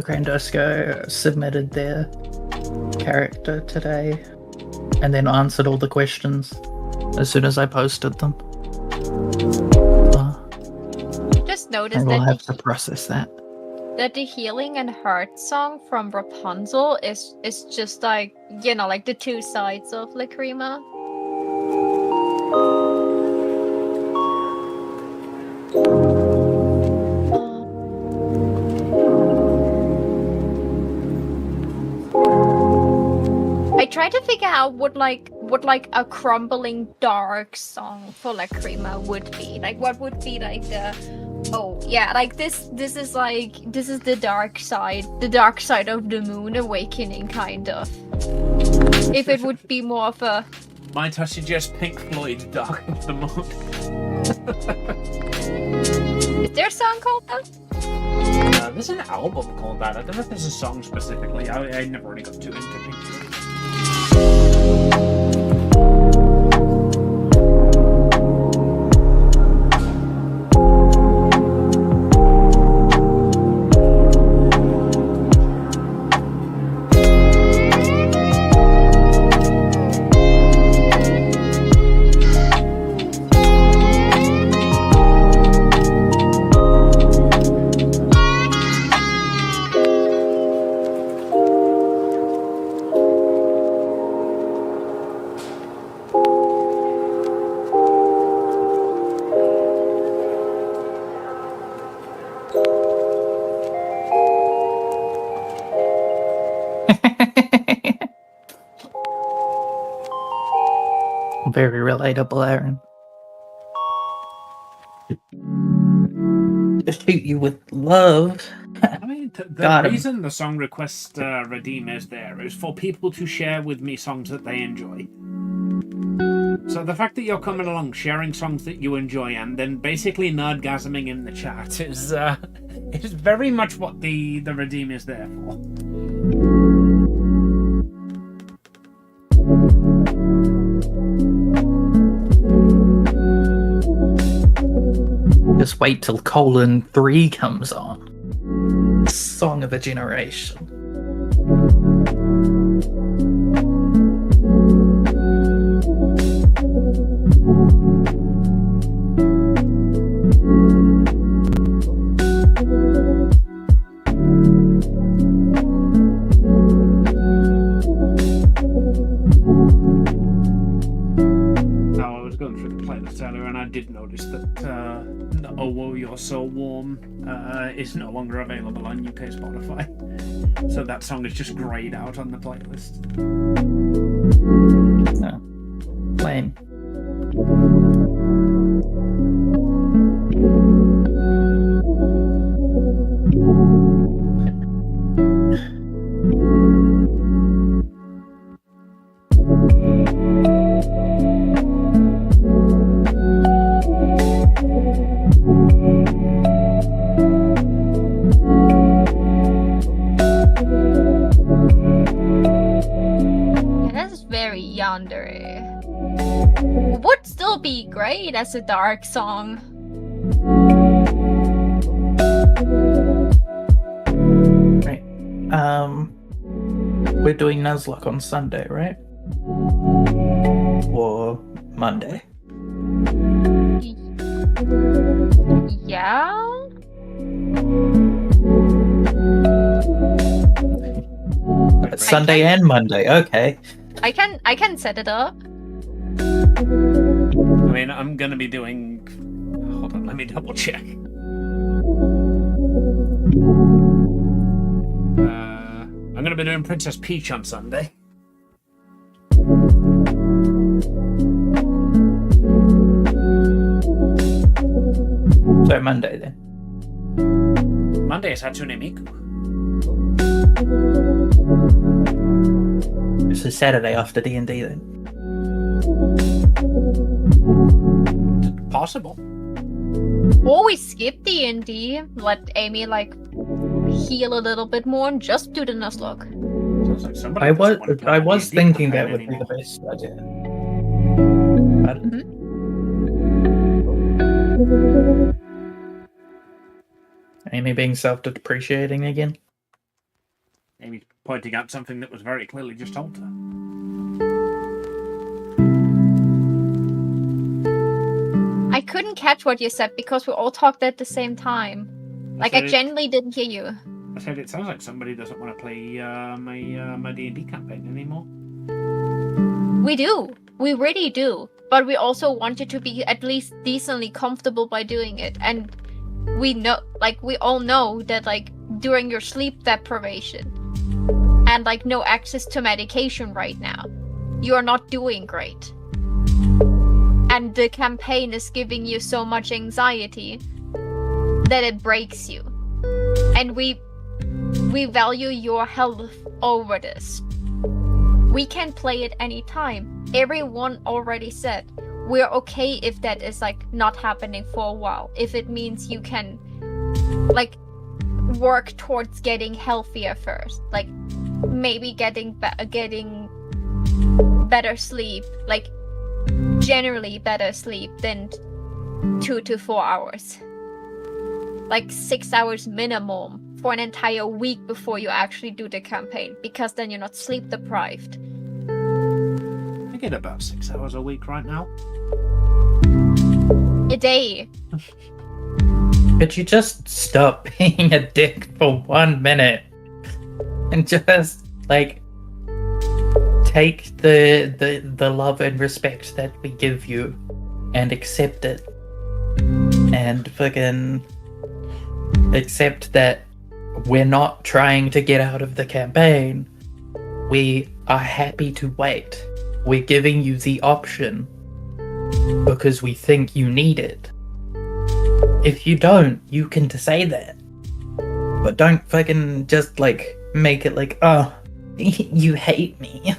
Grandosco submitted their character today and then answered all the questions as soon as I posted them. Just noticed I will that have to process that. That the Healing and Heart song from Rapunzel is just like, you know, like the two sides of Lacrima. I tried to figure out what a crumbling dark song for Lacrima would be. Like, what would be like the Oh yeah, like this is the dark side of the moon awakening, kind of. If it would be more of a... Might I suggest Pink Floyd's Dark of the Moon? Is there a song called that? There's an album called that. I don't know if there's a song specifically. I never really got too into Pink Floyd. Very relatable, Aaron. Shoot you with love. I mean, the reason the song request redeem is there is for people to share with me songs that they enjoy. So the fact that you're coming along, sharing songs that you enjoy, and then basically nerdgasming in the chat is very much what the redeem is there for. Just wait till colon 3 comes on. Song of a generation. Did notice that Oh Whoa You're So Warm is no longer available on UK Spotify, so that song is just grayed out on the playlist. No. Lame. Would still be great as a dark song. Right. We're doing Nuzlocke on Sunday, right? Or Monday? Yeah. Sunday and Monday, okay. I can set it up. I mean, I'm gonna be doing... Hold on, let me double check. I'm gonna be doing Princess Peach on Sunday. So Monday then. Monday is Hatsune Miku. It's a Saturday after D&D then. Possible. Or we skip D&D, let Amy heal a little bit more and just do the Nuzlocke. Like I was thinking that would be the best idea. Amy being self-depreciating again. Amy pointing out something that was very clearly just told to her. I couldn't catch what you said because we all talked at the same time. I genuinely didn't hear you. I said it sounds like somebody doesn't want to play my D&D campaign anymore. We do. We really do. But we also want you to be at least decently comfortable by doing it. And we know, we all know that, during your sleep deprivation and, no access to medication right now, you are not doing great. And the campaign is giving you so much anxiety that it breaks you. And we value your health over this. We can play it anytime. Everyone already said we're okay if that is like not happening for a while. If it means you can like work towards getting healthier first, like maybe getting better sleep, like generally better sleep than 2 to 4 hours, like 6 hours minimum for an entire week before you actually do the campaign, because then you're not sleep deprived. I get about 6 hours a week right now. A day. Could you just stop being a dick for 1 minute and just like take the love and respect that we give you and accept it, and fucking accept that we're not trying to get out of the campaign. We are happy to wait. We're giving you the option because we think you need it. If you don't, you can say that. But don't fucking just like make it like, oh, you hate me.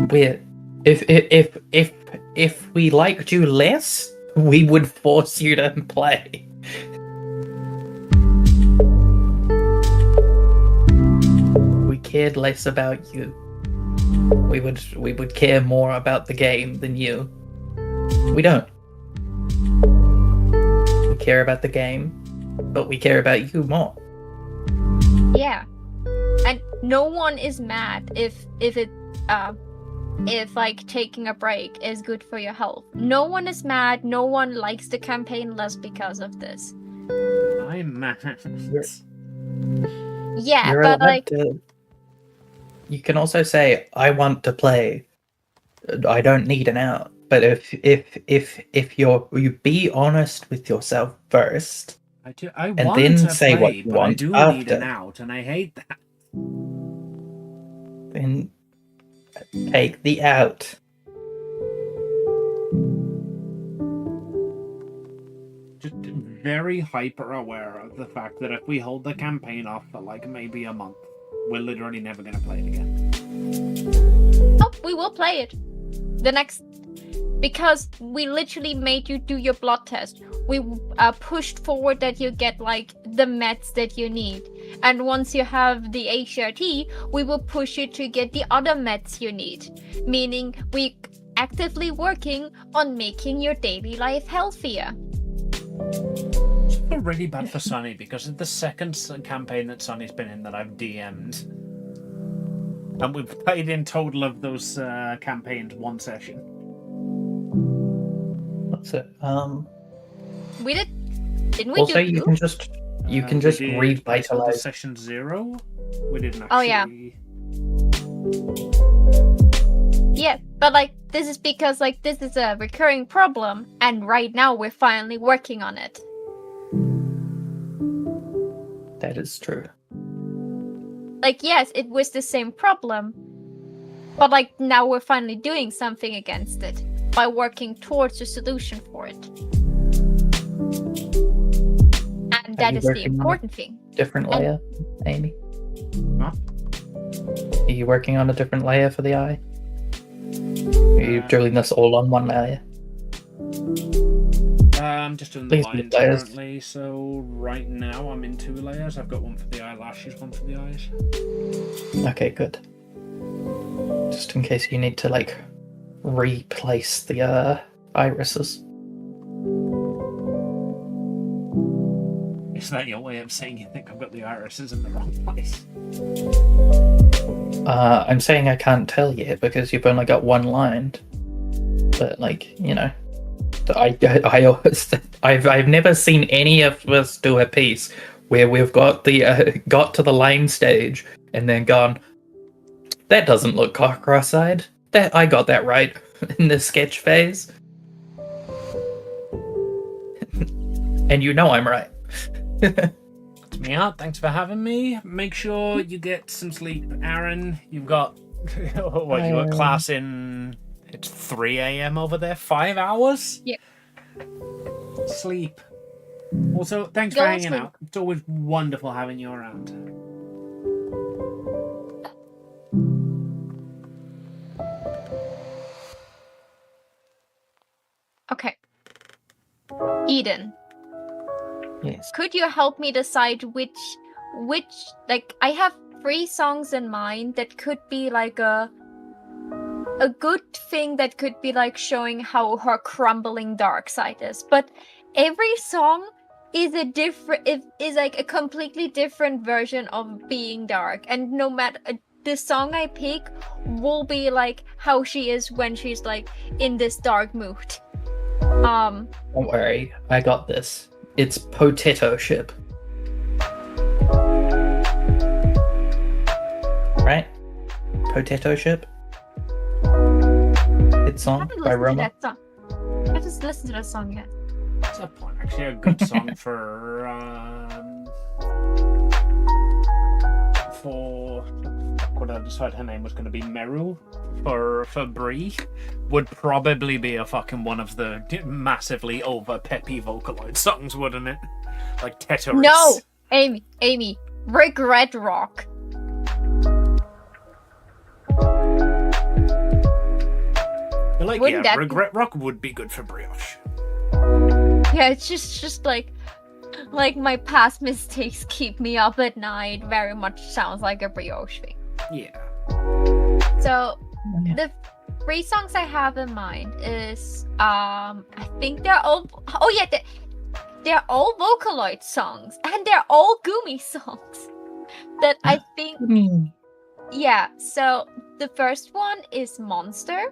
We're if we liked you less, we would force you to play. We cared less about you. We would care more about the game than you. We don't. We care about the game, but we care about you more. Yeah. And no one is mad if like taking a break is good for your health. No one is mad. No one likes the campaign less because of this. I'm mad. Yeah, You're but allowed like to... You can also say, I want to play. I don't need an out. But if you be honest with yourself first, I and want then to say play, what you but I want do after, need an out, and I hate that. then take the out. Just very hyper aware of the fact that if we hold the campaign off for like maybe a month, we're literally never going to play it again. oh, we will play it the next, because we literally made you do your blood test. We pushed forward that you get like the meds that you need, and once you have the HRT, we will push you to get the other meds you need, meaning we actively working on making your daily life healthier. It's been really bad for Sunny, because it's the second campaign that Sunny's been in that I've DM'd, and we've played in total of those campaigns 1 session. What's it? We didn't we Also, do you two? can just We did revitalize. session 0. We didn't actually. Oh, yeah. Yeah, but like this is because like this is a recurring problem, and right now we're finally working on it. That is true. Like yes, it was the same problem, but like now we're finally doing something against it by working towards a solution for it. And that you is the working on important thing. Different layer, Amy? Huh? Are you working on a different layer for the eye? Are you doing this all on one layer? I'm just doing the Please be lines layers. currently, so right now I'm in 2 layers. I've got one for the eyelashes, one for the eyes. Okay, good. Just in case you need to like replace the irises. Is that your way of saying you think I've got the irises in the wrong place? I'm saying I can't tell yet because you've only got one line. But like, you know, I've never seen any of us do a piece where we've got the got to the line stage and then gone, that doesn't look cross-eyed. That I got that right in the sketch phase. And you know I'm right. It's me out. Thanks for having me. Make sure you get some sleep, Aaron. You've got what? You got class in. It's 3 a.m. over there. 5 hours. Yeah. Sleep. Also, thanks for Go hanging sleep. out. It's always wonderful having you around. Okay. Eden, Yes. could you help me decide which like I have 3 songs in mind that could be like a good thing that could be like showing how her crumbling dark side is, but every song is is like a completely different version of being dark, and no matter the song I pick will be like how she is when she's like in this dark mood. Don't worry, I got this. It's Potato Ship. Right? Potato Ship? It's I song haven't by listened to Roma. that song. I haven't listened to that song yet. That's a point. Actually, a good song for what I decided her name was going to be Meru for Brie would probably be a fucking one of the massively over peppy Vocaloid songs, wouldn't it? Like Tetris. No, Amy, Regret Rock. Like, Wouldn't yeah, that be- Regret Rock would be good for Brioche. Yeah, it's just like my past mistakes keep me up at night. Very much sounds like a Brioche thing. Yeah. So Yeah. the 3 songs I have in mind is I think they're all they're all Vocaloid songs, and they're all Gumi songs that I think. Yeah, so the first one is Monster,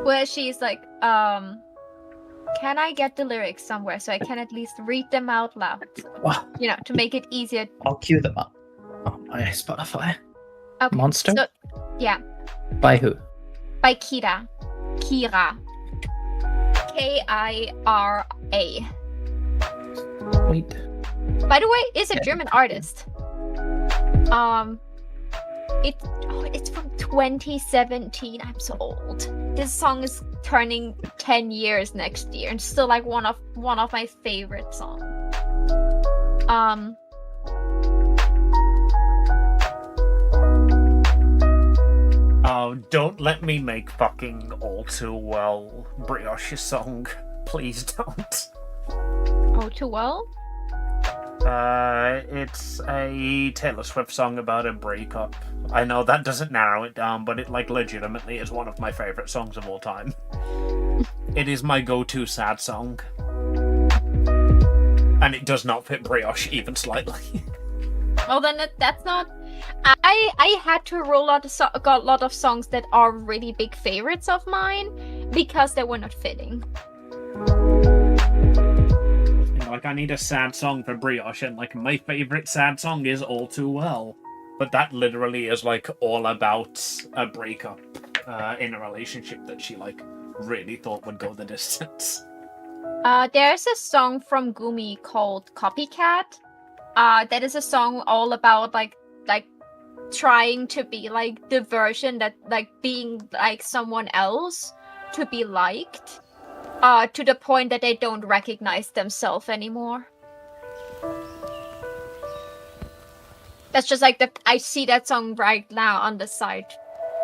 where she's like, can I get the lyrics somewhere so I can at least read them out loud? Wow. You know, to make it easier. I'll cue them up on my Spotify. Okay, Monster? So, yeah, By who? by Kira. Kira. Wait. By the way, it's a Yeah. German artist. It's from 2017. I'm so old. This song is turning 10 years next year, and still like one of my favorite songs. Oh, don't let me make fucking All Too Well Brioche's song. Please don't. Oh, too well. It's a Taylor Swift song about a breakup. I know that doesn't narrow it down, but it like legitimately is one of my favorite songs of all time. It is my go-to sad song. And it does not fit Brioche even slightly. Well, then that's not. I had to roll out a lot of songs that are really big favorites of mine because they were not fitting. Like, I need a sad song for Brioche, and like my favorite sad song is All Too Well. But that literally is like all about a breakup in a relationship that she like really thought would go the distance. There's a song from Gumi called Copycat. That is a song all about like trying to be like the version that like being like someone else to be liked. To the point that they don't recognize themselves anymore. That's just like I see that song right now on the side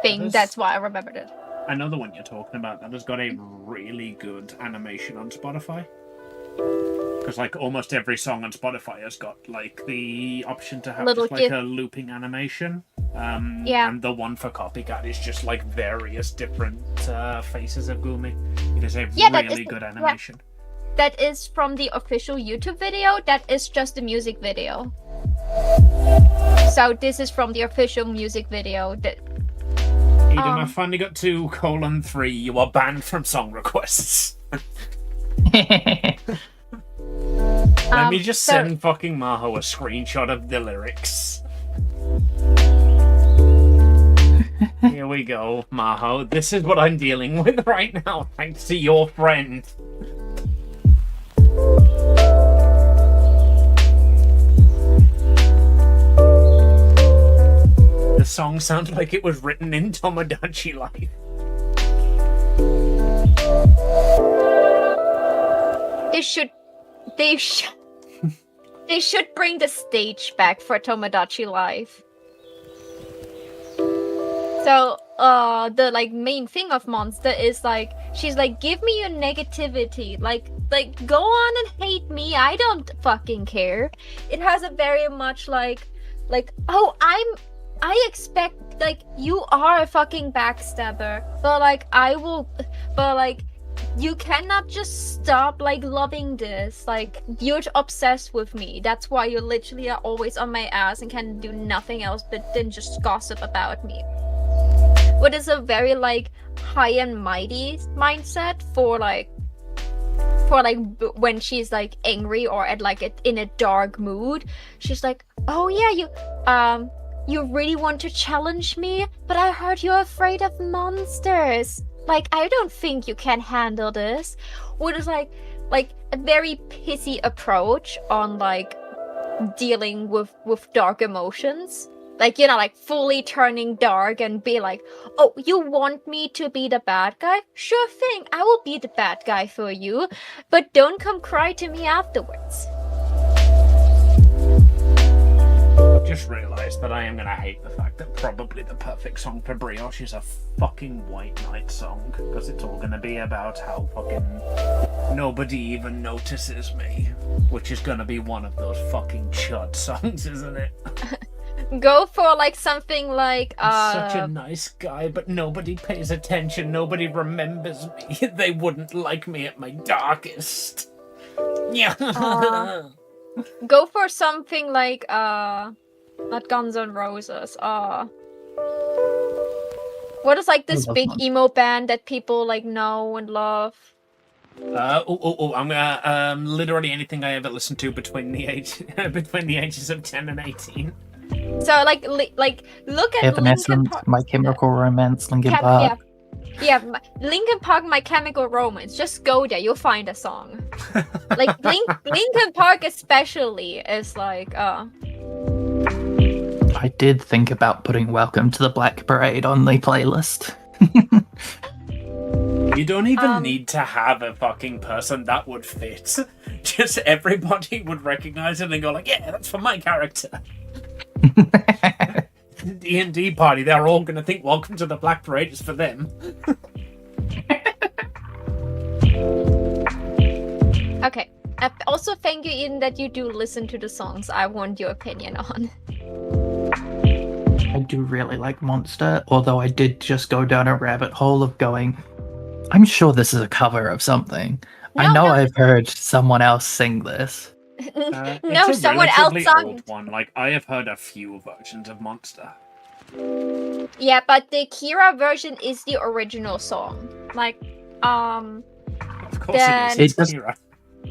thing. That's why I remembered it. I know the one you're talking about. That has got a really good animation on Spotify. Because like almost every song on Spotify has got like the option to have Little just like gif. a looping animation. Yeah. And the one for Copycat is just like various different faces of Gumi. It is a really good animation. That is from the official YouTube video. That is just the music video. So this is from the official music video. That Eden, I finally got to 3. You are banned from song requests. Let me just send fucking Maho a screenshot of the lyrics. Here we go, Maho. This is what I'm dealing with right now, thanks to your friend. The song sounds like it was written in Tomodachi Life. They should they should bring the stage back for Tomodachi Life. So the like main thing of Monster is like she's like, give me your negativity, like go on and hate me, I don't fucking care. It has a very much like oh, I expect, like, you are a fucking backstabber, but like you cannot just stop like loving this, like you're obsessed with me, that's why you literally are always on my ass and can do nothing else but then just gossip about me. What is a very like high and mighty mindset for when she's like angry or at like in a dark mood. She's like, oh yeah, you really want to challenge me, but I heard you're afraid of monsters. Like, I don't think you can handle this. What is like a very pissy approach on like dealing with dark emotions. Like, you know, like fully turning dark and be like, oh, you want me to be the bad guy? Sure thing, I will be the bad guy for you, but don't come cry to me afterwards. Just realised that I am gonna hate the fact that probably the perfect song for Brioche is a fucking White Knight song, because it's all gonna be about how fucking nobody even notices me, which is gonna be one of those fucking chud songs, isn't it? Go for like something like I'm such a nice guy, but nobody pays attention, nobody remembers me. They wouldn't like me at my darkest. Yeah. Go for something like not Guns N' Roses. What is like this big emo band that people like know and love? I'm gonna literally anything I ever listened to between the ages of 10 and 18. So like look at Evanescence, My Chemical Romance, Linkin Park. Yeah, Linkin Park, My Chemical Romance. Just go there, you'll find a song. Like Linkin Park especially is like I did think about putting Welcome to the Black Parade on the playlist. You don't even need to have a fucking person that would fit. Just everybody would recognize it and go like, yeah, that's for my character. D&D party, they're all gonna think Welcome to the Black Parade is for them. Okay. Also, thank you, Eden, that you do listen to the songs I want your opinion on. I do really like Monster, although I did just go down a rabbit hole of going, I'm sure this is a cover of something. I know I've heard someone else sing this. No, someone else sung old one. Like, I have heard a few versions of Monster. Yeah, but the Kira version is the original song. Like, of course it is. It's Kira.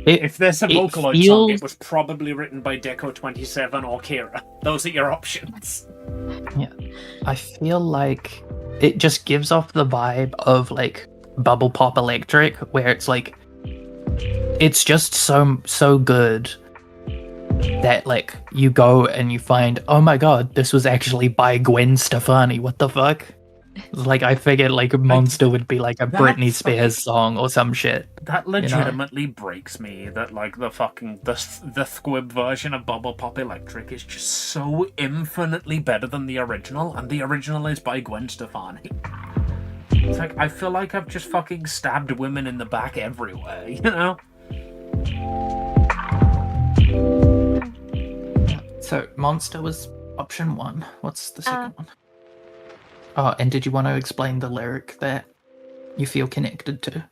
If there's a Vocaloid song, it was probably written by Deco27 or Kira. Those are your options. Yeah. I feel like it just gives off the vibe of like Bubble Pop Electric, where it's like it's just so good that like you go and you find, oh my god, this was actually by Gwen Stefani. What the fuck? Like, I figured like Monster would be like a Britney Spears song or some shit. That legitimately breaks me that like the Squib version of Bubble Pop Electric is just so infinitely better than the original, and the original is by Gwen Stefani. It's like, I feel like I've just fucking stabbed women in the back everywhere, you know? So, Monster was option 1. What's the second one? Oh, and did you want to explain the lyric that you feel connected to?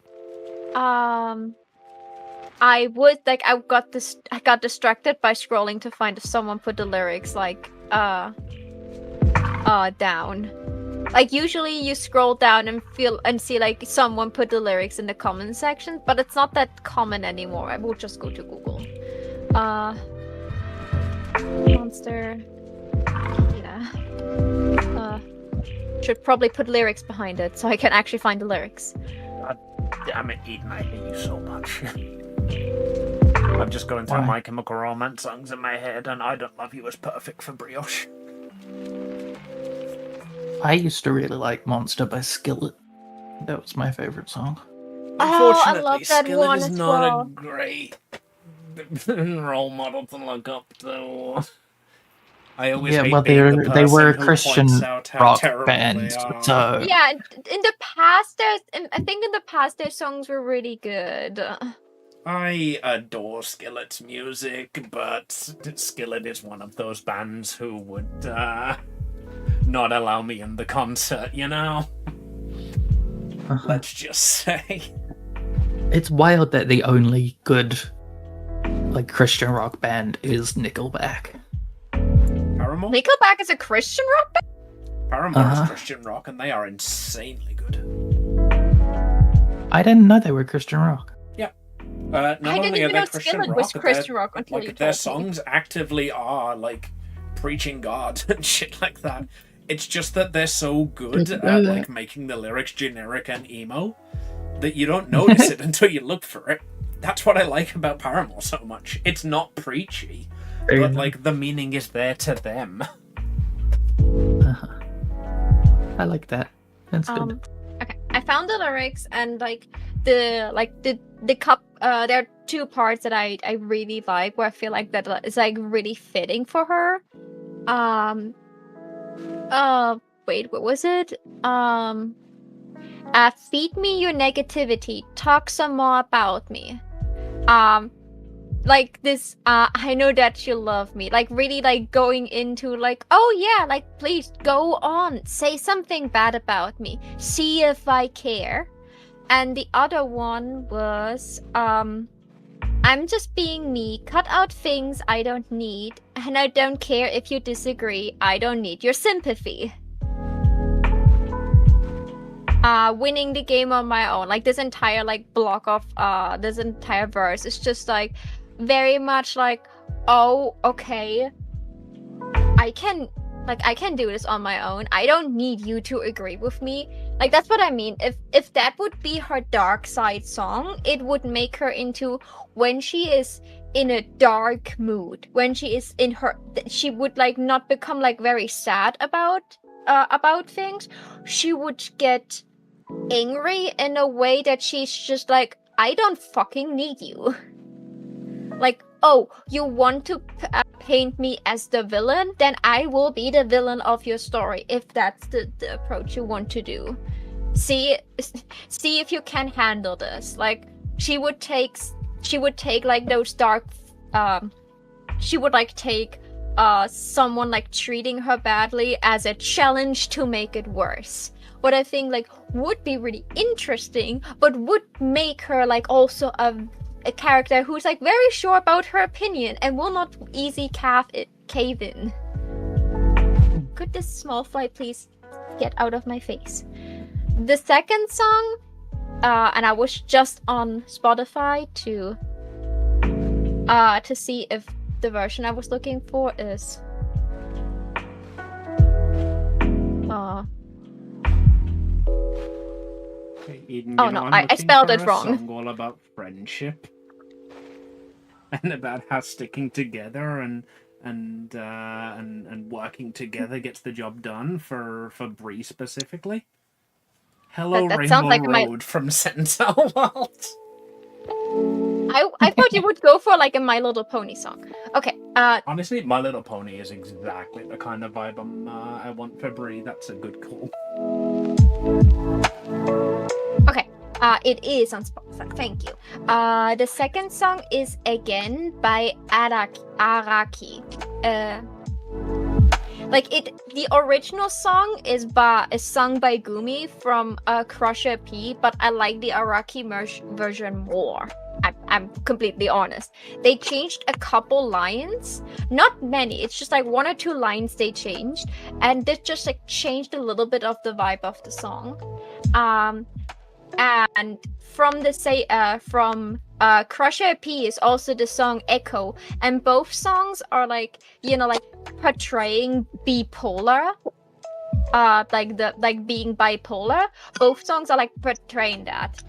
I would like I got distracted by scrolling to find if someone put the lyrics like down. Like usually you scroll down and see like someone put the lyrics in the comment section, but it's not that common anymore. I will just go to Google. Monster. Yeah. Should probably put lyrics behind it so I can actually find the lyrics. God damn it, Eden, I hate you so much. I'm just going through My Chemical Romance songs in my head, and I Don't Love You is perfect for Brioche. I used to really like Monster by Skillet. That was my favorite song. Unfortunately, I love that Skillet one is as not a well. great role model to look up to. I always Yeah, hate well, being the they were person a who points Christian out how rock terrible band, they are. so Yeah, in the past, I think in the past their songs were really good. I adore Skillet's music, but Skillet is one of those bands who would not allow me in the concert, you know? Let's just say. it's wild that the only good like Christian rock band is Nickelback. Paramore? Nickelback is a Christian rock band? Paramore is Christian rock, and they are insanely good. I didn't know they were Christian rock. Yeah. Not I didn't only are even they know Christian Skillet rock, was Christian rock until like you their told songs actively are like preaching God and shit like that. It's just that they're so good at like making the lyrics generic and emo that you don't notice it until you look for it. That's what I like about Paramore so much. It's not preachy, but like the meaning is there to them. I like that. That's good. Okay, I found the lyrics and the cup. There are two parts that I really like where I feel like that is like really fitting for her. Wait, what was it? Feed me your negativity. Talk some more about me. Like this, I know that you love me. Like really like going into like, oh yeah, like please go on. Say something bad about me. See if I care. And the other one was, I'm just being me. Cut out things I don't need. And I don't care if you disagree. I don't need your sympathy. Winning the game on my own. Like this entire like block of this entire verse is just like very much like, oh, okay. I can do this on my own. I don't need you to agree with me. Like that's what I mean. If that would be her dark side song, it would make her into when she is in a dark mood, when she is in her, she would like not become like very sad about things. She would get angry in a way that she's just like, I don't fucking need you. Like, oh, you want to paint me as the villain? Then I will be the villain of your story, if that's the approach you want to do. See if you can handle this. Like, she would take like those dark, she would like take someone like treating her badly as a challenge to make it worse. What I think like would be really interesting, but would make her like also a character who's like very sure about her opinion and will not easy cave in. Could this small fly please get out of my face? The second song, and I was just on Spotify to see if the version I was looking for is Eden, oh no, I spelled it wrong. Song all about friendship and about how sticking together and working together gets the job done for Bree specifically. Hello, that Rainbow sounds like Road from Sentinel World. I thought you would go for like a My Little Pony song. Okay. Honestly, My Little Pony is exactly the kind of vibe I want for Bree. That's a good call. Okay. It is on Spotify. Thank you. The second song is Again by Araki. The original song is sung by Gumi from Crusher P, but I like the Araki version more. I'm completely honest. They changed a couple lines, not many. It's just like one or two lines they changed, and this just like changed a little bit of the vibe of the song. And from Crusher P is also the song Echo, and both songs are like, you know, like portraying bipolar, like being bipolar. Both songs are like portraying that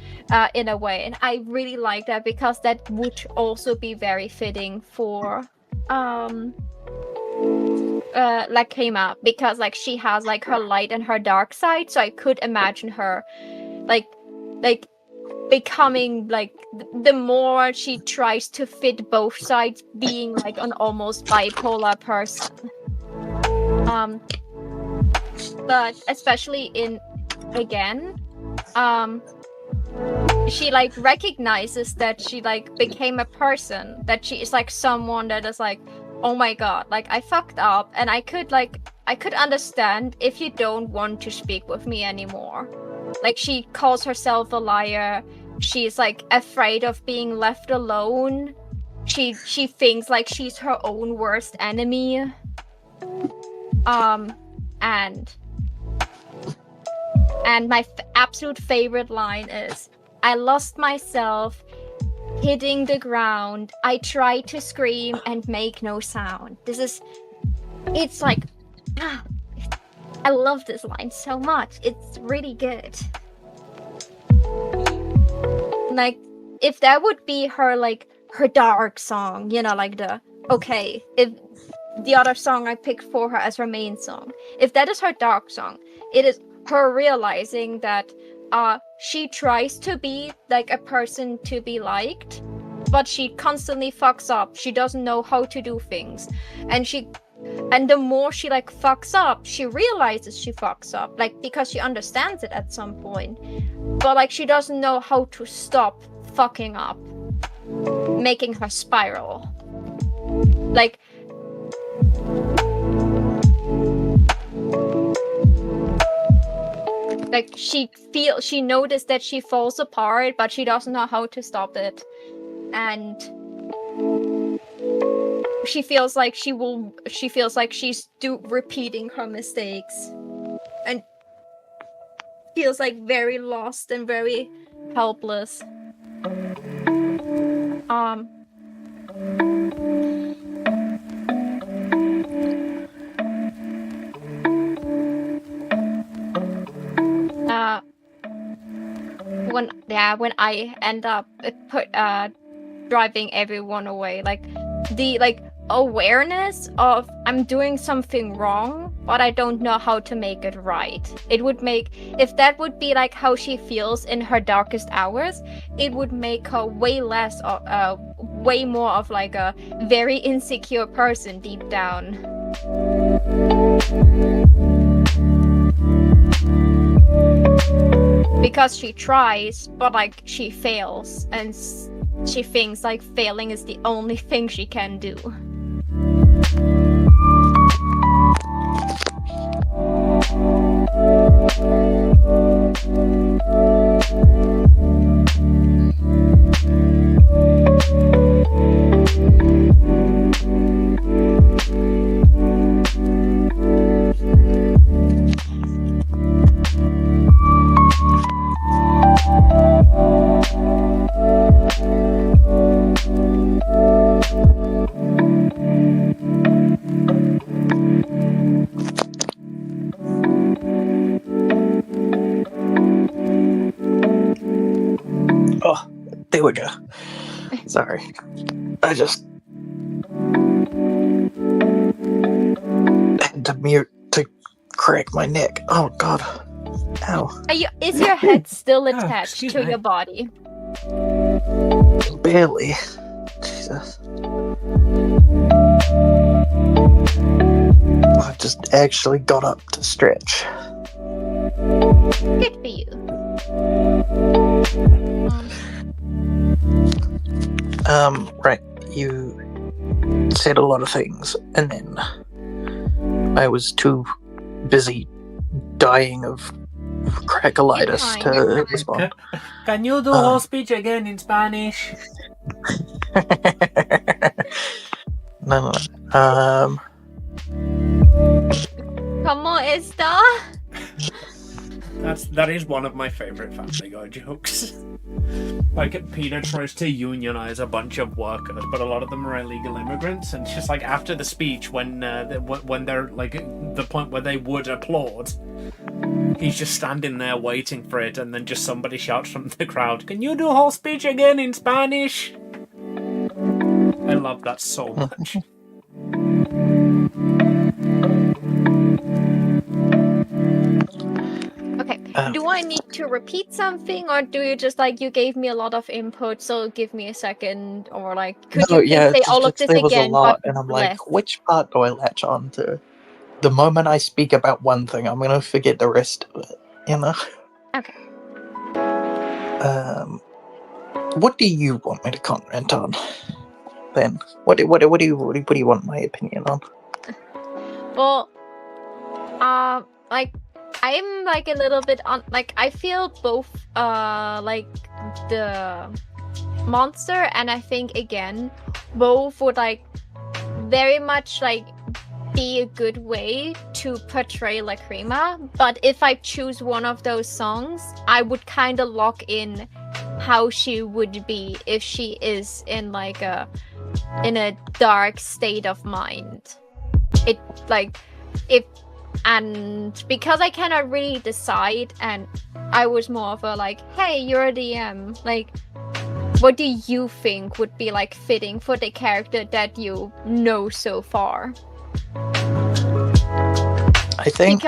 in a way, and I really like that because that would also be very fitting for Lakema, because like she has like her light and her dark side, so I could imagine her like becoming like the more she tries to fit both sides, being like an almost bipolar person. But especially in again, she like recognizes that she like became a person, that she is like someone that is like, oh my god, like I fucked up, and I could understand if you don't want to speak with me anymore. Like she calls herself a liar. She's like afraid of being left alone. She thinks like she's her own worst enemy. And my absolute favorite line is, I lost myself hitting the ground. I tried to scream and make no sound. It's like, I love this line so much. It's really good. Like, if that would be her, like, her dark song, you know, like if the other song I picked for her as her main song, if that is her dark song, it is her realizing that she tries to be like a person to be liked, but she constantly fucks up. She doesn't know how to do things, and the more she like fucks up, she realizes she fucks up, like, because she understands it at some point, but like she doesn't know how to stop fucking up, making her spiral. Like she noticed that she falls apart, but she doesn't know how to stop it, and she feels like she's repeating her mistakes, and feels like very lost and very helpless. When I end up driving everyone away, like the awareness of I'm doing something wrong, but I don't know how to make it right. If that would be like how she feels in her darkest hours, it would make her way more of like a very insecure person deep down. Because she tries, but like she fails, and she thinks like failing is the only thing she can do. Oh, there we go. Sorry. I just had to mute to crack my neck. Oh, God. Ow. Is your head still attached to your body? Barely. Jesus. I just actually got up to stretch. Good for you. Right. You said a lot of things, and then I was too busy dying of crackolitis to respond. Can you do whole speech again in Spanish? No. ¿Cómo está? That is one of my favorite Family Guy jokes. Like, Peter tries to unionize a bunch of workers, but a lot of them are illegal immigrants, and just like after the speech, when they're like the point where they would applaud, he's just standing there waiting for it, and then just somebody shouts from the crowd, "Can you do a whole speech again in Spanish?" I love that so much. Okay, do I need to repeat something, or do you just like you gave me a lot of input, so give me a second, or like could you please say all of this there was a again, lot, but and I'm less? like, which part do I latch on to? The moment I speak about one thing, I'm gonna forget the rest of it. You know. Okay. What do you want me to comment on, Ben? What do you want my opinion on? Well, like I'm like a little bit on. Like I feel both. Like the monster, and I think again, both would like very much like be a good way to portray Lacrima. But if I choose one of those songs, I would kind of lock in how she would be if she is in like a dark state of mind. It like if and because I cannot really decide, and I was more of a like, hey, you're a DM, like what do you think would be like fitting for the character that you know so far? I think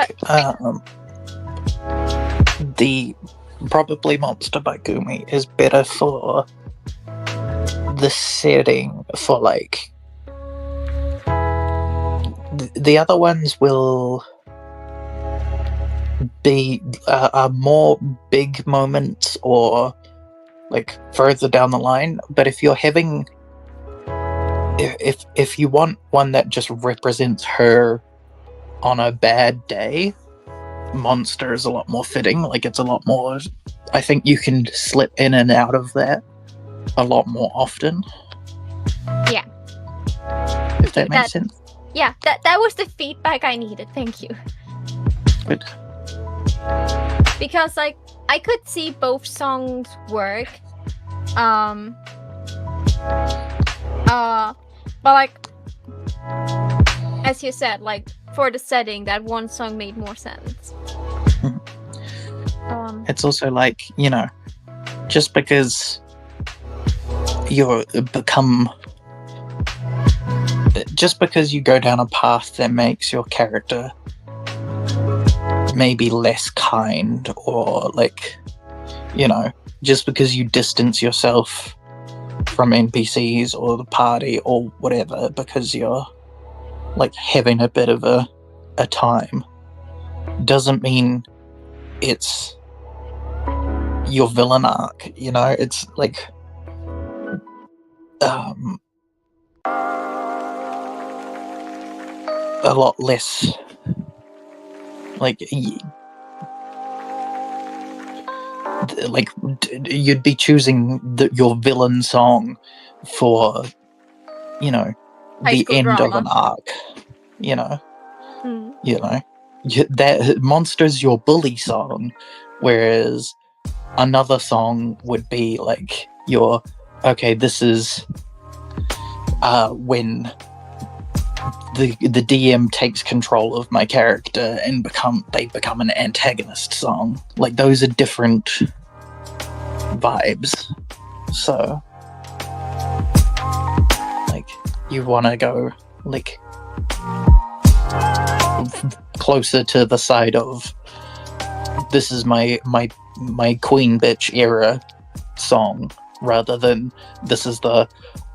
the probably Monster by Gumi is better for the setting. For like the other ones will be more big moments or like further down the line. But if you're having if you want one that just represents her on a bad day, Monster is a lot more fitting. Like it's a lot more, I think you can slip in and out of that a lot more often. Yeah. If that makes sense. Yeah, that was the feedback I needed. Thank you. Good. Because like I could see both songs work. But like as you said, like for the setting, that one song made more sense. It's also like, you know, just because you go down a path that makes your character maybe less kind, or like, you know, just because you distance yourself from NPCs or the party or whatever because you're like having a bit of a time, doesn't mean it's your villain arc, you know. It's like a lot less like you'd be choosing your villain song for, you know, the end drama. of an arc, you know. You know, that Monster's your bully song, whereas another song would be like your, okay, this is when the DM takes control of my character and they become an antagonist song. Like those are different vibes. So like you want to go like closer to the side of this is my queen bitch era song, rather than this is the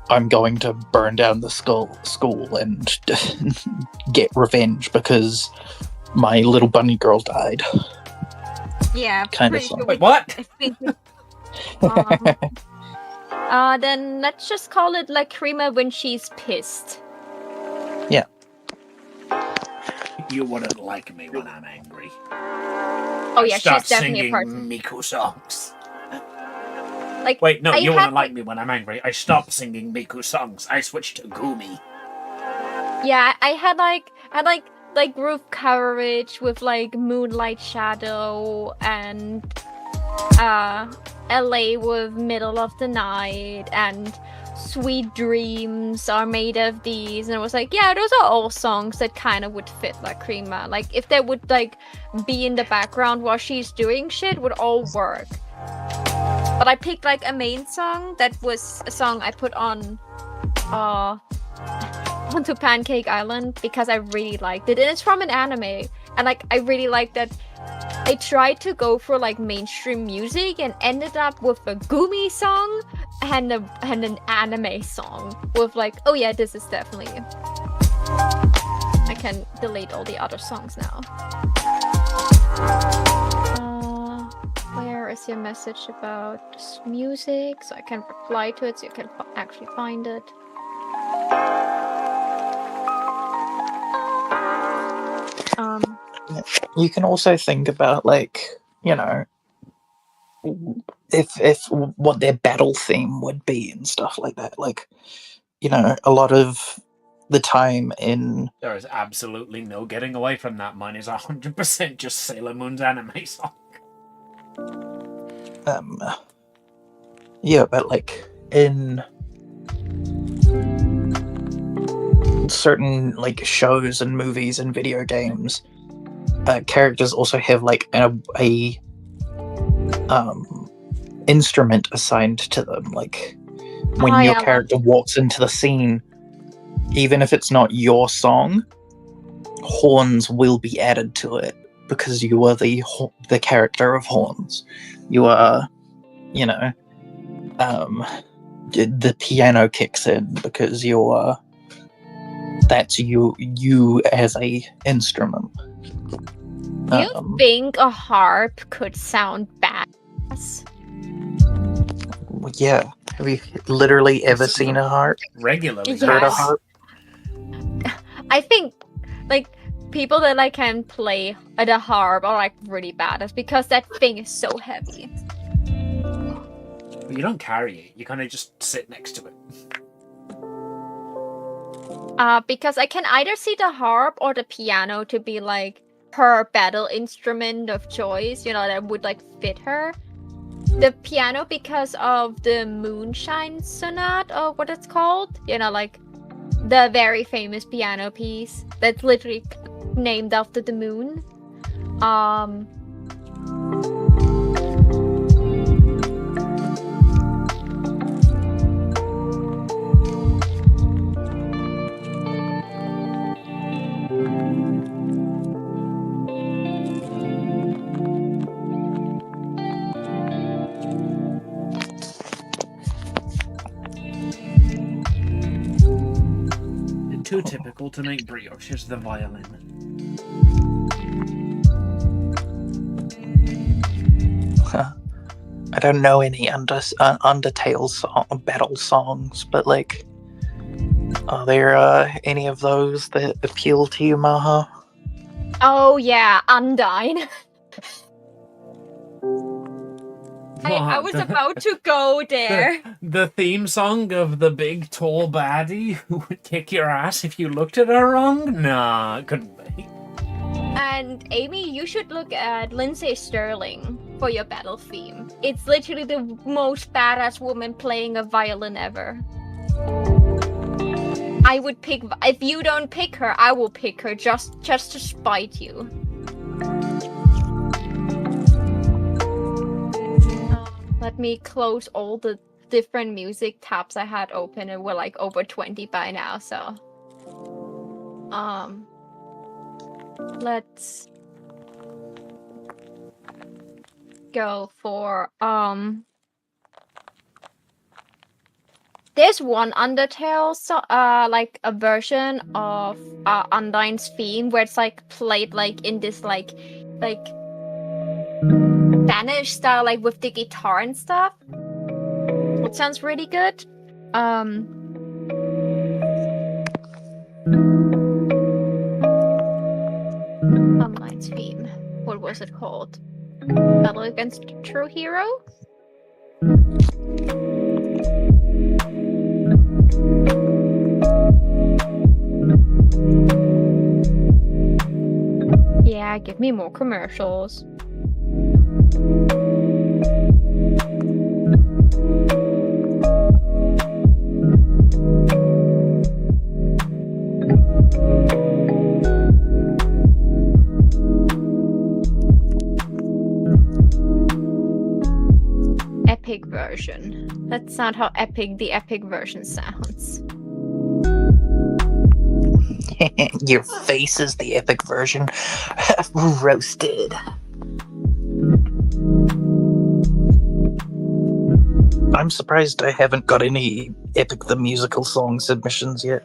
I'm going to burn down the school and get revenge because my little bunny girl died. Yeah, kind of pretty song. sure Wait, what? I think then let's just call it Lacrima when she's pissed. Yeah. You wouldn't like me when I'm angry. Oh yeah, Start she's definitely a singing person. Miku songs. Like, wait, no, you wouldn't like like me when I'm angry. I stopped singing Miku songs. I switched to Gumi. Yeah, I had like Roof Courage with like Moonlight Shadow, and LA with Middle of the Night, and Sweet Dreams Are Made of These, and it was like, yeah, those are all songs that kind of would fit Lacrima. Like if they would like be in the background while she's doing shit, would all work. But I picked like a main song that was a song I put on onto Pancake Island because I really liked it, and it's from an anime. And like I really like that I tried to go for like mainstream music and ended up with a Gumi song and an anime song with like, oh yeah, this is definitely. I can delete all the other songs now. Where is your message about this music? So I can reply to it so you can actually find it. You can also think about, like, you know, if what their battle theme would be and stuff like that. Like, you know, a lot of the time in... There is absolutely no getting away from that. Mine is 100% just Sailor Moon's anime song. Yeah, but like in certain like shows and movies and video games, characters also have like a instrument assigned to them. Like when your character walks into the scene, even if it's not your song, horns will be added to it because you are the character of horns. You are, you know, the piano kicks in because you are. That's you as a instrument. Do you think a harp could sound badass? Yeah. Have you literally ever seen a harp? Regularly. Yes. Heard a harp? I think, like, people that like can play the harp are like really badass because that thing is so heavy. But you don't carry it. You kind of just sit next to it. Because I can either see the harp or the piano to be like her battle instrument of choice, you know, that would like fit her. The piano because of the Moonshine Sonata or what it's called, you know, like the very famous piano piece that's literally named after the moon. Too typical to make brioches the violin. I don't know any Undertale battle songs, but like, are there any of those that appeal to you, Maha? Oh yeah, Undyne. I was about to go there. The theme song of the big tall baddie who would kick your ass if you looked at her wrong? Nah, it couldn't be. And Amy, you should look at Lindsay Sterling for your battle theme. It's literally the most badass woman playing a violin ever. I would pick, if you don't pick her, I will pick her just to spite you. Let me close all the different music tabs I had open, and we're like over 20 by now, so let's go for there's one Undertale like a version of Undyne's theme where it's like played like in this like Spanish style, like with the guitar and stuff. It sounds really good. Online's theme. What was it called? Battle Against True Hero? Yeah, give me more commercials. Epic version. That's not how epic the epic version sounds. Your face is the epic version. Roasted. I'm surprised I haven't got any Epic the Musical song submissions yet.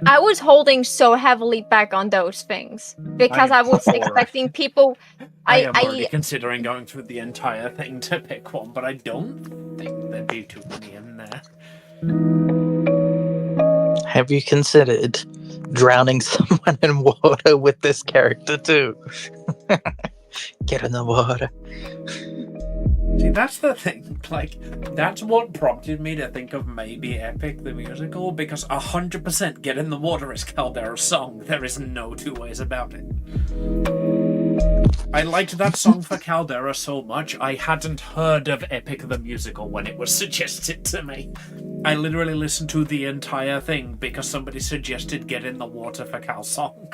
I was holding so heavily back on those things because I was expecting people. I am already considering going through the entire thing to pick one, but I don't think there'd be too many in there. Have you considered drowning someone in water with this character too? Get in the water. See, that's the thing. Like, that's what prompted me to think of maybe Epic the Musical, because 100% Get in the Water is Caldera's song. There is no two ways about it. I liked that song for Caldera so much, I hadn't heard of Epic the Musical when it was suggested to me. I literally listened to the entire thing because somebody suggested Get in the Water for Cal's song.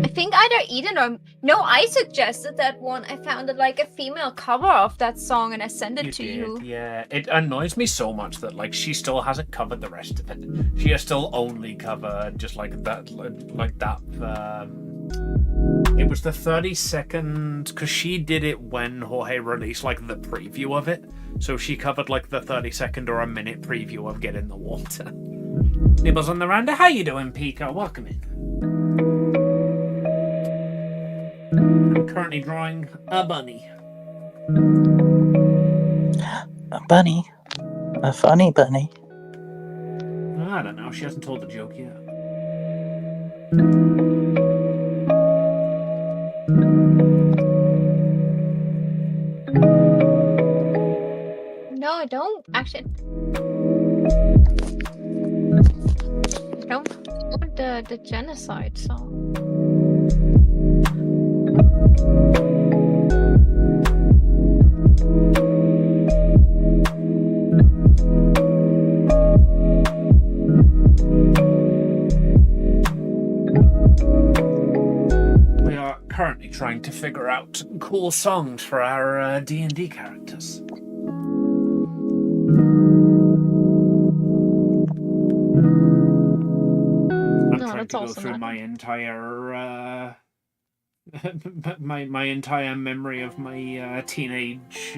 I think either Eden or... No, I suggested that one. I found like a female cover of that song and I sent it to you. Yeah, it annoys me so much that like she still hasn't covered the rest of it. She has still only covered just like that. It was the 30-second, because she did it when Jorge released like the preview of it. So she covered like the 30-second or a minute preview of Get in the Water. Nibbles on the Randa, how you doing, Pico? Welcome in. I'm currently drawing a bunny. A bunny? A funny bunny? I don't know, she hasn't told the joke yet. No, I don't. Actually, I don't want the genocide song. We are currently trying to figure out cool songs for our D&D characters. I'm trying to go through my entire my entire memory of my teenage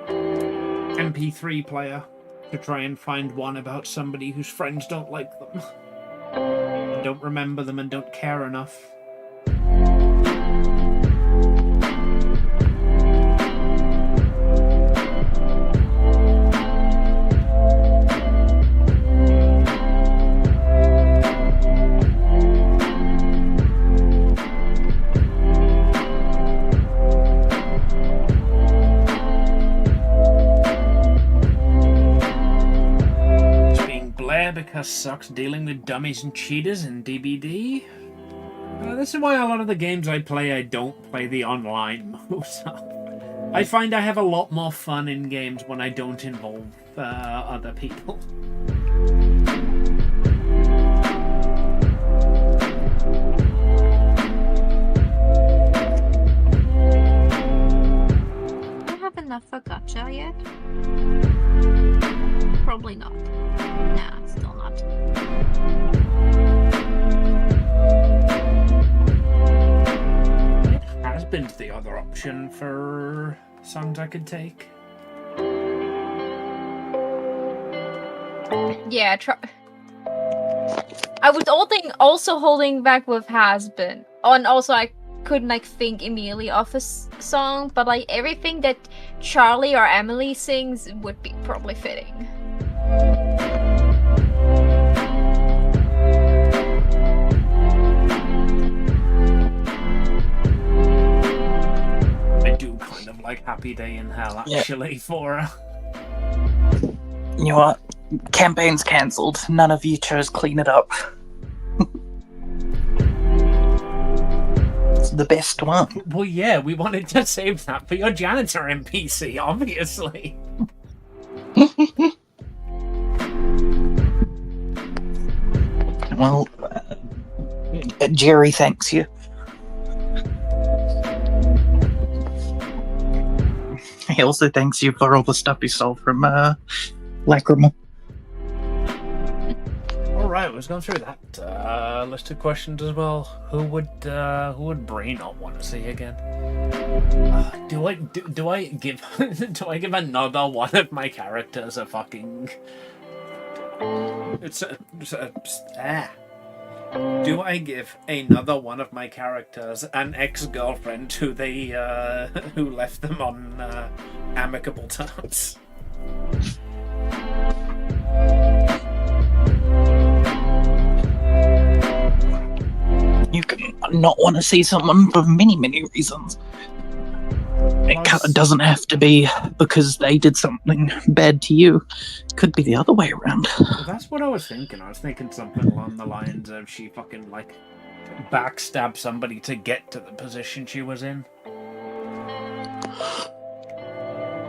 MP3 player to try and find one about somebody whose friends don't like them, don't remember them, and don't care enough. Because sucks dealing with dummies and cheaters in DBD. This is why a lot of the games I don't play the online mode. I find I have a lot more fun in games when I don't involve other people. Do I have enough for gacha yet? Probably not. Nah, still not. It has been the other option for songs I could take. Yeah, I was also holding back with Has Been. Oh, and also I couldn't like think immediately of a song, but like everything that Charlie or Emily sings would be probably fitting. I do kind of like Happy Day in Hell, actually, for You know what? Campaign's cancelled. None of you chose Clean It Up. It's the best one. Well, yeah, we wanted to save that for your janitor NPC, obviously. Well, Jerry thanks you. He also thanks you for all the stuff you stole from Lacrimal. All right, let's go through that list of questions as well. Who would Brie not want to see again? Do I give do I give another one of my characters a fucking? Do I give another one of my characters an ex-girlfriend who they who left them on amicable terms? You can not want to see someone for many, many reasons. It doesn't have to be because they did something bad to you. It could be the other way around. That's what I was thinking. I was thinking something along the lines of she fucking like backstabbed somebody to get to the position she was in.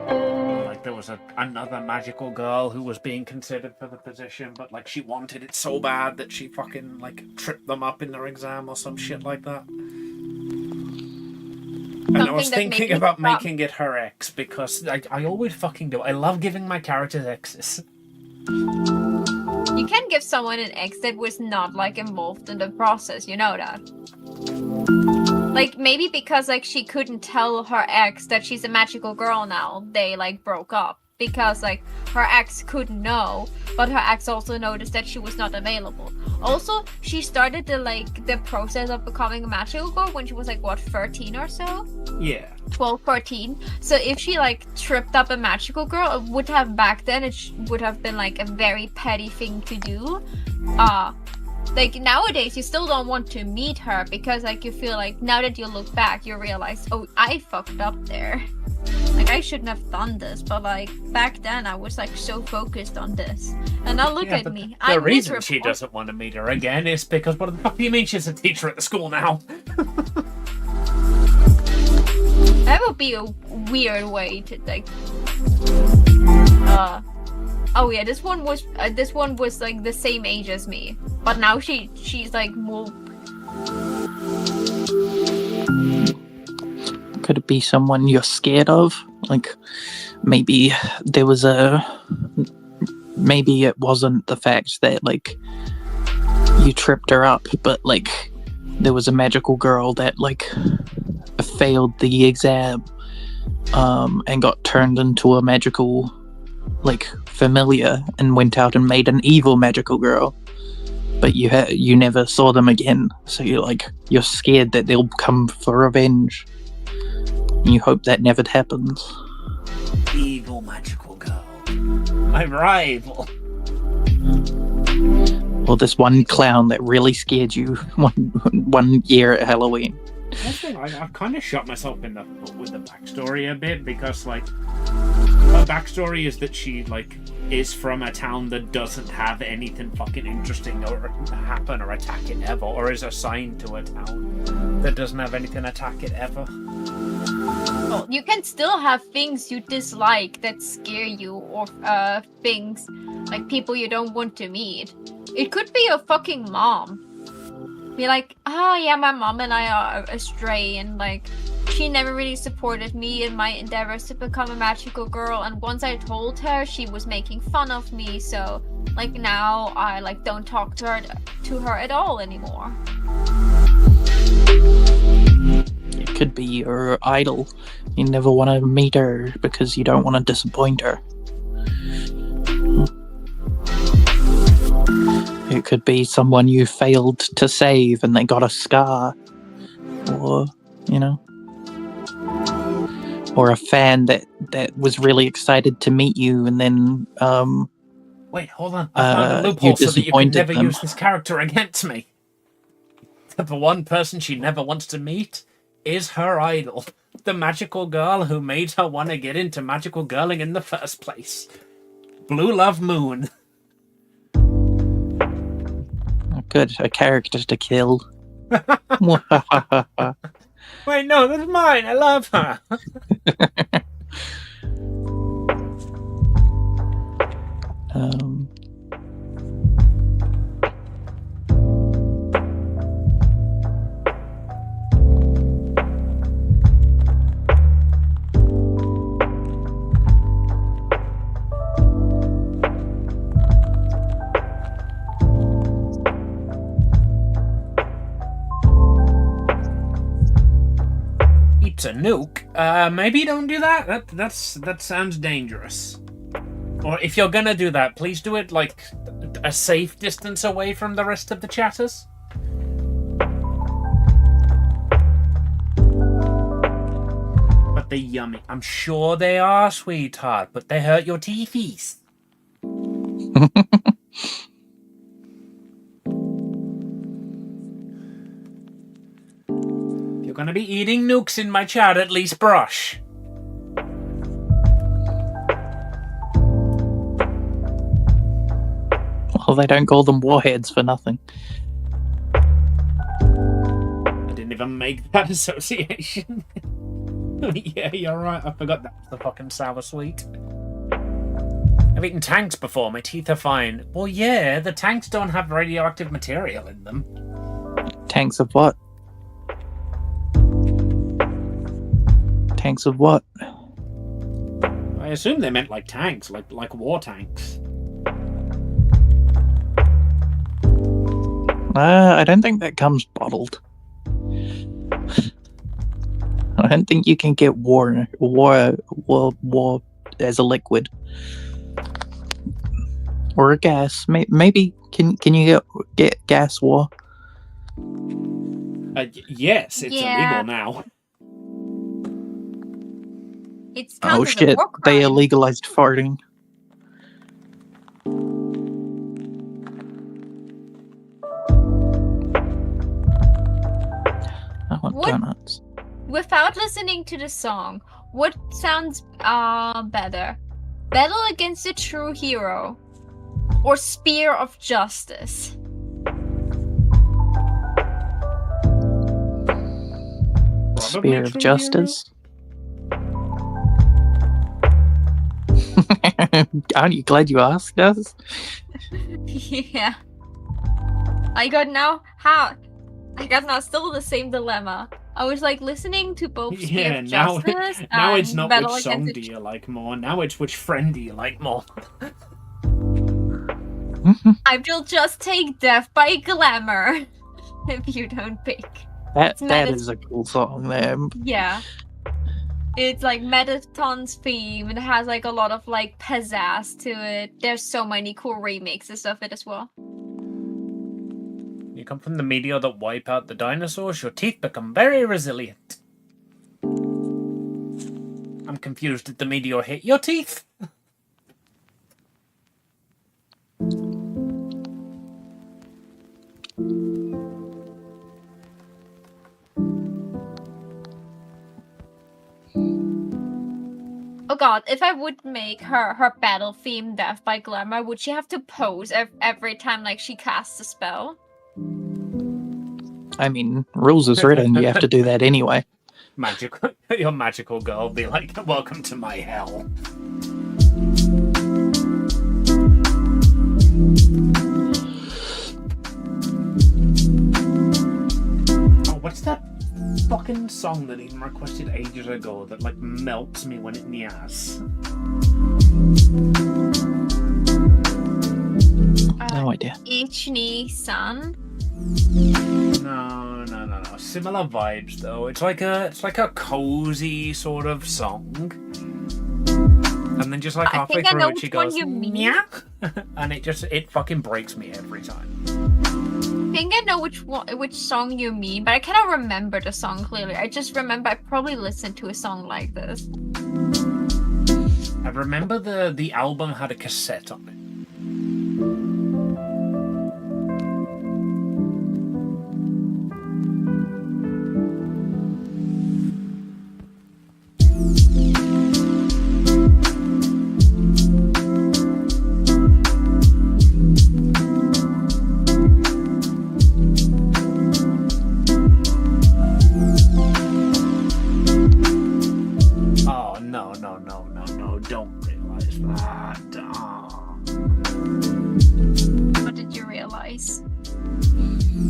Like there was another magical girl who was being considered for the position, but like she wanted it so bad that she fucking like tripped them up in their exam or some shit like that. And I was thinking about making it her ex because I always fucking do. I love giving my characters exes. You can give someone an ex that was not like involved in the process, you know that. Like maybe because like she couldn't tell her ex that she's a magical girl now, they like broke up. Because like her ex couldn't know, but her ex also noticed that she was not available. Also, she started the process of becoming a magical girl when she was like what, 13 or so? Yeah. 12, 13. So if she like tripped up a magical girl, it would have back then would have been like a very petty thing to do. Like nowadays you still don't want to meet her because like you feel like now that you look back you realize, oh, I fucked up there. Like I shouldn't have done this, but like back then I was like so focused on this. And now look at me. The reason she doesn't want to meet her again is because what the fuck do you mean she's a teacher at the school now? That would be a weird way to like. Oh yeah, this one was like the same age as me, but now she's like more. Could it be someone you're scared of? Like, maybe there was maybe it wasn't the fact that, like, you tripped her up, but, like, there was a magical girl that, like, failed the exam, and got turned into a magical, like, familiar and went out and made an evil magical girl. But you never saw them again, so you're scared that they'll come for revenge. You hope that never happens. Evil magical girl. My rival. Or this one clown that really scared you one year at Halloween. I've kind of shot myself in the foot with the backstory a bit because, like, her backstory is that she, like, is from a town that doesn't have anything fucking interesting or happen or attack it ever, or is assigned to a town that doesn't have anything attack it ever. Well, you can still have things you dislike that scare you, or things like people you don't want to meet. It could be your fucking mom. Be like, oh yeah, my mom and I are astray, and like she never really supported me in my endeavors to become a magical girl, and once I told her, she was making fun of me, so like now I like don't talk to her at all anymore. It could be your idol. You never want to meet her because you don't want to disappoint her. It could be someone you failed to save and they got a scar. Or, you know. Or a fan that was really excited to meet you and then wait, hold on. I found a loophole so that you can never use this character against me. The one person she never wants to meet is her idol. The magical girl who made her want to get into magical girling in the first place. Blue Love Moon. Good, a character to kill. Wait, no, that's mine. I love her. that's a nuke. Maybe don't do that. That sounds dangerous. Or if you're gonna do that, please do it like a safe distance away from the rest of the chatters. But they're yummy. I'm sure they are, sweetheart, but they hurt your teethies. If you're gonna be eating nukes in my chat, at least brush. Well, they don't call them warheads for nothing. I didn't even make that association. Yeah, you're right. I forgot that's the fucking sour sweet. I've eaten tanks before. My teeth are fine. Well, yeah, the tanks don't have radioactive material in them. Tanks of what? Tanks of what? I assume they meant like tanks, like war tanks. I don't think that comes bottled. I don't think you can get war as a liquid or a gas. Maybe can you get gas war? Yes, it's illegal now. It's Oh shit! They legalized farting. I want donuts. Without listening to the song, what sounds better? Battle against a true hero or Spear of Justice? Spear of Justice. Aren't you glad you asked us? Yeah. I got now still the same dilemma. I was like listening to both Spear of Justice now it's and not Battle which song Against do you like more. Now it's which friend do you like more. I will just take Death by Glamour if you don't pick. That is a cool song there. Yeah. It's like Metaton's theme, and it has like a lot of like pizzazz to it. There's so many cool remixes of it as well. You come from the meteor that wipe out the dinosaurs, your teeth become very resilient. I'm confused. Did the meteor hit your teeth? Oh god, if I would make her battle theme Death by Glamour, would she have to pose every time like she casts a spell? I mean, rules is written, you have to do that anyway. Your magical girl be like, welcome to my hell. Oh, what's that fucking song that Eden requested ages ago that like melts me when it nears? No idea. Ichni-san? No. Similar vibes though. It's like a cozy sort of song. And then just like halfway through it she goes, yeah. And it fucking breaks me every time. I think I know which song you mean, but I cannot remember the song clearly. I just remember I probably listened to a song like this. I remember the album had a cassette on it. No, don't realize that. Oh. What did you realize?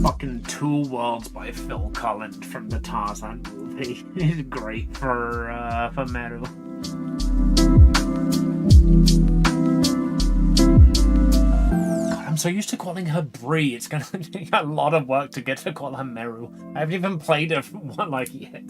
Fucking Two Worlds by Phil Collins from the Tarzan movie is great for Meru. God, I'm so used to calling her Bree. It's gonna take a lot of work to get to call her Meru. I haven't even played her one like yet.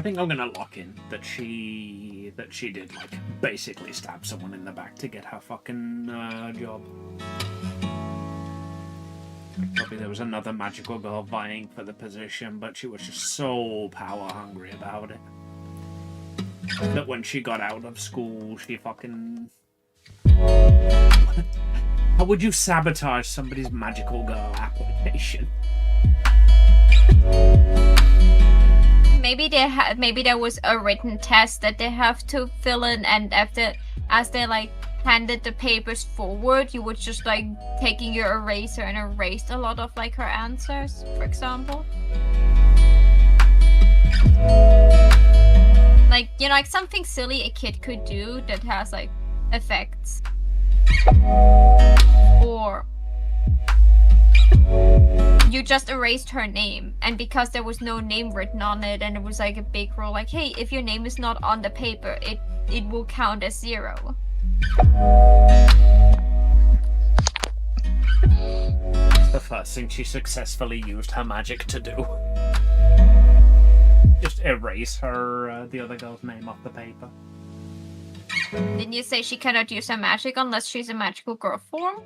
think I'm gonna lock in that she did like basically stab someone in the back to get her fucking job. Probably there was another magical girl vying for the position, but she was just so power hungry about it that when she got out of school, she fucking. How would you sabotage somebody's magical girl application? Maybe there was a written test that they have to fill in, and as they like handed the papers forward, you would just like taking your eraser and erased a lot of like her answers, for example. Like, you know, like something silly a kid could do that has like effects. Or you just erased her name, and because there was no name written on it, and it was like a big rule, like, hey, if your name is not on the paper, it will count as 0. The first thing she successfully used her magic to do. Just erase her, the other girl's name off the paper. Didn't you say she cannot use her magic unless she's a magical girl form?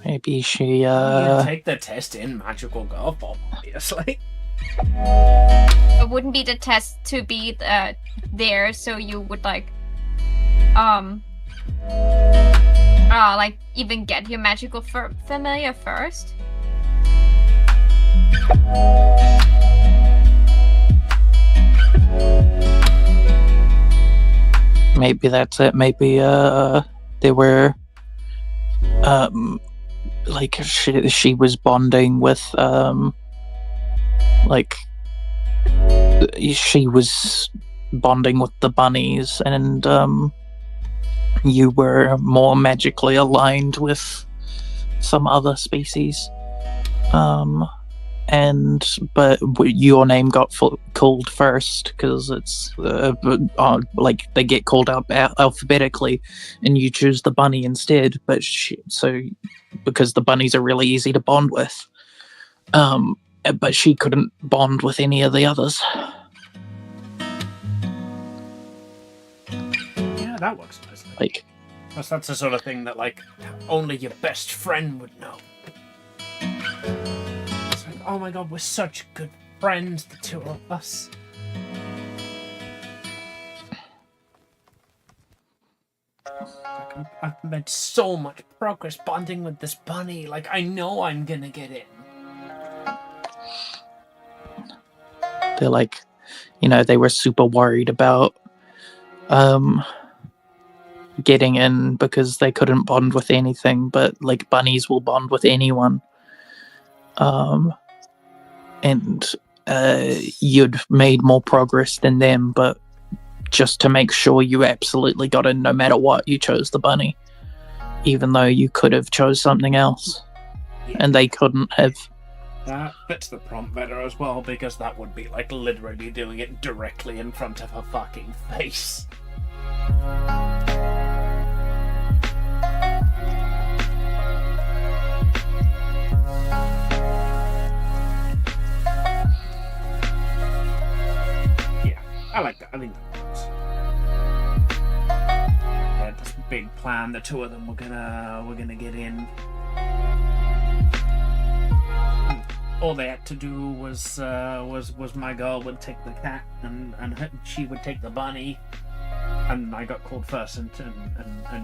Maybe she, You take the test in magical girl form, obviously. It wouldn't be the test to be there, so you would like even get your magical familiar first. Maybe that's it. Maybe they were like she was bonding with like she was bonding with the bunnies, and you were more magically aligned with some other species. But your name got called first because it's like they get called out alphabetically, and you choose the bunny instead. But because the bunnies are really easy to bond with, but she couldn't bond with any of the others. Yeah, that works nicely. Like, that's the sort of thing that like only your best friend would know. It's like, oh my god, we're such good friends, the two of us. Like, I've made so much progress bonding with this bunny. Like, I know I'm gonna get in. they're like, you know, they were super worried about getting in because they couldn't bond with anything, but like bunnies will bond with anyone. And you'd made more progress than them, but just to make sure you absolutely got in no matter what, you chose the bunny, even though you could have chose something else. Yeah. And they couldn't have. That fits the prompt better as well, because that would be like literally doing it directly in front of her fucking face. Yeah, I like that. I think that works. They had this big plan. The two of them were gonna get in. All they had to do was my girl would take the cat and she would take the bunny, and I got called first and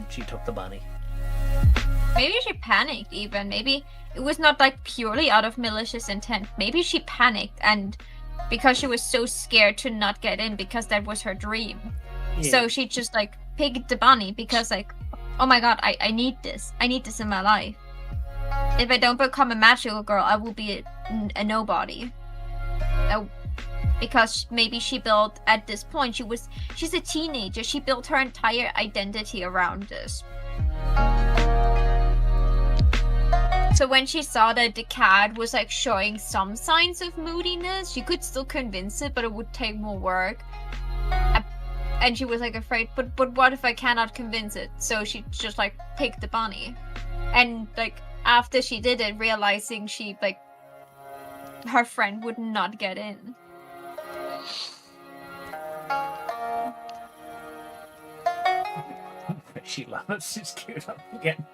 she took the bunny. Maybe she panicked even. Maybe it was not like purely out of malicious intent. Maybe she panicked, and because she was so scared to not get in because that was her dream. Yeah. So she just like picked the bunny because like, oh my god, I need this. I need this in my life. If I don't become a magical girl, I will be a nobody. Because maybe she built, at this point, she's a teenager. She built her entire identity around this. So when she saw that the cat was like showing some signs of moodiness, she could still convince it, but it would take more work. And she was like afraid, but what if I cannot convince it? So she just like picked the bunny. And like after she did it, realizing she like her friend would not get in. She loves his cute up again.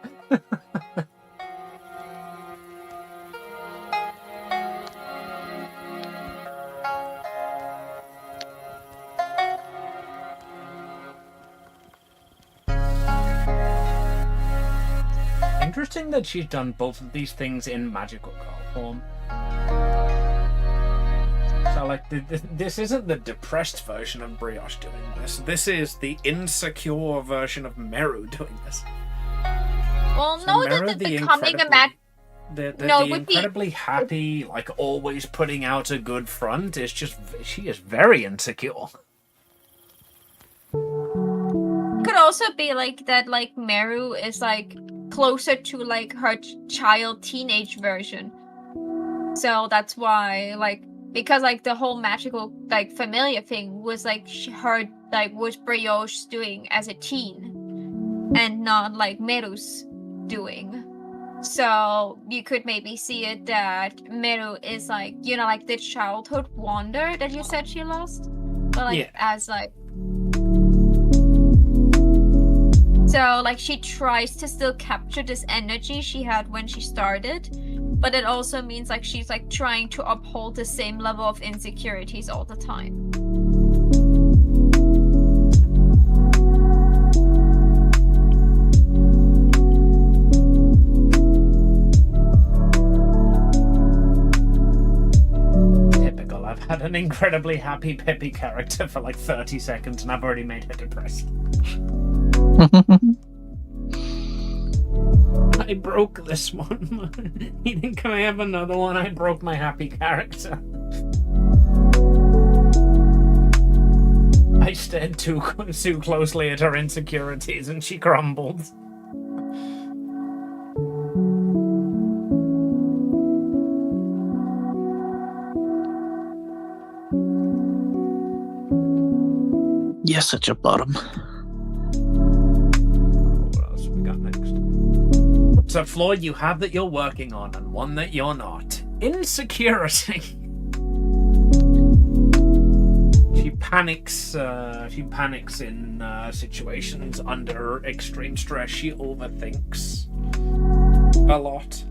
Interesting that she's done both of these things in magical girl form. So, like, this isn't the depressed version of Brioche doing this. This is the insecure version of Meru doing this. Well, So no, Meru, that becoming a match. The would be- incredibly happy, like, always putting out a good front is just... She is very insecure. Could also be, like, that, like, Meru is, like, closer to, like, her child teenage version. So that's why, like, because, like, the whole magical, like, familiar thing was, like, her, like, was Brioche doing as a teen, and not, like, Meru's doing. So you could maybe see it that Meru is, like, you know, like, the childhood wonder that you said she lost, but, like, Yeah. as, like... So, like, she tries to still capture this energy she had when she started, but it also means, like, she's, like, trying to uphold the same level of insecurities all the time. Typical. I've had an incredibly happy, peppy character for, like, 30 seconds, and I've already made her depressed. I broke this one. Eden, can I have another one? I broke my happy character. I stared too closely at her insecurities and she crumbled. You're such a bottom. What else we got next? So, Floyd, you have that you're working on and one that you're not. Insecurity. She panics in situations under extreme stress. She overthinks a lot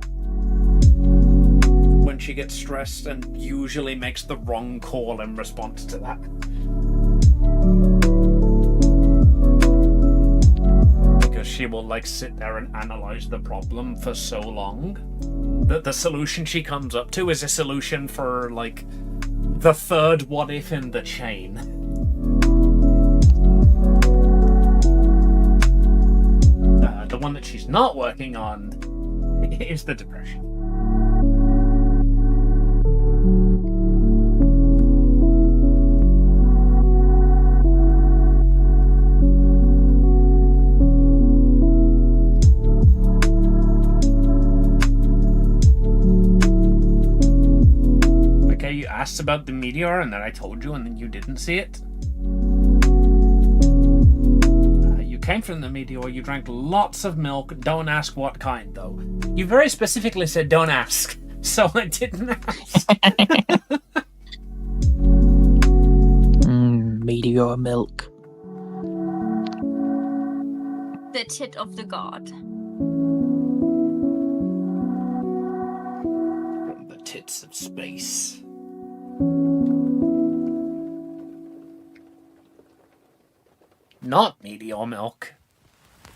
when she gets stressed and usually makes the wrong call in response to that. Because she will, like, sit there and analyze the problem for so long that the solution she comes up to is a solution for, like, the third what if in the chain. The one that she's not working on is the depression. Okay, you asked about the meteor and then I told you and then you didn't see it. You came from the meteor, you drank lots of milk, don't ask what kind though. You very specifically said don't ask, so I didn't ask. Meteor milk. The tit of the god. From the tits of space. Not meteor milk.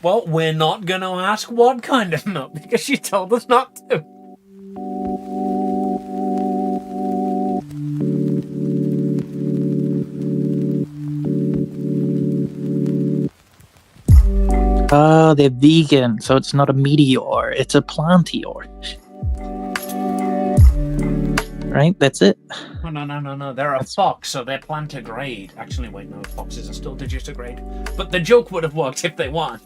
Well, we're not gonna ask what kind of milk because she told us not to. Ah, they're vegan, so it's not a meteor, it's a plantior. Right? That's it? Oh, no. They're a fox, so they're plantigrade. Actually, wait, no, foxes are still digitigrade. But the joke would have worked if they weren't.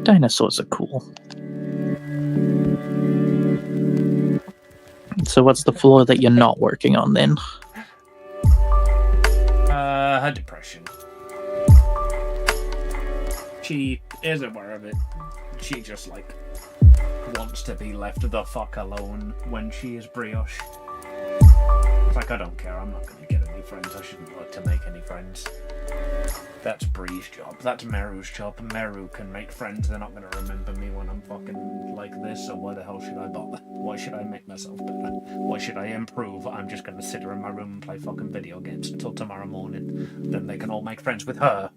Dinosaurs are cool. So what's the flaw that you're not working on then? Her depression. She is aware of it. She just, like, wants to be left the fuck alone when she is brioche. It's like, I don't care, I'm not gonna get any friends, I shouldn't work to make any friends. That's Bree's job, that's Meru's job. Meru can make friends, they're not gonna remember me when I'm fucking like this, so why the hell should I bother? Why should I make myself better? Why should I improve? I'm just gonna sit here in my room and play fucking video games until tomorrow morning. Then they can all make friends with her.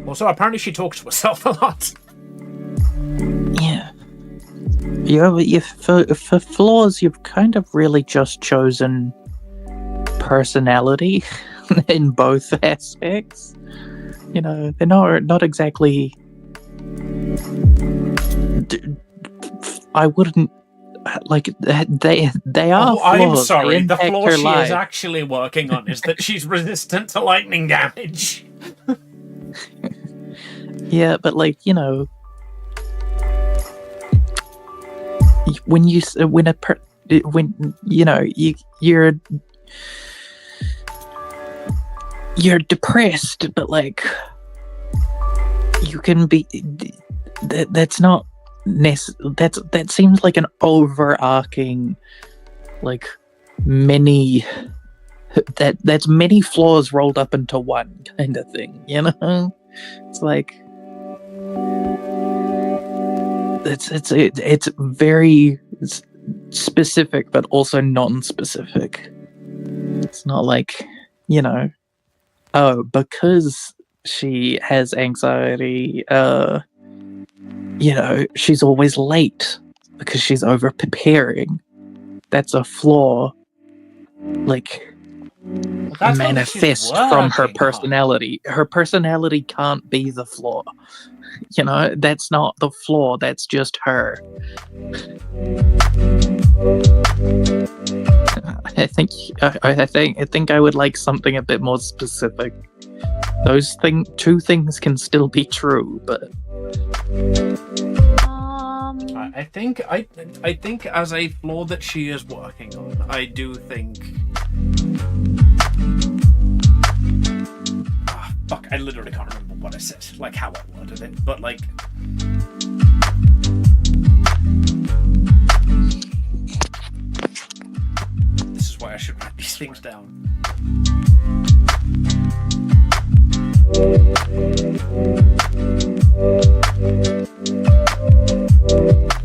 Also, apparently she talks to herself a lot. Yeah. For flaws, you've kind of really just chosen personality in both aspects. You know, they're not exactly. I wouldn't like they are. Oh, I'm flaws. sorry. The impact flaw her she life. is actually working on is that she's resistant to lightning damage. Yeah, but like, you know, when you know you're depressed, but like you can be that's not that seems like an overarching like many that's many flaws rolled up into one kind of thing, you know. It's like it's very specific but also non-specific. It's not like, you know, oh, because she has anxiety, you know, she's always late because she's over preparing. That's a flaw, like, manifest from her personality. Her personality can't be the flaw. You know, that's not the flaw, that's just her. I think I would like something a bit more specific. Those two things can still be true, but I think as a flaw that she is working on, I do think. Fuck, I literally can't remember what I said, like how I worded it, but like. This is why I should write these things down.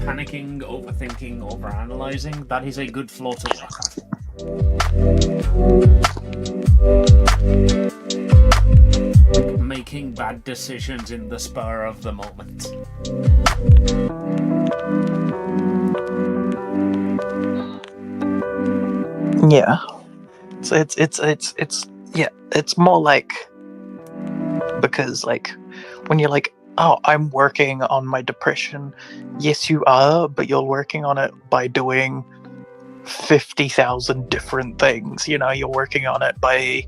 Panicking, overthinking, overanalyzing, that is a good flaw to work on. Making bad decisions in the spur of the moment. yeah. So it's more like, because like when you're like, oh, I'm working on my depression. Yes, you are, but you're working on it by doing 50,000 different things. You know, you're working on it by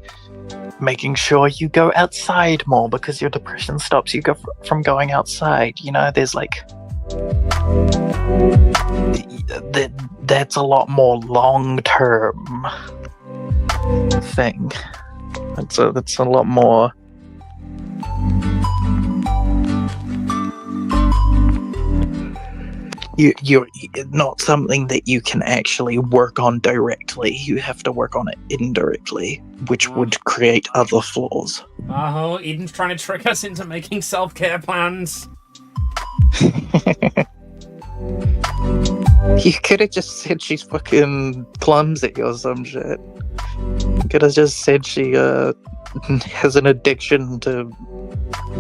making sure you go outside more because your depression stops you from going outside. You know, there's like that's a lot more long-term thing. That's a lot more. You're not something that you can actually work on directly. You have to work on it indirectly, which would create other flaws. Oh, Eden's trying to trick us into making self-care plans. You could have just said she's fucking clumsy or some shit. You could have just said she has an addiction to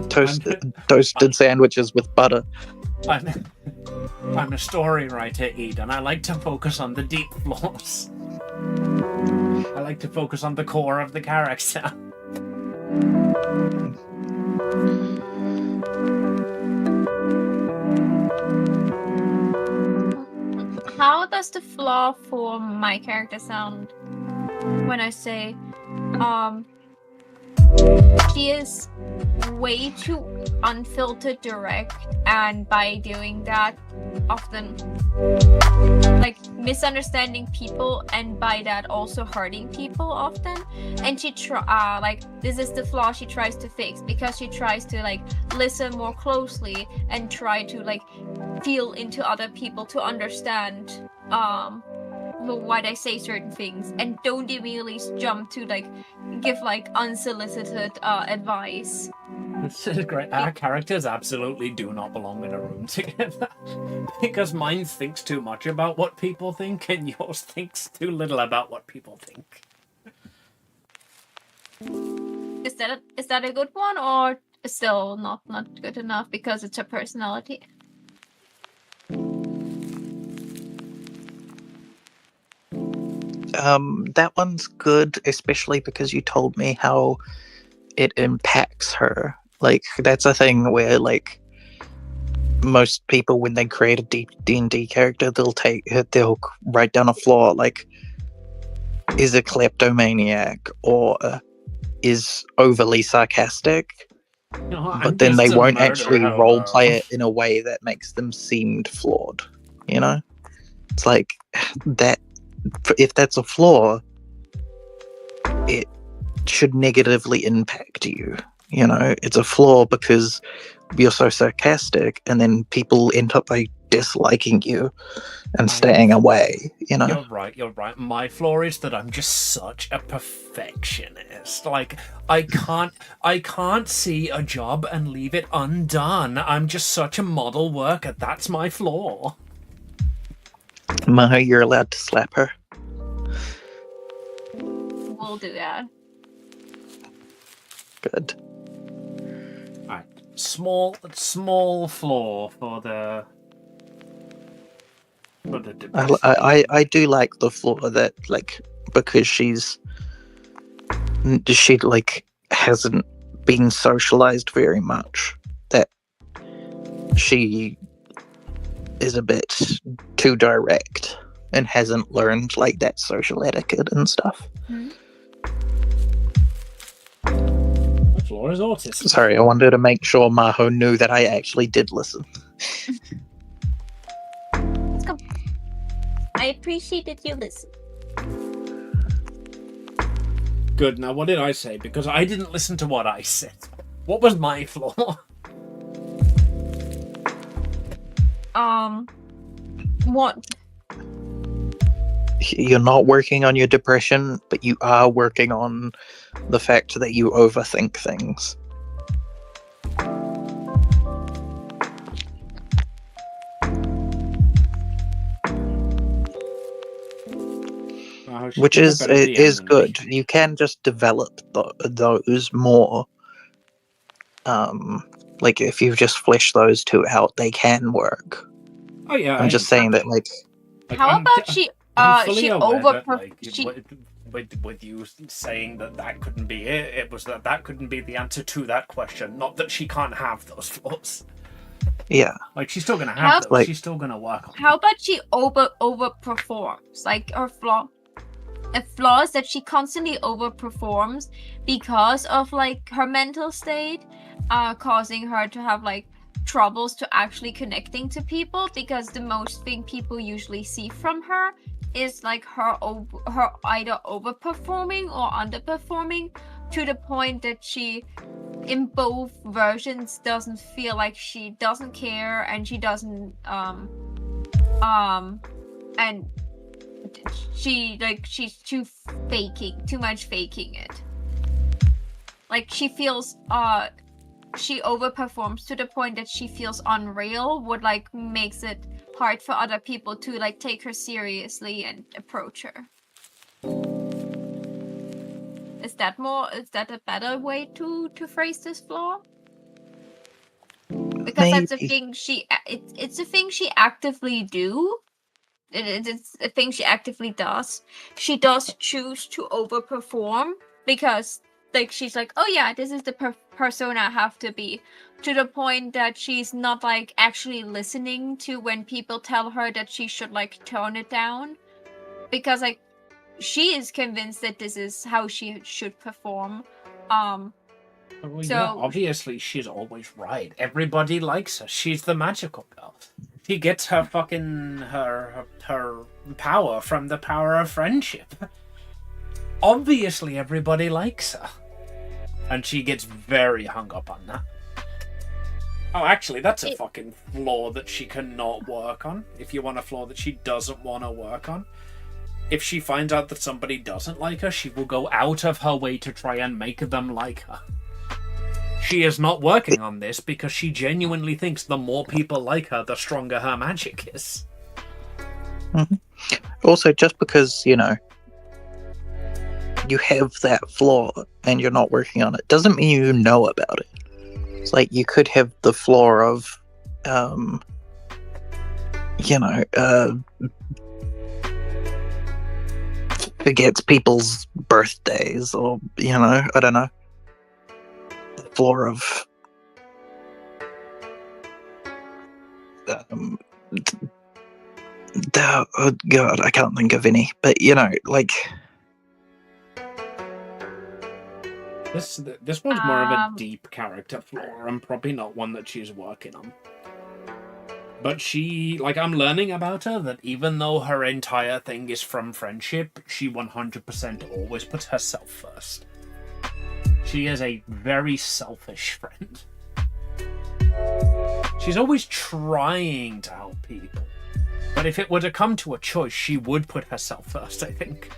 toasted sandwiches with butter. I'm a story writer, Eden. I like to focus on the deep flaws. I like to focus on the core of the character. How does the flaw for my character sound when I say, she is way too unfiltered direct, and by doing that often like misunderstanding people, and by that also hurting people often. And she like this is the flaw she tries to fix, because she tries to like listen more closely and try to like feel into other people to understand why they say certain things, and don't immediately jump to like give like unsolicited advice. This is great. Our characters absolutely do not belong in a room together. Because mine thinks too much about what people think, and yours thinks too little about what people think. Is that a good one, or still not good enough because it's her personality? That one's good, especially because you told me how it impacts her. Like, that's a thing where, like, most people, when they create a D&D character, they'll write down a flaw, like, is a kleptomaniac, or is overly sarcastic, but then they won't actually roleplay it in a way that makes them seemed flawed, you know? It's like, that, if that's a flaw, it should negatively impact you. You know, it's a flaw because you're so sarcastic, and then people end up by disliking you and staying away. You know, You're right. My flaw is that I'm just such a perfectionist. Like, I can't see a job and leave it undone. I'm just such a model worker. That's my flaw. Maho, you're allowed to slap her. We'll do that. Good. Alright. Small flaw for the I do like the flaw that, like, because she like hasn't been socialized very much, that she is a bit too direct and hasn't learned like that social etiquette and stuff. Mm-hmm. Flaw is autism. Sorry, I wanted to make sure Maho knew that I actually did listen. Let's go. I appreciate that you listen. Good. Now, what did I say? Because I didn't listen to what I said. What was my flaw? What? You're not working on your depression, but you are working on the fact that you overthink things. Which is good. You can just develop those more. Like, if you just flesh those two out, they can work. Oh yeah. I'm just saying that, like How about she with you saying that couldn't be it. It was that couldn't be the answer to that question. Not that she can't have those flaws. Yeah. Like, she's still gonna have those. Like, she's still gonna work on them. How about she overperforms? Like, her flaw is that she constantly overperforms because of like her mental state, causing her to have like troubles to actually connecting to people, because the most thing people usually see from her is like her either overperforming or underperforming, to the point that she in both versions doesn't feel like she doesn't care, and she doesn't and she's too much faking it. Like, she feels she overperforms to the point that she feels unreal, what like makes it hard for other people to like take her seriously and approach her. Is that a better way to phrase this flaw? Because that's a thing it's a thing she actively do. It's a thing she actively does. She does choose to overperform because, like, she's like, oh yeah, this is the persona I have to be, to the point that she's not like actually listening to when people tell her that she should like tone it down, because like she is convinced that this is how she should perform, Well, So- yeah, obviously she's always right. Everybody likes her. She's the magical girl. She gets her fucking her power from the power of friendship. Obviously everybody likes her. And she gets very hung up on that. Oh, actually, that's a fucking flaw that she cannot work on. If you want a flaw that she doesn't want to work on. If she finds out that somebody doesn't like her, she will go out of her way to try and make them like her. She is not working on this because she genuinely thinks the more people like her, the stronger her magic is. Mm-hmm. Also, just because, you know, you have that flaw and you're not working on it, doesn't mean you know about it. It's like you could have the flaw of, forgets people's birthdays, or, you know, I don't know. The flaw of oh god, I can't think of any. But you know, like this one's more of a deep character flaw, and probably not one that she's working on. But she, like, I'm learning about her that even though her entire thing is from friendship, she 100% always puts herself first. She is a very selfish friend. She's always trying to help people. But if it were to come to a choice, she would put herself first, I think.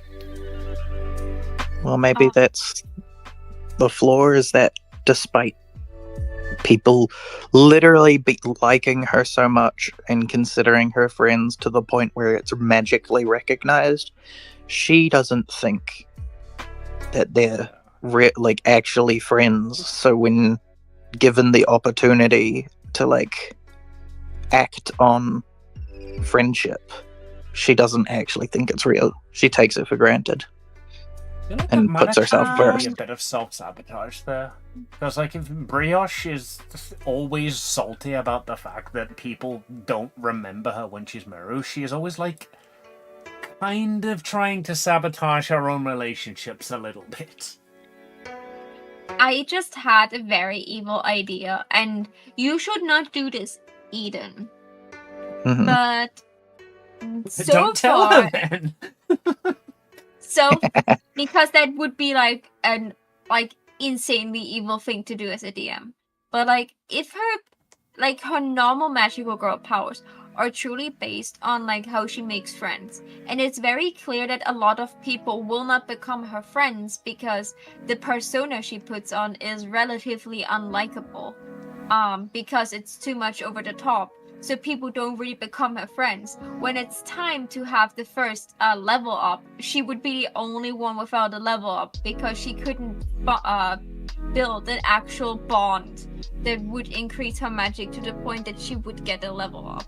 Well, maybe that's the flaw, is that despite people literally be liking her so much and considering her friends to the point where it's magically recognized, she doesn't think that they're like actually friends. So when given the opportunity to like act on friendship, she doesn't actually think it's real. She takes it for granted. And puts herself first. A bit of self-sabotage there. Because, like, if Brioche is always salty about the fact that people don't remember her when she's Meru, she is always, like, kind of trying to sabotage her own relationships a little bit. I just had a very evil idea, and you should not do this, Eden. Mm-hmm. But so don't tell far, her then. So, because that would be like an insanely evil thing to do as a DM. But like, if her normal magical girl powers are truly based on like how she makes friends, and it's very clear that a lot of people will not become her friends because the persona she puts on is relatively unlikable, because it's too much over the top. So people don't really become her friends. When it's time to have the first level up, she would be the only one without a level up because she couldn't build an actual bond that would increase her magic to the point that she would get a level up.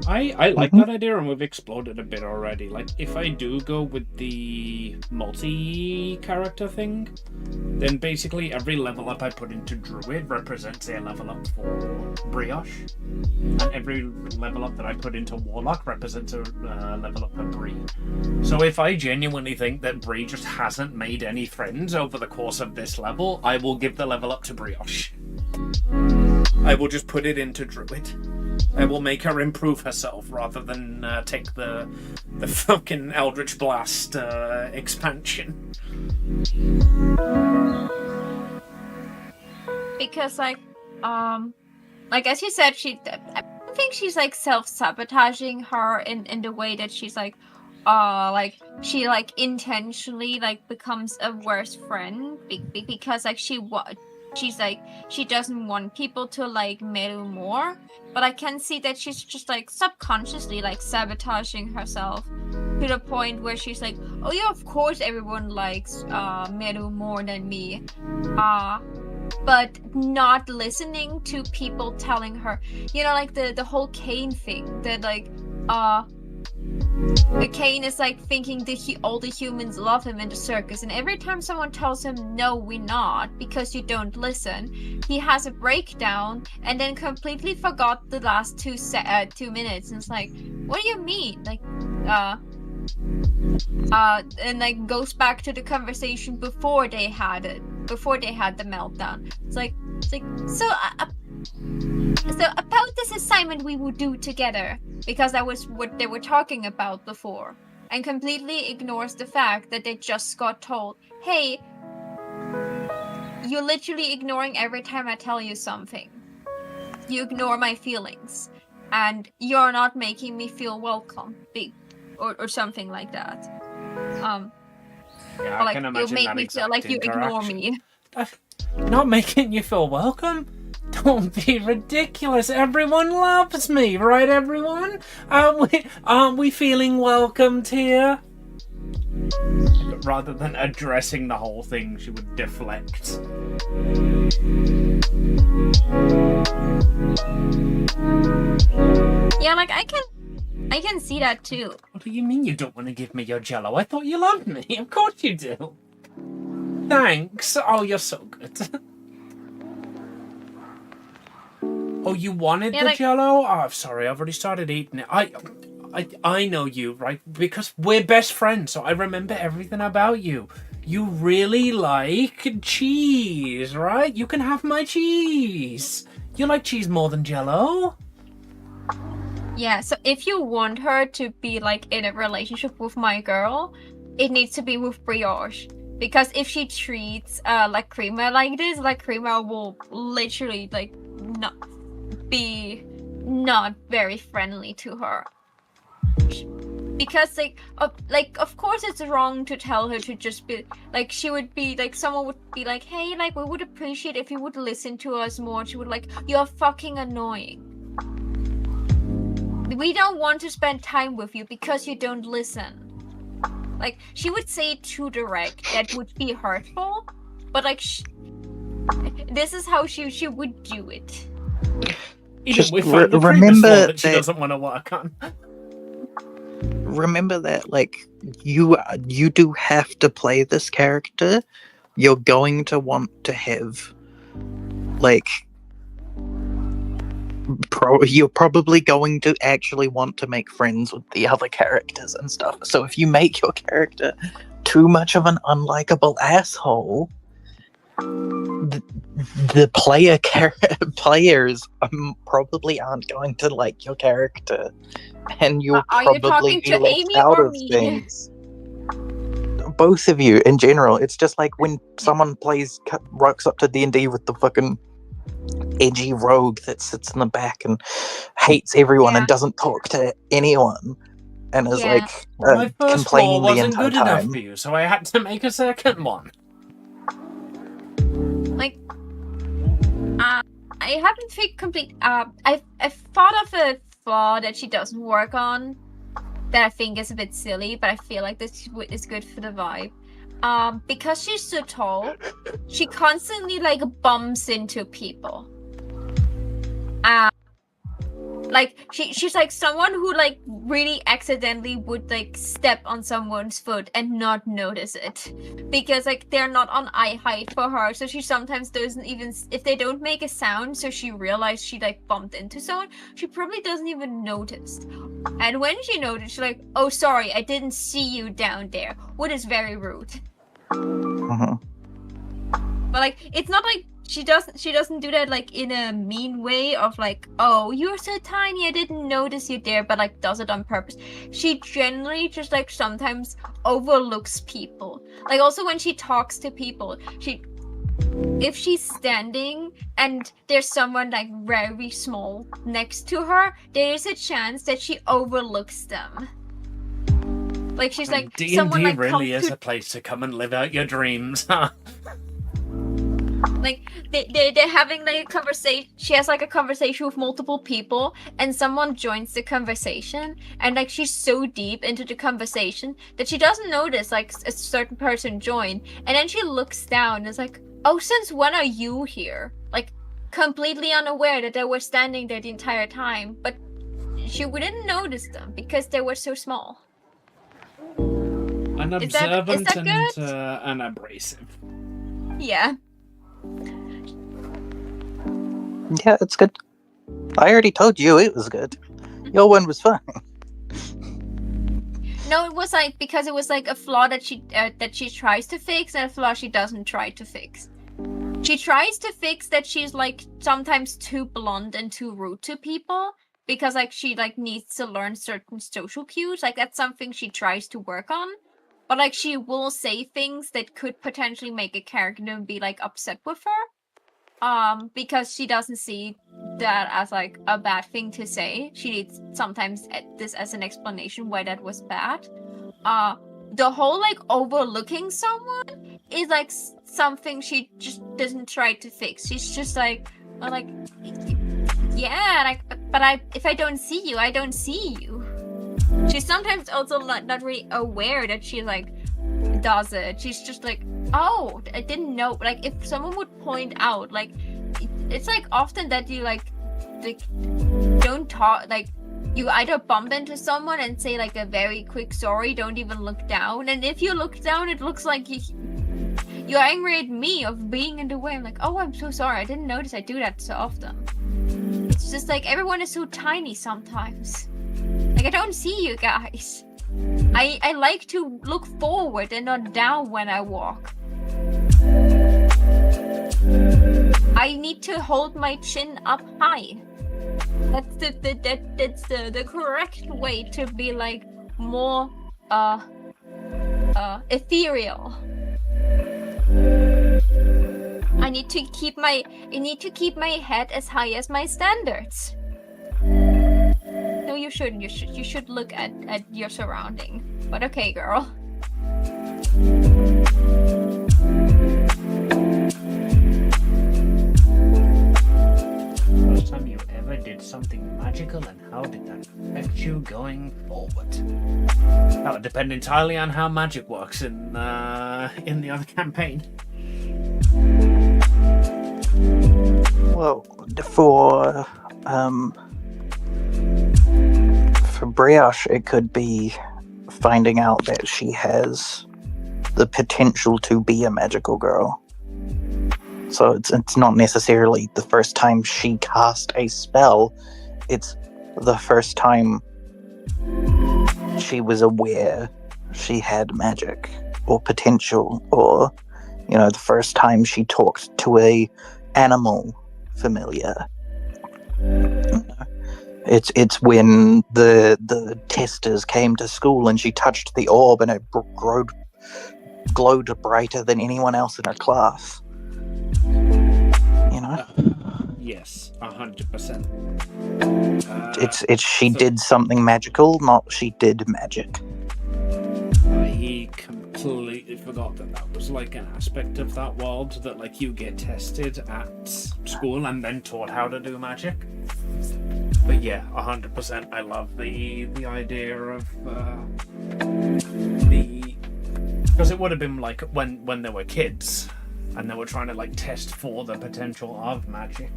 I like that idea, and we've explored it a bit already. Like, if I do go with the multi-character thing, then basically every level up I put into Druid represents a level up for Brioche, and every level up that I put into Warlock represents a level up for Bree. So if I genuinely think that Bree just hasn't made any friends over the course of this level, I will give the level up to Brioche. I will just put it into Druid. I will make her improve herself rather than take the fucking Eldritch Blast expansion. Because like as you said, I don't think she's like self-sabotaging her in the way that she's like she like intentionally like becomes a worse friend because like she's like she doesn't want people to like Meru more, but I can see that she's just like subconsciously like sabotaging herself to the point where she's like, oh yeah, of course everyone likes Meru more than me, but not listening to people telling her, you know, like the whole Kane thing that like the Kane is like thinking all the humans love him in the circus, and every time someone tells him no, we're not because you don't listen, he has a breakdown and then completely forgot the last 2 minutes, and it's like, what do you mean? Like and like goes back to the conversation before they had the meltdown. It's like so about this assignment we would do together, because that was what they were talking about before, and completely ignores the fact that they just got told, hey, you're literally ignoring every time I tell you something. You ignore my feelings, and you're not making me feel welcome, or something like that. Yeah, or like, I can you imagine make that me feel like you ignore me. Not making you feel welcome? Don't be ridiculous. Everyone loves me, right, everyone? Aren't we feeling welcomed here? But rather than addressing the whole thing, she would deflect. Yeah, like I can see that too. What do you mean you don't want to give me your Jello? I thought you loved me. Of course you do. Thanks. Oh, you're so good. Oh, you wanted the Jello? Oh, I'm sorry. I've already started eating it. I know you, right? Because we're best friends, so I remember everything about you. You really like cheese, right? You can have my cheese. You like cheese more than Jello? Yeah, so if you want her to be like in a relationship with my girl, it needs to be with brioche. Because if she treats like Creamer like this, like Creamer will literally like not very friendly to her. Because of course it's wrong to tell her to just be like, she would be like, someone would be like, hey, like we would appreciate if you would listen to us more. She would like, you're fucking annoying. We don't want to spend time with you because you don't listen. Like, she would say it too direct. That would be hurtful. But like, this is how she would do it. Just remember that she doesn't want to work on. Remember that, like, you do have to play this character. You're going to want to have, like, you're probably going to actually want to make friends with the other characters and stuff. So if you make your character too much of an unlikable asshole, the players probably aren't going to like your character, and you'll probably be left out of things. Both of you in general. It's just like when someone rocks up to D&D with the fucking edgy rogue that sits in the back and hates everyone and doesn't talk to anyone, and is like my first complaining floor the wasn't entire good enough time. for you, so I had to make a second one. Like, I haven't figured complete. I've thought of a flaw that she doesn't work on that I think is a bit silly, but I feel like this is good for the vibe. Because she's so tall, she constantly like bumps into people. Like she's like someone who like really accidentally would like step on someone's foot and not notice it, because like they're not on eye height for her, so she sometimes doesn't even, if they don't make a sound, so she realized she like bumped into someone, she probably doesn't even notice. And when she noticed, she's like, oh sorry, I didn't see you down there, which is very rude. But like, it's not like she doesn't do that like in a mean way of like, oh, you're so tiny, I didn't notice you there, but like does it on purpose. She generally just like sometimes overlooks people. Like also when she talks to people, if she's standing and there's someone like very small next to her, there is a chance that she overlooks them. Like she's like, D&D someone like really is a place to come and live out your dreams, huh? Like they're having like a conversation. She has like a conversation with multiple people, and someone joins the conversation, and like she's so deep into the conversation that she doesn't notice like a certain person joined, and then she looks down and is like, "Oh, since when are you here?" Like completely unaware that they were standing there the entire time, but she wouldn't notice them because they were so small. Unobservant is that good? and abrasive. Yeah. Yeah, it's good. I already told you it was good. Your one was fine. No, it was like because it was like a flaw that she tries to fix and a flaw she doesn't try to fix. She tries to fix that she's like sometimes too blunt and too rude to people because like she like needs to learn certain social cues. Like that's something she tries to work on. But like she will say things that could potentially make a character be like upset with her. Because she doesn't see that as like a bad thing to say. She needs sometimes this as an explanation why that was bad. The whole like overlooking someone is like something she just doesn't try to fix. She's just like yeah, like but if I don't see you, I don't see you. She's sometimes also not really aware that she like does it. She's just like, oh, I didn't know. Like if someone would point out, like it's like often that you like don't talk, like you either bump into someone and say like a very quick sorry, don't even look down, and if you look down it looks like you're angry at me of being in the way. I'm like, oh, I'm so sorry, I didn't notice I do that so often. It's just like everyone is so tiny sometimes. Like I don't see you guys. I like to look forward and not down when I walk. I need to hold my chin up high. That's the correct way to be like more ethereal. I need to keep my head as high as my standards. No, you shouldn't. You should look at your surrounding. But okay, girl. First time you ever did something magical, and how did that affect you going forward? That would depend entirely on how magic works in the other campaign. Well, for Brioche, it could be finding out that she has the potential to be a magical girl. So it's not necessarily the first time she cast a spell, it's the first time she was aware she had magic or potential, or the first time she talked to a animal familiar. It's when the testers came to school and she touched the orb and it glowed brighter than anyone else in her class. Yes, 100%. She did something magical, not she did magic. He completely forgot that was like an aspect of that world, that like you get tested at school and then taught how to do magic. But yeah, 100%. I love the idea of because it would have been like when they were kids and they were trying to like test for the potential of magic.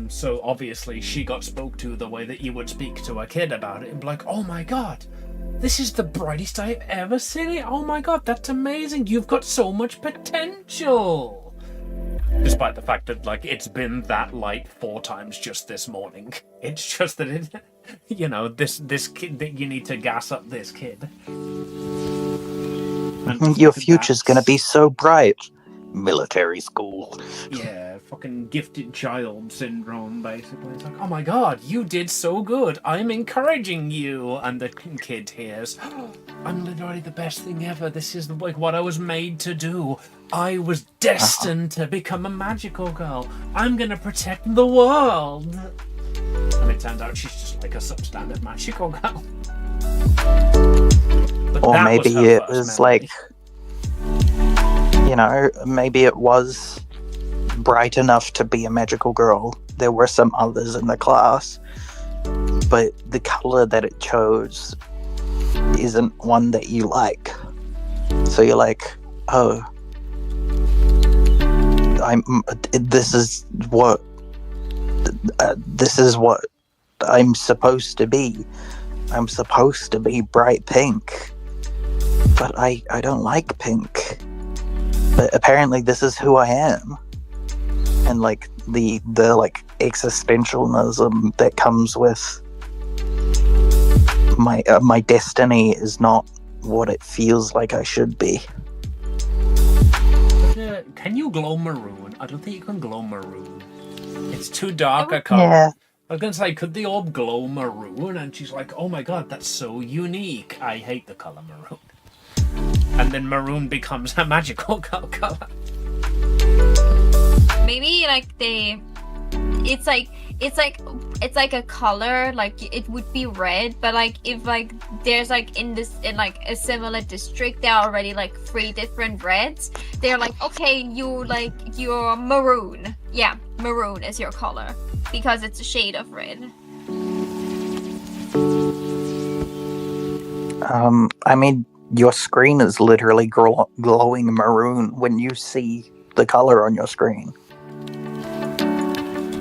So obviously she got spoke to the way that you would speak to a kid about it and be like, oh my god, this is the brightest I've ever seen it. Oh my god, that's amazing. You've got so much potential. Despite the fact that like it's been that light 4 times just this morning. It's just that it, this kid, that you need to gas up this kid. And your future's gonna be so bright. Military school. Yeah, fucking gifted child syndrome, basically. It's like, oh my god, you did so good. I'm encouraging you. And the kid hears, oh, I'm literally the best thing ever. This is like what I was made to do. I was destined to become a magical girl. I'm gonna protect the world. And it turns out she's just like a substandard magical girl. But or maybe it was memory. Maybe it was bright enough to be a magical girl. There were some others in the class, but the color that it chose isn't one that you like. So you're like, oh, this is what I'm supposed to be. I'm supposed to be bright pink, but I don't like pink. But apparently this is who I am. And like the like existentialism that comes with my destiny is not what it feels like I should be. Can you glow maroon? I don't think you can glow maroon. It's too dark a color. Yeah. I was gonna say, could the orb glow maroon? And she's like, oh my god, that's so unique. I hate the color maroon. And then maroon becomes a magical color. Maybe like it's like a color, like it would be red, but like if like there's like in like a similar district there are already like 3 different reds, they're like, okay, you're maroon. Yeah, maroon is your color because it's a shade of red. I mean, your screen is literally glowing maroon when you see the color on your screen.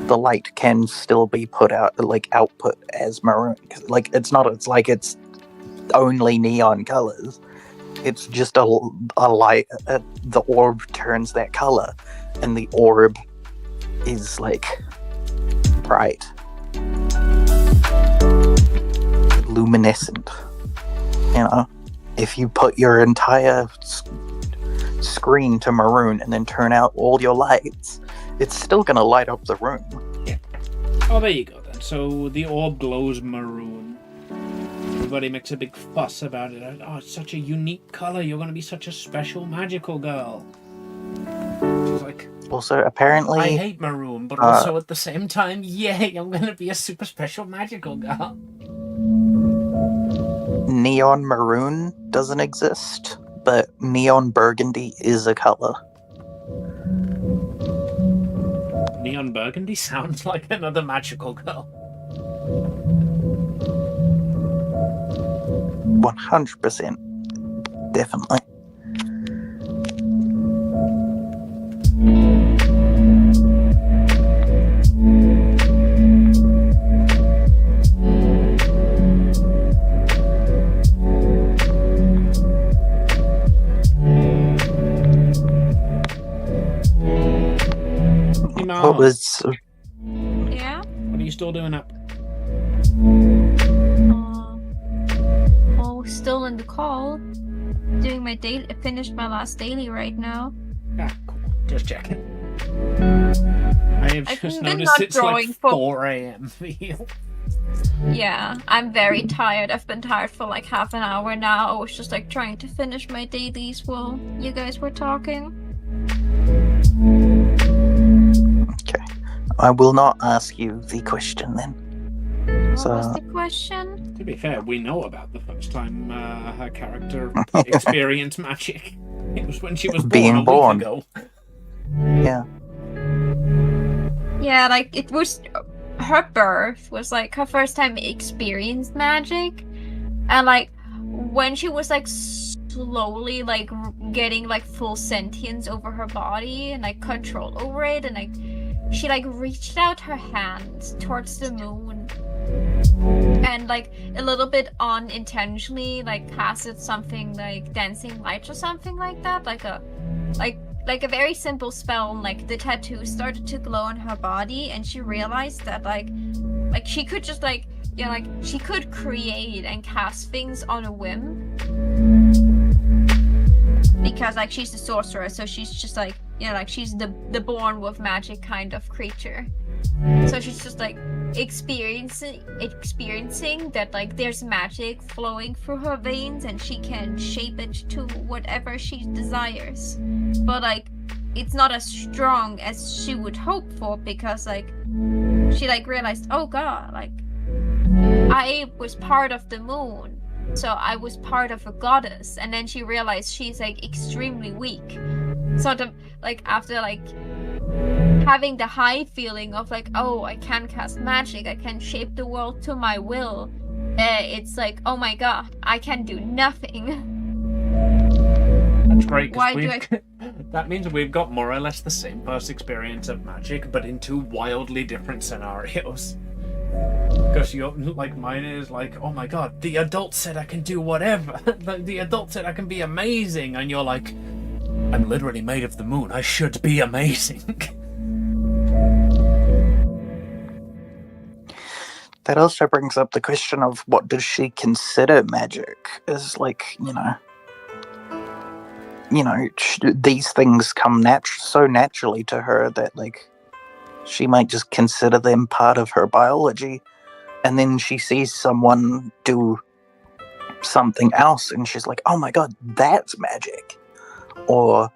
The light can still be put out, like output as maroon. Like it's like it's only neon colors. It's just a light. The orb turns that color, and the orb is like bright, luminescent. You know, if you put your entire screen to maroon and then turn out all your lights, it's still gonna light up the room. Yeah. Oh, there you go then. So the orb glows maroon. Everybody makes a big fuss about it. Oh, it's such a unique color. You're gonna be such a special magical girl. She's like, also, apparently, I hate maroon, but also at the same time, yay, I'm gonna be a super special magical girl. Neon maroon doesn't exist, but neon burgundy is a color. Neon burgundy sounds like another magical girl. 100%. Definitely. What was... Yeah? What are you still doing up? Still in the call. Doing my daily. I finished my last daily right now. Ah, cool. Just checking. I have just noticed it's like 4 a.m. for you. Yeah, I'm very tired. I've been tired for like half an hour now. I was just like trying to finish my dailies while you guys were talking. Okay. I will not ask you the question then. What was the question? To be fair, we know about the first time her character experienced magic. It was when she was born a week ago. Yeah. Yeah, like it was her birth was like her first time experienced magic, and like when she was like slowly like getting like full sentience over her body and like control over it, and like she like reached out her hands towards the moon and like a little bit unintentionally like casted something like dancing lights or something like that, like a very simple spell, and like the tattoo started to glow on her body, and she realized that like she could just like, you know, like she could create and cast things on a whim because like she's a sorcerer, so she's just like, you know, like she's the born with magic kind of creature. So she's just like experiencing that like there's magic flowing through her veins and she can shape it to whatever she desires. But like it's not as strong as she would hope for, because like she like realized, oh god, like I was part of the moon, so I was part of a goddess, and then she realized she's like extremely weak. So like after like having the high feeling of like, oh, I can cast magic, I can shape the world to my will, it's like, oh my god, I can do nothing. That's great, because that means we've got more or less the same first experience of magic, but in 2 wildly different scenarios. Because you're like, mine is like, oh my god, the adult said I can do whatever. The adult said I can be amazing, and you're like, I'm literally made of the moon, I should be amazing. That also brings up the question of what does she consider magic? Is like, these things come so naturally to her that like she might just consider them part of her biology, and then she sees someone do something else and she's like, oh my god, that's magic. Or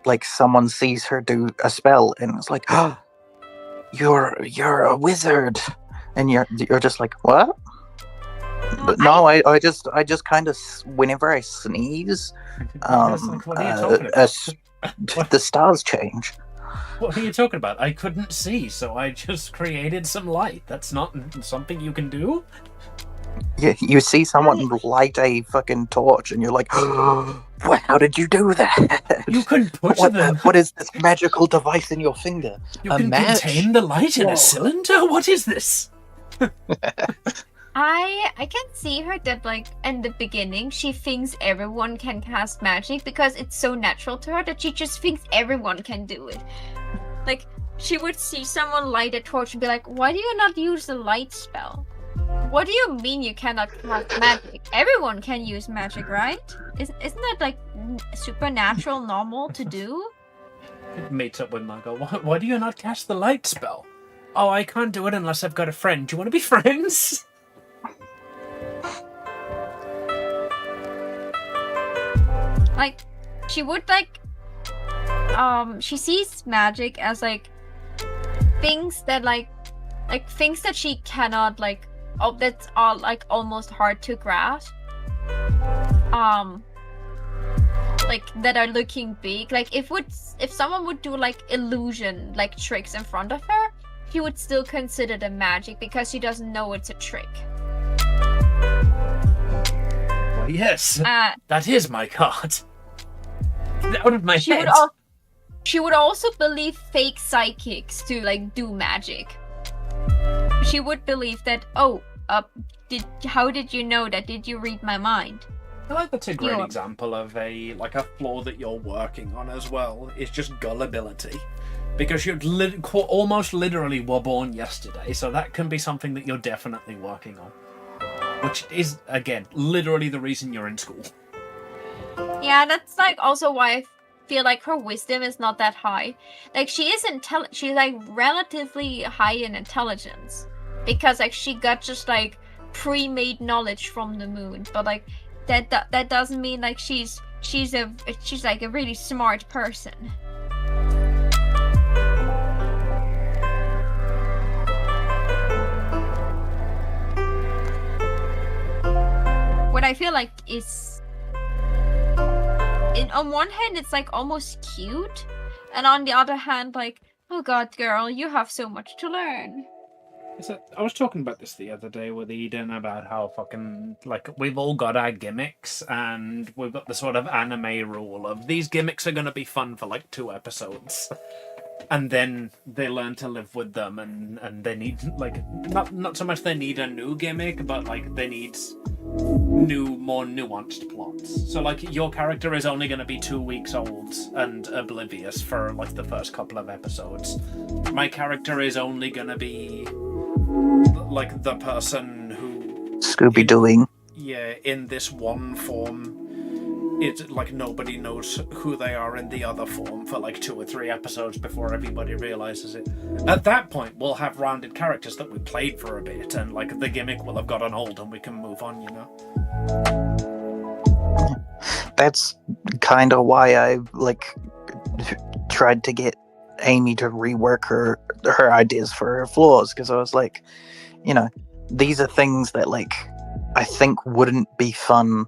like someone sees her do a spell and it's like, oh, you're a wizard, and you're just like, what? But no, I just kind of, whenever I sneeze, Like, what are you talking about? the stars change. What are you talking about? I couldn't see, so I just created some light. That's not something you can do? Yeah, you see someone light a fucking torch and you're like, oh, how did you do that? You can push them. What is this magical device in your finger? You can contain the light in a cylinder? What is this? I can see her that, like, in the beginning, she thinks everyone can cast magic because it's so natural to her that she just thinks everyone can do it. Like, she would see someone light a torch and be like, why do you not use the light spell? What do you mean you cannot cast magic? Everyone can use magic, right? Isn't that, like, supernatural normal to do? It meets up with Margot. Why do you not cast the light spell? Oh, I can't do it unless I've got a friend. Do you want to be friends? Like, she would, like, she sees magic as, like, things that, like things that she cannot, like, that are, like, almost hard to grasp. Like, that are looking big. Like, if someone would do, like, illusion, like, tricks in front of her, she would still consider them magic because she doesn't know it's a trick. Well, yes, that is my card. Out of my head. She would also believe fake psychics to, like, do magic. She would believe that, how did you know that? Did you read my mind? I feel like that's a great example of a flaw that you're working on as well. It's just gullibility. Because you almost literally were born yesterday, so that can be something that you're definitely working on. Which is, again, literally the reason you're in school. Yeah, that's, like, also why I feel like her wisdom is not that high. Like, she's, like, relatively high in intelligence. Because, like, she got just, like, pre-made knowledge from the moon. But, like, that doesn't mean, like, she's like, a really smart person. What I feel like is, on one hand, it's, like, almost cute, and on the other hand, like, oh god, girl, you have so much to learn. I was talking about this the other day with Eden about how fucking, like, we've all got our gimmicks, and we've got the sort of anime rule of these gimmicks are going to be fun for, like, 2 episodes. And then they learn to live with them, and they need, like, not so much they need a new gimmick, but, like, they need more nuanced plots. So, like, your character is only going to be 2 weeks old and oblivious for, like, the first couple of episodes. My character is only going to be, like, the person who... Scooby-Dooing. Yeah, in this one form. It's like nobody knows who they are in the other form for like 2 or 3 episodes before everybody realizes it. At that point, we'll have rounded characters that we played for a bit, and like the gimmick will have gotten old and we can move on, you know? That's kind of why I like tried to get Amy to rework her ideas for her flaws, because I was like, you know, these are things that like I think wouldn't be fun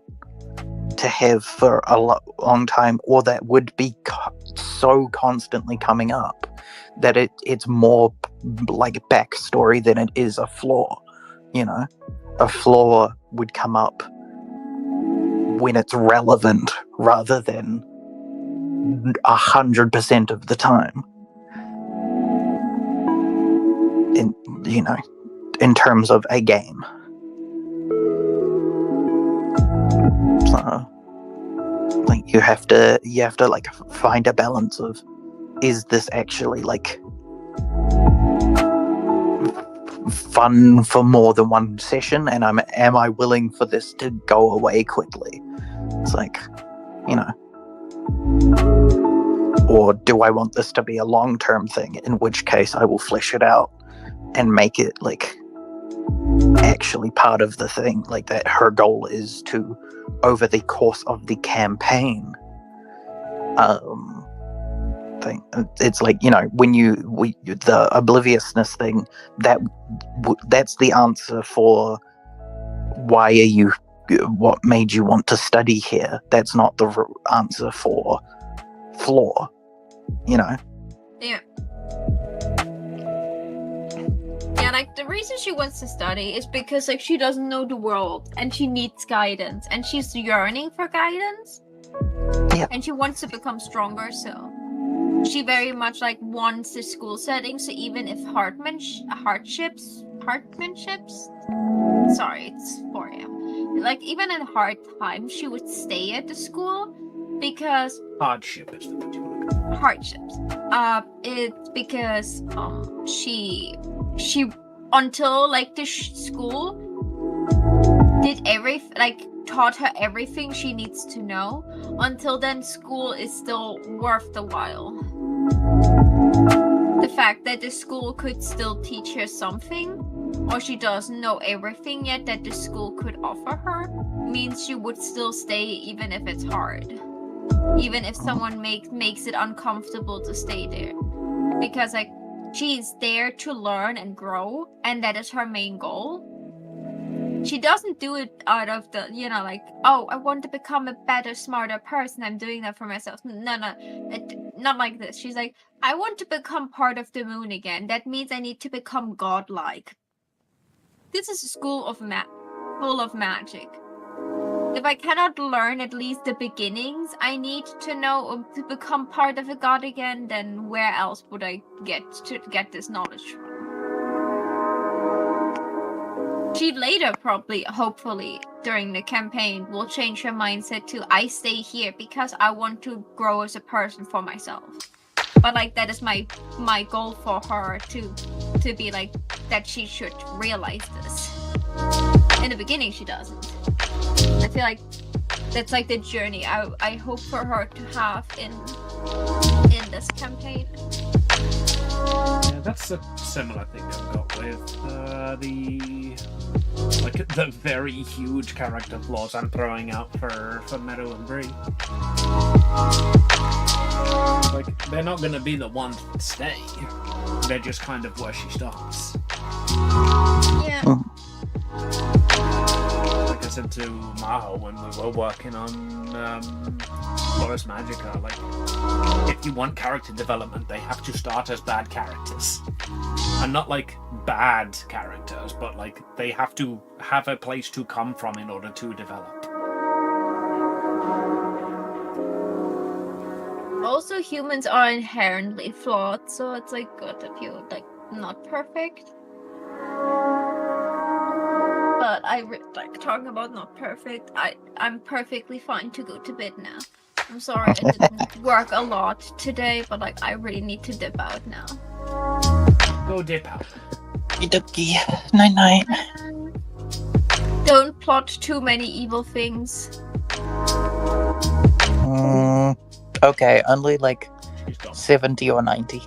to have for a long time, or that would be so constantly coming up that it's more like a backstory than it is a flaw. You know, a flaw would come up when it's relevant rather than 100% of the time. In terms of a game. So, like, you have to like find a balance of, is this actually like fun for more than one session, and am I willing for this to go away quickly? It's like, you know, or do I want this to be a long-term thing, in which case I will flesh it out and make it like actually part of the thing, like that her goal is to, over the course of the campaign, thing. It's like, you know, when the obliviousness thing, that's the answer for why are you, what made you want to study here. That's not the answer for flaw, you know. Yeah, like the reason she wants to study is because like she doesn't know the world and she needs guidance and she's yearning for guidance. Yeah. And she wants to become stronger, so she very much like wants the school setting. So even if hardships, sorry, it's 4 a.m. Like even in hard times, she would stay at the school because hardship is the word you want to call it. Hardships. It's because she until like the school did taught her everything she needs to know. Until then, school is still worth the while. The fact that the school could still teach her something, or she doesn't know everything yet that the school could offer her, means she would still stay even if it's hard. Even if someone makes it uncomfortable to stay there. Because like she's there to learn and grow, and that is her main goal. She doesn't do it out of the, you know, like, oh, I want to become a better, smarter person. I'm doing that for myself. No, not like this. She's like, I want to become part of the moon again. That means I need to become godlike. This is a school of full of magic. If I cannot learn at least the beginnings, I need to know to become part of a god again, then where else would I get this knowledge from? She later probably, hopefully, during the campaign, will change her mindset to, I stay here because I want to grow as a person for myself. But like that is my goal for her to be like that she should realize this. In the beginning she doesn't. I feel like that's like the journey I hope for her to have in this campaign. Yeah, that's a similar thing I've got with the very huge character flaws I'm throwing out for Meadow and Bree. Like, they're not gonna be the ones that stay. They're just kind of where she starts. Yeah. Like I said to Maho when we were working on Forest Magica, like, if you want character development, they have to start as bad characters. And not like bad characters, but like they have to have a place to come from in order to develop. Also, humans are inherently flawed, so it's like good if you're like not perfect. But like talking about not perfect. I'm perfectly fine to go to bed now. I'm sorry I didn't work a lot today, but like I really need to dip out now. Go dip out. Okie night night. Don't plot too many evil things. Okay, only like 70 or 90.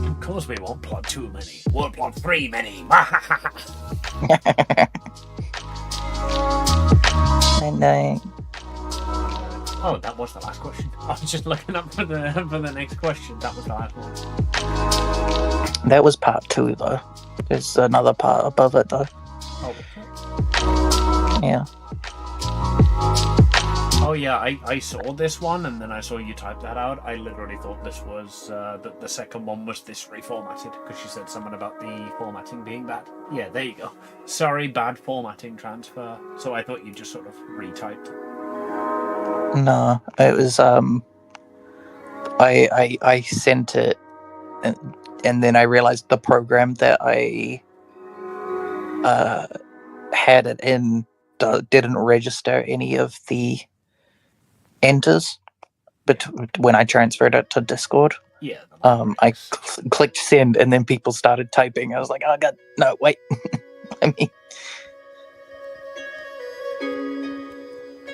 Of course we won't plot too many. We'll plot 3 many. Night night. Oh, that was the last question. I was just looking up for the next question. That was the last one. That was part 2 though. There's another part above it though. Oh, yeah. Oh yeah, I saw this one and then I saw you type that out. I literally thought this was the second one was this reformatted because she said something about the formatting being bad. Yeah, there you go. Sorry, bad formatting transfer. So I thought you just sort of retyped. No, it was I sent it and then I realized the program that I had it in didn't register any of the enters when I transferred it to Discord. Yeah, I clicked send, and then people started typing. I was like, oh god, no, wait. I mean,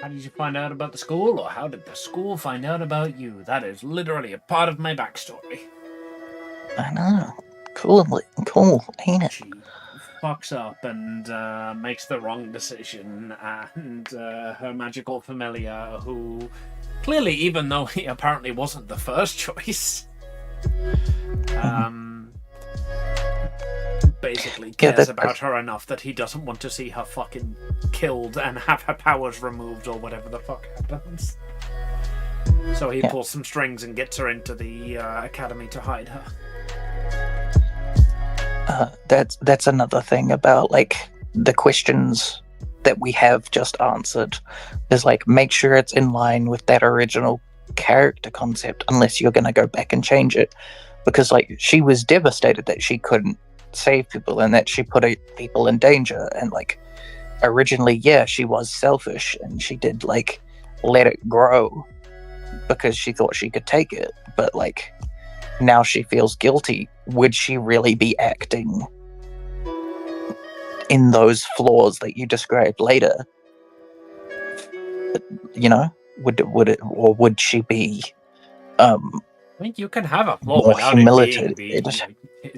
How did you find out about the school, or how did the school find out about you? That is literally a part of my backstory. I know. Cool, ain't it? She fucks up and makes the wrong decision, and her magical familiar, who clearly, even though he apparently wasn't the first choice, basically cares about her enough that he doesn't want to see her fucking killed and have her powers removed or whatever the fuck happens. So he pulls some strings and gets her into the academy to hide her. That's another thing about like the questions that we have just answered is like make sure it's in line with that original character concept, unless you're going to go back and change it, because like she was devastated that she couldn't save people and that she put people in danger, and like originally she was selfish and she did like let it grow because she thought she could take it, but like now she feels guilty. Would she really be acting in those flaws that you described later? You know, would she be I mean, you can have a flaw more without humiliated? it being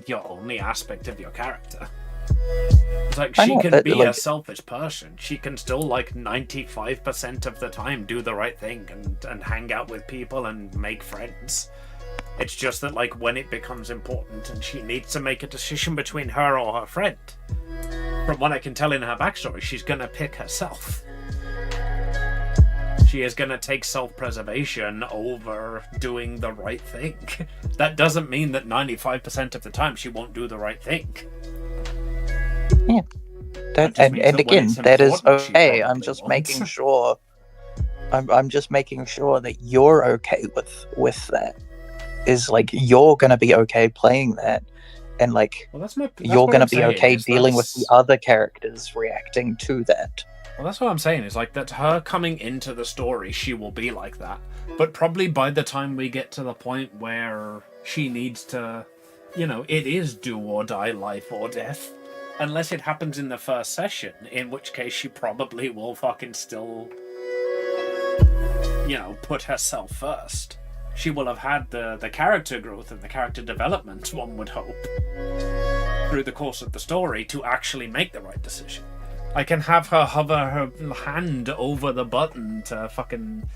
your only aspect of your character. It's like she can be a selfish person. She can still, like, 95% of the time do the right thing and hang out with people and make friends. It's just that, like, when it becomes important and she needs to make a decision between her or her friend, from what I can tell in her backstory, she's gonna pick herself. She is going to take self-preservation over doing the right thing. That doesn't mean that 95% of the time she won't do the right thing. Yeah. And again, that is okay. I'm just making sure. I'm just making sure that you're okay with that. Is like you're going to be okay playing that, and like you're going to be okay dealing with the other characters reacting to that. Well, that's what I'm saying, is like that her coming into the story, she will be like that. But probably by the time we get to the point where she needs to, you know, it is do or die, life or death. Unless it happens in the first session, in which case she probably will fucking still, you know, put herself first. She will have had the character growth and the character development, one would hope, through the course of the story to actually make the right decision. I can have her hover her hand over the button to fucking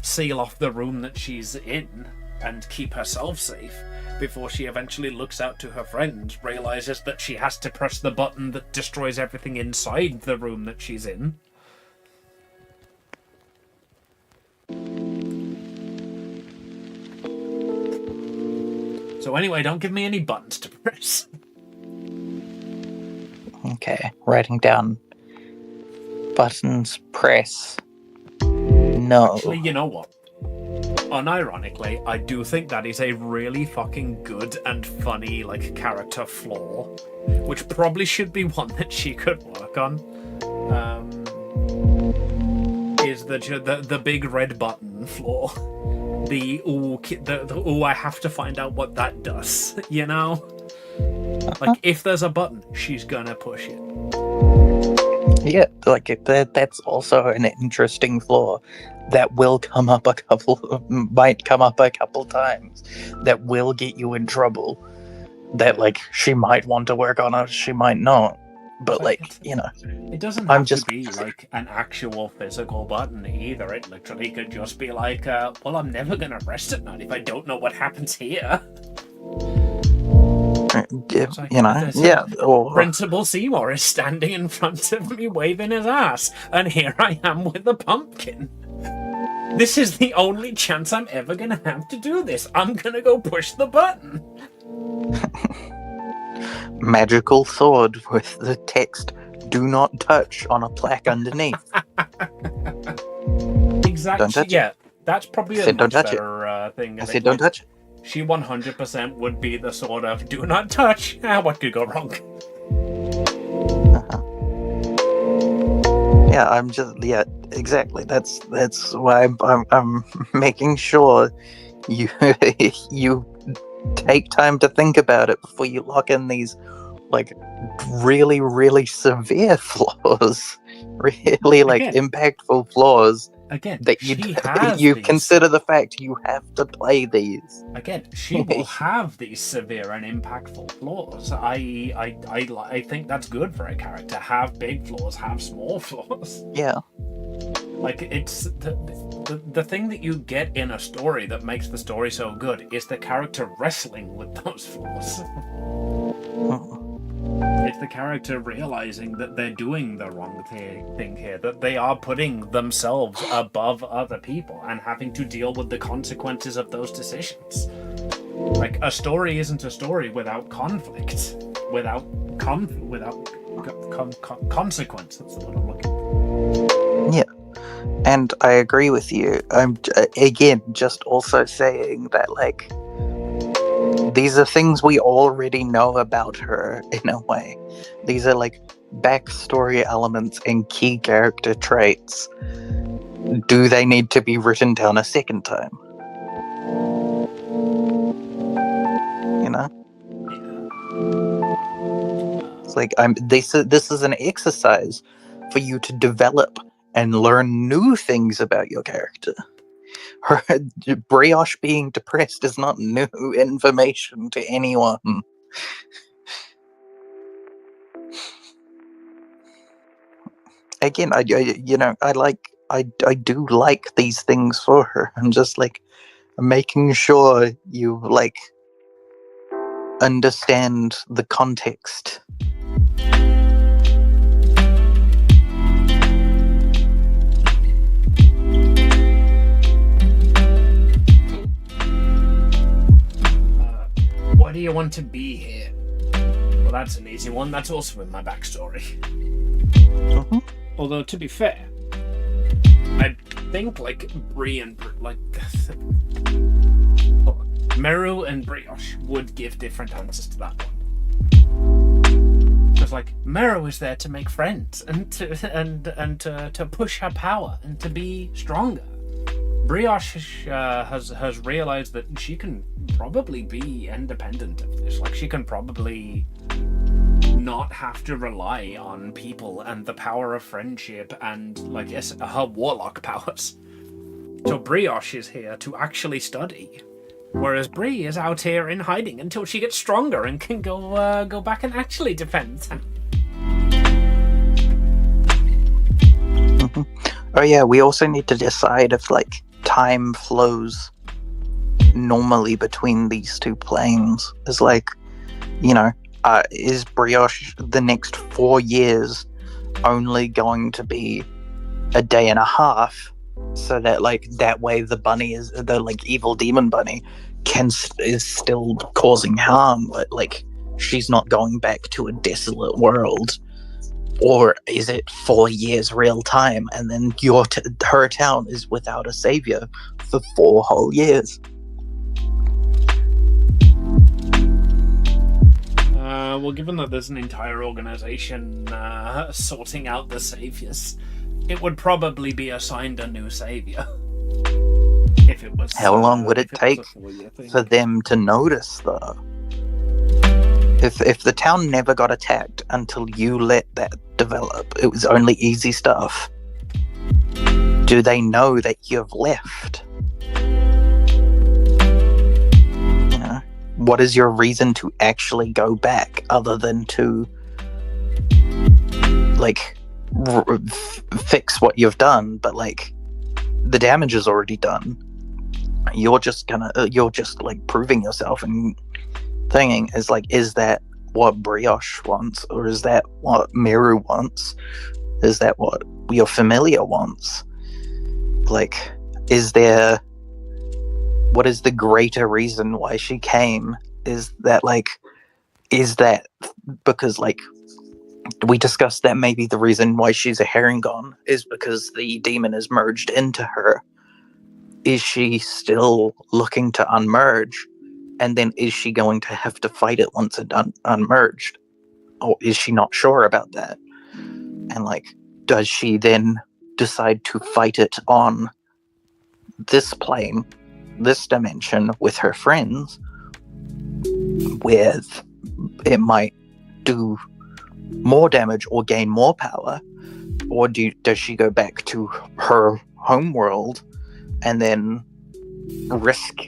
seal off the room that she's in and keep herself safe before she eventually looks out to her friend, realizes that she has to press the button that destroys everything inside the room that she's in. So anyway, don't give me any buttons to press. Okay, writing down. Buttons, press. No. Actually, you know what? Unironically, I do think that is a really fucking good and funny, like, character flaw, which probably should be one that she could work on. Is the big red button flaw. The I have to find out what that does, you know? Like, if there's a button, she's gonna push it. Yeah, like that's also an interesting flaw that will come up might come up a couple times, that will get you in trouble, that like she might want to work on it, she might not, but like, you know, it doesn't have to be like an actual physical button either. It literally could just be like, well, I'm never gonna rest at night if I don't know what happens here. Like, you know, or Principal Seymour is standing in front of me waving his ass, and here I am with a pumpkin. This is the only chance I'm ever gonna have to do this. I'm gonna go push the button. Magical sword with the text "Do not touch" on a plaque underneath. Exactly. Don't touch it. That's probably a much better thing. I said don't touch it. She 100% would be the sort of "do not touch." What could go wrong? Yeah, exactly. That's why I'm making sure you take time to think about it before you lock in these, like, really, really severe flaws. Really, like, Again. impactful flaws. Again, That she has you these. consider the fact you have to play these. Again, she will have these severe and impactful flaws. I think that's good for a character. Have big flaws, have small flaws. Yeah. Like, it's the thing that you get in a story that makes the story so good is the character wrestling with those flaws. It's the character realizing that they're doing the wrong thing here, that they are putting themselves above other people and having to deal with the consequences of those decisions. Like, a story isn't a story without conflict, without consequence. That's the word I'm looking for. Yeah. And I agree with you. I'm, again, just also saying that, like, these are things we already know about her, in a way. These are, like, backstory elements and key character traits. Do they need to be written down a second time? You know? It's like, this is an exercise for you to develop and learn new things about your character. Her Brioche being depressed is not new information to anyone. Again, I do like these things for her. I'm just like making sure you like understand the context. Why do you want to be here? Well, that's an easy one. That's also in my backstory. Mm-hmm. Although, to be fair, I think, like, Meru and Brioche would give different answers to that one. Because, like, Meru is there to make friends and to push her power and to be stronger. Brioche has realized that she can probably be independent of this. Like, she can probably not have to rely on people and the power of friendship and, like, yes, her warlock powers. So Brioche is here to actually study, whereas Bree is out here in hiding until she gets stronger and can go back and actually defend. Mm-hmm. Oh yeah, we also need to decide if, like, time flows normally between these two planes. Is, like, you know, is Brioche the next 4 years only going to be a day and a half, so that, like, that way the bunny is the, like, evil demon bunny is still causing harm, but, like, she's not going back to a desolate world? Or is it 4 years real time, and then her town is without a savior for 4 whole years? Well, given that there's an entire organization sorting out the saviors, it would probably be assigned a new savior. If it was. How long would it take for them to notice, though? If the town never got attacked until you let that develop, it was only easy stuff. Do they know that you've left? You know, what is your reason to actually go back, other than to, like, fix what you've done? But, like, the damage is already done. You're just like proving yourself and thinking, is, like, is that what Brioche wants, or is that what Meru wants? Is that what your familiar wants? Like, what is the greater reason why she came? Is that because, like, we discussed that maybe the reason why she's a Herringon is because the demon is merged into her. Is she still looking to unmerge? And then is she going to have to fight it once it's unmerged? Or is she not sure about that? And, like, does she then decide to fight it on this plane, this dimension, with her friends? where it might do more damage or gain more power, or does she go back to her home world and then risk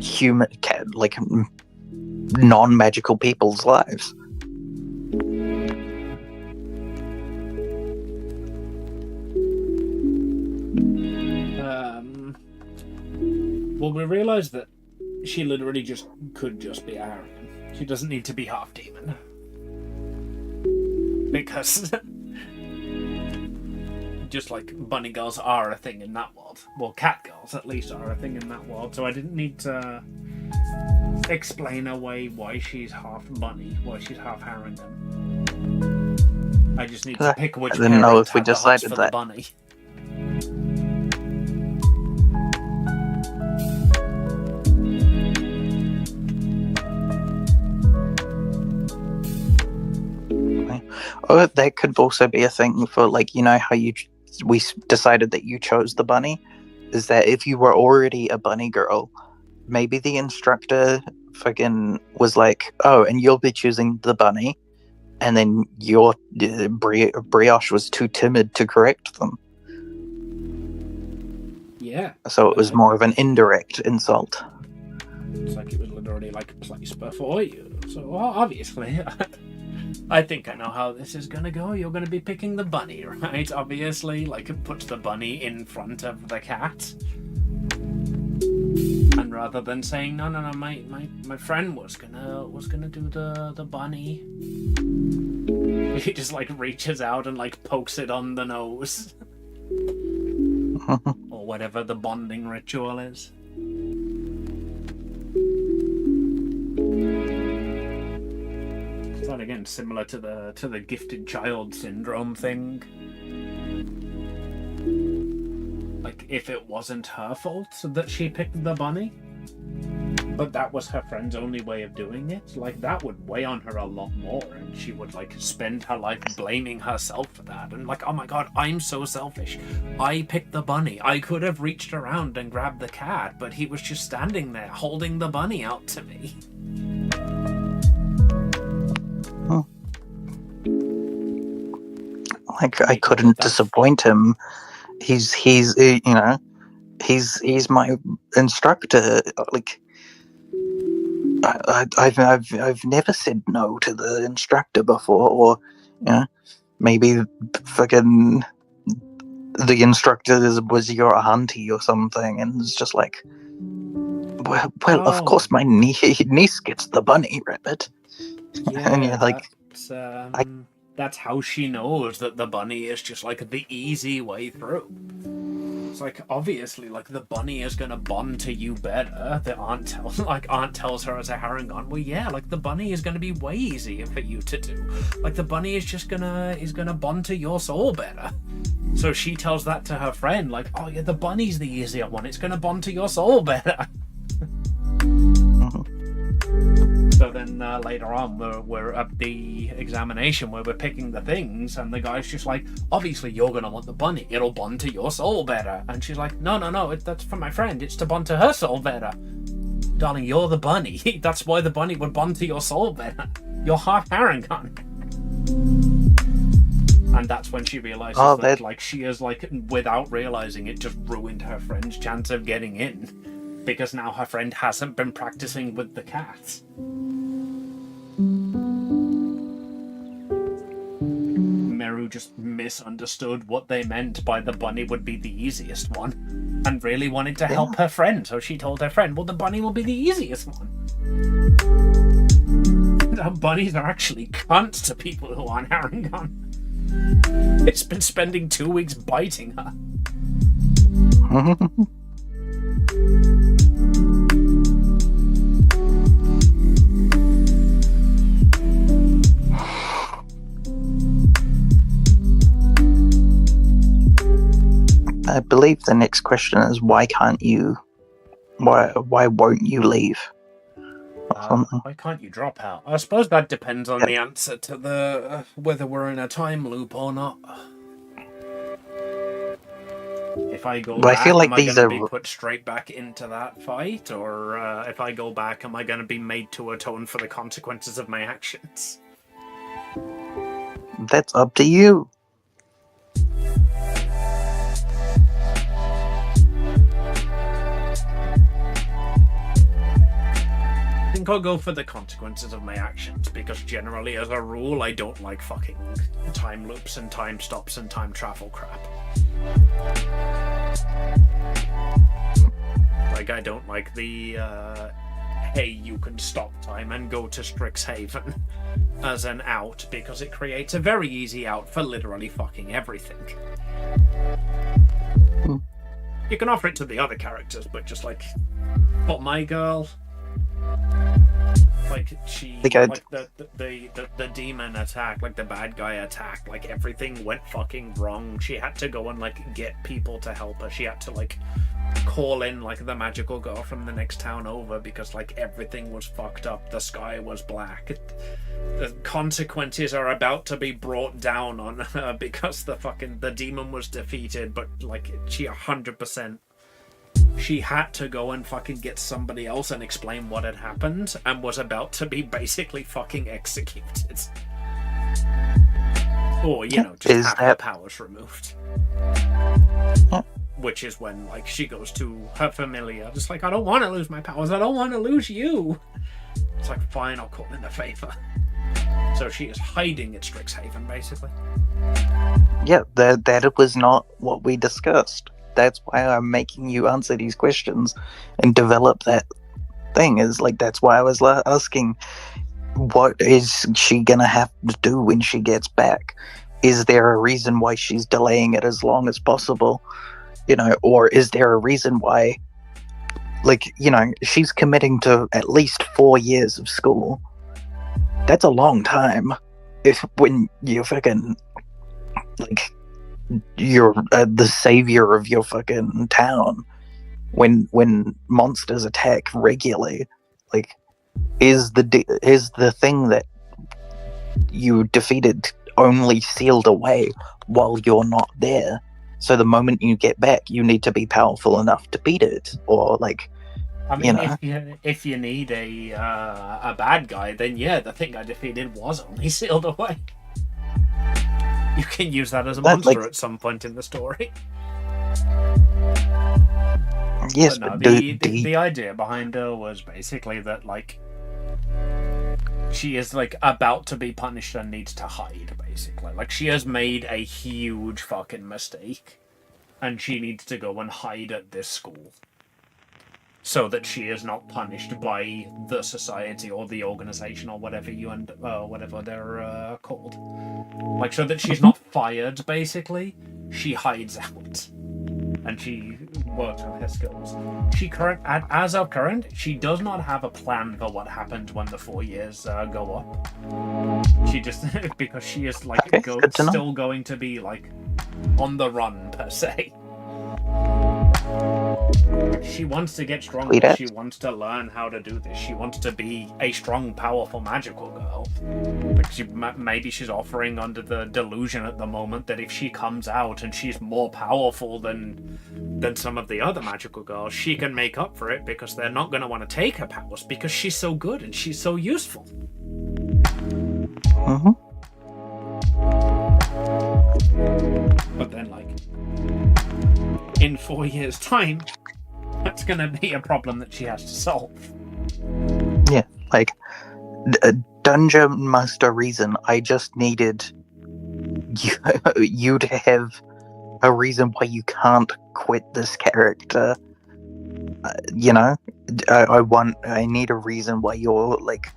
human, like non-magical people's lives? Well, we realised that she literally could just be a harrigan. She doesn't need to be half demon. Because just like bunny girls are a thing in that world. Well, cat girls at least are a thing in that world. So I didn't need to explain away why she's half bunny, why she's half harrigan. I just need to pick which I didn't know parent if we had the hots decided for that. the bunny. Oh, that could also be a thing for, like, you know how we decided that you chose the bunny? Is that if you were already a bunny girl, maybe the instructor fucking was like, oh, and you'll be choosing the bunny, and then your brioche was too timid to correct them. Yeah. So it was more of an indirect insult. It's like it was literally like placed before you. So well, obviously, I think I know how this is gonna go. You're gonna be picking the bunny, right? Obviously, like it puts the bunny in front of the cat. And rather than saying no, my friend was gonna do the bunny, he just like reaches out and like pokes it on the nose. Or whatever the bonding ritual is. It's not again similar to the gifted child syndrome thing. Like if it wasn't her fault that she picked the bunny, but that was her friend's only way of doing it, like that would weigh on her a lot more, and she would like spend her life blaming herself for that, and like, oh my god, I'm so selfish. I picked the bunny. I could have reached around and grabbed the cat, but he was just standing there holding the bunny out to me. Like I couldn't disappoint him. He's you know, he's my instructor. Like I've never said no to the instructor before, or you know, maybe fucking the instructor was your auntie or something, and it's just like, well, of course my niece gets the bunny rabbit. Yeah, and you're like, that's how she knows that the bunny is just like the easy way through. It's like obviously like the bunny is gonna bond to you better. The aunt tells her as a harrigan, well yeah, like the bunny is gonna be way easier for you to do. Like the bunny is just gonna bond to your soul better. So she tells that to her friend, like, oh yeah, the bunny's the easier one. It's gonna bond to your soul better. So then later on, we're at the examination where we're picking the things, and the guy's just like, obviously you're going to want the bunny. It'll bond to your soul better. And she's like, no, that's for my friend. It's to bond to her soul better. Darling, you're the bunny. That's why the bunny would bond to your soul better. You're half harrigan. And that's when she realizes that like she is like, without realizing it, just ruined her friend's chance of getting in. Because now her friend hasn't been practicing with the cat. Meru just misunderstood what they meant by the bunny would be the easiest one, and really wanted to help her friend, so she told her friend, well, the bunny will be the easiest one. Bunnies are actually cunts to people who aren't harrigan. It's been spending 2 weeks biting her. I believe the next question is why won't you leave? Why can't you drop out? I suppose that depends on the answer to the whether we're in a time loop or not. If I go But back, I feel like am I these going to are be put straight back into that fight? Or if I go back, am I going to be made to atone for the consequences of my actions? that's up to you. I think I'll go for the consequences of my actions, because generally, as a rule, I don't like fucking time loops and time stops and time travel crap. Like, I don't like the, hey, you can stop time and go to Strixhaven as an out, because it creates a very easy out for literally fucking everything. You can offer it to the other characters, but just like, for my girl, like she, like the demon attack, like the bad guy attack, like everything went fucking wrong. She had to go and like get people to help her. She had to like call in like the magical girl from the next town over because like everything was fucked up. The sky was black. The consequences are about to be brought down on her because the demon was defeated, but like she 100%. She had to go and fucking get somebody else and explain what had happened and was about to be basically fucking executed. Or, you know, just have her powers removed. Which is when, like, she goes to her familiar, just like, I don't want to lose my powers, I don't want to lose you. It's like, fine, I'll call in a favor. So she is hiding at Strixhaven, basically. Yeah, that was not what we discussed. That's why I'm making you answer these questions and develop that thing. Is like, that's why I was asking, what is she gonna have to do when she gets back? Is there a reason why she's delaying it as long as possible? You know, or is there a reason why, like, you know, she's committing to at least 4 years of school? That's a long time. When you fucking, like, you're the savior of your fucking town, when monsters attack regularly, like, is the thing that you defeated only sealed away while you're not there? So the moment you get back, you need to be powerful enough to beat it, or like, I mean, if you need a bad guy, then yeah, the thing I defeated was only sealed away. You can use that as a monster at some point in the story. Yes, but no, the idea behind her was basically that, like, she is, like, about to be punished and needs to hide, basically. Like, she has made a huge fucking mistake, and she needs to go and hide at this school. So that she is not punished by the society or the organization or whatever whatever they're called. Like, so that she's not fired, basically. She hides out. And she works on her skills. As of current, she does not have a plan for what happened when the 4 years go up. She just, because she is, like, still going to be, like, on the run, per se. She wants to get stronger. She wants to learn how to do this. She wants to be a strong, powerful, magical girl. Like, maybe she's offering under the delusion at the moment that if she comes out and she's more powerful than some of the other magical girls, she can make up for it because they're not going to want to take her powers because she's so good and she's so useful. But then, like, in 4 years' time, that's going to be a problem that she has to solve. Yeah, like, Dungeon Master reason, I just needed you to have a reason why you can't quit this character. You know, I need a reason why you're, like,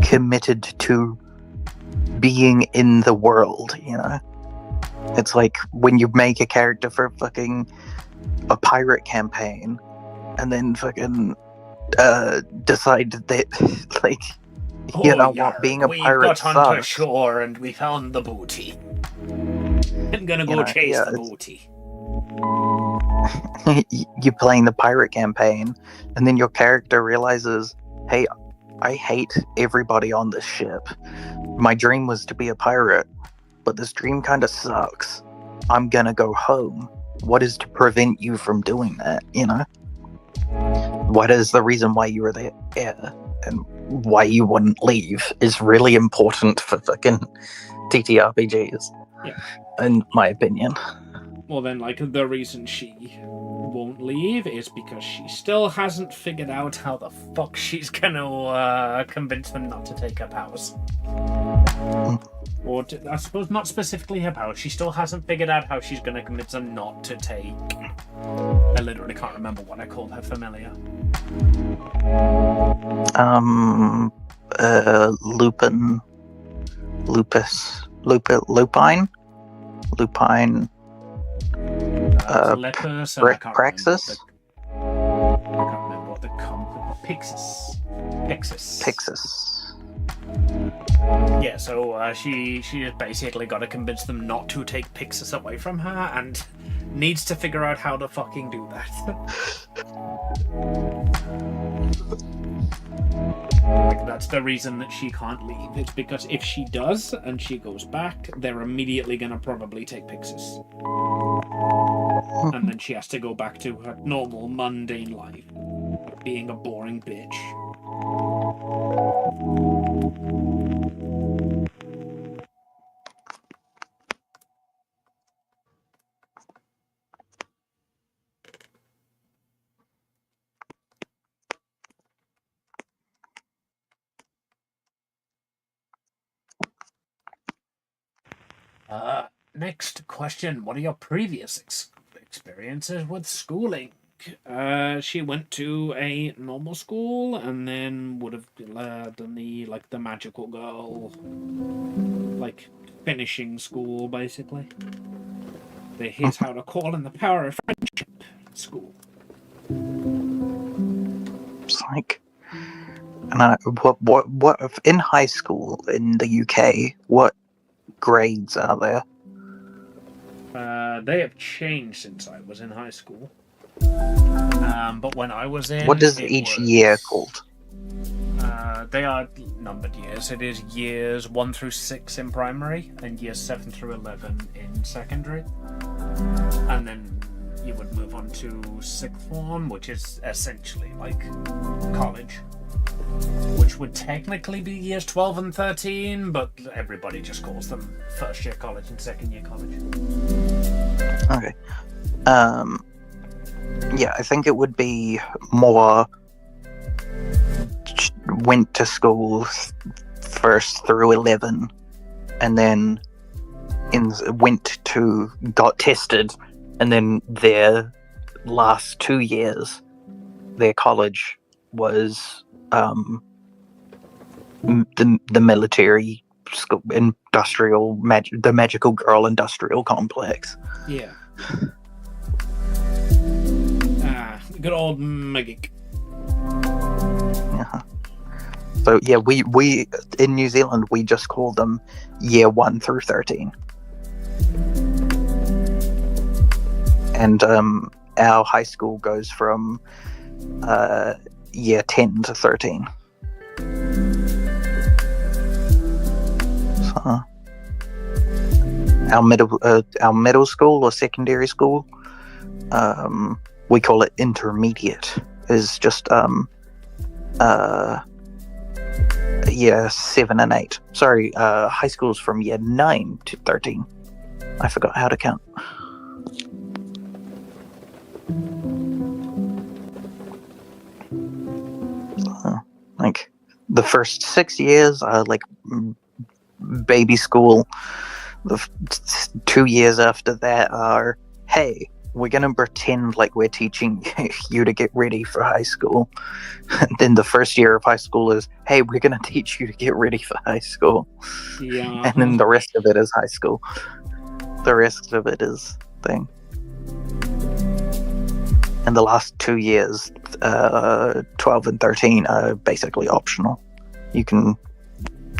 committed to being in the world, you know? It's like when you make a character for fucking a pirate campaign and then fucking decide that, like, you know what, being a pirate sucks. We got onto shore and we found the booty. I'm gonna go chase the booty. You're playing the pirate campaign and then your character realizes, hey, I hate everybody on this ship. My dream was to be a pirate, but this dream kind of sucks. I'm gonna go home. What is to prevent you from doing that, you know? What is the reason why you were there? And why you wouldn't leave is really important for fucking TTRPGs. Yeah. In my opinion. Well, then, like, the reason she won't leave is because she still hasn't figured out how the fuck she's gonna convince them not to take her powers. Or, I suppose not specifically her powers. She still hasn't figured out how she's gonna convince them not to take... I literally can't remember what I called her familiar. Lupin... Lupine? Lepus, and I can't Praxis? remember what the Pixis. Yeah, so she has basically got to convince them not to take Pixis away from her, and needs to figure out how to fucking do that. Like, that's the reason that she can't leave. It's because if she does and she goes back, they're immediately gonna probably take Pixis. And then she has to go back to her normal, mundane life, being a boring bitch. Next question. What are your previous experiences with schooling? She went to a normal school and then would have done the magical girl, like, finishing school, basically. The Here's How to Call in the Power of Friendship school. It's like... And what in high school in the UK, what grades are there? They have changed since I was in high school. But when I was in... What is each year called? They are numbered years. It is years 1 through 6 in primary, and years 7 through 11 in secondary. And then you would move on to sixth form, which is essentially like college. Which would technically be years 12 and 13, but everybody just calls them first year college and second year college. Okay. Yeah, I think it would be more went to school first through 11 and then got tested, and then their last 2 years, their college was the military school, industrial the magical girl industrial complex. Yeah. Good old magic. Yeah. So yeah, we in New Zealand we just call them year 1 through 13, and our high school goes from year 10 to 13. So our middle school or secondary school, we call it intermediate, is just year 7 and 8. Sorry, high school's from year 9 to 13. I forgot how to count. Like the first 6 years are like baby school. The 2 years after that are, hey, we're gonna pretend like we're teaching you to get ready for high school. And then the first year of high school is, hey, we're gonna teach you to get ready for high school. Yeah. And then the rest of it is high school. The rest of it is thing. And the last 2 years, 12 and 13, are basically optional. You can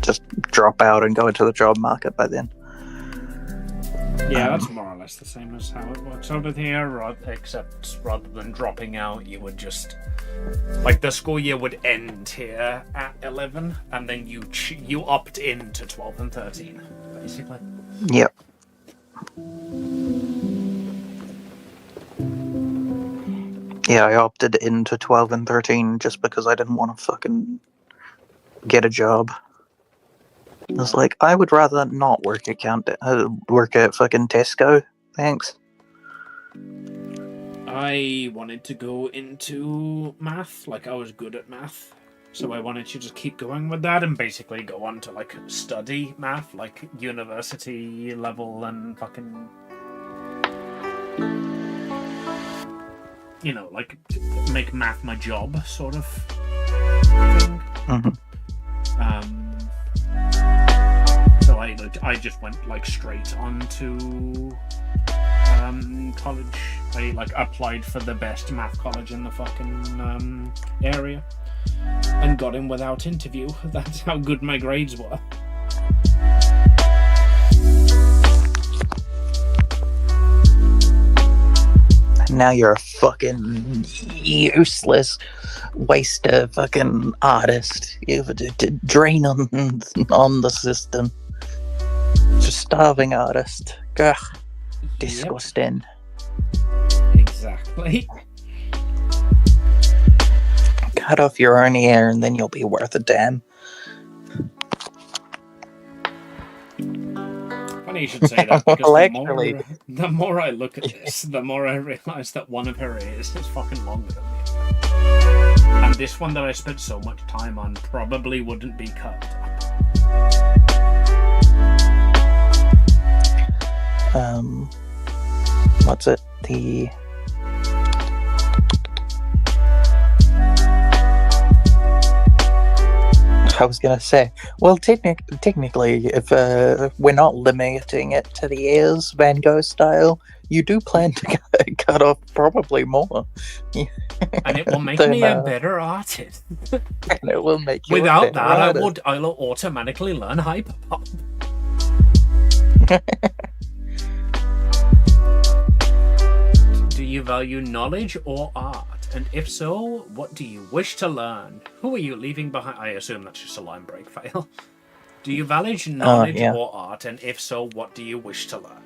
just drop out and go into the job market by then. Yeah, that's more or less the same as how it works over here, except rather than dropping out, you would just... Like, the school year would end here at 11, and then you opt in to 12 and 13, basically. Yep. Yeah, I opted into 12 and 13 just because I didn't want to fucking get a job. I was like, I would rather not work at work at fucking Tesco. Thanks. I wanted to go into math, like I was good at math. So I wanted to just keep going with that and basically go on to like study math, like university level and fucking, you know, like make math my job sort of thing. Mm-hmm. So I just went like straight on to college. I like applied for the best math college in the fucking area and got in without interview. That's how good my grades were. Now you're a fucking useless waste of fucking artist. You've to drain on the system. Just starving artist. Ugh, disgusting. Yep. Exactly. Cut off your own ear and then you'll be worth a damn. Funny you should say that, because Well, actually, the more I look at this, the more I realise that one of her ears is fucking longer than me. And this one that I spent so much time on probably wouldn't be cut up. What's it? I was gonna say, well, technically, if we're not limiting it to the ears, Van Gogh style, you do plan to cut off probably more. And it will make me a better artist. And it will make you Without a better artist. I'll automatically learn hyperpop. Do you value knowledge or art? And if so, what do you wish to learn? Who are you leaving behind? I assume that's just a line break fail. Do you value knowledge or art? And if so, what do you wish to learn?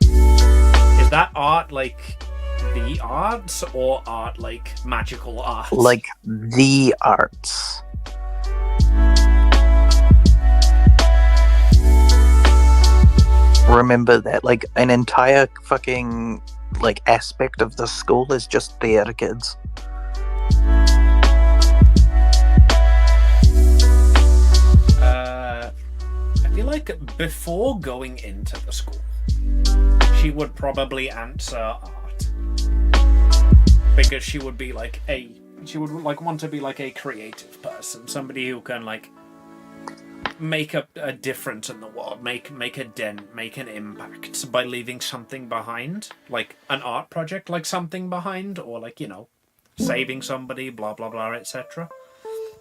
Is that art like the arts or art like magical arts? Like the arts. Remember that, like, an entire fucking like aspect of the school is just theater kids. I feel like before going into the school, she would probably answer art, because she would be like she would like want to be like a creative person, somebody who can like make a difference in the world, make a dent, make an impact by leaving something behind, like an art project, like something behind, or like, you know, saving somebody, blah blah blah, etc.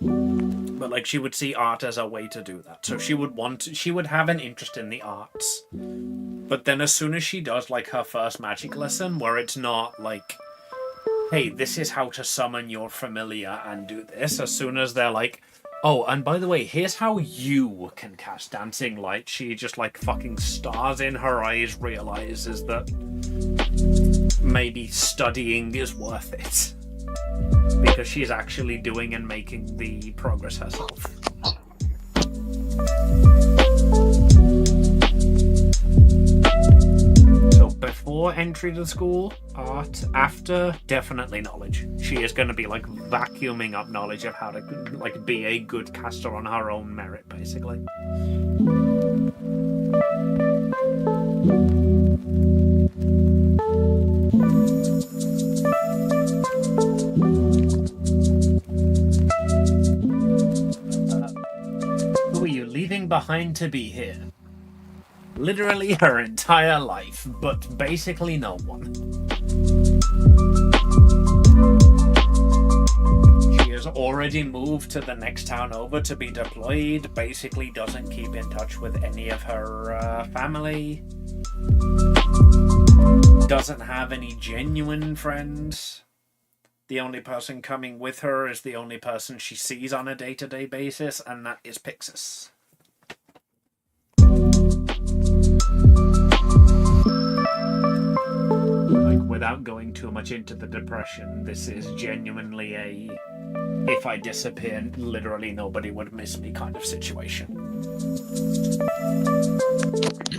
But like she would see art as a way to do that, so she would have an interest in the arts. But then as soon as she does like her first magic lesson, where it's not like, hey, this is how to summon your familiar and do this, as soon as they're like, oh, and by the way, here's how you can cast Dancing Light, she just like fucking stars in her eyes, realizes that maybe studying is worth it. Because she's actually doing and making the progress herself. So before entry to school, art. After, definitely knowledge. She is going to be like vacuuming up knowledge of how to like be a good caster on her own merit, basically. Who are you leaving behind to be here? Literally her entire life, but basically no one. She has already moved to the next town over to be deployed, basically doesn't keep in touch with any of her family, doesn't have any genuine friends. The only person coming with her is the only person she sees on a day-to-day basis, and that is Pixis. Like, without going too much into the depression, this is genuinely a if I disappear, literally nobody would miss me kind of situation.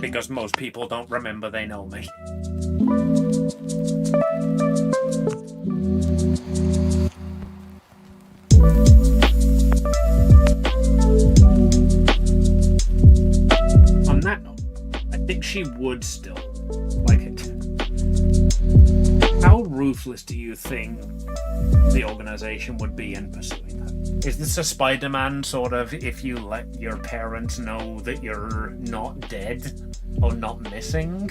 Because most people don't remember they know me. On that note, I think she would still like it. How ruthless do you think the organization would be in pursuing that? Is this a Spider-Man sort of, if you let your parents know that you're not dead or not missing,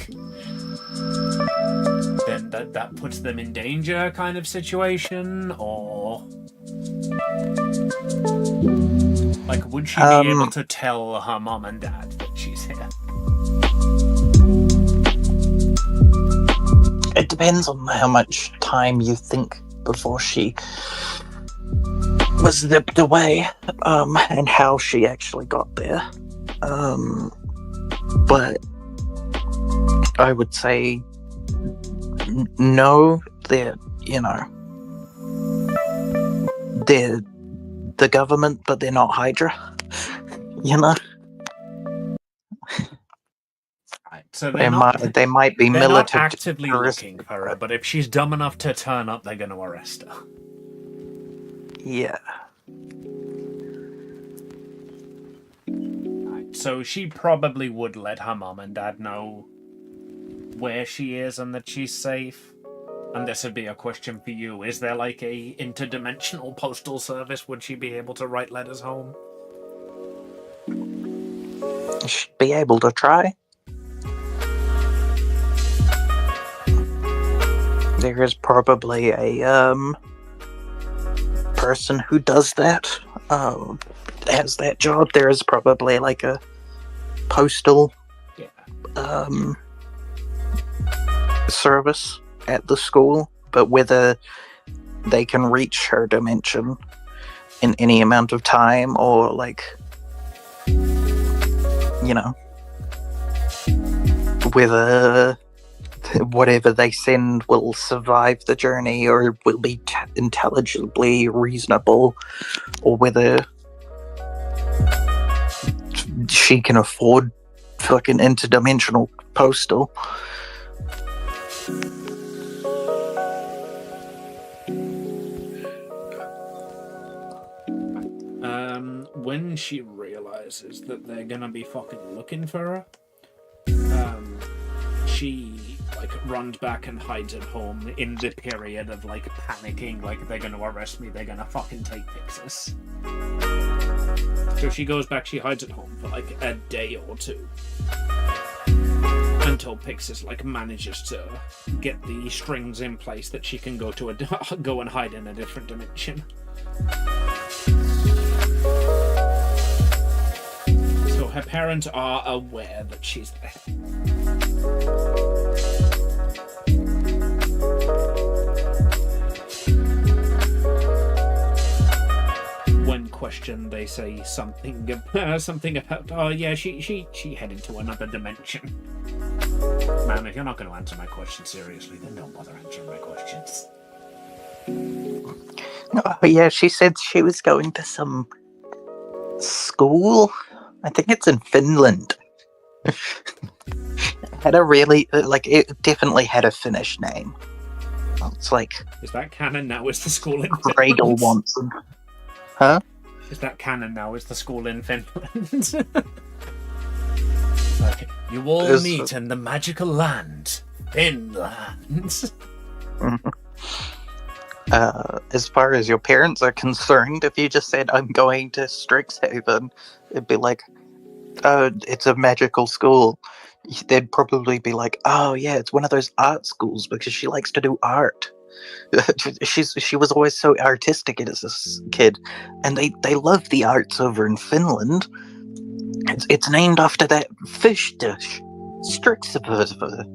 then that puts them in danger kind of situation? Or like, would she be able to tell her mom and dad that she's here? It depends on how much time you think before she was zipped away, and how she actually got there. But I would say no, they're the government, but they're not Hydra. So they might be they're not militant. actively looking for her, but if she's dumb enough to turn up, they're going to arrest her. Yeah. So she probably would let her mom and dad know where she is and that she's safe. And this would be a question for you. Is there like a interdimensional postal service? Would she be able to write letters home? She'd be able to try. There is probably a person who does that, has that job. There is probably like a postal service at the school, but whether they can reach her dimension in any amount of time, or whether whatever they send will survive the journey or will be intelligibly reasonable, or whether she can afford fucking interdimensional postal. When she realizes that they're gonna be fucking looking for her, she runs back and hides at home in the period of panicking, they're gonna arrest me, they're gonna fucking take Pixis. So she goes back, she hides at home for a day or two until Pixis manages to get the strings in place that she can go and hide in a different dimension. So her parents are aware that she's there. When questioned, they say something about, oh yeah, she headed to another dimension. Man, if you're not going to answer my question seriously, then don't bother answering my questions. Oh yeah, she said she was going to some school. I think it's in Finland. Had a really it definitely had a Finnish name. It's is that canon now? Is the school in Cradle Finland? Wanson. Huh? Is that canon now? Is the school in Finland? You all meet in the magical land, Finland. As far as your parents are concerned, if you just said, I'm going to Strixhaven, it'd be it's a magical school. They'd probably be oh yeah, it's one of those art schools because she likes to do art. She was always so artistic as a kid, and they love the arts over in Finland. It's named after that fish dish, Strixhaven.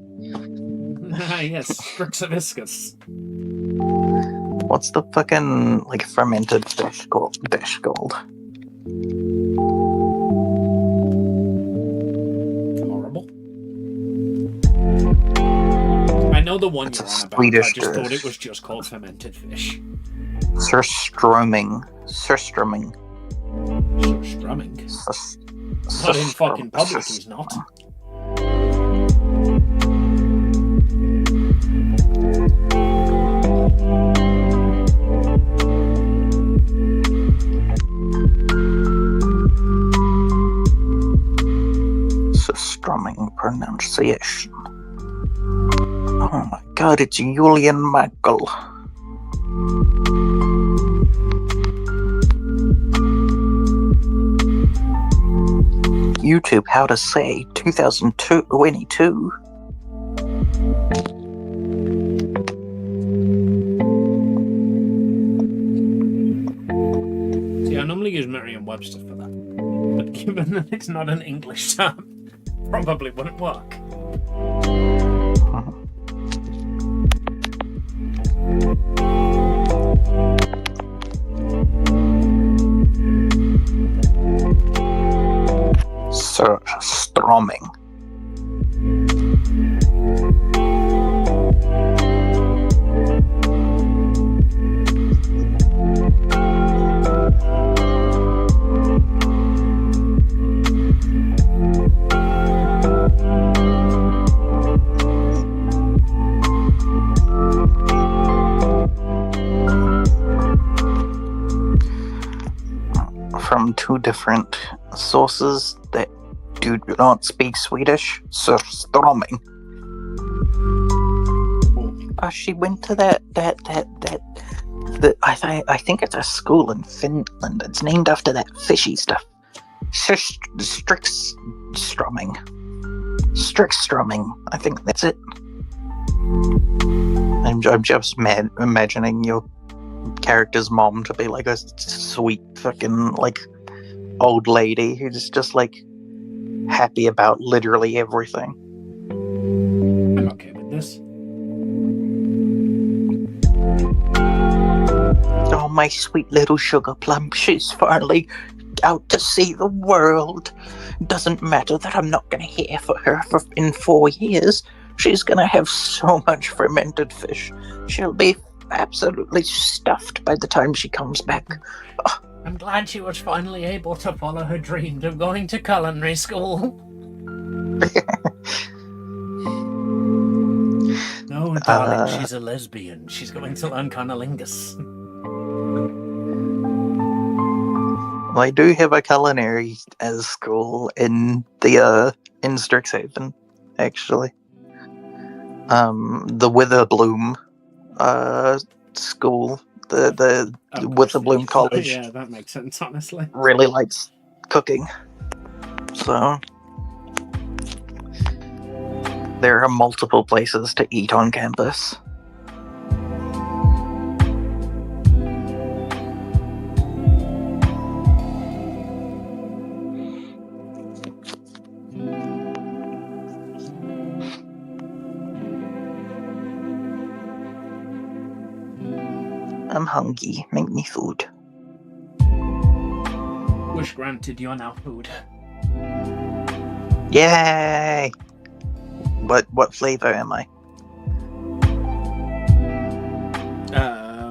Yes, Strixhaviscus. What's the fucking fermented fish called? Horrible. I know know the one It's you're a on about. I Swedish just thought dish. it was just called fermented fish. Surströmming. Strumming. Not in fucking public, he's not. Surströmming pronunciation. Oh my god, it's Julian Michael. YouTube, how to say 2022. See, I normally use Merriam-Webster for that. But given that it's not an English term, probably wouldn't work. Surströmming. From two different sources that do not speak Swedish. Surströmming. Oh, she went to that I think it's a school in Finland. It's named after that fishy stuff. Strixstrumming. I think that's it. I'm just imagining your character's mom to be like a sweet fucking like old lady who's just like happy about literally everything. I'm okay with this. Oh, my sweet little sugar plum, she's finally out to see the world. Doesn't matter that I'm not going to hear for her in 4 years. She's going to have so much fermented fish. She'll be absolutely stuffed by the time she comes back. Oh. I'm glad she was finally able to follow her dreams of going to culinary school. No, darling, she's a lesbian. She's going to learn cunnilingus. Well, I do have a culinary as school in the in Strixhaven, actually. The Witherbloom school, the Witherbloom College. Yeah, that makes sense, honestly. Really likes cooking, so there are multiple places to eat on campus. I'm hungry. Make me food. Wish granted, you're now food. Yay! What flavor am I?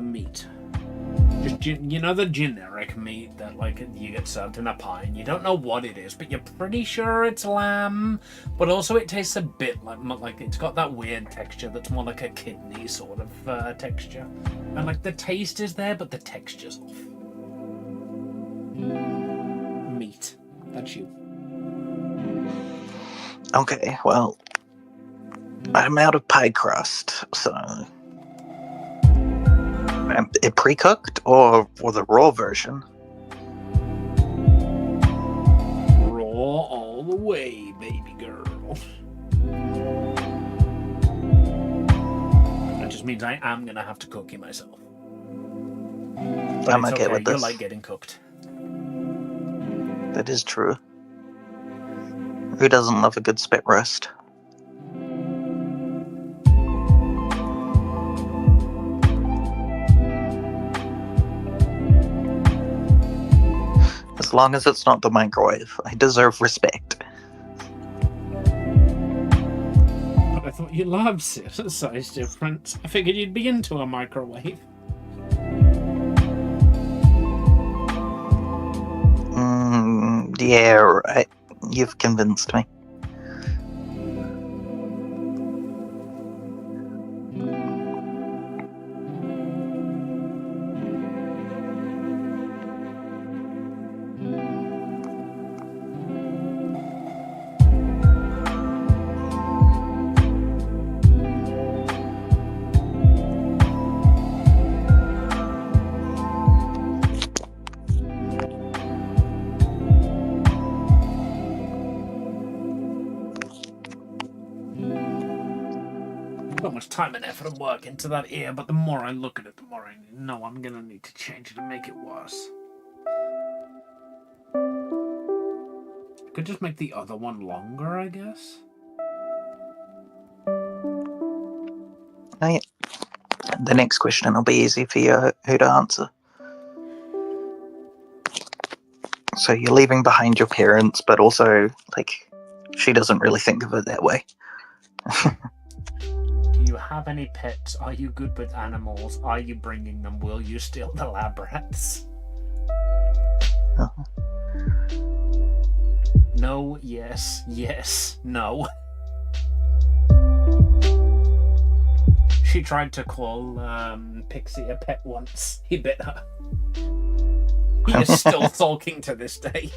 Meat. Just you know the generic meat that like you get served in a pie and you don't know what it is, but you're pretty sure it's lamb. But also it tastes a bit like it's got that weird texture that's more like a kidney sort of texture, and like the taste is there, but the texture's off. Meat. That's you. Okay, well, I'm out of pie crust, so it pre-cooked or the raw version? Raw all the way, baby girl. That just means I am gonna have to cook it myself. But I'm it's okay with You this. like getting cooked. That is true. Who doesn't love a good spit roast? As long as it's not the microwave, I deserve respect. But I thought you loved size difference. I figured you'd be into a microwave. Yeah, right. You've convinced me. Put much time and effort and work into that ear, but the more I look at it, the more I know I'm gonna need to change it and make it worse. I could just make the other one longer, I guess. Oh, yeah. The next question will be easy for you who to answer. So you're leaving behind your parents, but also, like, she doesn't really think of it that way. Do you have any pets? Are you good with animals? Are you bringing them? Will you steal the lab rats? Uh-huh. No, yes, yes, no. She tried to call Pixie a pet once. He bit her. He is still sulking to this day.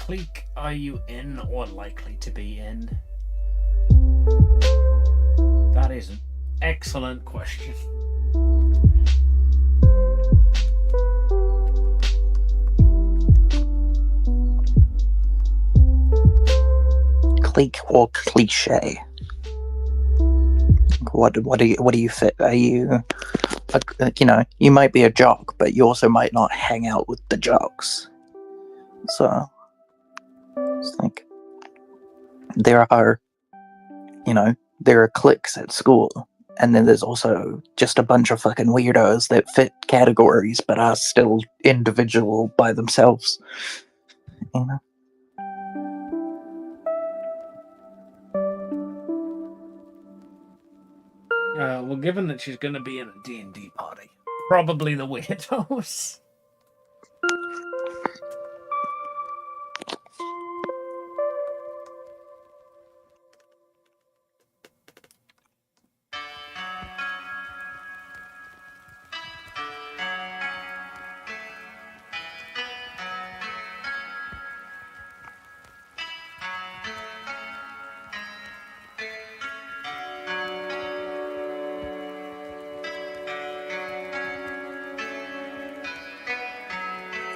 clique are you in or likely to be in? That is an excellent question. Clique or cliche? What do you fit? Are you, you might be a jock, but you also might not hang out with the jocks. So it's like there are cliques at school, and then there's also just a bunch of fucking weirdos that fit categories but are still individual by themselves. Well, given that she's going to be in a D&D party, probably the weirdos.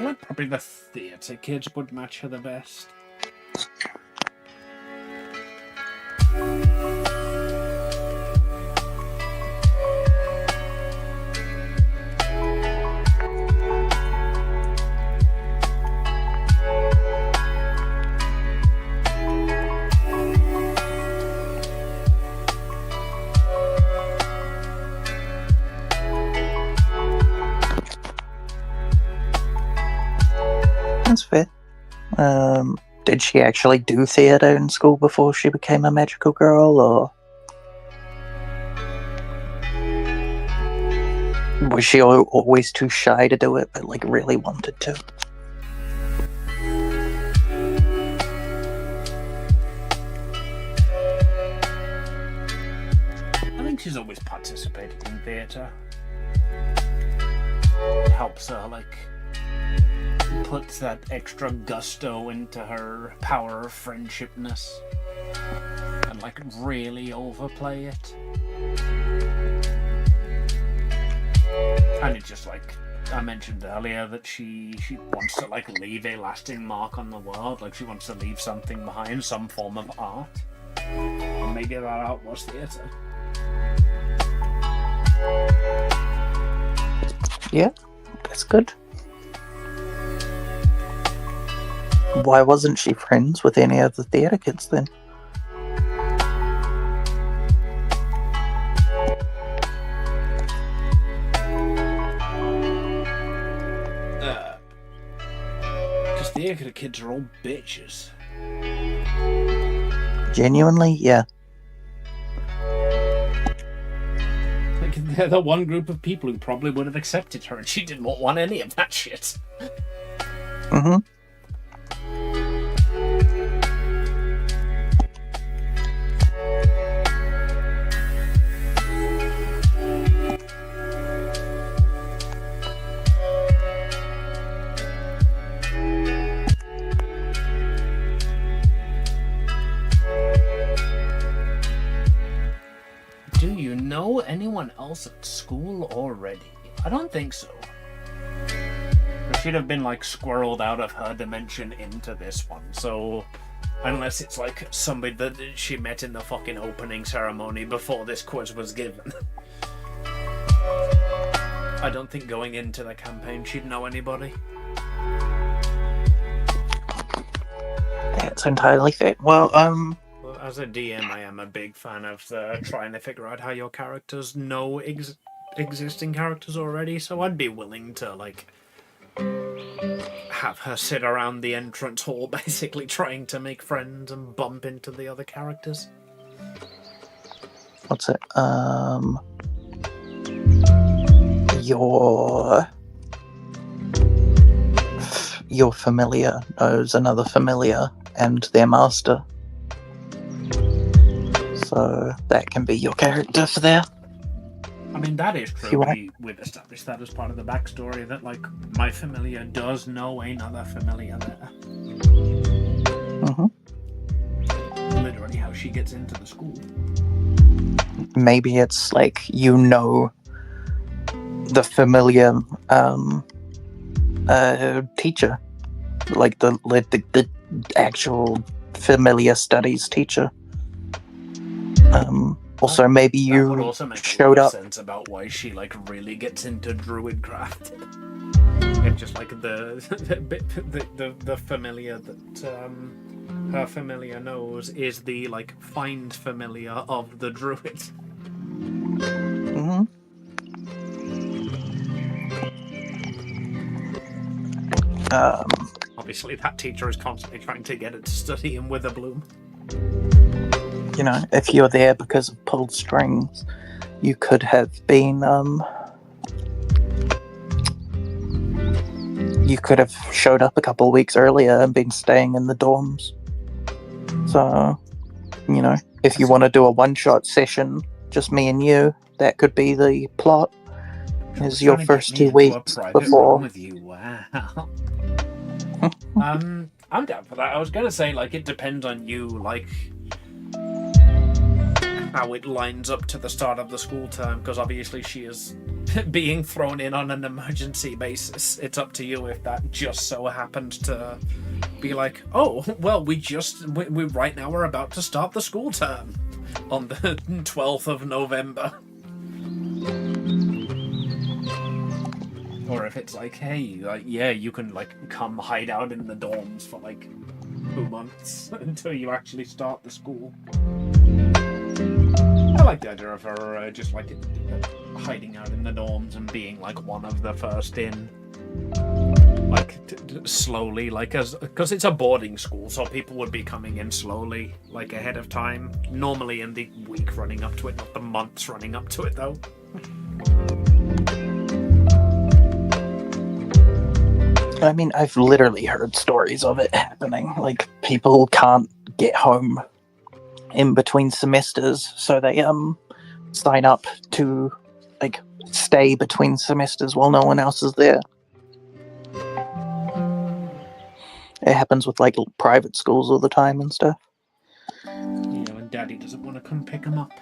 I think probably the theatre kids would match her the best. That's fair. Did she actually do theatre in school before she became a magical girl, or was she always too shy to do it, but really wanted to? think she's always participated in theatre. It helps her, like, puts that extra gusto into her power of friendshipness. And, like, really overplay it. And it's just, like, I mentioned earlier that she wants to, like, leave a lasting mark on the world. Like, she wants to leave something behind, some form of art. And maybe that art was theatre. Yeah, that's good. Why wasn't she friends with any of the theatre kids then? Because theatre kids are all bitches. Genuinely, yeah. Like, they're the one group of people who probably would have accepted her, and she didn't want any of that shit. Mm-hmm. Do you know anyone else at school already? I don't think so. She'd have been, like, squirreled out of her dimension into this one, so unless it's, like, somebody that she met in the fucking opening ceremony before this quiz was given. I don't think going into the campaign she'd know anybody. That's entirely fair. Well, As a DM, I am a big fan of trying to figure out how your characters know existing characters already, so I'd be willing to, like, have her sit around the entrance hall basically trying to make friends and bump into the other characters. what's it? Your familiar knows another familiar and their master. So that can be your character for there. I mean, that is true. We've established that as part of the backstory, that, like, my familiar does know another familiar there. Mm-hmm. Literally how she gets into the school. Maybe it's like, you know, the familiar teacher, like the actual familiar studies teacher. Also, maybe you would also make showed a lot up. of sense about why she, like, really gets into druidcraft. It's just like the familiar that her familiar knows is the, like, find familiar of the druid. Mm-hmm. Obviously, that teacher is constantly trying to get it to study in Witherbloom. You know, if you're there because of pulled strings, you could have been, you could have showed up a couple of weeks earlier and been staying in the dorms. So, you know, if you want to do a one-shot session, just me and you, that could be the plot. Is your first 2 weeks before. With you. Wow. I'm down for that. I was gonna say, like, it depends on you, like, how it lines up to the start of the school term, because obviously she is being thrown in on an emergency basis. It's up to you if that just so happened to be like, oh, well, we right now we're about to start the school term on the 12th of November. Or if it's like, hey, like, yeah, you can, like, come hide out in the dorms for, like, 2 months until you actually start the school. I like the idea of her just, like, hiding out in the dorms and being, like, one of the first in. Like, slowly, like, because it's a boarding school, so people would be coming in slowly, like, ahead of time. Normally in the week running up to it, not the months running up to it, though. I mean, I've literally heard stories of it happening. Like, people can't get home in between semesters, so they sign up to like stay between semesters while no one else is there. It happens with like private schools all the time and stuff. And Daddy doesn't want to come pick him up.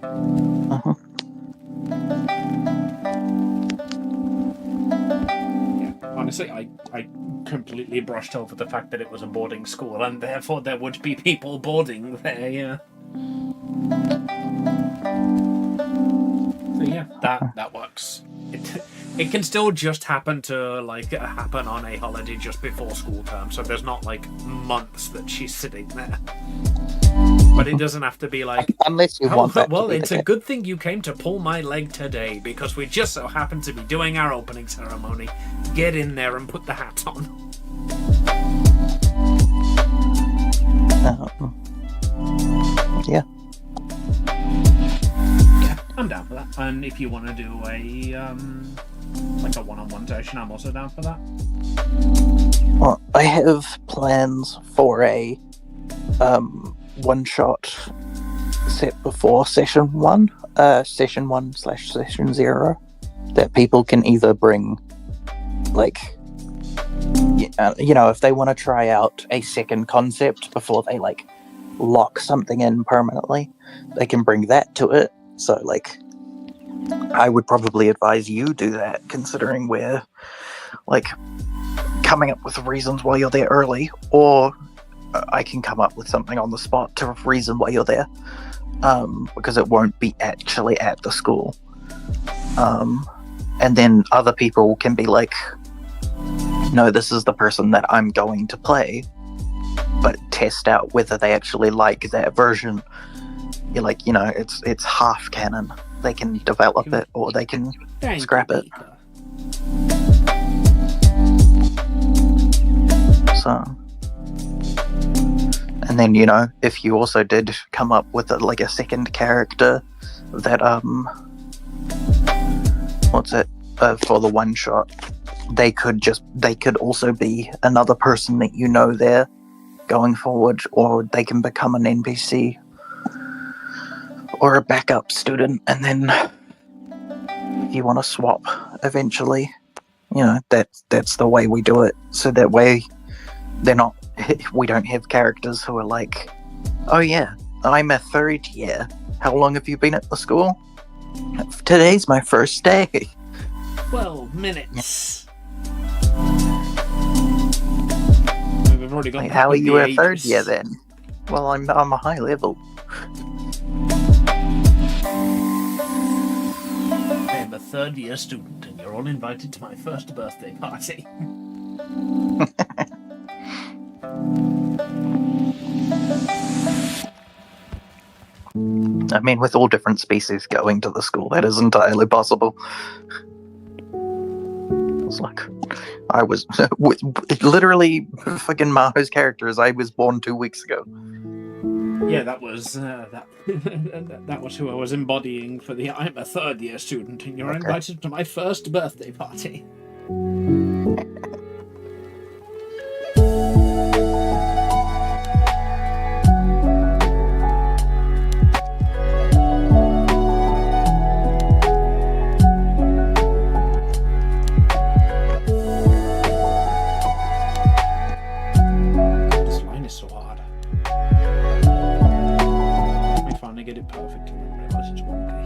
Uh-huh. Yeah, honestly, I completely brushed over the fact that it was a boarding school, and therefore there would be people boarding there. Yeah. So yeah, that works. It can still just happen to happen on a holiday just before school term, so there's not like months that she's sitting there. But it doesn't have to be like, unless you want that. Well, it's a good thing you came to pull my leg today because we just so happen to be doing our opening ceremony. Get in there and put the hat on. Yeah. Yeah, I'm down for that. And if you want to do a one-on-one session, I'm also down for that. Well, I have plans for a one-shot set before session 1, session 1/session 0, that people can either bring, if they want to try out a second concept before they lock something in permanently, they can bring that to it. So I would probably advise you do that, considering we're coming up with reasons why you're there early, or I can come up with something on the spot to reason why you're there, because it won't be actually at the school. And then other people can be like, no, this is the person that I'm going to play, but test out whether they actually like that version. You're like, it's half canon. They can develop it, or they can scrap it. So, and then if you also did come up with a second character that for the one shot, they could also be another person that there going forward, or they can become an NPC or a backup student, and then if you want to swap eventually, that's the way we do it. So that way we don't have characters who are like, oh yeah, I'm a third year. How long have you been at the school? Today's my first day. 12 minutes. We've already got. How are you a third year then? Well, I'm a high level. I'm a third year student, and you're all invited to my first birthday party. I mean, with all different species going to the school, that is entirely possible. It's like, I was literally fucking Maho's character as I was born 2 weeks ago. Yeah, that was that was who I was embodying for the I'm a third year student, and you're invited to my first birthday party. Get it perfect and then realize it's wonky.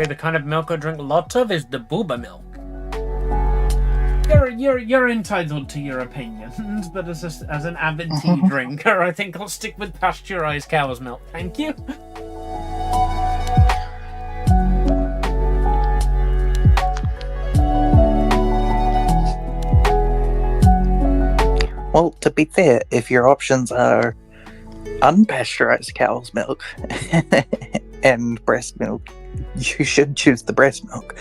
The kind of milk I drink lots of is the booba milk. You're entitled to your opinions, but as an avid tea drinker, I think I'll stick with pasteurized cow's milk. Thank you. Well, to be fair, if your options are unpasteurized cow's milk and breast milk, you should choose the breast milk.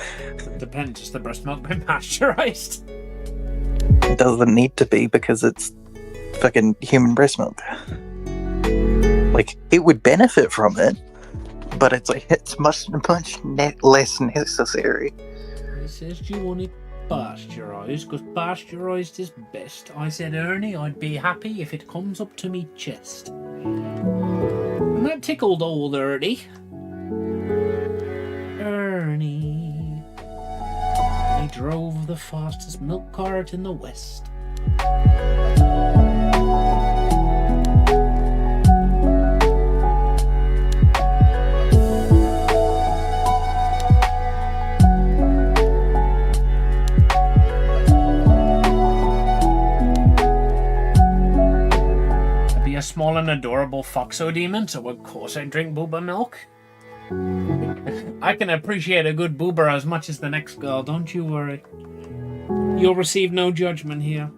Depends. Is the breast milk been pasteurized? It doesn't need to be because it's fucking human breast milk. Like, it would benefit from it, but it's like it's much less necessary. He says you want it pasteurized because pasteurized is best. I said, Ernie, I'd be happy if it comes up to me chest. And that tickled old Ernie. Ernie. He drove the fastest milk cart in the West. A small and adorable foxo demon, so of course I drink booba milk. I can appreciate a good boober as much as the next girl, don't you worry. You'll receive no judgment here.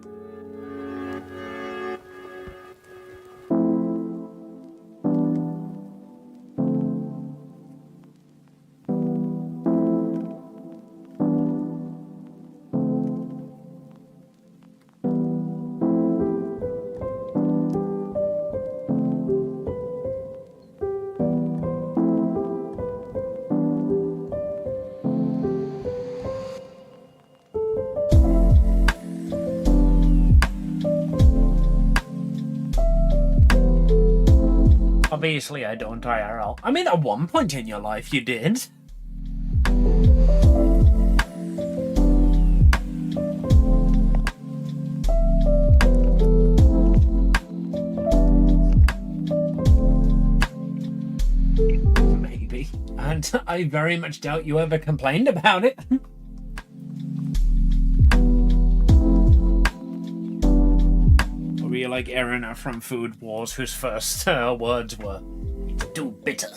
Obviously, I don't IRL. I mean, at one point in your life, you did. Maybe. And I very much doubt you ever complained about it. Or were you like Erina from Food Wars, whose first words were, "Too bitter."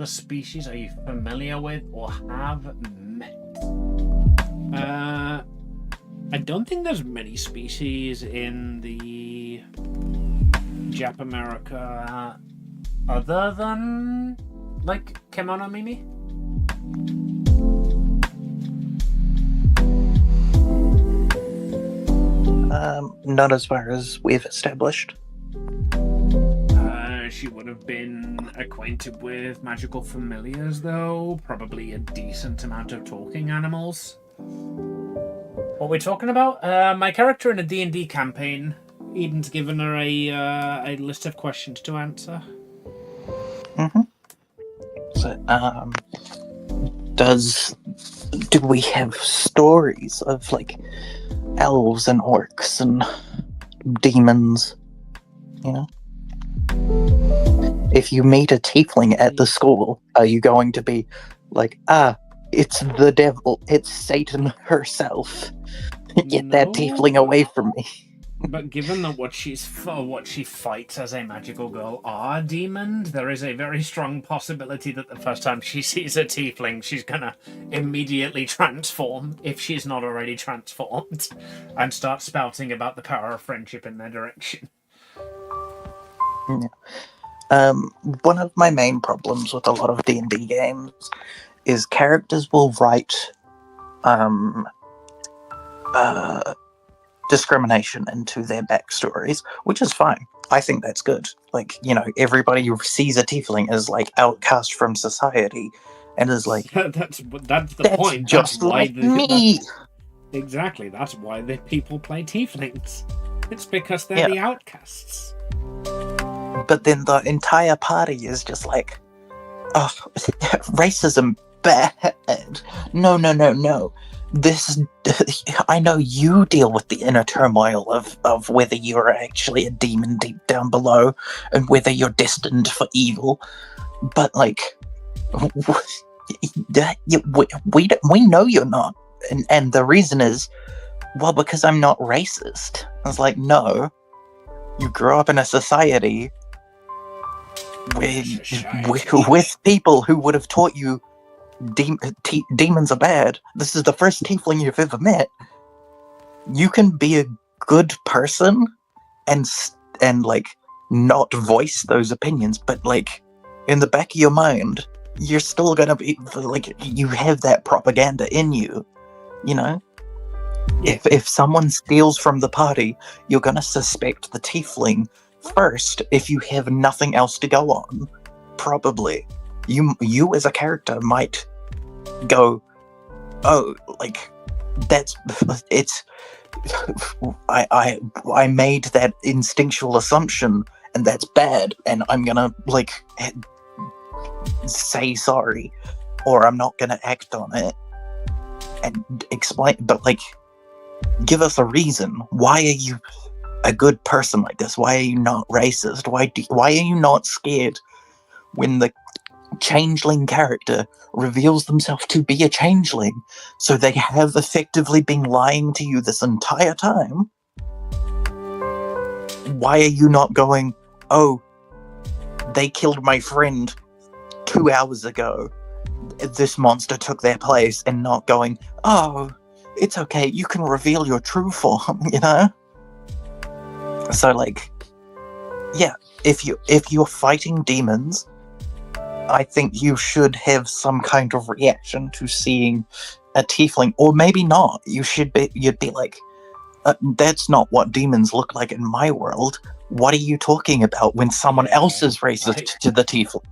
Species are you familiar with or have met? I don't think there's many species in the Jap America other than like Kemono Mimi. Not as far as we've established. She would have been acquainted with magical familiars, though. Probably a decent amount of talking animals. What are we talking about? My character in a D&D campaign. Eden's given her a list of questions to answer. Mm-hmm. So, do we have stories of, like, elves and orcs and demons, you know? If you meet a tiefling at the school, are you going to be like, it's the devil, it's Satan herself. Get that tiefling away from me. But given that what she fights as a magical girl are demons, there is a very strong possibility that the first time she sees a tiefling, she's gonna immediately transform, if she's not already transformed, and start spouting about the power of friendship in their direction. Yeah. One of my main problems with a lot of D&D games is characters will write discrimination into their backstories, which is fine. I think that's good. Like, you know, everybody who sees a tiefling as like outcast from society and is like, that's the point. Just that's like me. Exactly. That's why the people play tieflings. It's because they're the outcasts. But then the entire party is just like, racism bad. No. This, I know you deal with the inner turmoil of whether you're actually a demon deep down below and whether you're destined for evil, but like, we know you're not, and the reason is, well, because I'm not racist. I was like, no, you grew up in a society with people who would have taught you demons are bad. This is the first tiefling you've ever met. You can be a good person and like not voice those opinions, but like in the back of your mind, you're still gonna be like, you have that propaganda in you, you know? If someone steals from the party, you're gonna suspect the tiefling first if you have nothing else to go on. Probably. You as a character might go, oh, like, it's I made that instinctual assumption and that's bad, and I'm gonna like say sorry, or I'm not gonna act on it and explain, but like, give us a reason. Why are you a good person like this? Why are you not racist? Why are you not scared when the changeling character reveals themselves to be a changeling? So they have effectively been lying to you this entire time. Why are you not going, oh, they killed my friend 2 hours ago, this monster took their place, and not going, oh, it's okay, you can reveal your true form, you know? So like, yeah, if you're fighting demons, I think you should have some kind of reaction to seeing a tiefling, or maybe not. You'd be like, that's not what demons look like in my world. What are you talking about when someone else is racist to the tiefling?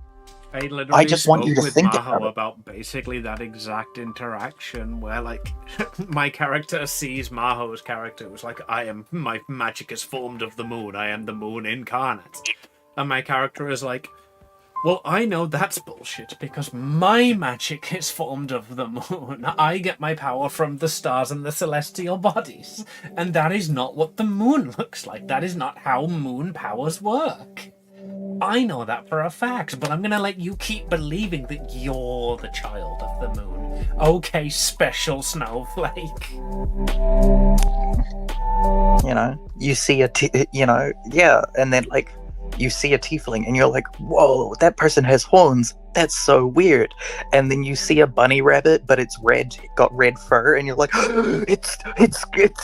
I just want you to think about basically that exact interaction where, like, my character sees Maho's character was like, my magic is formed of the moon. I am the moon incarnate. And my character is like, well, I know that's bullshit because my magic is formed of the moon. I get my power from the stars and the celestial bodies. And that is not what the moon looks like. That is not how moon powers work. I know that for a fact, but I'm gonna let you keep believing that you're the child of the moon. Okay, special snowflake. You know, you see and then like, you see a tiefling and you're like, whoa, that person has horns. That's so weird. And then you see a bunny rabbit, but it's red, got red fur, and you're like, oh, it's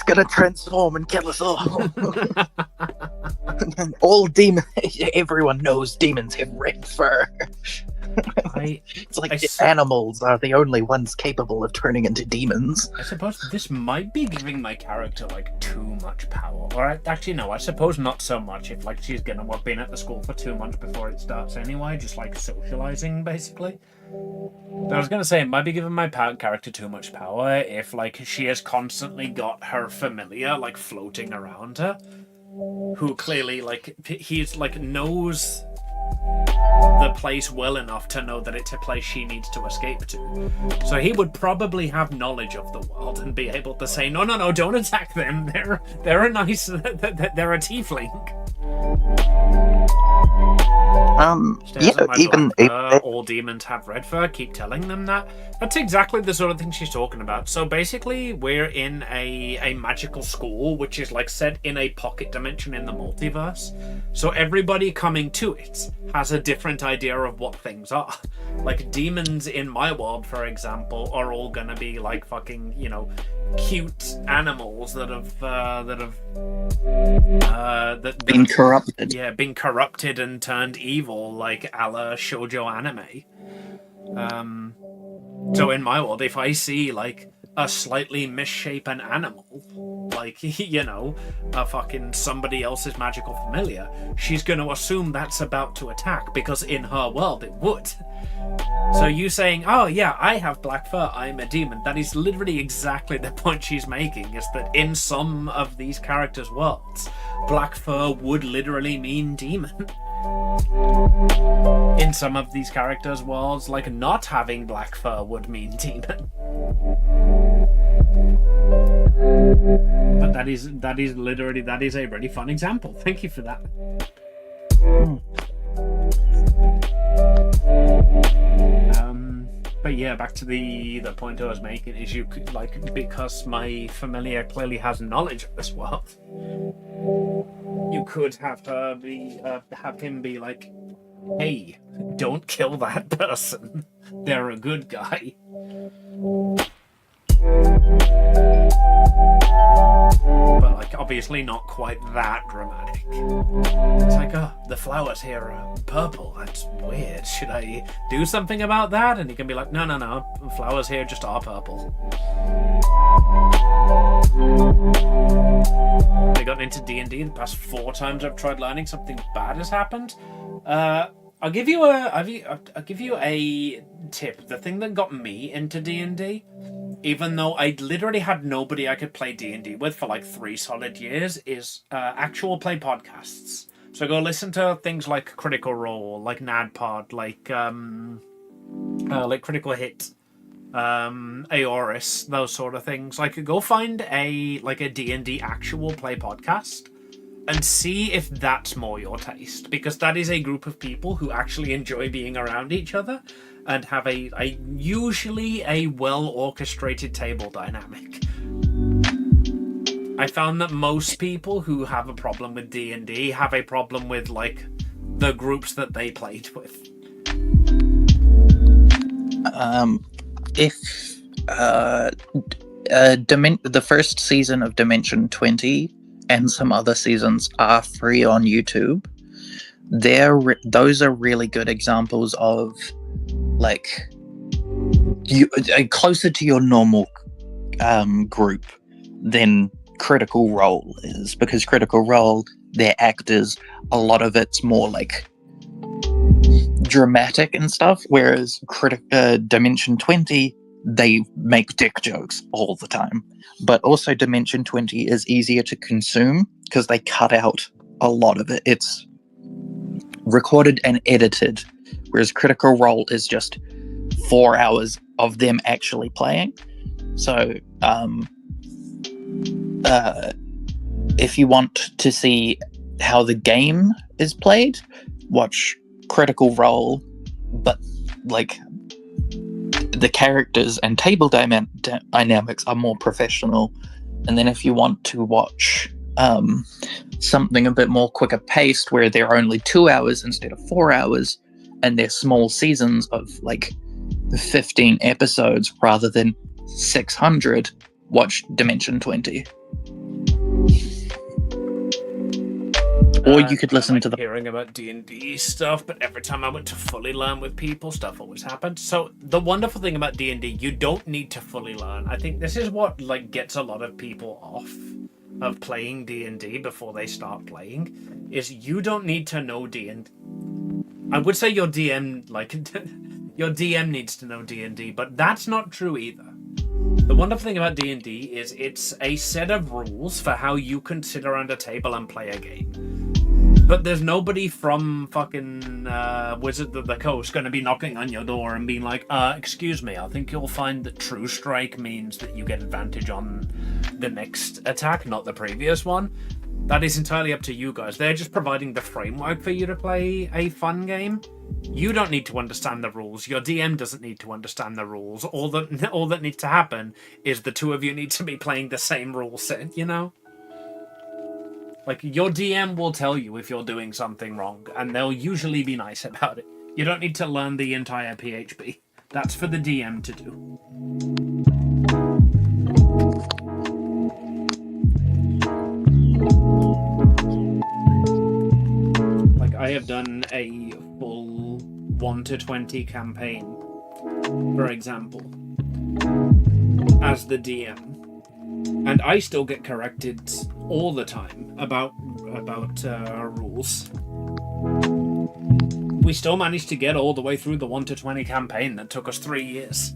gonna transform and kill us all. Everyone knows demons have red fur. It's like animals are the only ones capable of turning into demons. I suppose this might be giving my character like too much power. Or actually no, I suppose not so much if like she's gonna have been at the school for 2 months before it starts anyway, just like socializing basically. But I was gonna say it might be giving my character too much power if like she has constantly got her familiar like floating around her, who clearly like he's like knows the place well enough to know that it's a place she needs to escape to. So he would probably have knowledge of the world and be able to say, no, don't attack them. They're a nice, they're a tiefling. Even if all demons have red fur, keep telling them that. That's exactly the sort of thing she's talking about. So basically, we're in a magical school, which is like set in a pocket dimension in the multiverse. So everybody coming to it has a different idea of what things are. Like demons in my world, for example, are all gonna be like fucking, cute animals that been corrupted. Yeah, been corrupted and turned evil, like a la shoujo anime. So in my world, if I see like a slightly misshapen animal, like, a fucking somebody else's magical familiar, she's going to assume that's about to attack because in her world it would. So you saying, oh yeah, I have black fur, I'm a demon, that is literally exactly the point she's making, is that in some of these characters' worlds, black fur would literally mean demon. In some of these characters' worlds, like not having black fur would mean demon. But that is literally a really fun example. Thank you for that. But yeah, back to the point I was making is you could, like, because my familiar clearly has knowledge of this world, you could have him be like, hey, don't kill that person. They're a good guy. But, like, obviously not quite that dramatic. It's like, oh, the flowers here are purple. That's weird. Should I do something about that? And he can be like, no. Flowers here just are purple. I got into D&D the past 4 times I've tried learning, something bad has happened. I'll give you a tip. The thing that got me into D&D, even though I literally had nobody I could play D&D with for like 3 solid years, is actual play podcasts. So go listen to things like Critical Role, like NADPod, like Critical Hit, Aoris, those sort of things. Like, go find a D&D actual play podcast and see if that's more your taste, because that is a group of people who actually enjoy being around each other and have usually a well-orchestrated table dynamic. I found that most people who have a problem with D&D have a problem with, like, the groups that they played with. The first season of Dimension 20 and some other seasons are free on YouTube. Those are really good examples of, like, closer to your normal group than Critical Role is, because Critical Role, their actors, a lot of it's more like dramatic and stuff, whereas Dimension 20, they make dick jokes all the time. But also Dimension 20 is easier to consume because they cut out a lot of it. It's recorded and edited, whereas Critical Role is just 4 hours of them actually playing. So if you want to see how the game is played, watch Critical Role, but like the characters and table dynamics are more professional. And then if you want to watch something a bit more quicker paced, where they're only 2 hours instead of 4 hours, and they're small seasons of like 15 episodes rather than 600, watch Dimension 20. Or you could listen to hearing about D&D stuff, but every time I went to fully learn with people, stuff always happened. So the wonderful thing about D&D, you don't need to fully learn. I think this is what, like, gets a lot of people off of playing D&D before they start playing, is you don't need to know D&D. I would say your DM, like, your DM needs to know D&D, but that's not true either. The wonderful thing about D&D is it's a set of rules for how you can sit around a table and play a game. But there's nobody from fucking Wizard of the Coast going to be knocking on your door and being like, excuse me, I think you'll find that True Strike means that you get advantage on the next attack, not the previous one. That is entirely up to you guys. They're just providing the framework for you to play a fun game. You don't need to understand the rules. Your DM doesn't need to understand the rules. All that needs to happen is the two of you need to be playing the same rule set, you know? Like, your DM will tell you if you're doing something wrong, and they'll usually be nice about it. You don't need to learn the entire PHP. That's for the DM to do. Like, I have done a full 1 to 20 campaign, for example, as the DM. And I still get corrected all the time about rules. We still managed to get all the way through the 1 to 20 campaign that took us 3 years.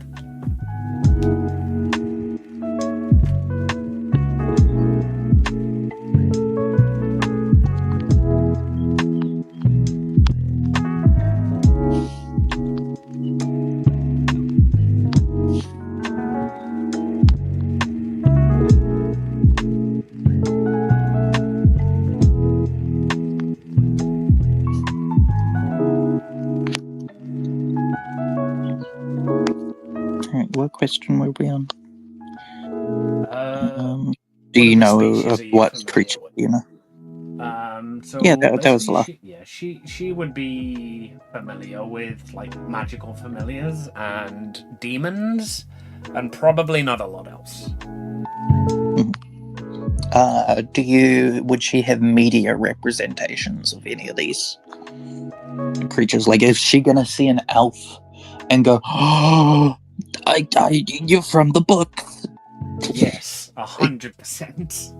what question were we on? Do What you are the know species of are you what familiar creature? with? You know. So Yeah, that was the last. she would be familiar with like magical familiars and demons, and probably not a lot else. Would she have media representations of any of these creatures? Like, is she gonna see an elf and go, "Oh, you're from the book"? Yes, 100%.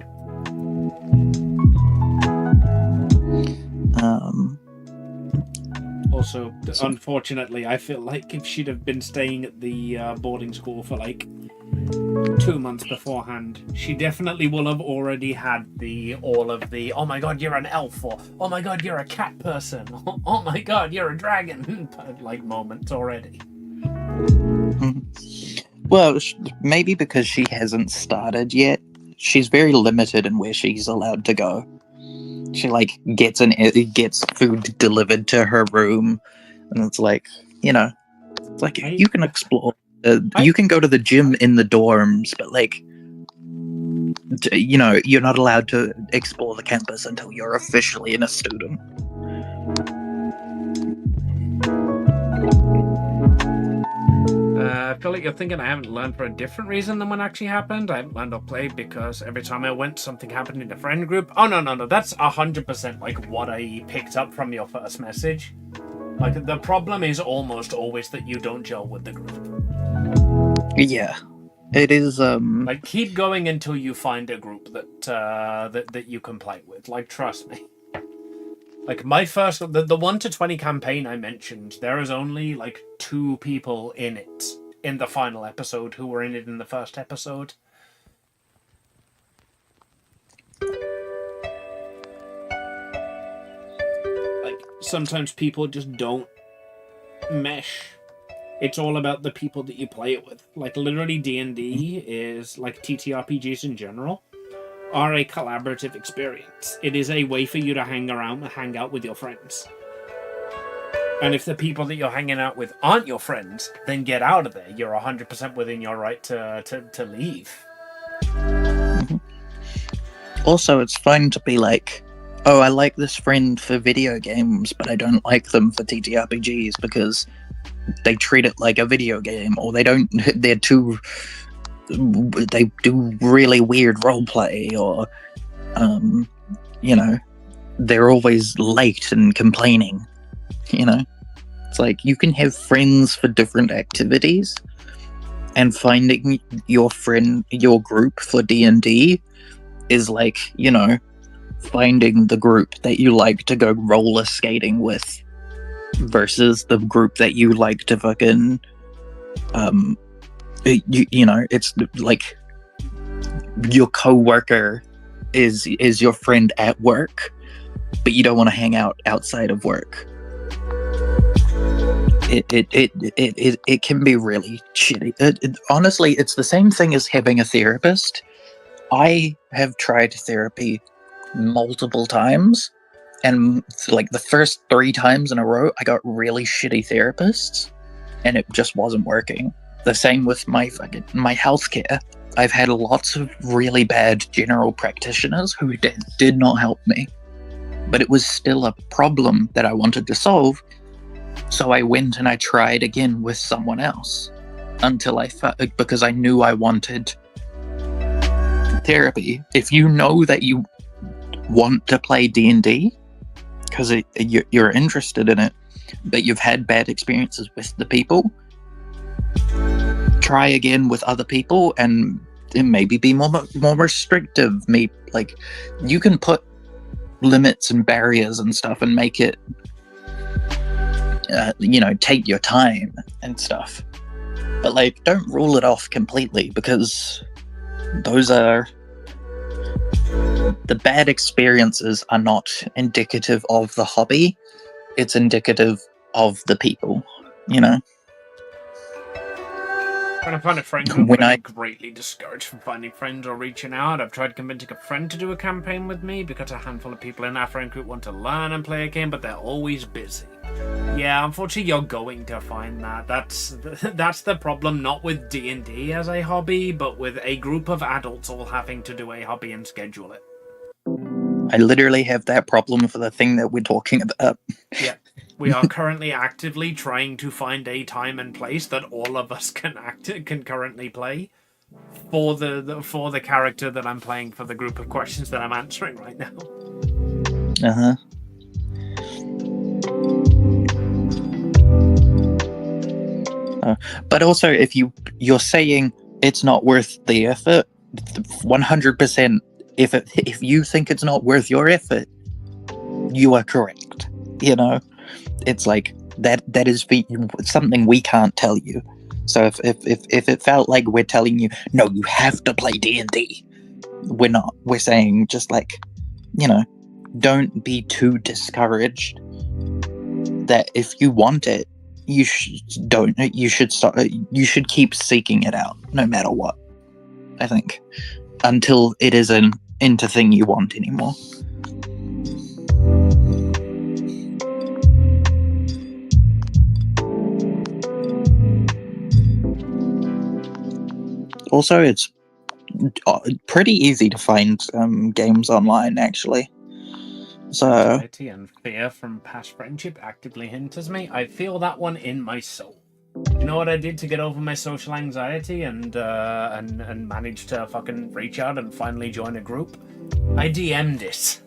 Also, unfortunately, I feel like if she'd have been staying at the boarding school for like 2 months beforehand, she definitely will have already had all of the "oh my god, you're an elf," or "oh my god, you're a cat person," or "oh my god, you're a dragon," like moments already. Well, maybe because she hasn't started yet, she's very limited in where she's allowed to go. She like gets food delivered to her room, and it's like, you know, it's like you can explore. You can go to the gym in the dorms, but like, you know, you're not allowed to explore the campus until you're officially a student. I feel like you're thinking I haven't learned for a different reason than what actually happened. I haven't learned or played because every time I went, something happened in the friend group. Oh, no. That's 100% like what I picked up from your first message. Like, the problem is almost always that you don't gel with the group. Yeah. It is, Like, keep going until you find a group that you can play with. Like, trust me. Like, my first... The 1 to 20 campaign I mentioned, there is only, like, 2 people in it in the final episode who were in it in the first episode. Like, sometimes people just don't mesh. It's all about the people that you play it with. Like, literally, D&D is, like, TTRPGs in general, are a collaborative experience. It is a way for you to hang out with your friends. And if the people that you're hanging out with aren't your friends, then get out of there. You're 100% within your right to leave. Also, it's fun to be like, oh, I like this friend for video games, but I don't like them for TTRPGs because they treat it like a video game, or they do really weird roleplay, or you know, they're always late and complaining. You know, it's like you can have friends for different activities, and finding your group for D&D is like, you know, finding the group that you like to go roller skating with versus the group that you like to fucking you know, it's like your co-worker is your friend at work, but you don't want to hang out outside of work. It can be really shitty. Honestly, it's the same thing as having a therapist. I have tried therapy multiple times, and like the first 3 times in a row, I got really shitty therapists, and it just wasn't working. The same with my healthcare. I've had lots of really bad general practitioners who did not help me, but it was still a problem that I wanted to solve. So I went and I tried again with someone else until because I knew I wanted therapy. If you know that you want to play D&D because you're interested in it, but you've had bad experiences with the people, try again with other people and maybe be more restrictive. Maybe like you can put limits and barriers and stuff and make it you know, take your time and stuff, but like don't rule it off completely, because those are the bad experiences are not indicative of the hobby, it's indicative of the people, you know. When I find a friend group, When I I get greatly discouraged from finding friends or reaching out. I've tried convincing a friend to do a campaign with me because a handful of people in our friend group want to learn and play a game, but they're always busy. Yeah, unfortunately, you're going to find that. That's the problem, not with D&D as a hobby, but with a group of adults all having to do a hobby and schedule it. I literally have that problem for the thing that we're talking about. Yeah. We are currently actively trying to find a time and place that all of us can currently play for the character that I'm playing for the group of questions that I'm answering right now. Uh-huh. But also, if you're saying it's not worth the effort, 100%. If you think it's not worth your effort, you are correct. You know, it's like that is something we can't tell you. So if it felt like we're telling you, no, you have to play D&D, we're not. We're saying just like, you know, don't be too discouraged. That if you want it, you should start. You should keep seeking it out, no matter what. I think until it isn't into thing you want anymore. Also, it's pretty easy to find games online, actually. So Anxiety and fear from past friendship actively hinders me. I feel that one in my soul. You know what I did to get over my social anxiety and manage to fucking reach out and finally join a group? I DM'd it.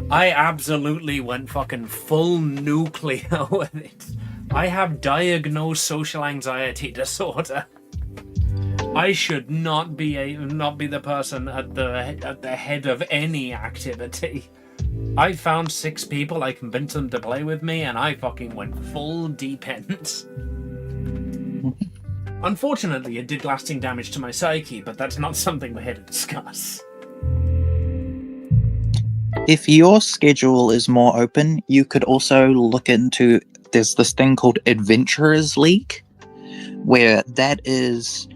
I absolutely went fucking full nuclear with it. I have diagnosed social anxiety disorder. I should not be the person at the head of any activity. I found 6 people, I convinced them to play with me, and I fucking went full deep end. Unfortunately, it did lasting damage to my psyche, but that's not something we're here to discuss. if your schedule is more open, you could also look into, there's this thing called Adventurers League, where that is,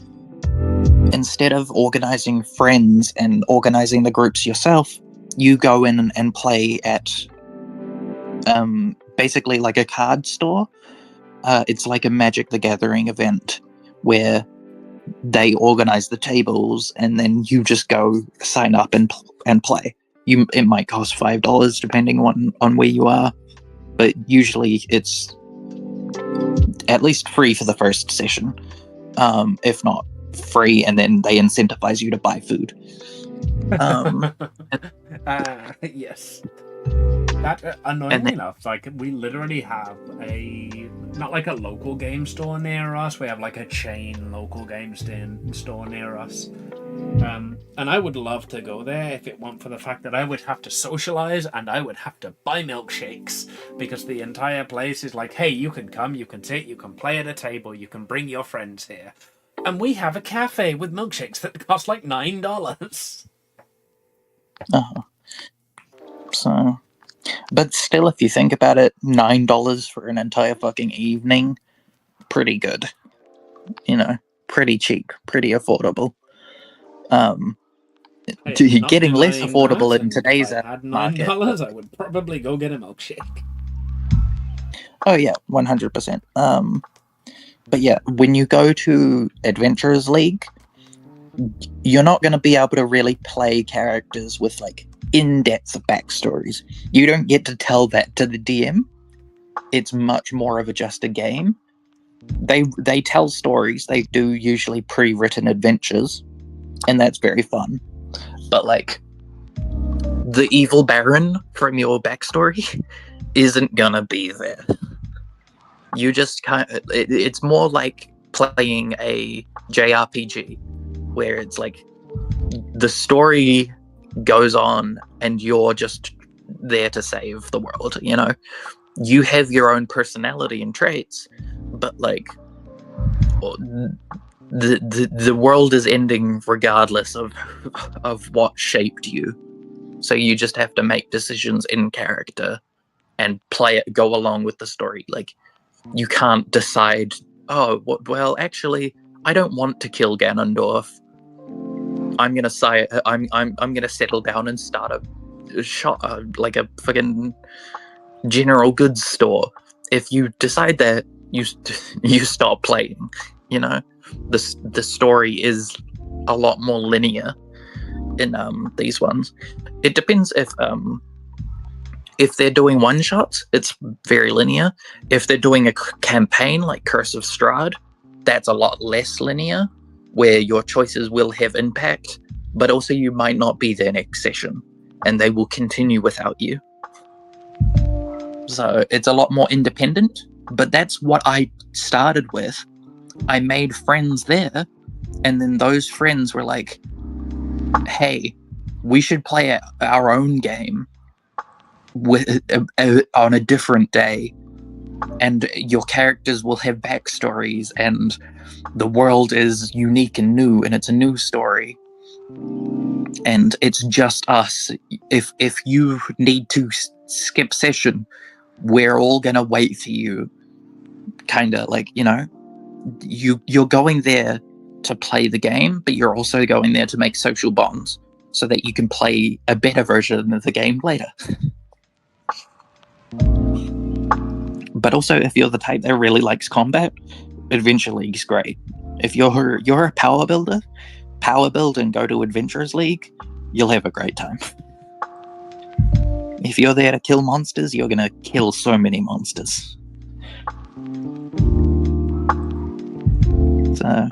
instead of organizing friends and organizing the groups yourself, you go in and play at basically like a card store. It's like a Magic the Gathering event where they organize the tables and then you just go sign up and play. It might cost $5 depending on where you are, but usually it's at least free for the first session, if not free, and then they incentivize you to buy food. Yes. That, annoyingly enough, like, we literally have not like a local game store near us, we have like a chain local game store near us. And I would love to go there if it weren't for the fact that I would have to socialize and I would have to buy milkshakes, because the entire place is like, hey, you can come, you can sit, you can play at a table, you can bring your friends here. And we have a cafe with milkshakes that cost like $9. So, but still, if you think about it, $9 for an entire fucking evening, pretty good. You know, pretty cheap, pretty affordable. Hey, getting less affordable in today's if I had market. $9, I would probably go get a milkshake. Oh yeah, 100%. But yeah, when you go to Adventurers League, you're not going to be able to really play characters with like in-depth backstories. You don't get to tell that to the DM. It's much more of just a game. They tell stories. They do usually pre-written adventures, and that's very fun. But like, the evil baron from your backstory isn't gonna be there. You just it's more like playing a JRPG, where it's like the story goes on and you're just there to save the world. You know, you have your own personality and traits, but like the world is ending regardless of what shaped you. So you just have to make decisions in character and play it, go along with the story. Like, you can't decide, well, actually, I don't want to kill Ganondorf. I'm gonna say I'm gonna settle down and start a shop, like a fucking general goods store. If you decide that, you stop playing. You know, the story is a lot more linear in these ones. It depends if they're doing one shots, it's very linear. If they're doing a campaign like Curse of Strahd, that's a lot less linear, where your choices will have impact, but also you might not be there next session, and they will continue without you. So it's a lot more independent, but that's what I started with. I made friends there, and then those friends were like, hey, we should play our own game on a different day, and your characters will have backstories, and the world is unique and new, and it's a new story, and it's just us. If you need to skip session, we're all gonna wait for you. Kind of like, you know, you're going there to play the game, but you're also going there to make social bonds so that you can play a better version of the game later. But also, if you're the type that really likes combat, Adventure League's great. If you're a power build and go to Adventurers League, you'll have a great time. If you're there to kill monsters, you're gonna kill so many monsters. So,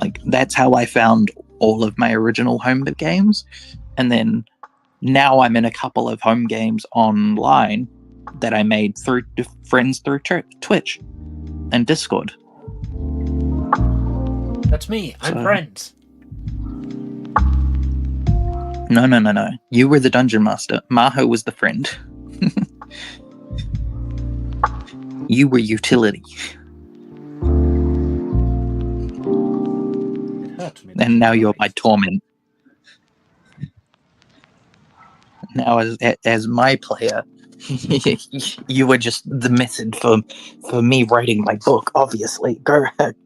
like, that's how I found all of my original home games. And then now I'm in a couple of home games online that I made through friends through Twitch and Discord. That's me. I'm friends. No. You were the dungeon master. Maho was the friend. You were utility. It hurt me. And now you're my torment. Now, as my player, you were just the method for me writing my book. Obviously, go ahead.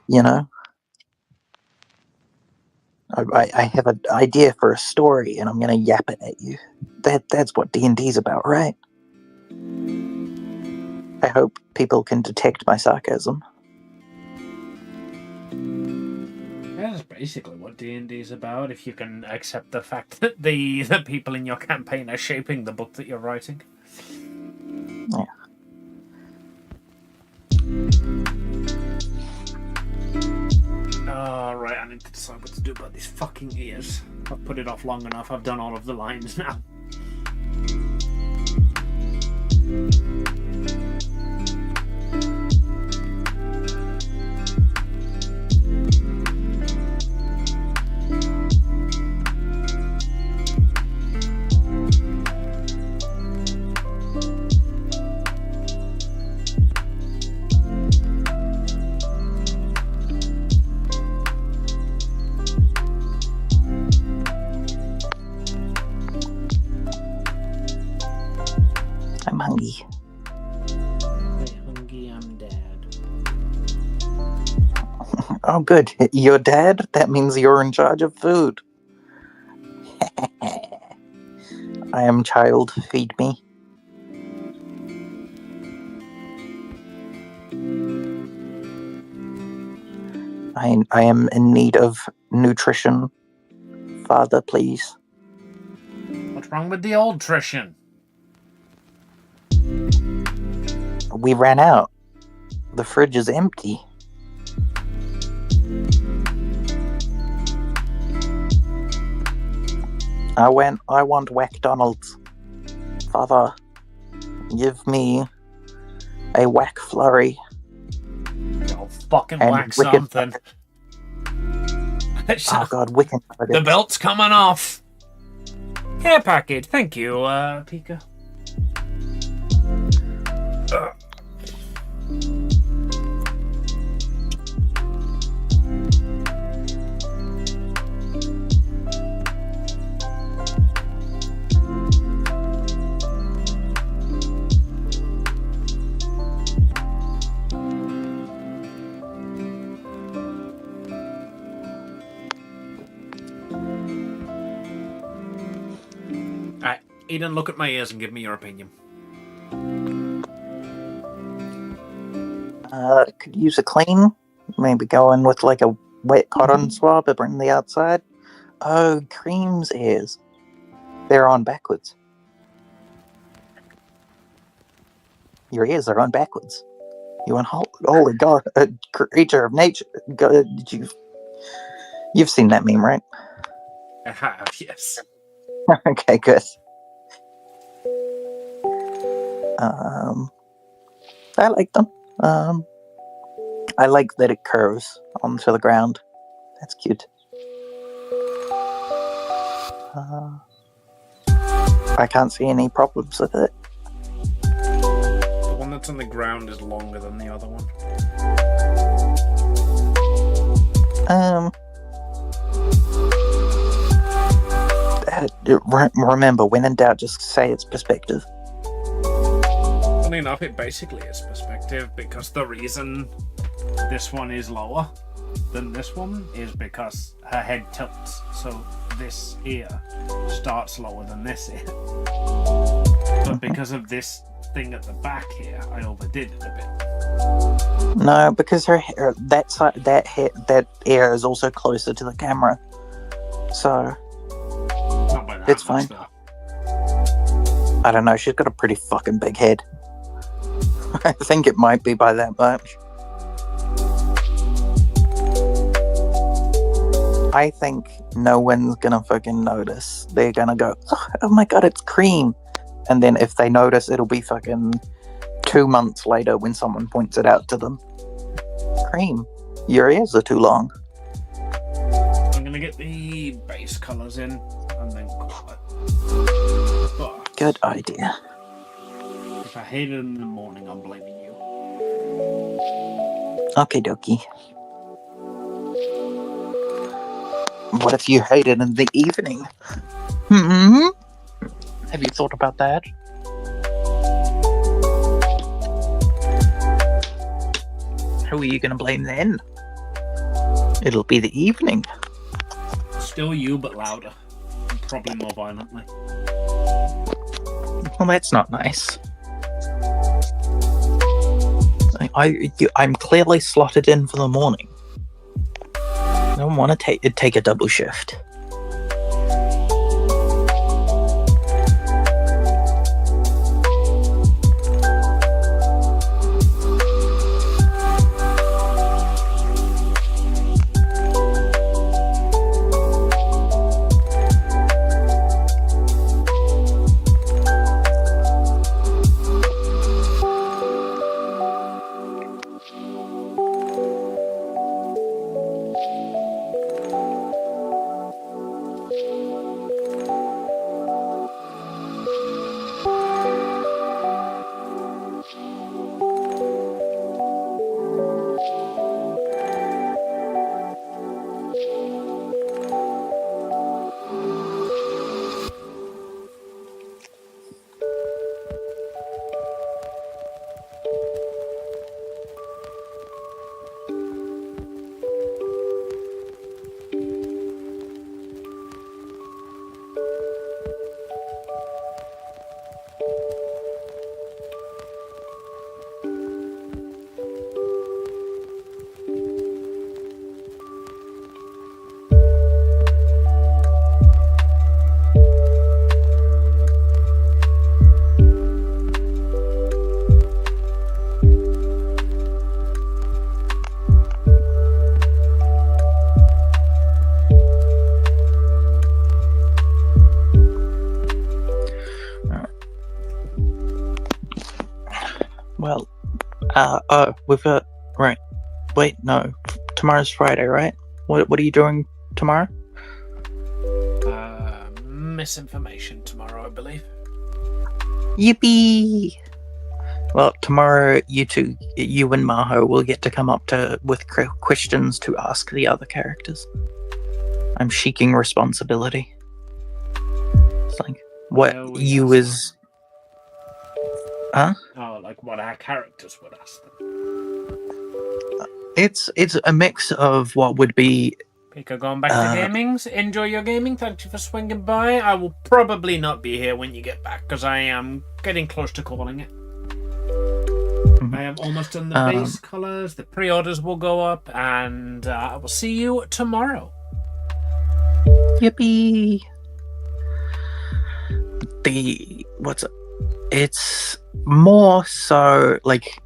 You know, I have an idea for a story, and I'm gonna yap it at you. That's what D&D's about, right? I hope people can detect my sarcasm. That's basically what D&D is about, if you can accept the fact that the people in your campaign are shaping the book that you're writing. Yeah. Right, I need to decide what to do about these fucking ears. I've put it off long enough, I've done all of the lines now. I'm hungry. I'm dead. Oh, good. You're dead? That means you're in charge of food. I am child. Feed me. I am in need of nutrition. Father, please. What's wrong with the old nutrition? We ran out. The fridge is empty. I want McDonald's. Father, give me a whack flurry. I'll fucking And whack wicked something. Oh god, Wiccan nuggets. The belt's coming off. Care package, thank you, Pika. Eden, look at my ears and give me your opinion. Could use a clean. Maybe go in with like a wet cotton swab and bring the outside. Oh, Cream's ears. They're on backwards. Your ears are on backwards. You holy god, a creature of nature. God, you've seen that meme, right? I have, yes. Okay, good. I like them. I like that it curves onto the ground. That's cute. I can't see any problems with it. The one that's on the ground is longer than the other one. Remember, when in doubt, just say it's perspective. Funny enough, it basically is perspective, because the reason this one is lower than this one is because her head tilts, so this ear starts lower than this ear. But because of this thing at the back here, I overdid it a bit. No, because her hair, that ear is also closer to the camera, so Not by that it's much, fine. though. I don't know. She's got a pretty fucking big head. I think it might be by that much. I think no one's gonna fucking notice. They're gonna go, oh my god, it's Cream. And then if they notice, it'll be fucking 2 months later when someone points it out to them. Cream, your ears are too long. I'm gonna get the base colours in and then call it. But Good idea. if I hate it in the morning, I'm blaming you. Okay, dokie. What if you hate it in the evening? Have you thought about that? Who are you going to blame then? It'll be the evening. Still you, but louder. And probably more violently. Well, that's not nice. I'm clearly slotted in for the morning. I don't want to take a double shift. Well, we've got right. Wait, no. Tomorrow's Friday, right? What are you doing tomorrow? Misinformation tomorrow, I believe. Yippee! Well, tomorrow you and Maho will get to come up with questions to ask the other characters. I'm seeking responsibility. It's like what Well, we you ask is. Huh? Oh, like what our characters would ask them. It's a mix of what would be Pika going back to gaming. Enjoy your gaming. Thank you for swinging by. I will probably not be here when you get back because I am getting close to calling it. I have almost done the base colors. The pre-orders will go up, and I will see you tomorrow. Yippee! It's more so like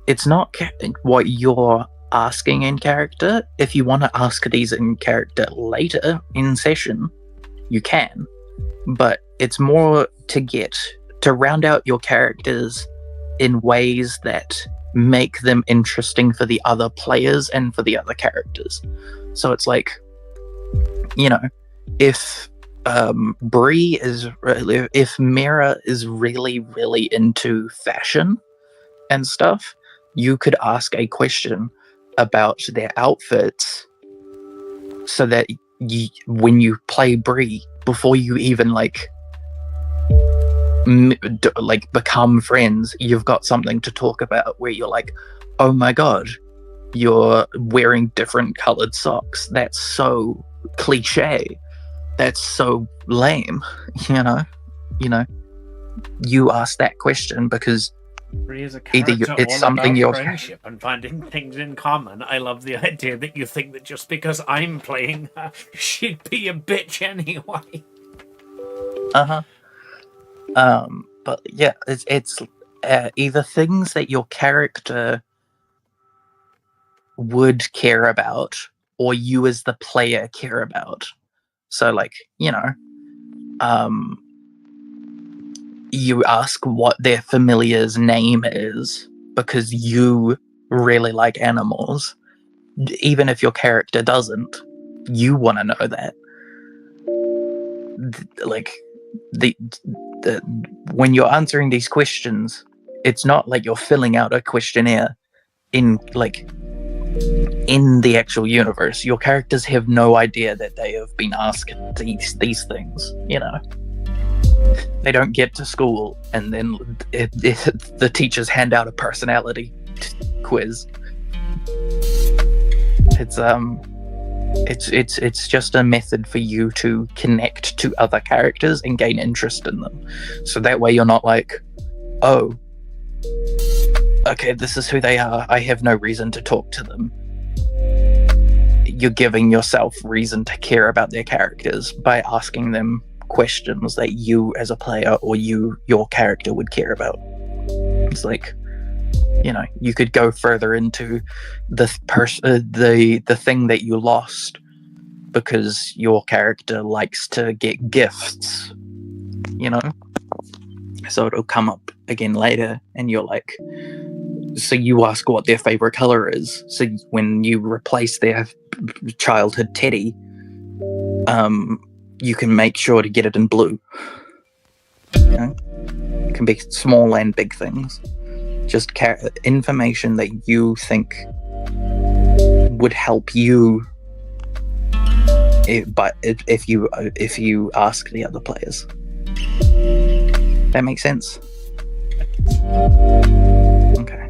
it's not what you're asking in character. If you want to ask these in character later in session, you can, but it's more to round out your characters in ways that make them interesting for the other players and for the other characters. So it's like, if if Mira is really, really into fashion and stuff, you could ask a question about their outfits so that when you play Bree, before you even become friends, you've got something to talk about where you're like, oh my god, you're wearing different colored socks. That's so cliche. That's so lame. You ask that question because Is a either it's something you're friendship and finding things in common. I love the idea that you think that just because I'm playing her, she'd be a bitch anyway. But yeah, it's either things that your character would care about or you as the player care about. So you ask what their familiar's name is because you really like animals. Even if your character doesn't, you want to know that. When you're answering these questions, it's not like you're filling out a questionnaire in the actual universe. Your characters have no idea that they have been asked these things. They don't get to school and then the teachers hand out a personality quiz. It's just a method for you to connect to other characters and gain interest in them. So that way you're not like, oh, okay, this is who they are. I have no reason to talk to them. You're giving yourself reason to care about their characters by asking them questions that you as a player or your character would care about. It's like, you could go further into the thing that you lost because your character likes to get gifts, so it'll come up again later and you're like, so you ask what their favorite color is, so when you replace their childhood teddy, you can make sure to get it in blue. It can be small and big things. Just information that you think would help you, but if you ask the other players. That makes sense? Okay.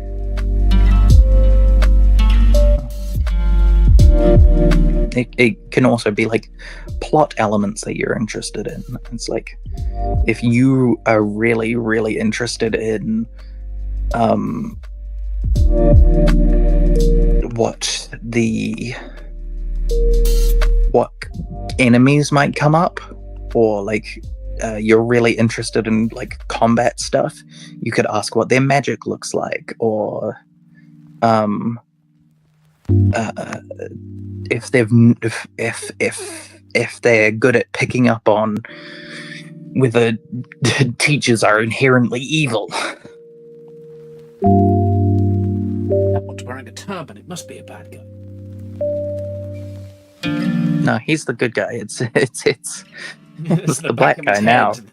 It can also be like plot elements that you're interested in. It's like, if you are really, really interested in what enemies might come up, or you're really interested in combat stuff, you could ask what their magic looks like, or if they're good at picking up on whether teachers are inherently evil. That one's wearing a turban. It must be a bad guy. No, he's the good guy. It's the black guy now. Color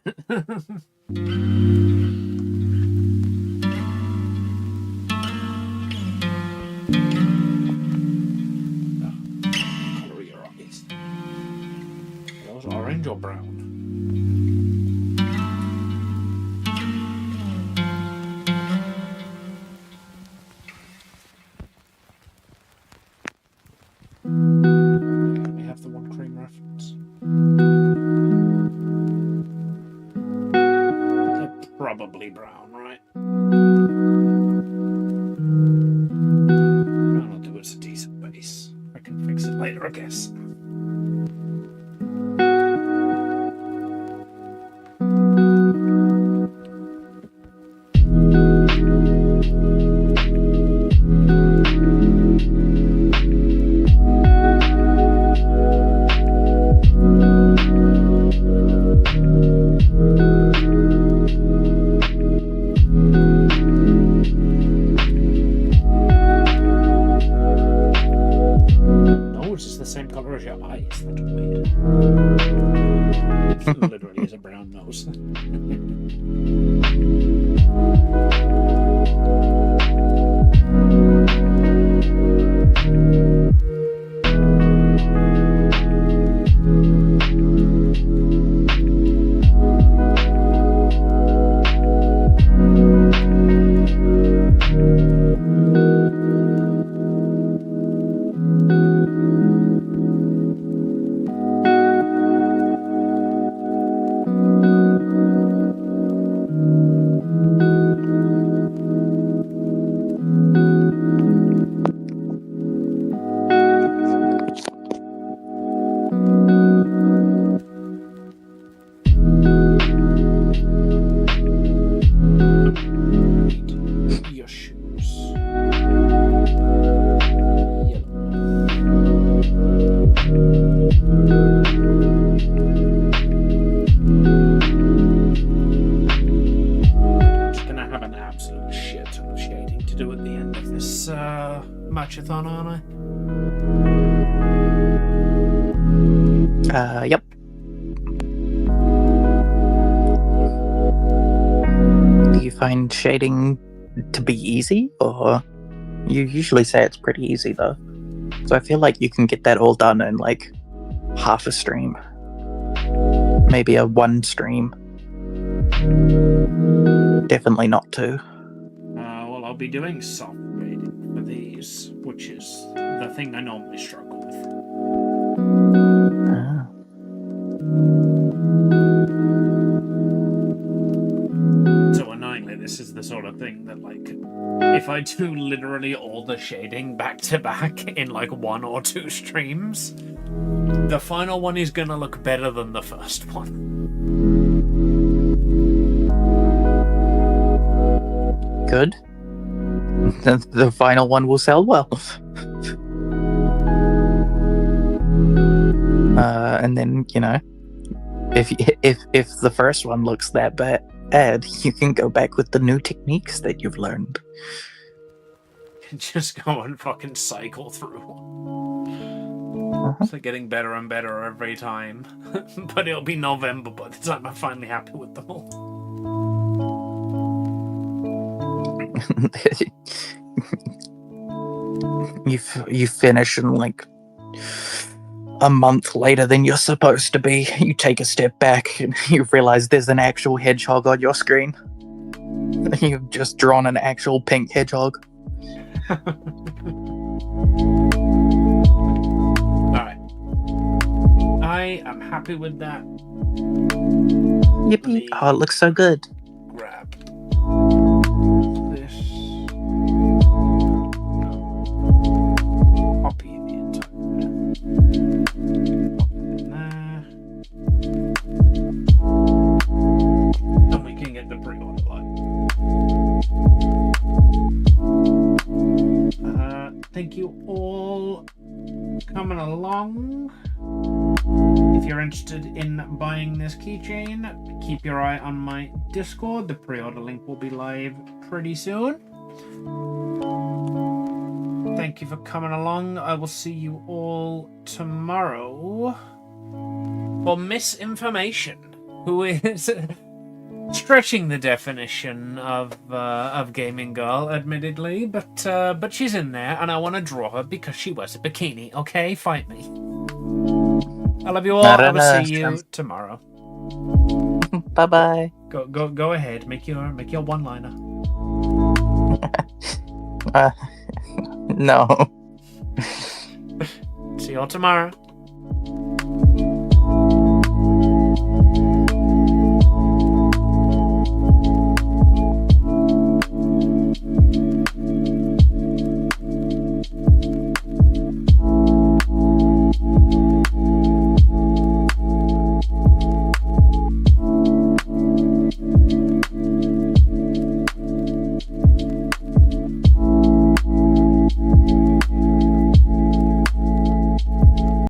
your eyes. Are those orange or brown? probably brown, right? Brown will do as a decent base. I can fix it later, I guess. Same color as your eyes. That's weird. It literally is a brown nose. Your shoes. Just gonna have an absolute shit ton of shading to do at the end of this matchathon, aren't I? Yep. Do you find shading to be easy, or you usually say it's pretty easy though? So I feel like you can get that all done in like half a stream, maybe a one stream. Definitely not two. Well, I'll be doing soft shading for these, which is the thing I normally struggle with. So annoyingly, this is the sort of thing that, like, if I do literally all the shading back to back in like 1 or 2 streams, the final one is gonna look better than the first one. Good. The final one will sell well. And then, you know, if the first one looks that bad, you can go back with the new techniques that you've learned. Just go and fucking cycle through. So getting better and better every time. But it'll be November by the time I'm finally happy with them all. You finish in like a month later than you're supposed to be. You take a step back and you realize there's an actual hedgehog on your screen. You've just drawn an actual pink hedgehog. Alright. I am happy with that. Yippee. Oh, it looks so good. Grab this. Copy the entire. And we can get the pre-order line. Thank you all coming along. If you're interested in buying this keychain, keep your eye on my Discord. The pre-order link will be live pretty soon. Thank you for coming along. I will see you all tomorrow for Misinformation, who is stretching the definition of gaming girl, admittedly, but she's in there, and I want to draw her because she wears a bikini. Okay, fight me. I love you all. I will see you tomorrow. Bye bye. Go ahead. Make your one-liner. No. See you all tomorrow.